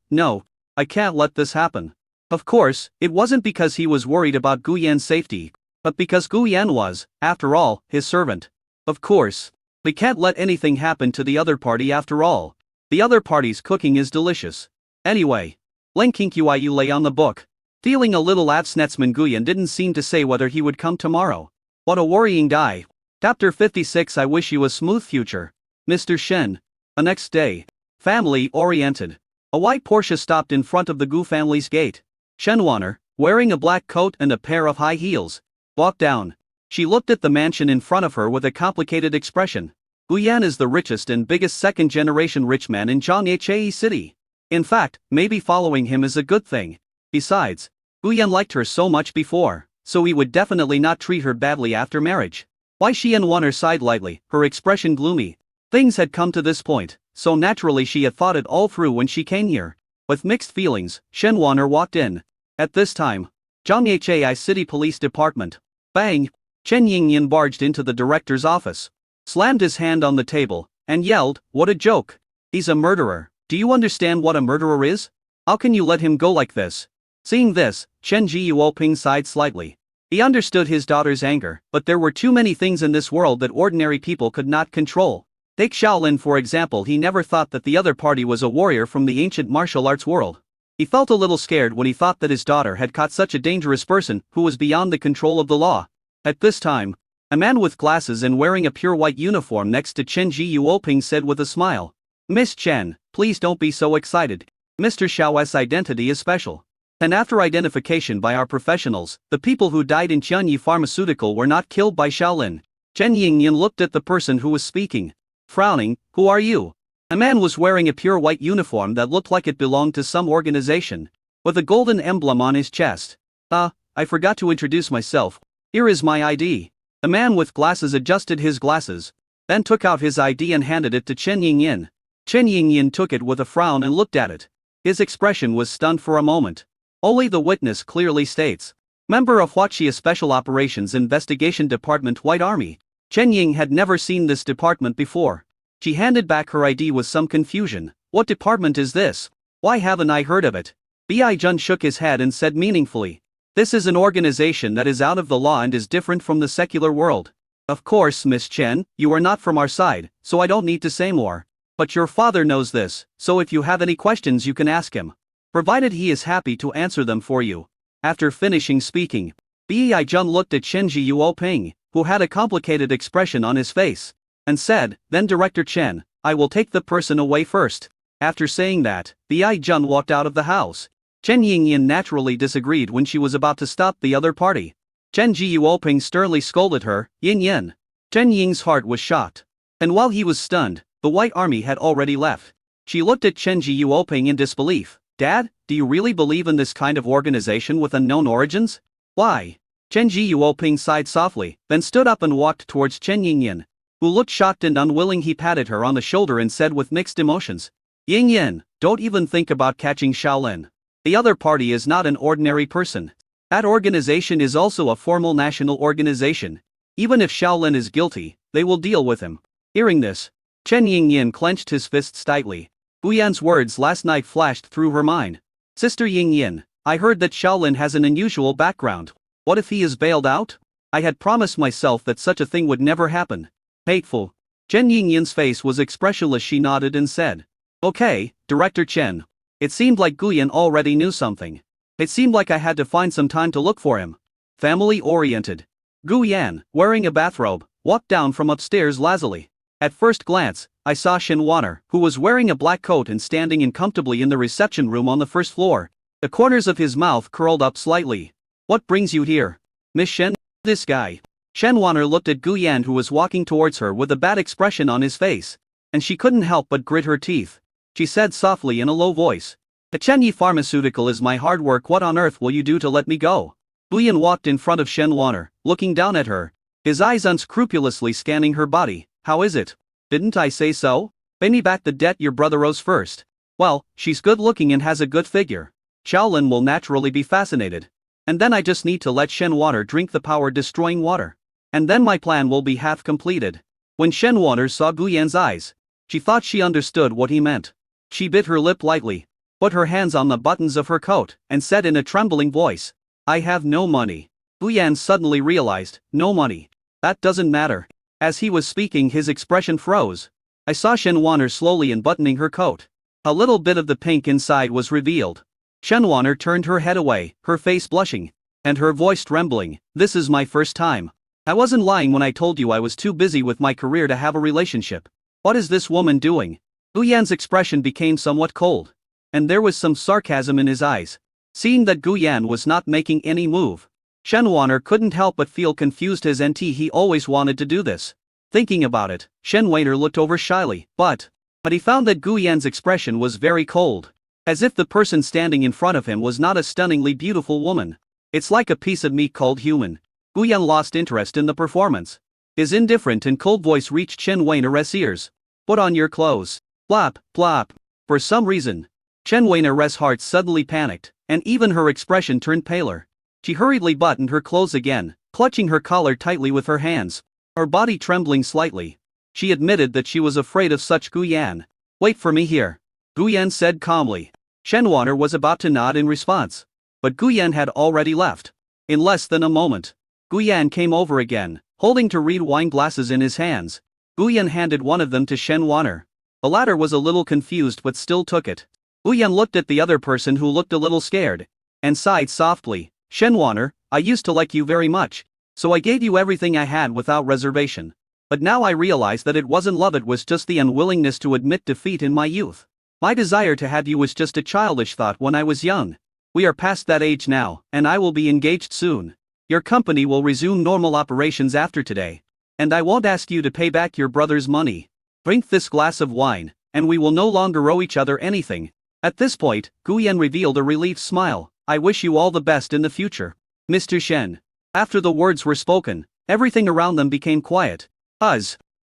I can't let this happen. Of course, it wasn't because he was worried about Guyan's safety, but because Guyan was, after all, his servant. Of course, we can't let anything happen to the other party after all. The other party's cooking is delicious. Anyway, Ling Kinkyu lay on the book. Feeling a little absnetsman, Guyan didn't seem to say whether he would come tomorrow. What a worrying day. Chapter 56. I wish you a smooth future, Mr. Shen. The next day, family-oriented. A white Porsche stopped in front of the Gu family's gate. Shenwaner, wearing a black coat and a pair of high heels, walked down. She looked at the mansion in front of her with a complicated expression. Guyan is the richest and biggest second-generation rich man in Zhangye City. In fact, maybe following him is a good thing. Besides, Guyan liked her so much before, so he would definitely not treat her badly after marriage. Why? Shenwaner sighed lightly, her expression gloomy. Things had come to this point, so naturally she had thought it all through when she came here. With mixed feelings, Shenwaner walked in. At this time, Zhangye City Police Department. Bang! Chen Yingyan barged into the director's office. slammed his hand on the table, and yelled, "What a joke! He's a murderer. Do you understand what a murderer is? How can you let him go like this?" Seeing this, Chen Jiuoping sighed slightly. He understood his daughter's anger, but there were too many things in this world that ordinary people could not control. Take Shaolin for example, he never thought that the other party was a warrior from the ancient martial arts world. He felt a little scared when he thought that his daughter had caught such a dangerous person who was beyond the control of the law. At this time, a man with glasses and wearing a pure white uniform next to Chen Jiuoping said with a smile, "Miss Chen, please don't be so excited. Mr. Xiao's identity is special. And after identification by our professionals, the people who died in Qianyi Pharmaceutical were not killed by Shaolin." Chen Yingyan looked at the person who was speaking. Frowning, "Who are you?" A man was wearing a pure white uniform that looked like it belonged to some organization, with a golden emblem on his chest. I forgot to introduce myself. Here is my ID." The man with glasses adjusted his glasses, then took out his ID and handed it to Chen Yingyan. Chen Yingyan took it with a frown and looked at it. His expression was stunned for a moment. Only the witness clearly states, "Member of Huaxia Special Operations Investigation Department White Army." Chen Ying had never seen this department before. She handed back her ID with some confusion. "What department is this? Why haven't I heard of it?" Bi Jun shook his head and said meaningfully, "This is an organization that is out of the law and is different from the secular world. Of course, Miss Chen, you are not from our side, so I don't need to say more. But your father knows this, so if you have any questions you can ask him. Provided he is happy to answer them for you." After finishing speaking, Bi Jun looked at Chen Jiuoping, who had a complicated expression on his face, and said, "Then Director Chen, I will take the person away first." After saying that, Bi Jun walked out of the house. Chen Yingyan naturally disagreed when she was about to stop the other party. Chen Jiuoping sternly scolded her, "Yin Yin." Chen Ying's heart was shocked. And while he was stunned, the White Army had already left. She looked at Chen Jiuoping in disbelief. "Dad, do you really believe in this kind of organization with unknown origins?" "Why?" Chen Jiuoping sighed softly, then stood up and walked towards Chen Yingyan, who looked shocked and unwilling. He patted her on the shoulder and said with mixed emotions, "Yingyan, don't even think about catching Shaolin. The other party is not an ordinary person. That organization is also a formal national organization. Even if Shaolin is guilty, they will deal with him." Hearing this, Chen Yingyan clenched his fists tightly. Guyan's words last night flashed through her mind. "Sister Yingyan, I heard that Shaolin has an unusual background. What if he is bailed out? I had promised myself that such a thing would never happen." Hateful. Chen Yingyan's face was expressionless. She nodded and said, "Okay, Director Chen." It seemed like Guyan already knew something. It seemed like I had to find some time to look for him. Family-oriented. Guyan, wearing a bathrobe, walked down from upstairs lazily. At first glance, I saw Shen Wanner, who was wearing a black coat and standing uncomfortably in the reception room on the first floor. The corners of his mouth curled up slightly. "What brings you here, Miss Shen?" "This guy." Shen Wanner looked at Guyan, who was walking towards her with a bad expression on his face, and she couldn't help but grit her teeth. She said softly in a low voice, "The Qianyi Pharmaceutical is my hard work. What on earth will you do to let me go?" Guyan walked in front of Shen Wanner, looking down at her, his eyes unscrupulously scanning her body. "How is it? Didn't I say so? Pay me back the debt your brother owes first." "Well, she's good looking and has a good figure. Shaolin will naturally be fascinated. And then I just need to let Shen Wanner drink the power-destroying water. And then my plan will be half completed." When Shen Wanner saw Guyan's eyes, she thought she understood what he meant. She bit her lip lightly, put her hands on the buttons of her coat, and said in a trembling voice, "I have no money." Guyan suddenly realized, no money. That doesn't matter. As he was speaking, his expression froze. I saw Shen Wanner slowly unbuttoning her coat. A little bit of the pink inside was revealed. Shen Wanner turned her head away, her face blushing, and her voice trembling. "This is my first time. I wasn't lying when I told you I was too busy with my career to have a relationship. What is this woman doing?" Guyan's expression became somewhat cold, and there was some sarcasm in his eyes. Seeing that Guyan was not making any move, Shen Wanner couldn't help but feel confused. As NT, he always wanted to do this. Thinking about it, Shen Wanner looked over shyly, but he found that Guyan's expression was very cold, as if the person standing in front of him was not a stunningly beautiful woman. "It's like a piece of meat called human." Guyan lost interest in the performance. His indifferent and cold voice reached Chen Wanner's ears. "Put on your clothes." Plop, plop. For some reason, Chen Wanner's heart suddenly panicked, and even her expression turned paler. She hurriedly buttoned her clothes again, clutching her collar tightly with her hands, her body trembling slightly. She admitted that she was afraid of such Guyan. Wait for me here, Guyan said calmly. Shenwaner was about to nod in response. But Guyan had already left. In less than a moment, Guyan came over again, holding two red wine glasses in his hands. Guyan handed one of them to Shenwaner. The latter was a little confused but still took it. Guyan looked at the other person who looked a little scared, and sighed softly. Shenwaner, I used to like you very much, so I gave you everything I had without reservation. But now I realize that it wasn't love, it was just the unwillingness to admit defeat in my youth. My desire to have you was just a childish thought when I was young. We are past that age now, and I will be engaged soon. Your company will resume normal operations after today. And I won't ask you to pay back your brother's money. Drink this glass of wine, and we will no longer owe each other anything. At this point, Guyan revealed a relieved smile. I wish you all the best in the future, Mr. Shen. After the words were spoken, everything around them became quiet.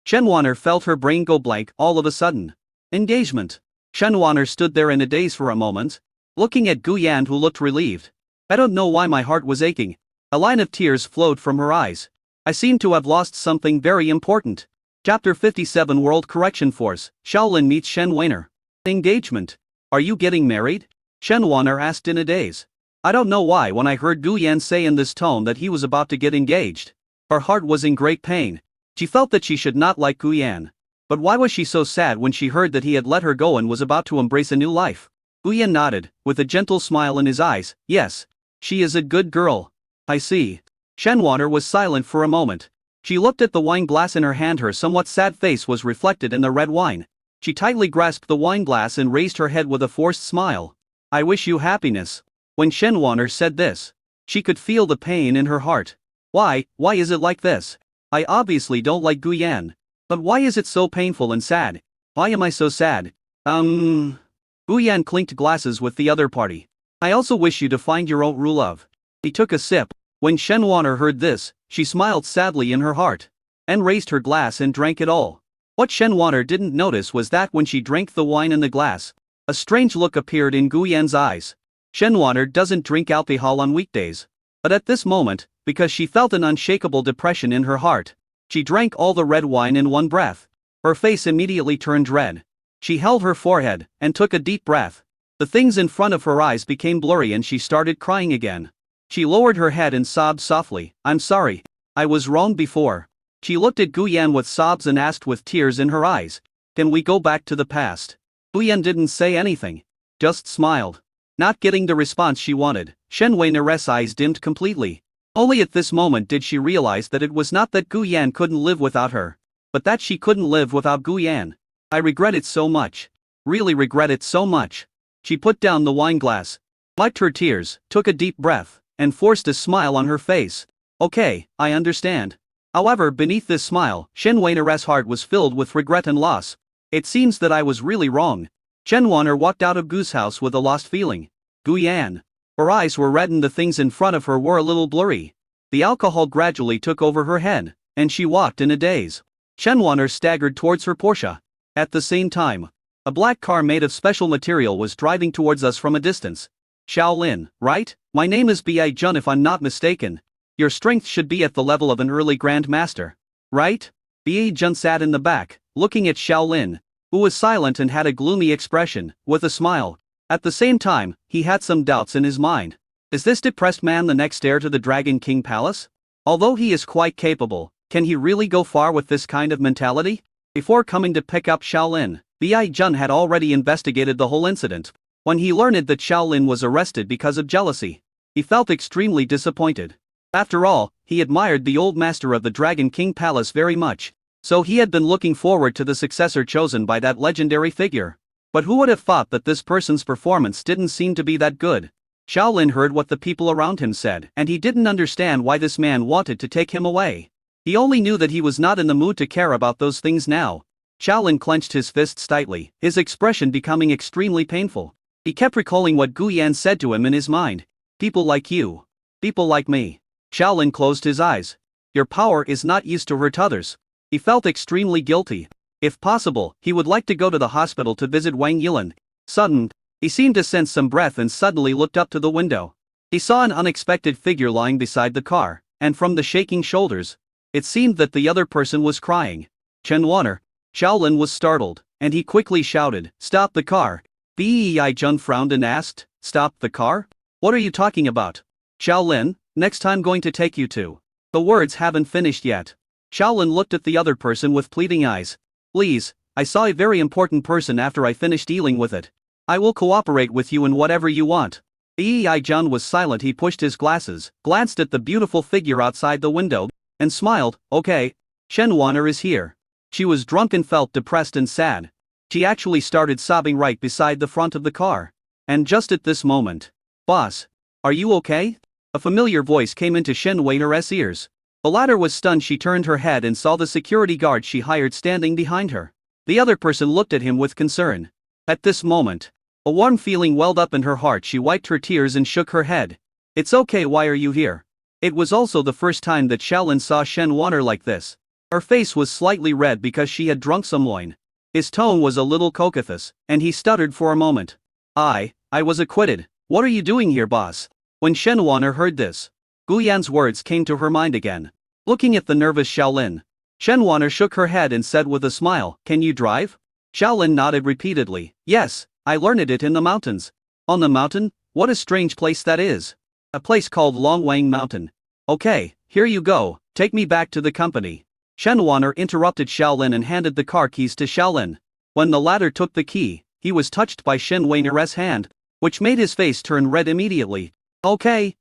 Shenwaner felt her brain go blank all of a sudden. Engagement. Shenwaner stood there in a daze for a moment, looking at Guyan, who looked relieved. I don't know why my heart was aching. A line of tears flowed from her eyes. I seemed to have lost something very important. Chapter 57 World Correction Force, Shaolin meets Shenwaner. Engagement. Are you getting married? Shenwaner asked in a daze. I don't know why when I heard Guyan say in this tone that he was about to get engaged. Her heart was in great pain. She felt that she should not like Guyan. But why was she so sad when she heard that he had let her go and was about to embrace a new life? Guyan nodded, with a gentle smile in his eyes. Yes. She is a good girl. I see. Shenwaner was silent for a moment. She looked at the wine glass in her hand. Her somewhat sad face was reflected in the red wine. She tightly grasped the wine glass and raised her head with a forced smile. I wish you happiness. When Shenwaner said this, she could feel the pain in her heart. Why is it like this? I obviously don't like Guyan. But why is it so painful and sad? Why am I so sad? Guyan clinked glasses with the other party. I also wish you to find your own true love. He took a sip. When Shenwaner heard this, she smiled sadly in her heart, and raised her glass and drank it all. What Shenwaner didn't notice was that when she drank the wine in the glass, a strange look appeared in Guyan's eyes. Shenwaner doesn't drink alcohol on weekdays. But at this moment, because she felt an unshakable depression in her heart, she drank all the red wine in one breath. Her face immediately turned red. She held her forehead, and took a deep breath. The things in front of her eyes became blurry and she started crying again. She lowered her head and sobbed softly. I'm sorry. I was wrong before. She looked at Guyan with sobs and asked with tears in her eyes, can we go back to the past? Guyan didn't say anything. Just smiled. Not getting the response she wanted, Shenwaner's eyes dimmed completely. Only at this moment did she realize that it was not that Guyan couldn't live without her, but that she couldn't live without Guyan. I regret it so much. Really regret it so much. She put down the wine glass, wiped her tears, took a deep breath, and forced a smile on her face. Okay, I understand. However, beneath this smile, Shenwaner's heart was filled with regret and loss. It seems that I was really wrong. Shenwaner walked out of Gu's house with a lost feeling. Guyan. Her eyes were red and the things in front of her were a little blurry. The alcohol gradually took over her head, and she walked in a daze. Shenwaner staggered towards her Porsche. At the same time, a black car made of special material was driving towards us from a distance. Shaolin, right? My name is Bi Jun if I'm not mistaken. Your strength should be at the level of an early Grand Master. Right? Bi Jun sat in the back, looking at Shaolin, who was silent and had a gloomy expression, with a smile. At the same time, he had some doubts in his mind. Is this depressed man the next heir to the Dragon King Palace? Although he is quite capable, can he really go far with this kind of mentality? Before coming to pick up Shaolin, Bi Jun had already investigated the whole incident. When he learned that Shaolin was arrested because of jealousy, he felt extremely disappointed. After all, he admired the old master of the Dragon King Palace very much, so he had been looking forward to the successor chosen by that legendary figure. But who would have thought that this person's performance didn't seem to be that good? Shaolin heard what the people around him said, and he didn't understand why this man wanted to take him away. He only knew that he was not in the mood to care about those things now. Shaolin clenched his fists tightly, his expression becoming extremely painful. He kept recalling what Guyan said to him in his mind. People like you. People like me. Shaolin closed his eyes. Your power is not used to hurt others. He felt extremely guilty. If possible, he would like to go to the hospital to visit Wang Yilan. Suddenly, he seemed to sense some breath and suddenly looked up to the window. He saw an unexpected figure lying beside the car, and from the shaking shoulders, it seemed that the other person was crying. Chen Wan'er. Shaolin was startled, and he quickly shouted, "Stop the car!" Bei Jun frowned and asked, "Stop the car? What are you talking about?" "Shaolin, next time going to take you to." The words haven't finished yet. Shaolin looked at the other person with pleading eyes. "Please, I saw a very important person after I finished dealing with it. I will cooperate with you in whatever you want." Bei Jun was silent. He pushed his glasses, glanced at the beautiful figure outside the window, and smiled. "Okay. Chen Wan'er is here." She was drunk and felt depressed and sad. She actually started sobbing right beside the front of the car. And just at this moment, "Boss, are you okay?" A familiar voice came into Shen Wan'er's ears. The latter was stunned. She turned her head and saw the security guard she hired standing behind her. The other person looked at him with concern. At this moment, a warm feeling welled up in her heart. She wiped her tears and shook her head. "It's okay, why are you here?" It was also the first time that Shaolin saw Shen Wan'er like this. Her face was slightly red because she had drunk some wine. His tone was a little coquettious, and he stuttered for a moment. I was acquitted. What are you doing here, boss?" When Shen Wan'er heard this, Gu Yan's words came to her mind again. Looking at the nervous Shaolin, Shen Wan'er shook her head and said with a smile, "Can you drive?" Shaolin nodded repeatedly. "Yes, I learned it in the mountains." "On the mountain? What a strange place that is." "A place called Longwang Mountain." "Okay, here you go, take me back to the company." Shen Wan'er interrupted Shaolin and handed the car keys to Shaolin. When the latter took the key, he was touched by Shen Wan'er's hand, which made his face turn red immediately. Okay.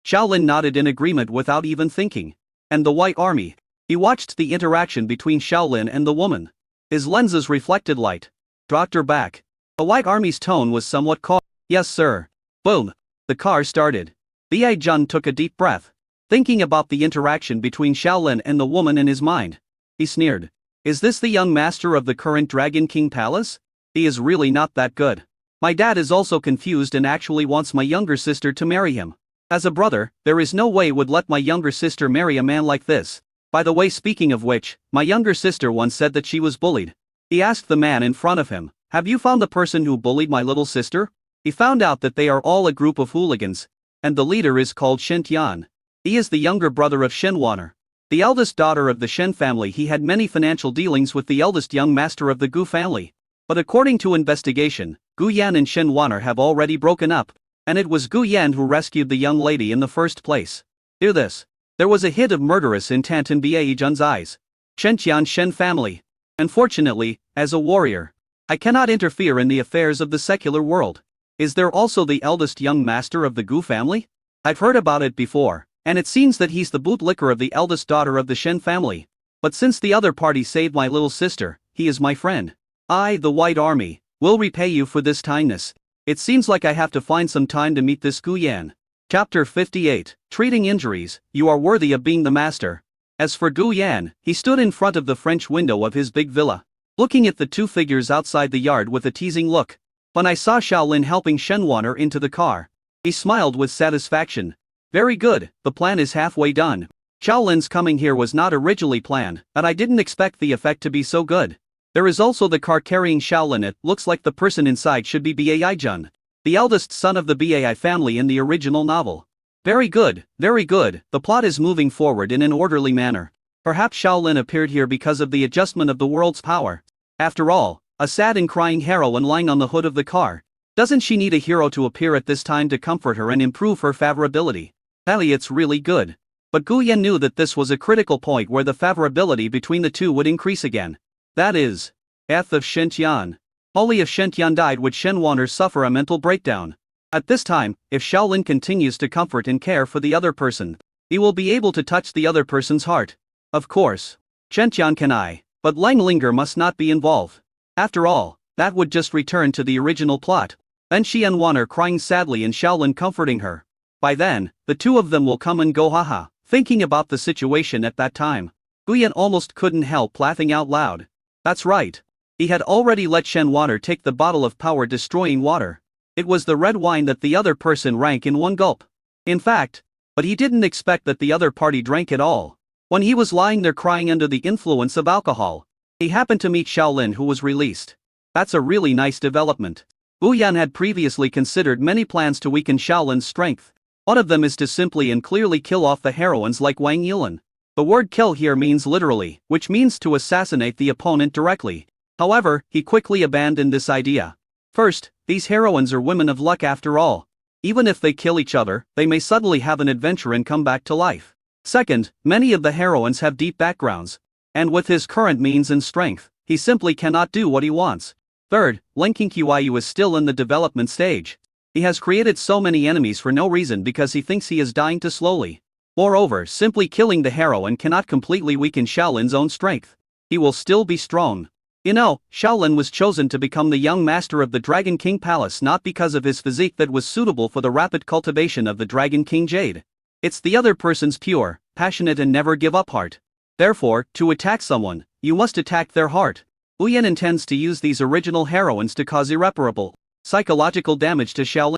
Shaolin nodded in agreement without even thinking. And the White Army. He watched the interaction between Shaolin and the woman. His lenses reflected light. "Doctor back." The White Army's tone was somewhat calm. "Yes, sir." Boom. The car started. Bei Jun took a deep breath, thinking about the interaction between Shaolin and the woman in his mind. He sneered. "Is this the young master of the current Dragon King Palace? He is really not that good. My dad is also confused and actually wants my younger sister to marry him. As a brother, there is no way would let my younger sister marry a man like this. By the way, speaking of which, my younger sister once said that she was bullied." He asked the man in front of him, "Have you found the person who bullied my little sister?" He found out that they are all a group of hooligans, and the leader is called Shen Tian. He is the younger brother of Shen Wan'er, the eldest daughter of the Shen family. He had many financial dealings with the eldest young master of the Gu family. But according to investigation, Gu Yan and Shen Wan'er have already broken up, and it was Gu Yan who rescued the young lady in the first place. Hear this. There was a hint of murderous intent in Bei Jun's eyes. Shen Tian's Shen family. Unfortunately, as a warrior, I cannot interfere in the affairs of the secular world. Is there also the eldest young master of the Gu family? I've heard about it before, and it seems that he's the bootlicker of the eldest daughter of the Shen family. But since the other party saved my little sister, he is my friend. I, the White Army, will repay you for this kindness. It seems like I have to find some time to meet this Gu Yan. Chapter 58, Treating Injuries. You are worthy of being the master. As for Gu Yan, he stood in front of the French window of his big villa, looking at the two figures outside the yard with a teasing look. When I saw Shaolin helping Shen Wan'er into the car, he smiled with satisfaction. Very good, the plan is halfway done. Shaolin's coming here was not originally planned, and I didn't expect the effect to be so good. There is also the car carrying Shaolin. It looks like the person inside should be Bei Jun, the eldest son of the Bei family in the original novel. Very good, the plot is moving forward in an orderly manner. Perhaps Shaolin appeared here because of the adjustment of the world's power. After all, a sad and crying heroine lying on the hood of the car. Doesn't she need a hero to appear at this time to comfort her and improve her favorability? It's really good. But Gu Yan knew that this was a critical point where the favorability between the two would increase again. That is, of Shen Tian. Only if Shen Tian died would Shen Wan'er suffer a mental breakdown. At this time, if Shaolin continues to comfort and care for the other person, he will be able to touch the other person's heart. Of course, Shen Tian can but Lang Linger must not be involved. After all, that would just return to the original plot. Then Shen Wan'er crying sadly and Shaolin comforting her. By then, the two of them will come and go. Haha. Thinking about the situation at that time, Gu Yan almost couldn't help laughing out loud. That's right. He had already let Shen Wan'er take the bottle of power-destroying water. It was the red wine that the other person drank in one gulp. In fact, but he didn't expect that the other party drank it all. When he was lying there crying under the influence of alcohol, he happened to meet Shaolin, who was released. That's a really nice development. Gu Yan had previously considered many plans to weaken Shaolin's strength. One of them is to simply and clearly kill off the heroines like Wang Yulin. The word kill here means literally, which means to assassinate the opponent directly. However, he quickly abandoned this idea. First, these heroines are women of luck after all. Even if they kill each other, they may suddenly have an adventure and come back to life. Second, many of the heroines have deep backgrounds. And with his current means and strength, he simply cannot do what he wants. Third, Linking Kyu is still in the development stage. He has created so many enemies for no reason because he thinks he is dying too slowly. Moreover, simply killing the heroine cannot completely weaken Shaolin's own strength. He will still be strong. You know, Shaolin was chosen to become the young master of the Dragon King Palace not because of his physique that was suitable for the rapid cultivation of the Dragon King Jade. It's the other person's pure, passionate and never give up heart. Therefore, to attack someone, you must attack their heart. Uyen intends to use these original heroines to cause irreparable psychological damage to Shaolin.